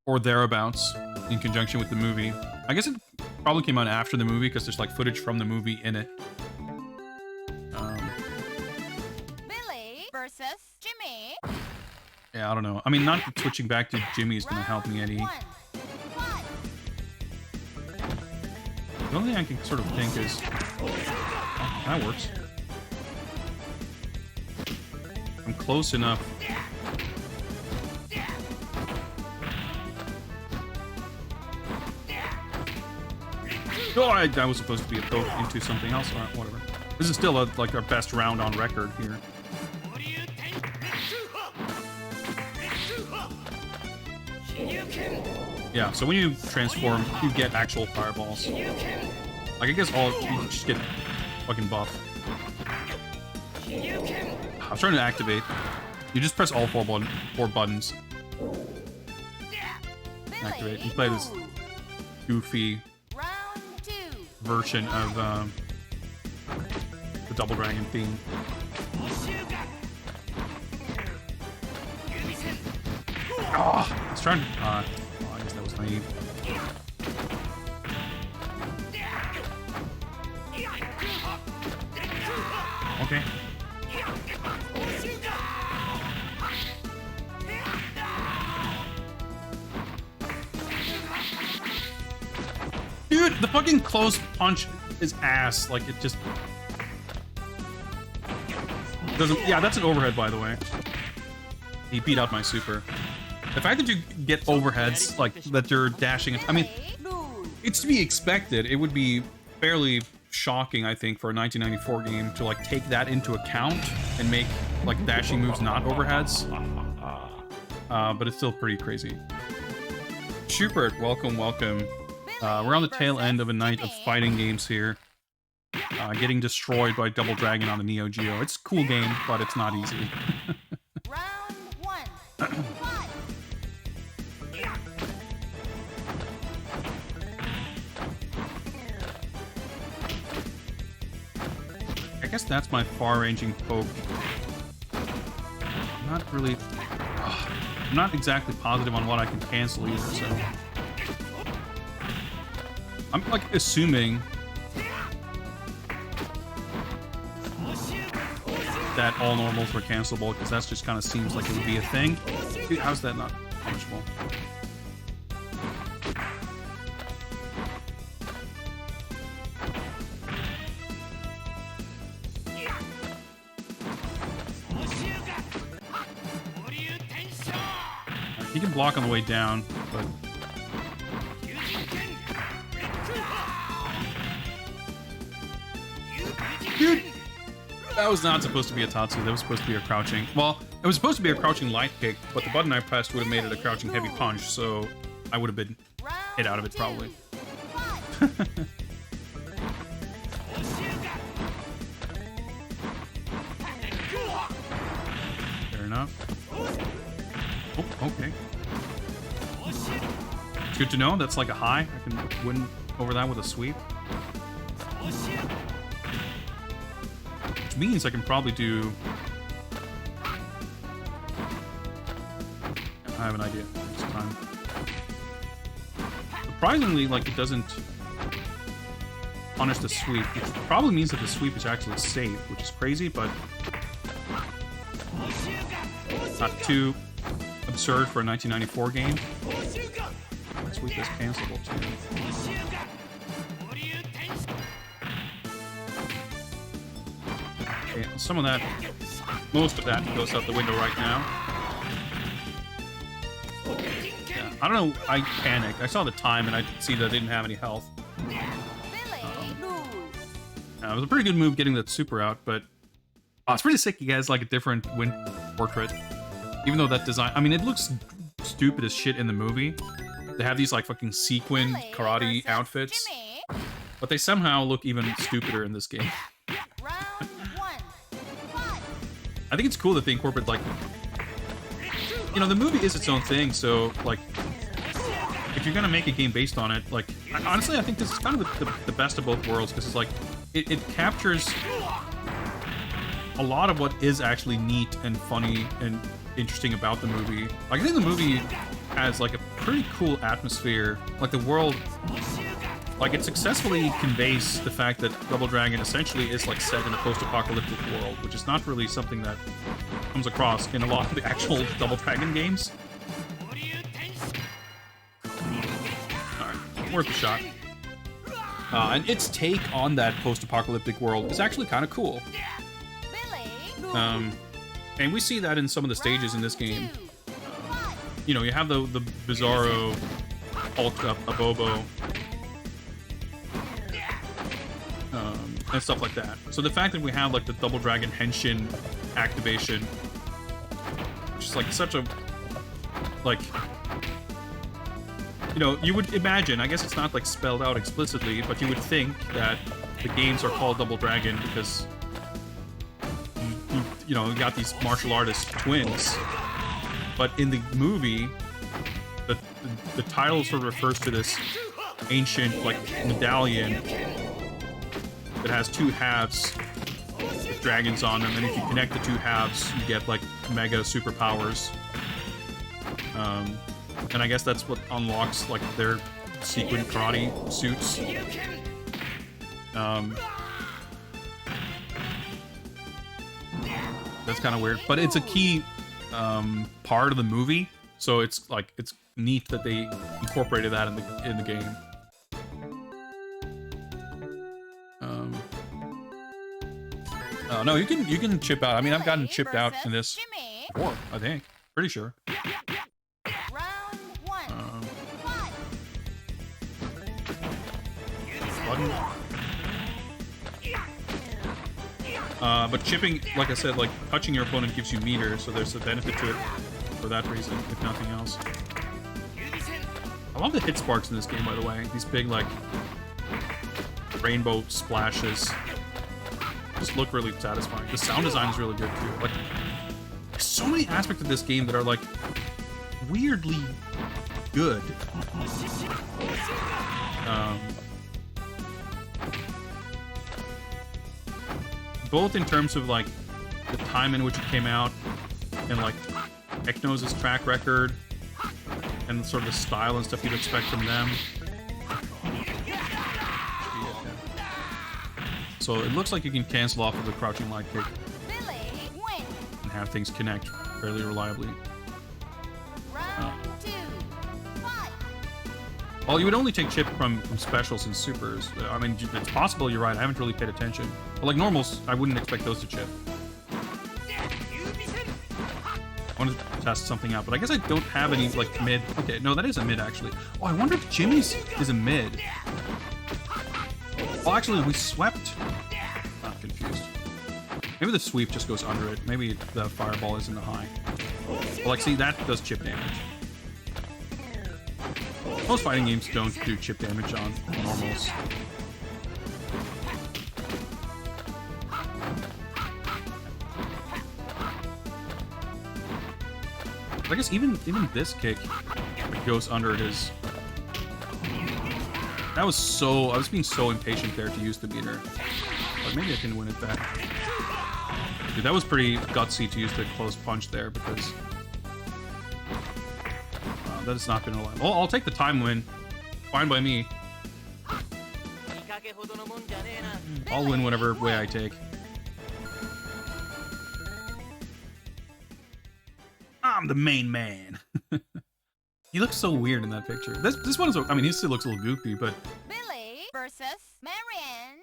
or thereabouts, in conjunction with the movie. I guess it probably came out after the movie, because there's, like, footage from the movie in it. Billy versus Jimmy. Yeah, I don't know. I mean, not switching back to Jimmy is going to help me any. One, fight. The only thing I can sort of think is... Oh, that works. I'm close enough. Oh, I was supposed to be a poke into something else. All right, whatever. This is still, like, our best round on record here. Yeah, so when you transform, you get actual fireballs. Like, I guess you just get fucking buff. I was trying to activate. You just press all four buttons. Activate. You play this goofy version of the Double Dragon theme. Oh, I was trying to... I guess that was naive. Okay. Dude, the fucking close punch is ass. Like, it just... doesn't... Yeah, that's an overhead, by the way. He beat out my super. The fact that you get overheads, like, that you're dashing... I mean, it's to be expected. It would be fairly shocking, I think, for a 1994 game to, like, take that into account and make, like, dashing moves not overheads. But it's still pretty crazy. Schubert, welcome, welcome. We're on the tail end of a night of fighting games here. Getting destroyed by Double Dragon on the Neo-Geo. It's a cool game, but it's not easy. Round one. Fight. I guess that's my far-ranging poke. I'm not really... I'm not exactly positive on what I can cancel either, so... I'm, like, assuming... that all normals were cancelable, because that just kind of seems like it would be a thing. Dude, how's that not punishable? He can block on the way down, but... Dude! That was not supposed to be a Tatsu, that was supposed to be a crouching. Well, it was supposed to be a crouching light kick, but the button I pressed would have made it a crouching heavy punch, so I would have been hit out of it probably. Fair enough. Oh, okay. It's good to know, that's like a high. I can win over that with a sweep. Which means I can probably do... I have an idea this time. Surprisingly, like, it doesn't punish the sweep, which probably means that the sweep is actually safe, which is crazy, but not too absurd for a 1994 game. Sweep is cancelable too. Okay, some of that, most of that goes out the window right now. Yeah, I don't know, I panicked. I saw the time and I could see that I didn't have any health. Billy lose. It was a pretty good move getting that super out, but it's pretty sick. You guys like a different wind portrait. Even though that design, I mean, it looks stupid as shit in the movie. They have these like fucking sequined Billy karate versus outfits, Jimmy. but they somehow look even stupider in this game. Round 1. Fight. I think it's cool that they incorporate like, you know, the movie is its own thing. So like, if you're gonna make a game based on it, like, honestly, I think this is kind of the best of both worlds because it's like, it captures a lot of what is actually neat and funny and interesting about the movie. Like, I think the movie has like a pretty cool atmosphere. Like the world, like it successfully conveys the fact that Double Dragon essentially is like set in a post-apocalyptic world, which is not really something that comes across in a lot of the actual Double Dragon games. Alright, worth a shot. And its take on that post-apocalyptic world is actually kind of cool. Billy lose. And we see that in some of the stages in this game. Round 2. Fight. You know, you have the Bizarro Hulk up Abobo, and stuff like that. So the fact that we have like the Double Dragon Henshin activation, which is like such a, like, you know, you would imagine, I guess it's not like spelled out explicitly, but you would think that the games are called Double Dragon because you know, you got these martial artist twins. But in the movie, the title sort of refers to this ancient like medallion that has two halves with dragons on them, and if you connect the two halves, you get like mega superpowers. And I guess that's what unlocks like their sequin karate suits. That's kind of weird, but it's a key part of the movie, so it's like it's neat that they incorporated that in the game. No, you can chip out. I mean, I've gotten Billy chipped out in versus this Jimmy. before, I think. Pretty sure. Round 1. Fight. Button. But chipping, like I said, like touching your opponent gives you meter, so there's a benefit to it for that reason, if nothing else. I love the hit sparks in this game, by the way. These big, like, rainbow splashes just look really satisfying. The sound design is really good, too. Like, there's so many aspects of this game that are, like, weirdly good. Both in terms of like the time in which it came out and like Eknos' track record and sort of the style and stuff you'd expect from them. So it looks like you can cancel off of the crouching light kick Billy win. and have things connect fairly reliably. Round 2. Fight. Well, you would only take chip from specials and supers. I mean, it's possible, you're right, I haven't really paid attention. But like normals, I wouldn't expect those to chip. I wanted to test something out, but I guess I don't have any like mid. Okay, no, that is a mid actually. Oh, I wonder if Jimmy's is a mid. Oh, actually, we swept. I'm confused. Maybe the sweep just goes under it. Maybe the fireball is in the high. Well, like, see, that does chip damage. Most fighting games don't do chip damage on normals. I guess even this kick goes under his. That was so. I was being so impatient there to use the meter. But maybe I can win it back. Dude, that was pretty gutsy to use the close punch there because that has not been a lot. I'll take the time win. Fine by me. I'll win whatever way I take. I'm the main man. He looks so weird in that picture. This one is, I mean, he still looks a little goofy, but Billy versus Marion.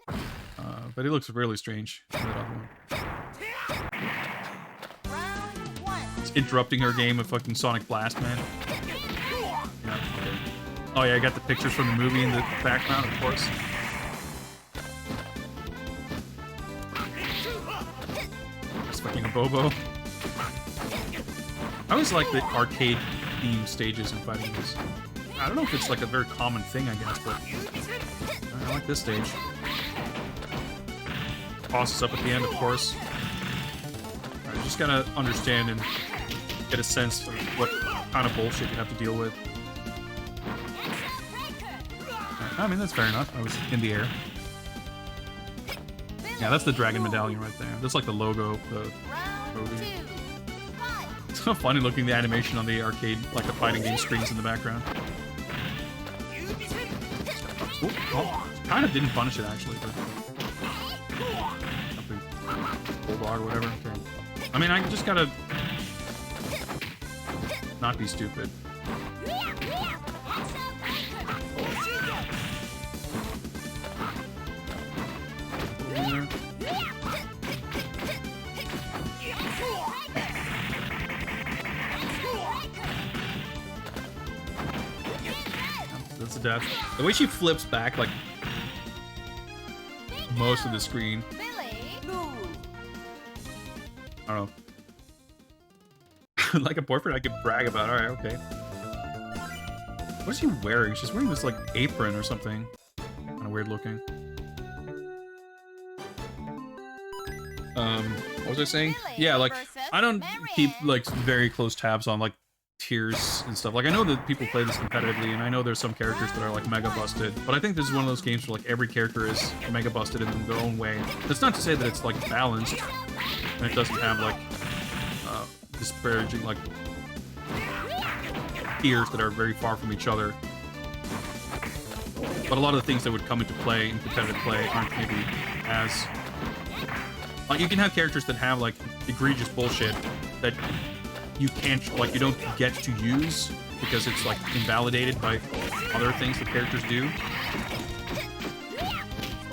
he looks really strange. In that other one. Round one. It's interrupting her game with fucking Sonic Blast, man. Yeah, okay. Oh yeah, I got the pictures from the movie in the background, of course. It's fucking a Bobo. I always like the arcade theme stages in fighting games. I don't know if it's like a very common thing, I guess, but I like this stage. Bosses up at the end, of course. Alright, you just gotta understand and get a sense of what kind of bullshit you have to deal with. I mean, that's fair enough. I was in the air. Yeah, that's the Dragon Medallion right there. That's like the logo of the Round movie. 2. Fight. It's so funny looking the animation on the arcade, like the fighting game screens in the background. Ooh, well, kind of didn't punish it actually, but something bulldog or whatever. Okay. I mean, I just gotta not be stupid. That's a death. The way she flips back, like most of the screen. Billy lose. I don't know. Like a boyfriend I could brag about. Alright, okay. What is she wearing? She's wearing this like apron or something. Kind of weird looking. What was I saying? Yeah, like I don't keep like very close tabs on like tiers and stuff. Like I know that people play this competitively, and I know there's some characters that are like mega busted, but I think this is one of those games where like every character is mega busted in their own way. That's not to say that it's like balanced, and it doesn't have like disparaging like tiers that are very far from each other. But a lot of the things that would come into play in competitive play aren't maybe as like you can have characters that have like egregious bullshit that you can't like you don't get to use because it's like invalidated by other things that characters do,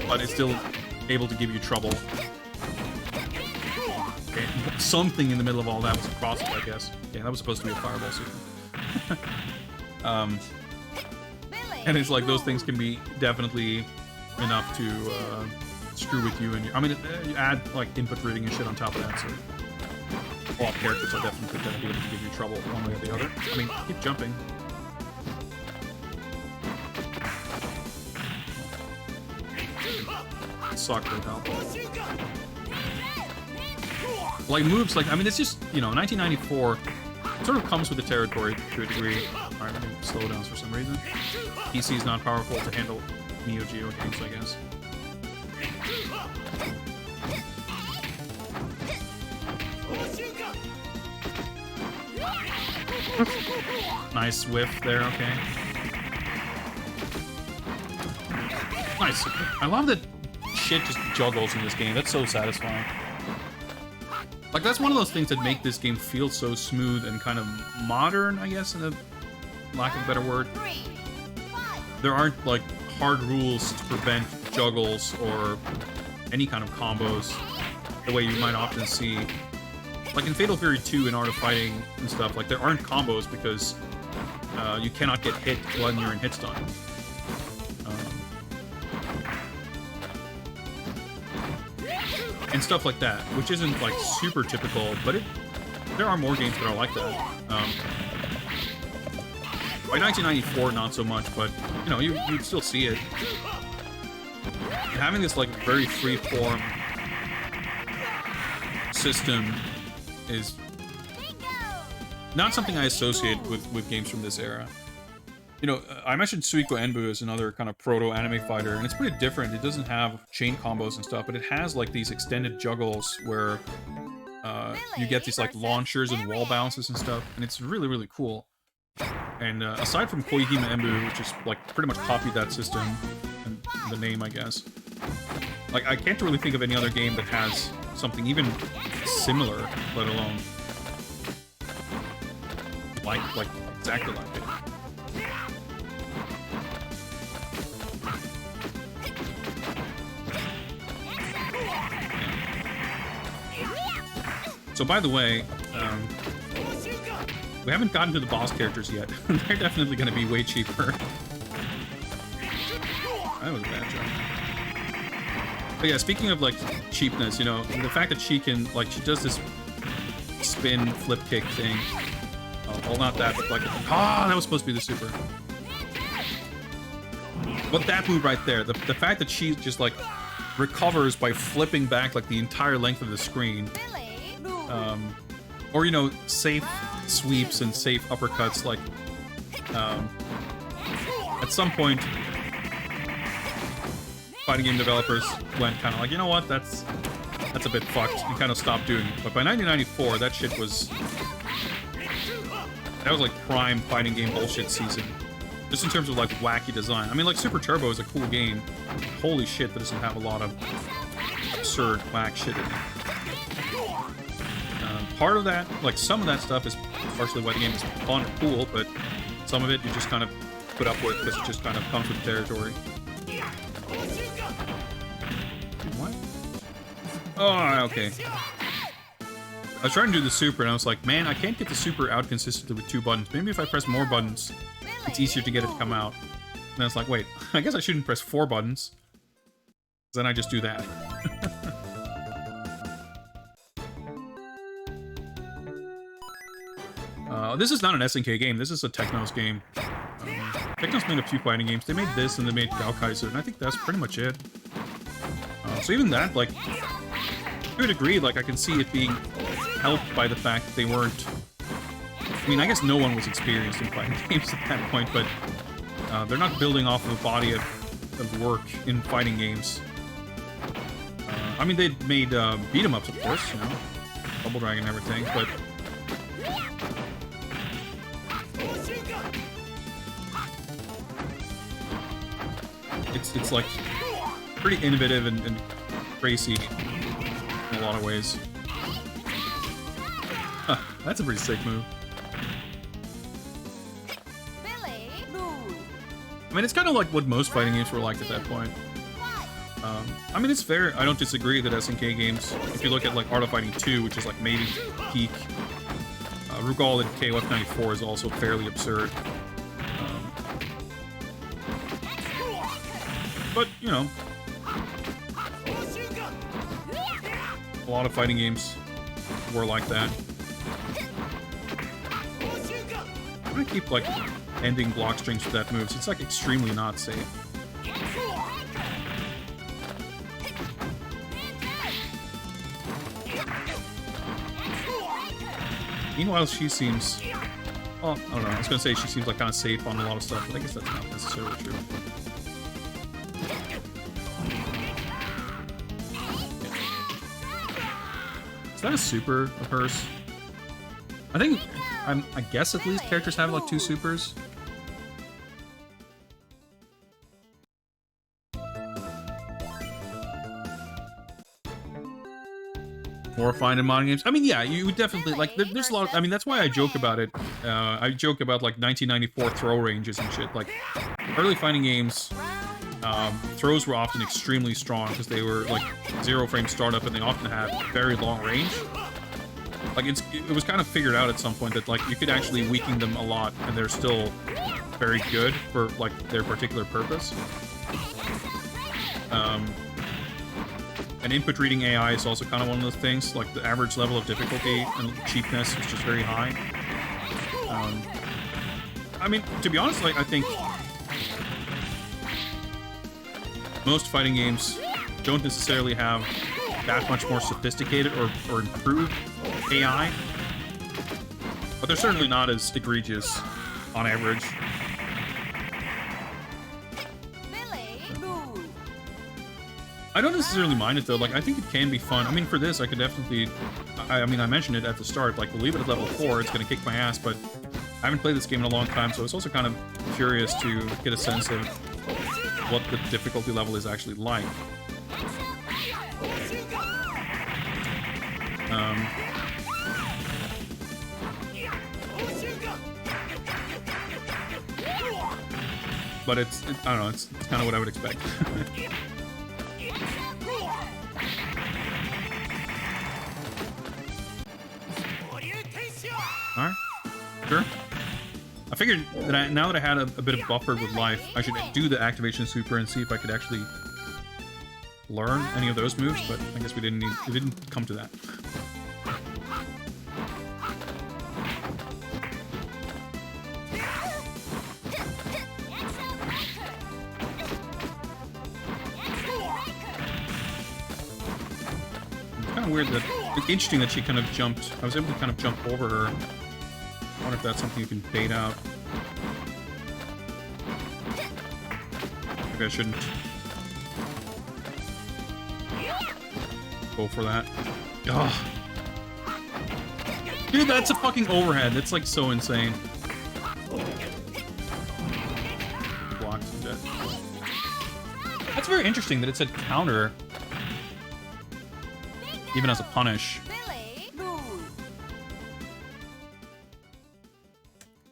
but it's still able to give you trouble. Okay, something in the middle of all that was a crossbow, I guess. Yeah, that was supposed to be a fireball super. And it's like those things can be definitely enough to screw with you, and I mean, you add like input reading and shit on top of that, so a lot of characters are definitely going to be able to give you trouble one way or the other. I mean, keep jumping. Suck for help. Like moves, like I mean, it's just 1994 sort of comes with the territory to a degree. All right, let me slow down for some reason. PC is not powerful to handle Neo-Geo games, I guess. Nice whiff there, okay. Nice. I love that shit just juggles in this game. That's so satisfying. Like, that's one of those things that make this game feel so smooth and kind of modern, I guess, in a lack of a better word. There aren't, like, hard rules to prevent juggles or any kind of combos the way you might often see. Like in Fatal Fury 2 in Art of Fighting and stuff, like there aren't combos because you cannot get hit when you're in hit stun. And stuff like that, which isn't like super typical, but there are more games that are like that. By 1994, not so much, but you'd still see it. And having this like very free-form system is not something I associate with games from this era. I mentioned Suiko Enbu as another kind of proto-anime fighter, and it's pretty different. It doesn't have chain combos and stuff, but it has like these extended juggles where you get these like launchers and wall bounces and stuff, and it's really, really cool. And aside from Koihime Enbu, which is like pretty much copied that system, and the name, I guess, like I can't really think of any other game that has something even similar, let alone like exactly like it. So by the way, we haven't gotten to the boss characters yet. They're definitely going to be way cheaper. That was a bad job. But yeah, speaking of like cheapness, you know, the fact that she can like she does this spin flip kick thing. Well, not that, but like that was supposed to be the super. But that move right there, the fact that she just like recovers by flipping back like the entire length of the screen, or you know, safe sweeps and safe uppercuts. Like at some point, fighting game developers went kind of like, you know what, that's a bit fucked, and kind of stopped doing it. But by 1994, that shit was like prime fighting game bullshit season. Just in terms of like wacky design. I mean, like Super Turbo is a cool game. Holy shit, that doesn't have a lot of absurd whack shit in it. Part of that, like some of that stuff is partially why the game is fun or cool, but some of it you just kind of put up with because it just kind of comes with the territory. What? Oh, okay. I was trying to do the super and I was like, man, I can't get the super out consistently with 2 buttons. Maybe if I press more buttons, it's easier to get it to come out. And I was like, wait, I guess I shouldn't press 4 buttons. Then I just do that. This is not an SNK game. This is a Technos game. Technos made a few fighting games. They made this and they made Gaokaiser, and I think that's pretty much it. So even that, like, to a degree, like, I can see it being helped by the fact that they weren't... I mean, I guess no one was experienced in fighting games at that point, but they're not building off of a body of work in fighting games. I mean, they made beat-em-ups, of course, you know, Double Dragon and everything, but... It's like pretty innovative and crazy in a lot of ways. Huh, that's a pretty sick move. I mean, it's kind of like what most fighting games were like at that point. I mean, it's fair. I don't disagree that SNK games, if you look at like Art of Fighting 2, which is like maybe peak, Rugal and KOF 94 is also fairly absurd. But, you know, a lot of fighting games were like that. I'm gonna keep, like, ending block strings with that move. It's, like, extremely not safe. Meanwhile, she seems... Well, I don't know. I was gonna say she seems, like, kind of safe on a lot of stuff, but I guess that's not necessarily true. Is that a super of hers? I think, I guess at least characters have like 2 supers. More fine in modern games. I mean, yeah, you would definitely, like, there's a lot of, I mean, that's why I joke about it. I joke about like 1994 throw ranges and shit. Like, early fighting games, throws were often extremely strong because they were like 0-frame startup and they often had very long range. Like it was kind of figured out at some point that like you could actually weaken them a lot and they're still very good for like their particular purpose. And input reading AI is also kind of one of those things. Like the average level of difficulty and cheapness is just very high. I mean, to be honest, like I think most fighting games don't necessarily have that much more sophisticated or improved AI, but they're certainly not as egregious on average. I don't necessarily mind it though. Like I think it can be fun. I mean, for this, I could definitely. I mean, I mentioned it at the start. Like we'll leave it at level 4. It's gonna kick my ass, but I haven't played this game in a long time, so it's also kind of curious to get a sense of what the difficulty level is actually like. but I don't know, it's kind of what I would expect. Alright, sure. I figured that now that I had a bit of buffer with life, I should do the activation super and see if I could actually learn any of those moves, but I guess we didn't come to that. It's kind of weird that it's interesting that she kind of jumped. I was able to kind of jump over her. I wonder if that's something you can bait out. Maybe I shouldn't go for that. Ugh. Dude, that's a fucking overhead. It's like so insane. Blocked some dead. That's very interesting that it said counter even as a punish. Billy, lose.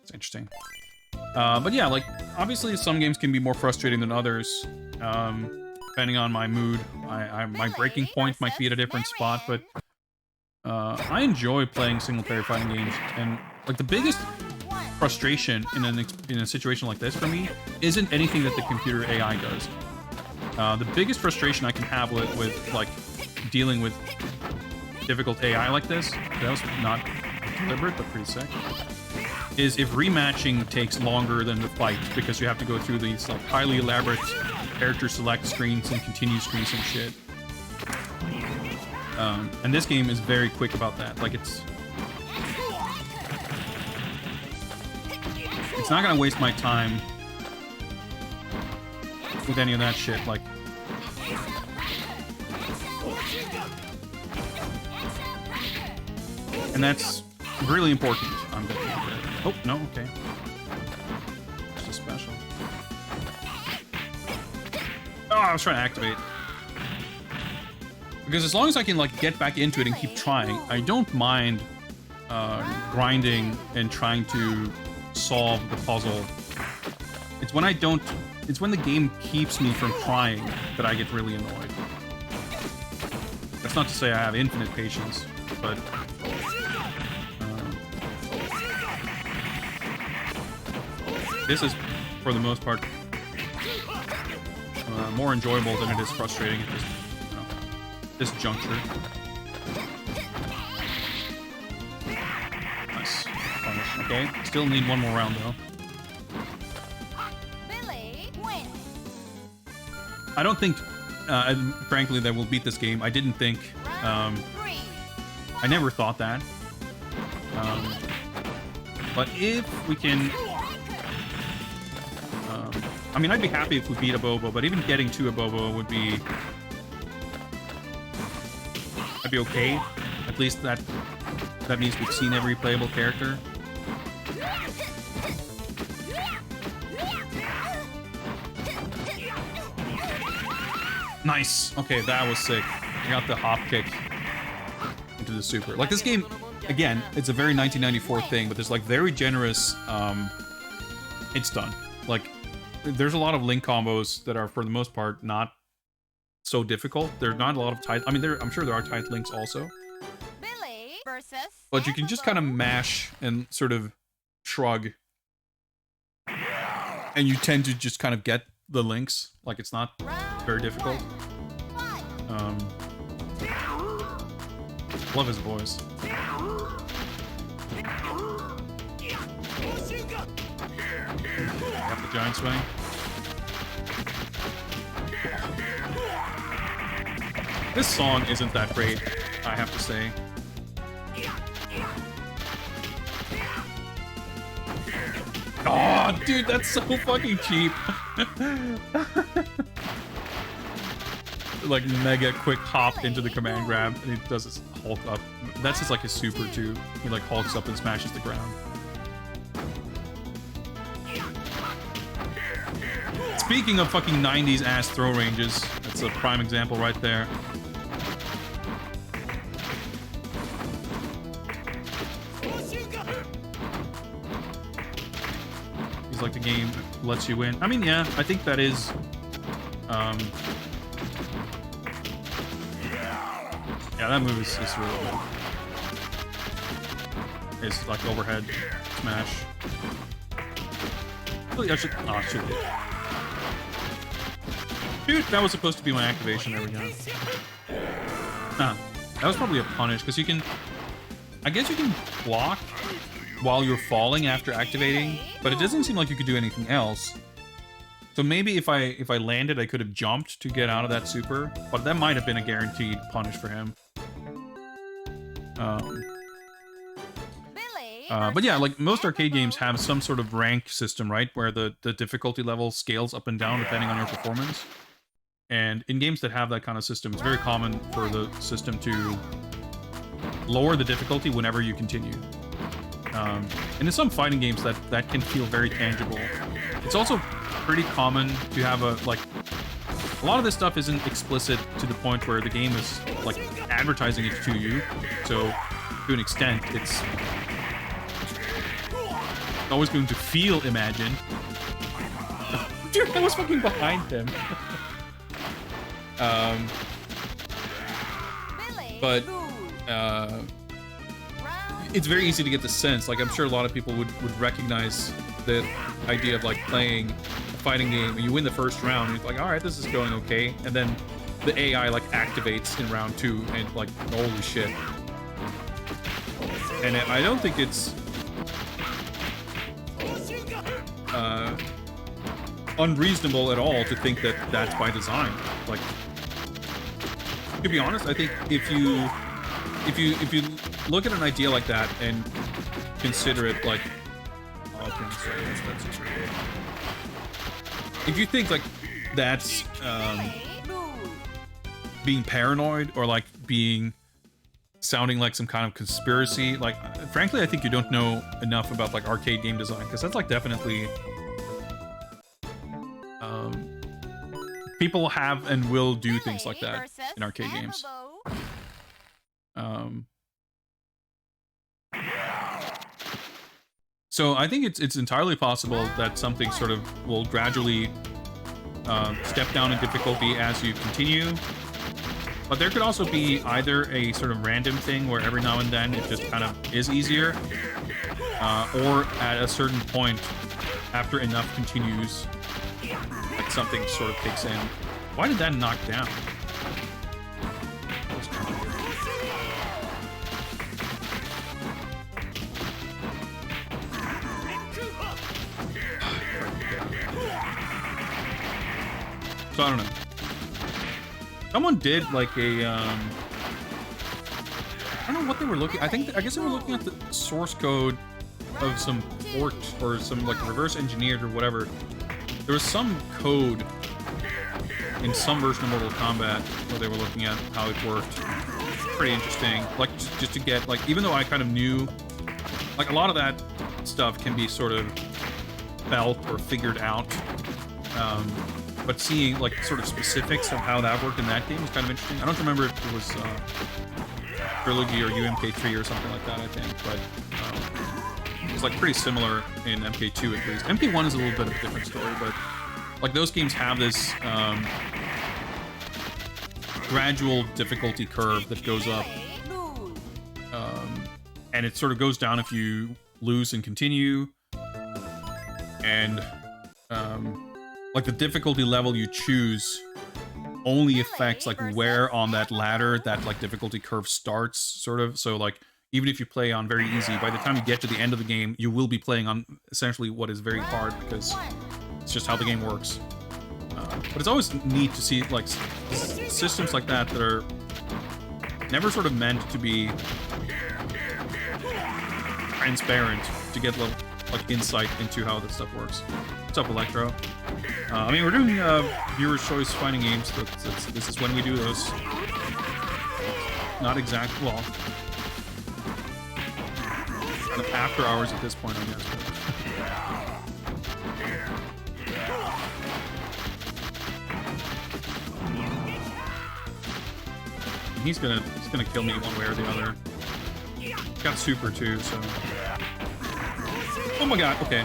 It's interesting. But yeah, like, obviously some games can be more frustrating than others. Depending on my mood. My breaking point might be at a different spot, but I enjoy playing single-player fighting games. And, like, the biggest frustration in a situation like this for me isn't anything that the computer AI does. The biggest frustration I can have with like, dealing with difficult AI like this, that was not deliberate, but pretty sick, is if rematching takes longer than the fight, because you have to go through these like highly elaborate character select screens and continue screens and shit. And this game is very quick about that. Like, it's not gonna waste my time with any of that shit. Like, and that's really important. I'm gonna oh, no, okay. It's just special. Oh, I was trying to activate. Because as long as I can, like, get back into it and keep trying, I don't mind grinding and trying to solve the puzzle. It's when I don't... It's when the game keeps me from trying that I get really annoyed. That's not to say I have infinite patience, but... this is, for the most part, more enjoyable than it is frustrating at this juncture. Nice. Punish. Okay, still need one more round, though. Billy, win. I don't think, frankly, that we'll beat this game. I didn't think... Round 3. I never thought that. But if we can... I mean, I'd be happy if we beat a Bobo, but even getting to a Bobo would be... I'd be okay. At least that means we've seen every playable character. Nice! Okay, that was sick. I got the hop kick into the super. Like, this game, again, it's a very 1994 thing, but there's, like, very generous, it's done. Like, there's a lot of link combos that are, for the most part, not so difficult. There's not a lot of tight... I mean, I'm sure there are tight links also. Billy versus. But you can just kind of mash and sort of shrug. And you tend to just kind of get the links. Like, it's not very difficult. Love his voice. Got the giant swing. This song isn't that great, I have to say. Oh, dude, that's so fucking cheap. Like, mega quick hop into the command grab, and he does this Hulk up. That's just like his super, too. He, like, hulks up and smashes the ground. Speaking of fucking 90s ass throw ranges, that's a prime example right there. because like the game lets you win. I mean, yeah, I think that is. Yeah, that move is really good. It's like overhead smash. Really, I should. Oh, shoot. Dude, that was supposed to be my activation. There we go. Nah, that was probably a punish because you can. I guess you can block while you're falling after activating, but it doesn't seem like you could do anything else. So maybe if I landed, I could have jumped to get out of that super, but that might have been a guaranteed punish for him. But yeah, like most arcade games have some sort of rank system, right? Where the difficulty level scales up and down depending on your performance. And in games that have that kind of system, it's very common for the system to lower the difficulty whenever you continue. And in some fighting games, that can feel very tangible. It's also pretty common to have a lot of this stuff isn't explicit to the point where the game is like advertising it to you. So to an extent, it's always going to feel imagined. Dude, I was fucking behind him. But it's very easy to get the sense. Like, I'm sure a lot of people would recognize the idea of like playing a fighting game and you win the first round and you're like, all right, this is going okay, and then the AI like activates in round 2 and like, holy shit. And I don't think it's unreasonable at all to think that that's by design. Like, to be honest, I think if you look at an idea like that and consider it like, if you think like that's being paranoid or like sounding like some kind of conspiracy, like frankly, I think you don't know enough about like arcade game design, because that's like definitely people have and will do things like that in arcade games. So I think it's entirely possible that something sort of will gradually step down in difficulty as you continue. But there could also be either a sort of random thing where every now and then it just kind of is easier, or at a certain point, after enough continues, like something sort of kicks in. Why did that knock down? So I don't know. Someone did like a I don't know what they were looking. I guess they were looking at the source code of some port or some like reverse engineered or whatever. There was some code in some version of Mortal Kombat where they were looking at how it worked. Pretty interesting. Like just to get like, even though I kind of knew, like a lot of that stuff can be sort of felt or figured out. But seeing like sort of specifics of how that worked in that game was kind of interesting. I don't remember if it was Trilogy or UMK3 or something like that, I think, but it was like pretty similar in MK2 at least. MK1 is a little bit of a different story, but like those games have this gradual difficulty curve that goes up, and it sort of goes down if you lose and continue, and like the difficulty level you choose only affects like where on that ladder that like difficulty curve starts, sort of. So like even if you play on very easy, by the time you get to the end of the game, you will be playing on essentially what is very hard, because it's just how the game works. But it's always neat to see like systems like that that are never sort of meant to be transparent, to get like insight into how this stuff works. What's up, Electro? I mean, we're doing viewer's choice fighting games. So this is when we do those. Not exact, well, kind of after hours at this point, I guess. He's gonna kill me one way or the other. Got super too, so. Oh my god, okay.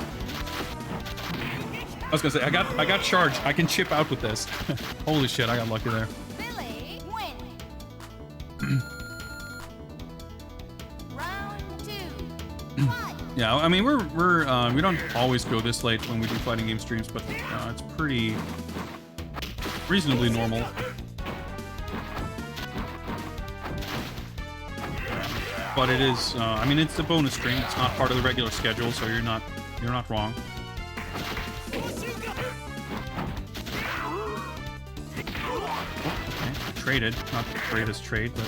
I was gonna say, I got charged. I can chip out with this. Holy shit, I got lucky there. Billy, win. Round 2. Fight. Yeah, I mean, we don't always go this late when we do fighting game streams, but it's pretty reasonably normal. But it is, I mean, it's a bonus stream. It's not part of the regular schedule, so you're not wrong. Oh, okay. Traded, not the greatest trade, but.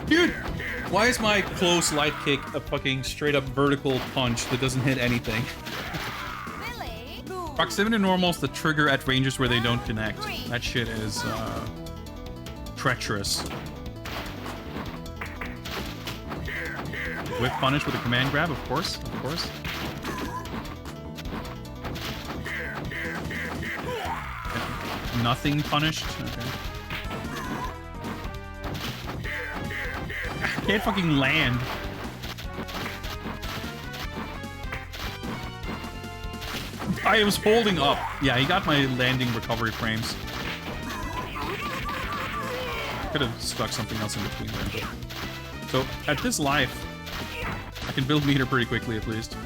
Dude, why is my close light kick a fucking straight up vertical punch that doesn't hit anything? Billy, move. Proximity normals the trigger at ranges where they don't connect. That shit is treacherous. Whip punish with a command grab, of course, of course. Nothing punished. Okay. I can't fucking land. I was holding up. Yeah, he got my landing recovery frames. Could have stuck something else in between there. But... So, at this life, I can build meter pretty quickly at least.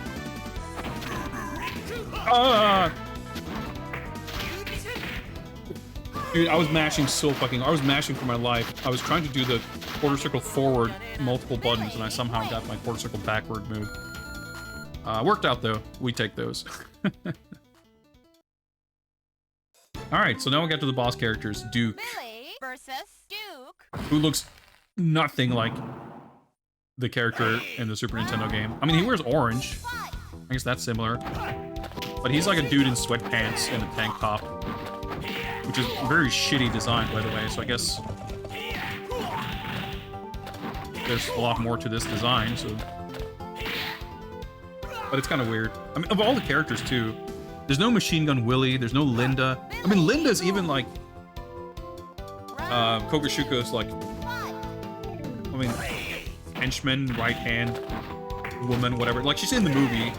Dude, I was mashing so fucking... I was mashing for my life. I was trying to do the quarter circle forward multiple buttons, and I somehow got my quarter circle backward move. Worked out, though. We take those. Alright, so now we get to the boss characters. Duke. Billy versus Duke. Who looks nothing like the character in the Super Nintendo game. I mean, he wears orange. Fight. I guess that's similar. But he's like a dude in sweatpants and a tank top. Which is very shitty design, by the way, so I guess... there's a lot more to this design, so... But it's kind of weird. I mean, of all the characters, too, there's no Machine Gun Willie, there's no Linda. I mean, Linda's even, like... Kogashuko's, like... I mean, henchman, right hand, woman, whatever. Like, she's in the movie.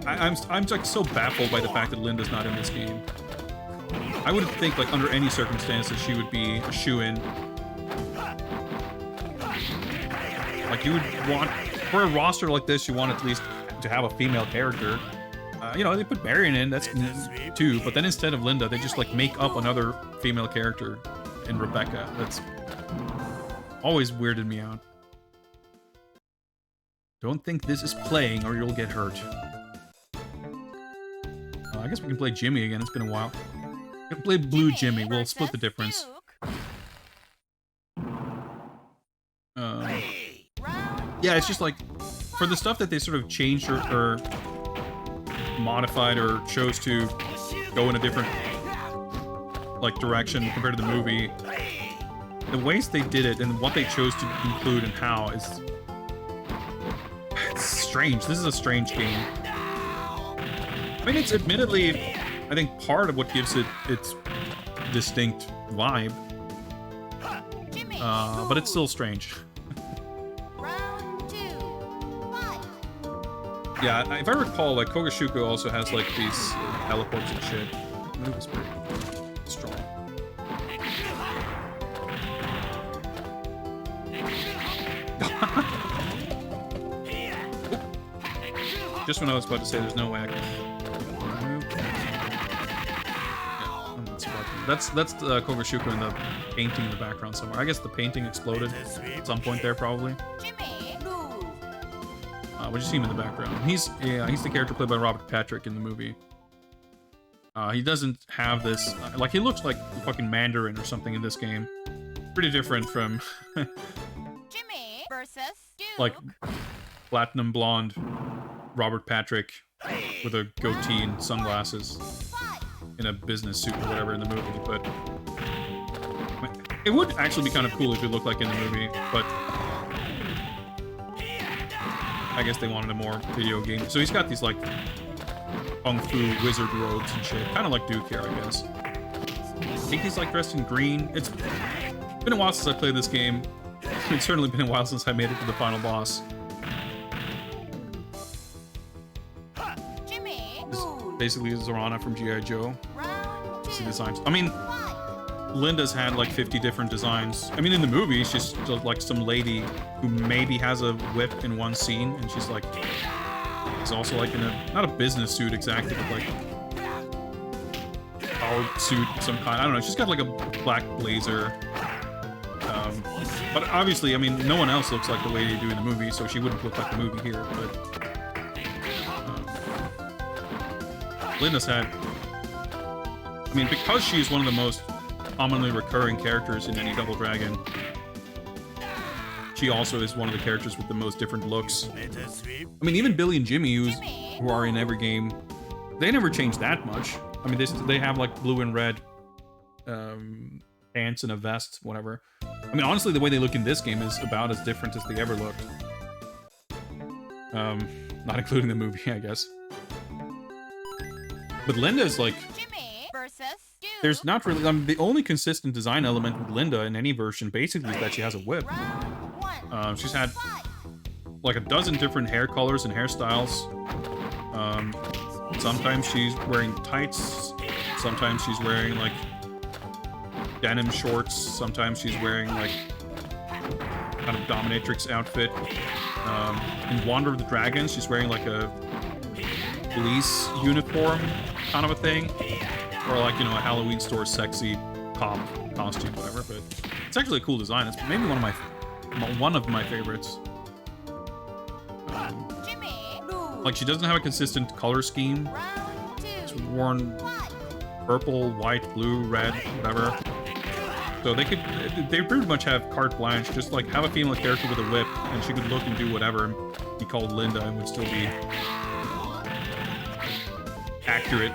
I'm like so baffled by the fact that Linda's not in this game. I would think like under any circumstances she would be a shoo-in. Like you would want for a roster like this, you want at least to have a female character. You know, they put Marion in, that's too, but then instead of Linda, they just like make up another female character in Rebecca. That's always weirded me out. Don't think this is playing or you'll get hurt. I guess we can play Jimmy again. It's been a while. We can play Blue Jimmy. We'll split the difference. Yeah, it's just like for the stuff that they sort of changed or modified or chose to go in a different like direction compared to the movie. The ways they did it and what they chose to include and how is it's strange. This is a strange game. I mean, it's admittedly, I think, part of what gives it its distinct vibe. But it's still strange. Round 2. Fight. Yeah, if I recall, like, Kogashuko also has, like, these teleports and shit. The move is pretty strong. Just when I was about to say there's no way I can... That's Kogashuko in the painting in the background somewhere. I guess the painting exploded at some point there, probably. Jimmy, move. But you see him in the background. He's the character played by Robert Patrick in the movie. He doesn't have this like he looks like fucking Mandarin or something in this game. Pretty different from Jimmy versus Duke. like platinum blonde Robert Patrick with a goatee and sunglasses. Fight. In a business suit or whatever in the movie, but it would actually be kind of cool if it looked like in the movie, but I guess they wanted a more video game. So he's got these like kung fu wizard robes and shit, kind of like Duke here, I guess. I think he's like dressed in green. It's been a while since I played this game. It's certainly been a while since I made it to the final boss. Jimmy, This is lose. basically Zorana from G.I. Joe. Round See 2, designs. I mean, fight. Linda's had like 50 different designs. I mean, in the movie, she's just like some lady who maybe has a whip in one scene, and she's like, she's also like in a, not a business suit exactly, but like power suit of some kind. I don't know. She's got like a black blazer. But obviously, I mean, no one else looks like the lady you do in the movie, so she wouldn't look like the movie here. But Linda's had, I mean, because she's one of the most commonly recurring characters in any Double Dragon, she also is one of the characters with the most different looks. I mean, even Billy and Jimmy, who are in every game, they never change that much. I mean, they have like blue and red pants and a vest, whatever. I mean, honestly, the way they look in this game is about as different as they ever looked. Not including the movie, I guess. But Linda's like, Jimmy versus Duke. there's not really, the only consistent design element with Linda in any version basically is that she has a whip. Round 1, She's had fight. like a dozen different hair colors and hairstyles. Sometimes she's wearing tights. Sometimes she's wearing like denim shorts. Sometimes she's wearing like kind of dominatrix outfit. In Wander of the Dragons, she's wearing like a police uniform kind of a thing, or like, you know, a Halloween store sexy cop costume, whatever. But it's actually a cool design. It's maybe one of my favorites. Jimmy, lose. Like, she doesn't have a consistent color scheme. Round 2, It's worn fight. purple, white, blue, red, whatever. So they pretty much have carte blanche. Just like have a female character with a whip, and she could look and do whatever, and be called Linda, and would still be accurate,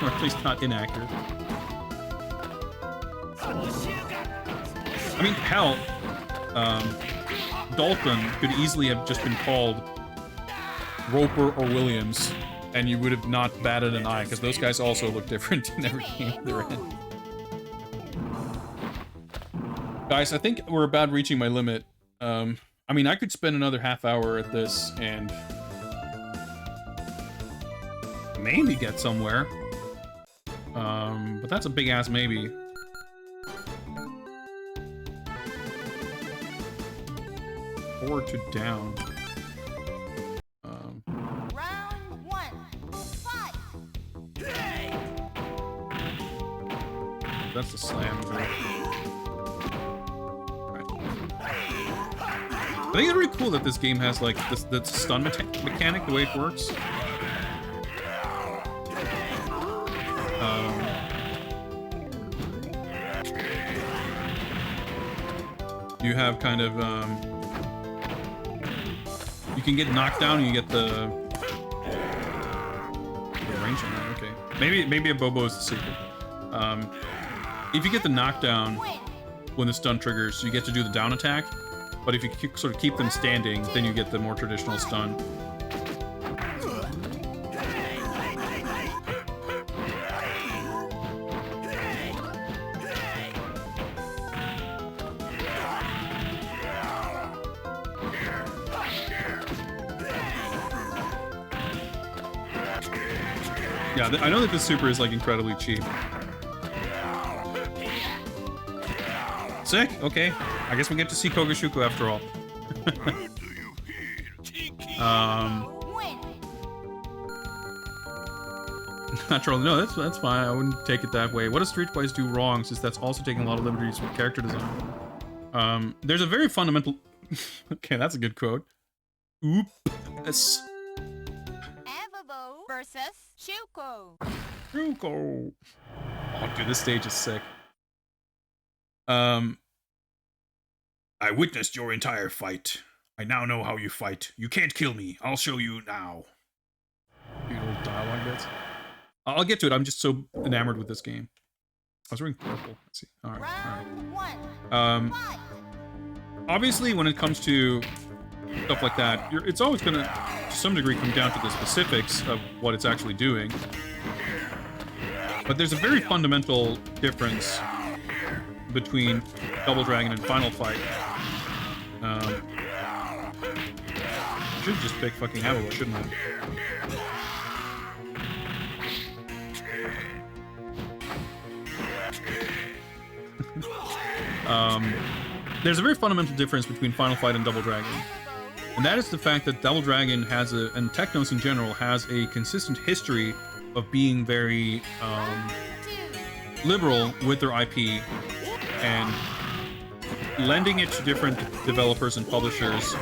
or at least not inaccurate. I mean, hell, Dalton could easily have just been called Roper or Williams, and you would have not batted an eye, because those guys also look different in every game they're in. Guys, I think we're about reaching my limit. I mean, I could spend another half hour at this and maybe get somewhere. But that's a big ass maybe. Forward to down. Round 1, fight. That's the slam move. I think it's really cool that this game has like this stun mechanic, the way it works. You have kind of you can get knocked down and you get the range on that. Okay, maybe a Bobo is the secret. If you get the knockdown Win. when the stun triggers, you get to do the down attack. But if you sort of keep them standing, then you get the more traditional stun. Yeah, I know that this super is like incredibly cheap. Sick. Okay. I guess we get to see Kogashuku after all. Win. Natural. No, that's fine. I wouldn't take it that way. What does Streetwise do wrong, since that's also taking a lot of liberties with character design? There's a very fundamental... Okay, that's a good quote. Oops. Everbo versus Shuko. Ruko. Oh, dude, this stage is sick. I witnessed your entire fight. I now know how you fight. You can't kill me. I'll show you now. Beautiful dialogue bits. I'll get to it. I'm just so enamored with this game. I was wearing purple. Let's see. All right. Round 1, fight. Obviously, when it comes to stuff like that, it's always gonna, to some degree, come down to the specifics of what it's actually doing. But there's a very fundamental difference between Double Dragon and Final Fight. Should just pick fucking Avalanche, shouldn't I? There's a very fundamental difference between Final Fight and Double Dragon, and that is the fact that Double Dragon and Technos in general, has a consistent history of being very liberal with their IP and lending it to different developers and publishers,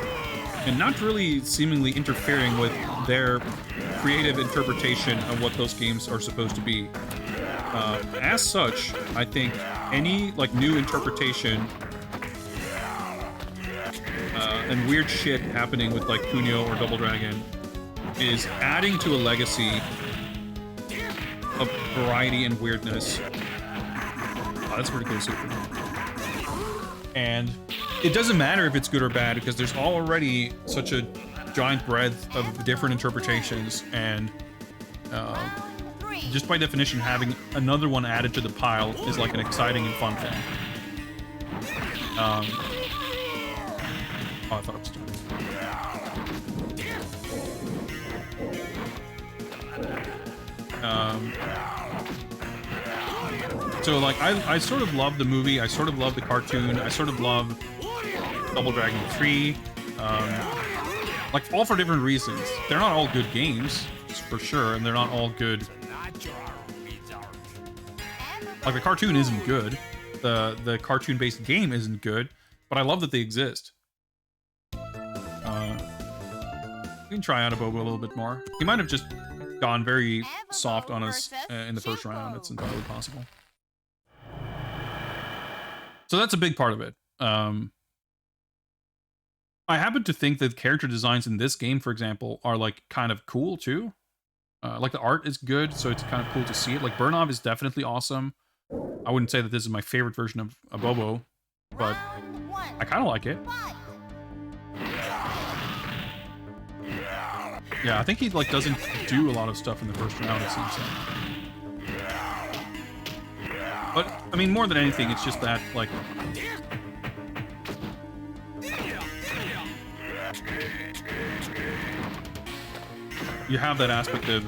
and not really seemingly interfering with their creative interpretation of what those games are supposed to be. As such, I think any like new interpretation and weird shit happening with like Kunio or Double Dragon is adding to a legacy of variety and weirdness. Oh, that's pretty cool, super. And it doesn't matter if it's good or bad, because there's already such a giant breadth of different interpretations, and just by definition, having another one added to the pile is like an exciting and fun thing. Oh, I thought it was done. So like I sort of love the movie, I sort of love the cartoon, I sort of love Double Dragon 3, like all for different reasons. They're not all good games, for sure, and they're not all good. Like the cartoon isn't good, the cartoon-based game isn't good, but I love that they exist. We can try out Abobo a little bit more. He might have just gone very soft on us in the first round. It's entirely possible. So that's a big part of it. I happen to think that character designs in this game, for example, are like kind of cool too. Like the art is good, so it's kind of cool to see it. Like Burnov is definitely awesome. I wouldn't say that this is my favorite version of Abobo, but I kind of like it. Yeah, I think he like doesn't do a lot of stuff in the first round, it seems like. But I mean, more than anything, it's just that like you have that aspect of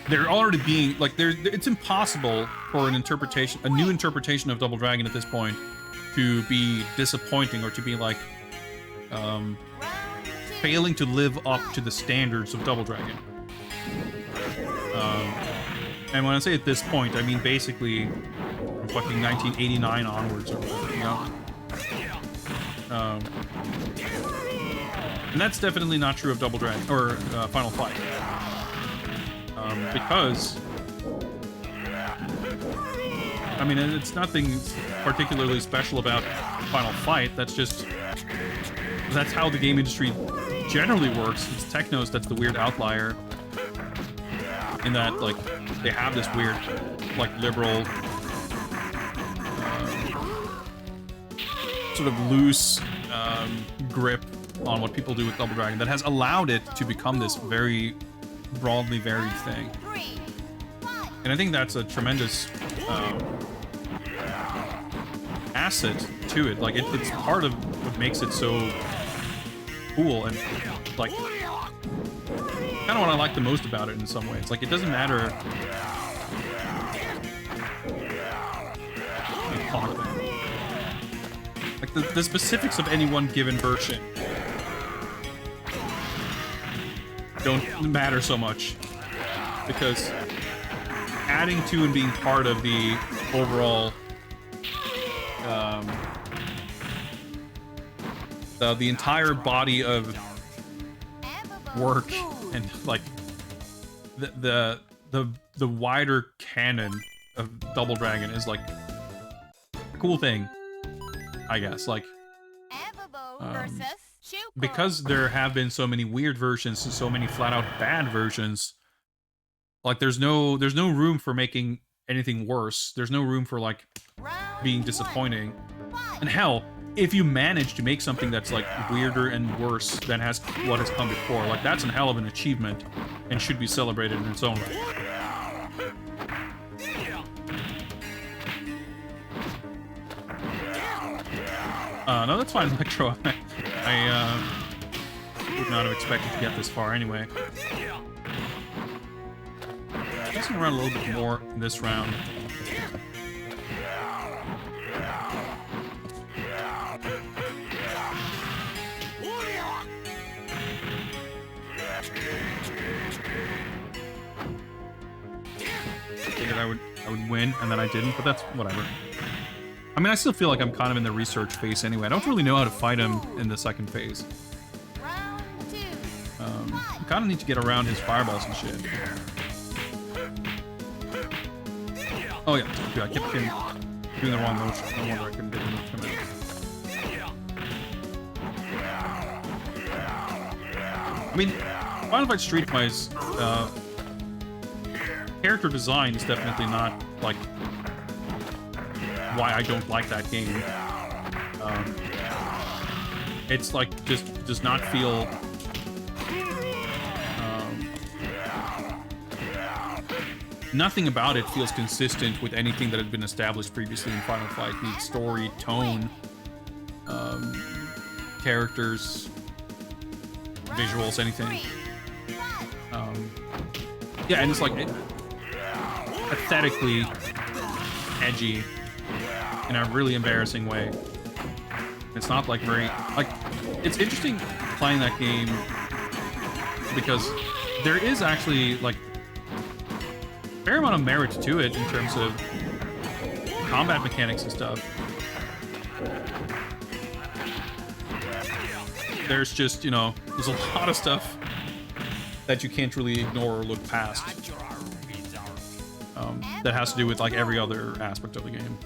they're already being like it's impossible for an interpretation, a new interpretation of Double Dragon at this point, to be disappointing or to be like failing to live up to the standards of Double Dragon. And when I say at this point, I mean basically from fucking 1989 onwards or whatever, you know? And that's definitely not true of Double Dragon or Final Fight. Because I mean, it's nothing particularly special about Final Fight. That's how the game industry generally works. It's Technos that's the weird outlier, in that like they have this weird like liberal sort of loose grip on what people do with Double Dragon that has allowed it to become this very broadly varied thing. And I think that's a tremendous asset to it. Like it's part of what makes it so cool, and like kind of what I like the most about it in some ways. Like it doesn't matter. Like the specifics of any one given version don't matter so much, because adding to and being part of the overall the entire body of work and like the wider canon of Double Dragon is like a cool thing, I guess. Like because there have been so many weird versions and so many flat out bad versions, like there's no room for making anything worse. There's no room for like being disappointing. And hell, if you manage to make something that's like weirder and worse than what has come before, like that's a hell of an achievement and should be celebrated in its own right. No, that's fine, Electro. I would not have expected to get this far anyway. Messing around a little bit more in this round. Figured I would win, and then I didn't, but that's whatever. I mean, I still feel like I'm kind of in the research phase anyway. I don't really know how to fight him in the second phase. Round 2. I kind of need to get around his fireballs and shit. Oh yeah, dude, I kept doing the wrong motion. No wonder I couldn't get him to come out. I mean, Final Fight Street Fighter's character design is definitely not like why I don't like that game. It's like just does not feel nothing about it feels consistent with anything that had been established previously in Final Fight. The story, tone, characters, visuals, anything. Yeah, and it's like pathetically edgy in a really embarrassing way. It's not like very like it's interesting playing that game because there is actually like a fair amount of merit to it in terms of combat mechanics and stuff. There's just, you know, there's a lot of stuff that you can't really ignore or look past. That has to do with like every other aspect of the game.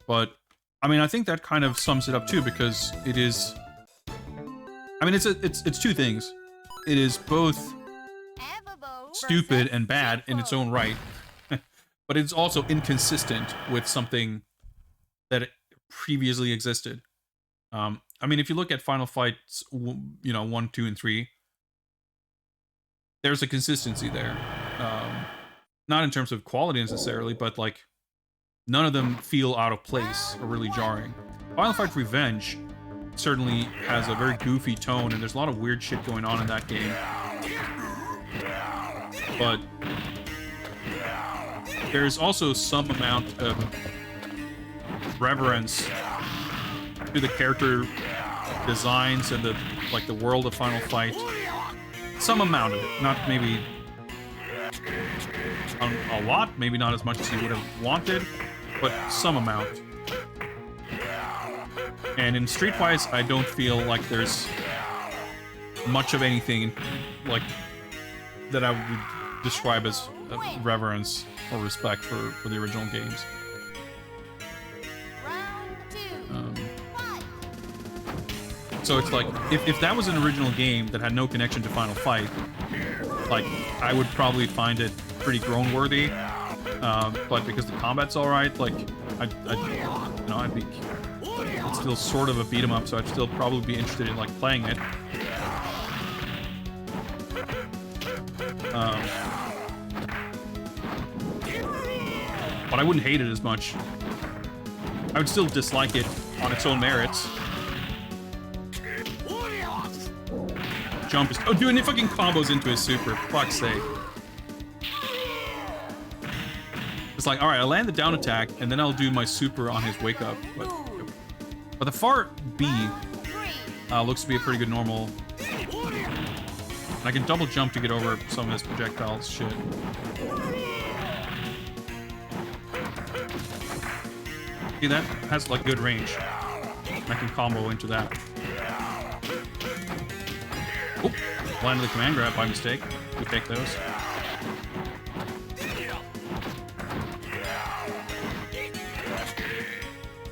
But I mean, I think that kind of sums it up too, because it is. I mean, it's two things. It is both stupid and bad in its own right, but it's also inconsistent with something that previously existed. I mean, if you look at Final Fights, 1, 2, and 3, there's a consistency there. Not in terms of quality necessarily, but like none of them feel out of place or really jarring. Final Fight Revenge certainly has a very goofy tone, and there's a lot of weird shit going on in that game. But there's also some amount of reverence to the character designs and the world of Final Fight. Some amount of it, not maybe a lot, maybe not as much as you would have wanted, but some amount. And in Streetwise, I don't feel like there's much of anything like that I would describe as reverence or respect for the original games. So it's like, if that was an original game that had no connection to Final Fight, like, I would probably find it pretty groan-worthy. But because the combat's alright, like, I'd be... It's still sort of a beat-em-up, so I'd still probably be interested in, like, playing it. But I wouldn't hate it as much. I would still dislike it on its own merits. Jump is... Oh, doing it fucking combos into his super. Fuck's sake. It's like, alright, I'll land the down attack, and then I'll do my super on his wake up. But the far B looks to be a pretty good normal. And I can double jump to get over some of his projectiles shit. See, that has like good range. I can combo into that. Oh, landed the command grab by mistake. We take those.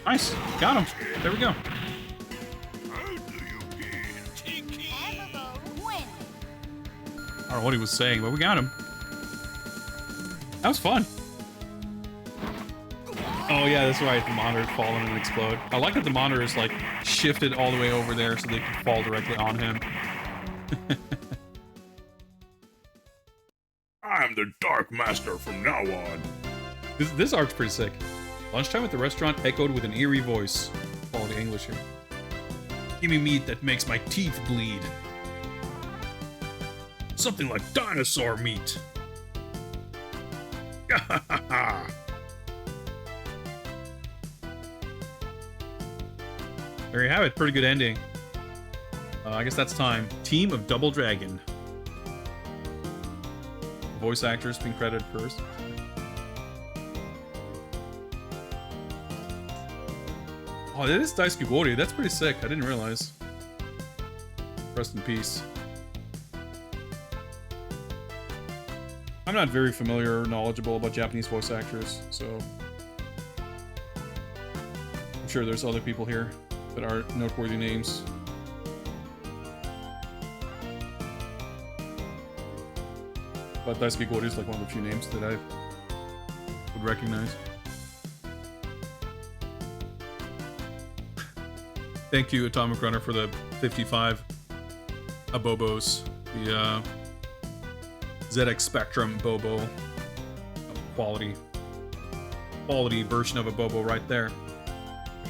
Nice, got him. There we go. I don't know what he was saying, but we got him. That was fun. Oh yeah, that's right. The monitor's falling and explode. I like that the monitor is like shifted all the way over there so they can fall directly on him. I'm the Dark Master from now on. This art's pretty sick. Lunchtime at the restaurant echoed with an eerie voice. Quality English here. Give me meat that makes my teeth bleed. Something like dinosaur meat. There you have it. Pretty good ending. I guess that's time. Team of Double Dragon. Voice actors being credited first. Oh, that is Daisuke Gori. That's pretty sick. I didn't realize. Rest in peace. I'm not very familiar or knowledgeable about Japanese voice actors, so I'm sure there's other people here that are noteworthy names. But Daisuke Gori is like one of the few names that I would recognize. Thank you, Atomic Runner, for the 55 Abobos. The ZX Spectrum Bobo. Quality version of a Bobo right there.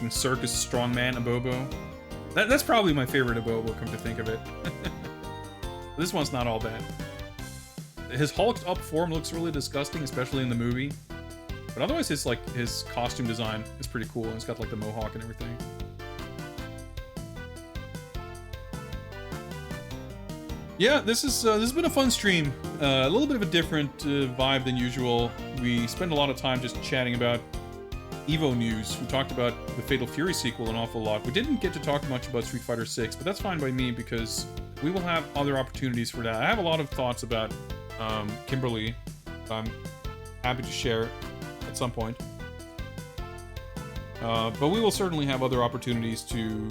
Circus Strongman Abobo. That's probably my favorite Abobo, come to think of it. This one's not all bad. His hulked up form looks really disgusting, especially in the movie. But otherwise, his costume design is pretty cool. It's got like the mohawk and everything. Yeah, this has been a fun stream. A little bit of a different vibe than usual. We spent a lot of time just chatting about Evo news. We talked about the Fatal Fury sequel an awful lot. We didn't get to talk much about Street Fighter 6, but that's fine by me because we will have other opportunities for that. I have a lot of thoughts about Kimberly. I'm happy to share at some point. But we will certainly have other opportunities to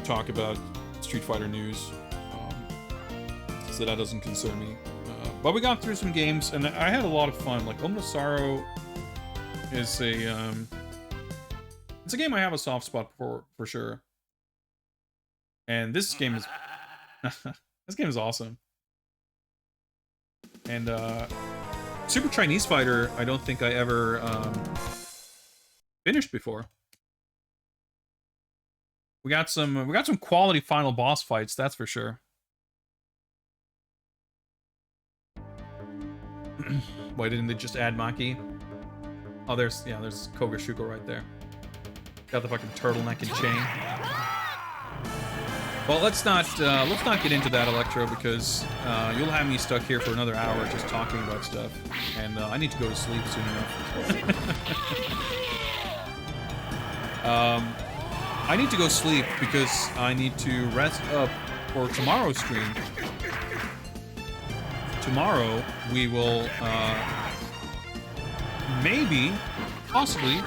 talk about Street Fighter news. So that doesn't concern me. But we got through some games, and I had a lot of fun. Like, Omen of Sorrow is it's a game I have a soft spot for sure. And this game is this game is awesome. And Super Chinese Fighter, I don't think I ever finished before. We got some quality final boss fights, that's for sure. Why didn't they just add Maki? Oh, there's Kogashuko right there. Got the fucking turtleneck and chain. Well, let's not get into that, Electro, because you'll have me stuck here for another hour just talking about stuff, and I need to go to sleep soon enough. I need to go sleep because I need to rest up for tomorrow's stream. Tomorrow we will possibly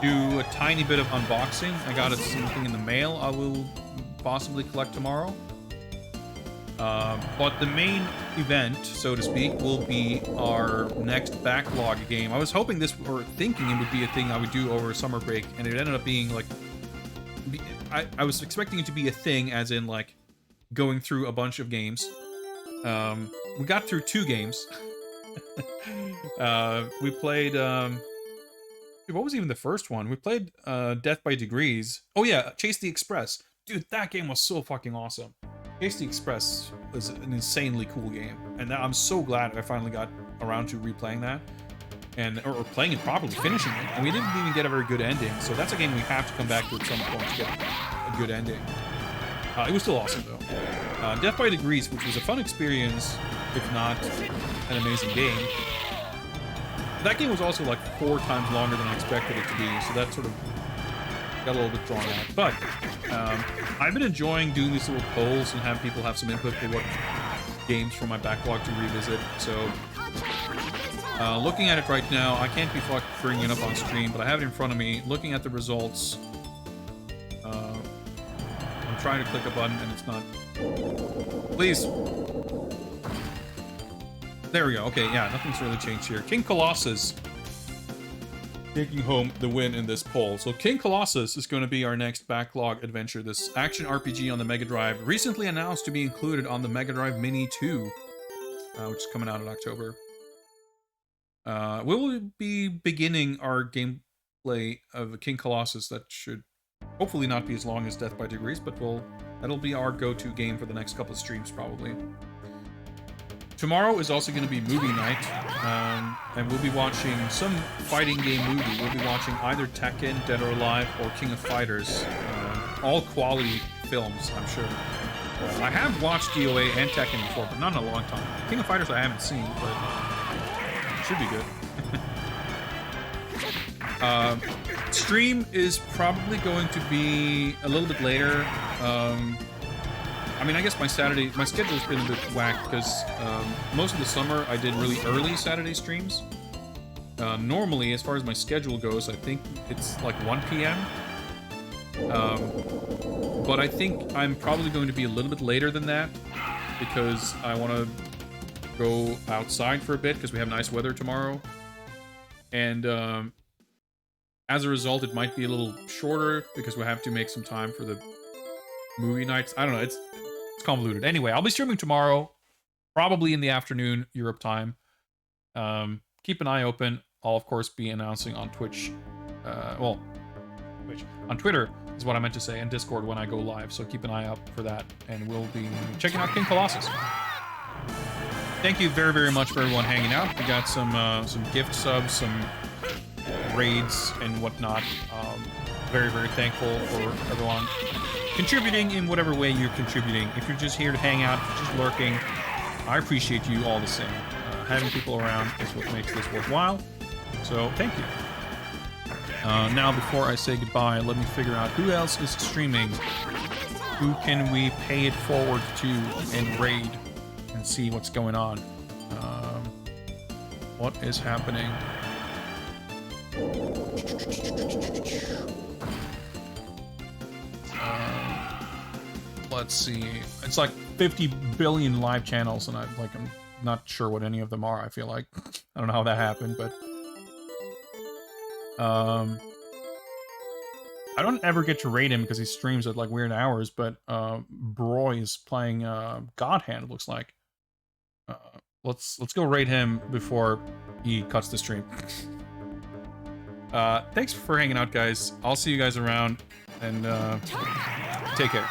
do a tiny bit of unboxing. I got something in the mail I will possibly collect tomorrow. But the main event, so to speak, will be our next backlog game. I was hoping thinking it would be a thing I would do over summer break, and it ended up being like... I was expecting it to be a thing, as in, like, going through a bunch of games. We got through 2 games. We played, what was even the first one? We played, Death by Degrees. Oh yeah, Chase the Express. Dude, that game was so fucking awesome. Chase the Express was an insanely cool game. And I'm so glad I finally got around to replaying that. Or playing it properly, finishing it. And we didn't even get a very good ending, so that's a game we have to come back to at some point to get a good ending. It was still awesome, though. Death by Degrees, which was a fun experience, if not an amazing game. That game was also like 4 times longer than I expected it to be, so that sort of got a little bit drawn out. But I've been enjoying doing these little polls and having people have some input for what games from my backlog to revisit. So looking at it right now, I can't be bringing it up on stream, but I have it in front of me. Looking at the results, I'm trying to click a button and it's not. Please. There we go. Okay, yeah, nothing's really changed here. King Colossus taking home the win in this poll. So King Colossus is going to be our next backlog adventure. This action RPG on the Mega Drive, recently announced to be included on the Mega Drive Mini 2, which is coming out in October. We will be beginning our game play of King Colossus that should hopefully not be as long as Death by Degrees, but that'll be our go-to game for the next couple of streams probably. Tomorrow is also going to be movie night, and we'll be watching some fighting game movie. We'll be watching either Tekken, Dead or Alive, or King of Fighters. All quality films, I'm sure. I have watched DOA and Tekken before, but not in a long time. King of Fighters I haven't seen, but it should be good. Stream is probably going to be a little bit later. I mean, I guess my schedule's been a bit whacked because most of the summer I did really early Saturday streams. Normally, as far as my schedule goes, I think it's like 1 p.m. But I think I'm probably going to be a little bit later than that because I want to go outside for a bit because we have nice weather tomorrow. And as a result, it might be a little shorter because we have to make some time for the movie nights. I don't know. It's convoluted. Anyway, I'll be streaming tomorrow, probably in the afternoon, Europe time. Keep an eye open. I'll, of course, be announcing on Twitch. Twitch. On Twitter is what I meant to say, and Discord when I go live. So keep an eye out for that, and we'll be checking out King Colossus. Thank you very, very much for everyone hanging out. We got some gift subs, some raids, and whatnot. Very, very thankful for everyone contributing in whatever way you're contributing. If you're just here to hang out, if you're just lurking, I appreciate you all the same. Having people around is what makes this worthwhile. So thank you. Now, before I say goodbye, let me figure out who else is streaming. Who can we pay it forward to and raid and see what's going on? What is happening? Let's see. It's like 50 billion live channels, and I'm not sure what any of them are. I feel like I don't know how that happened, but I don't ever get to rate him because he streams at like weird hours. But Broy is playing God Hand. It looks like. Let's go rate him before he cuts the stream. Thanks for hanging out, guys. I'll see you guys around, and take care.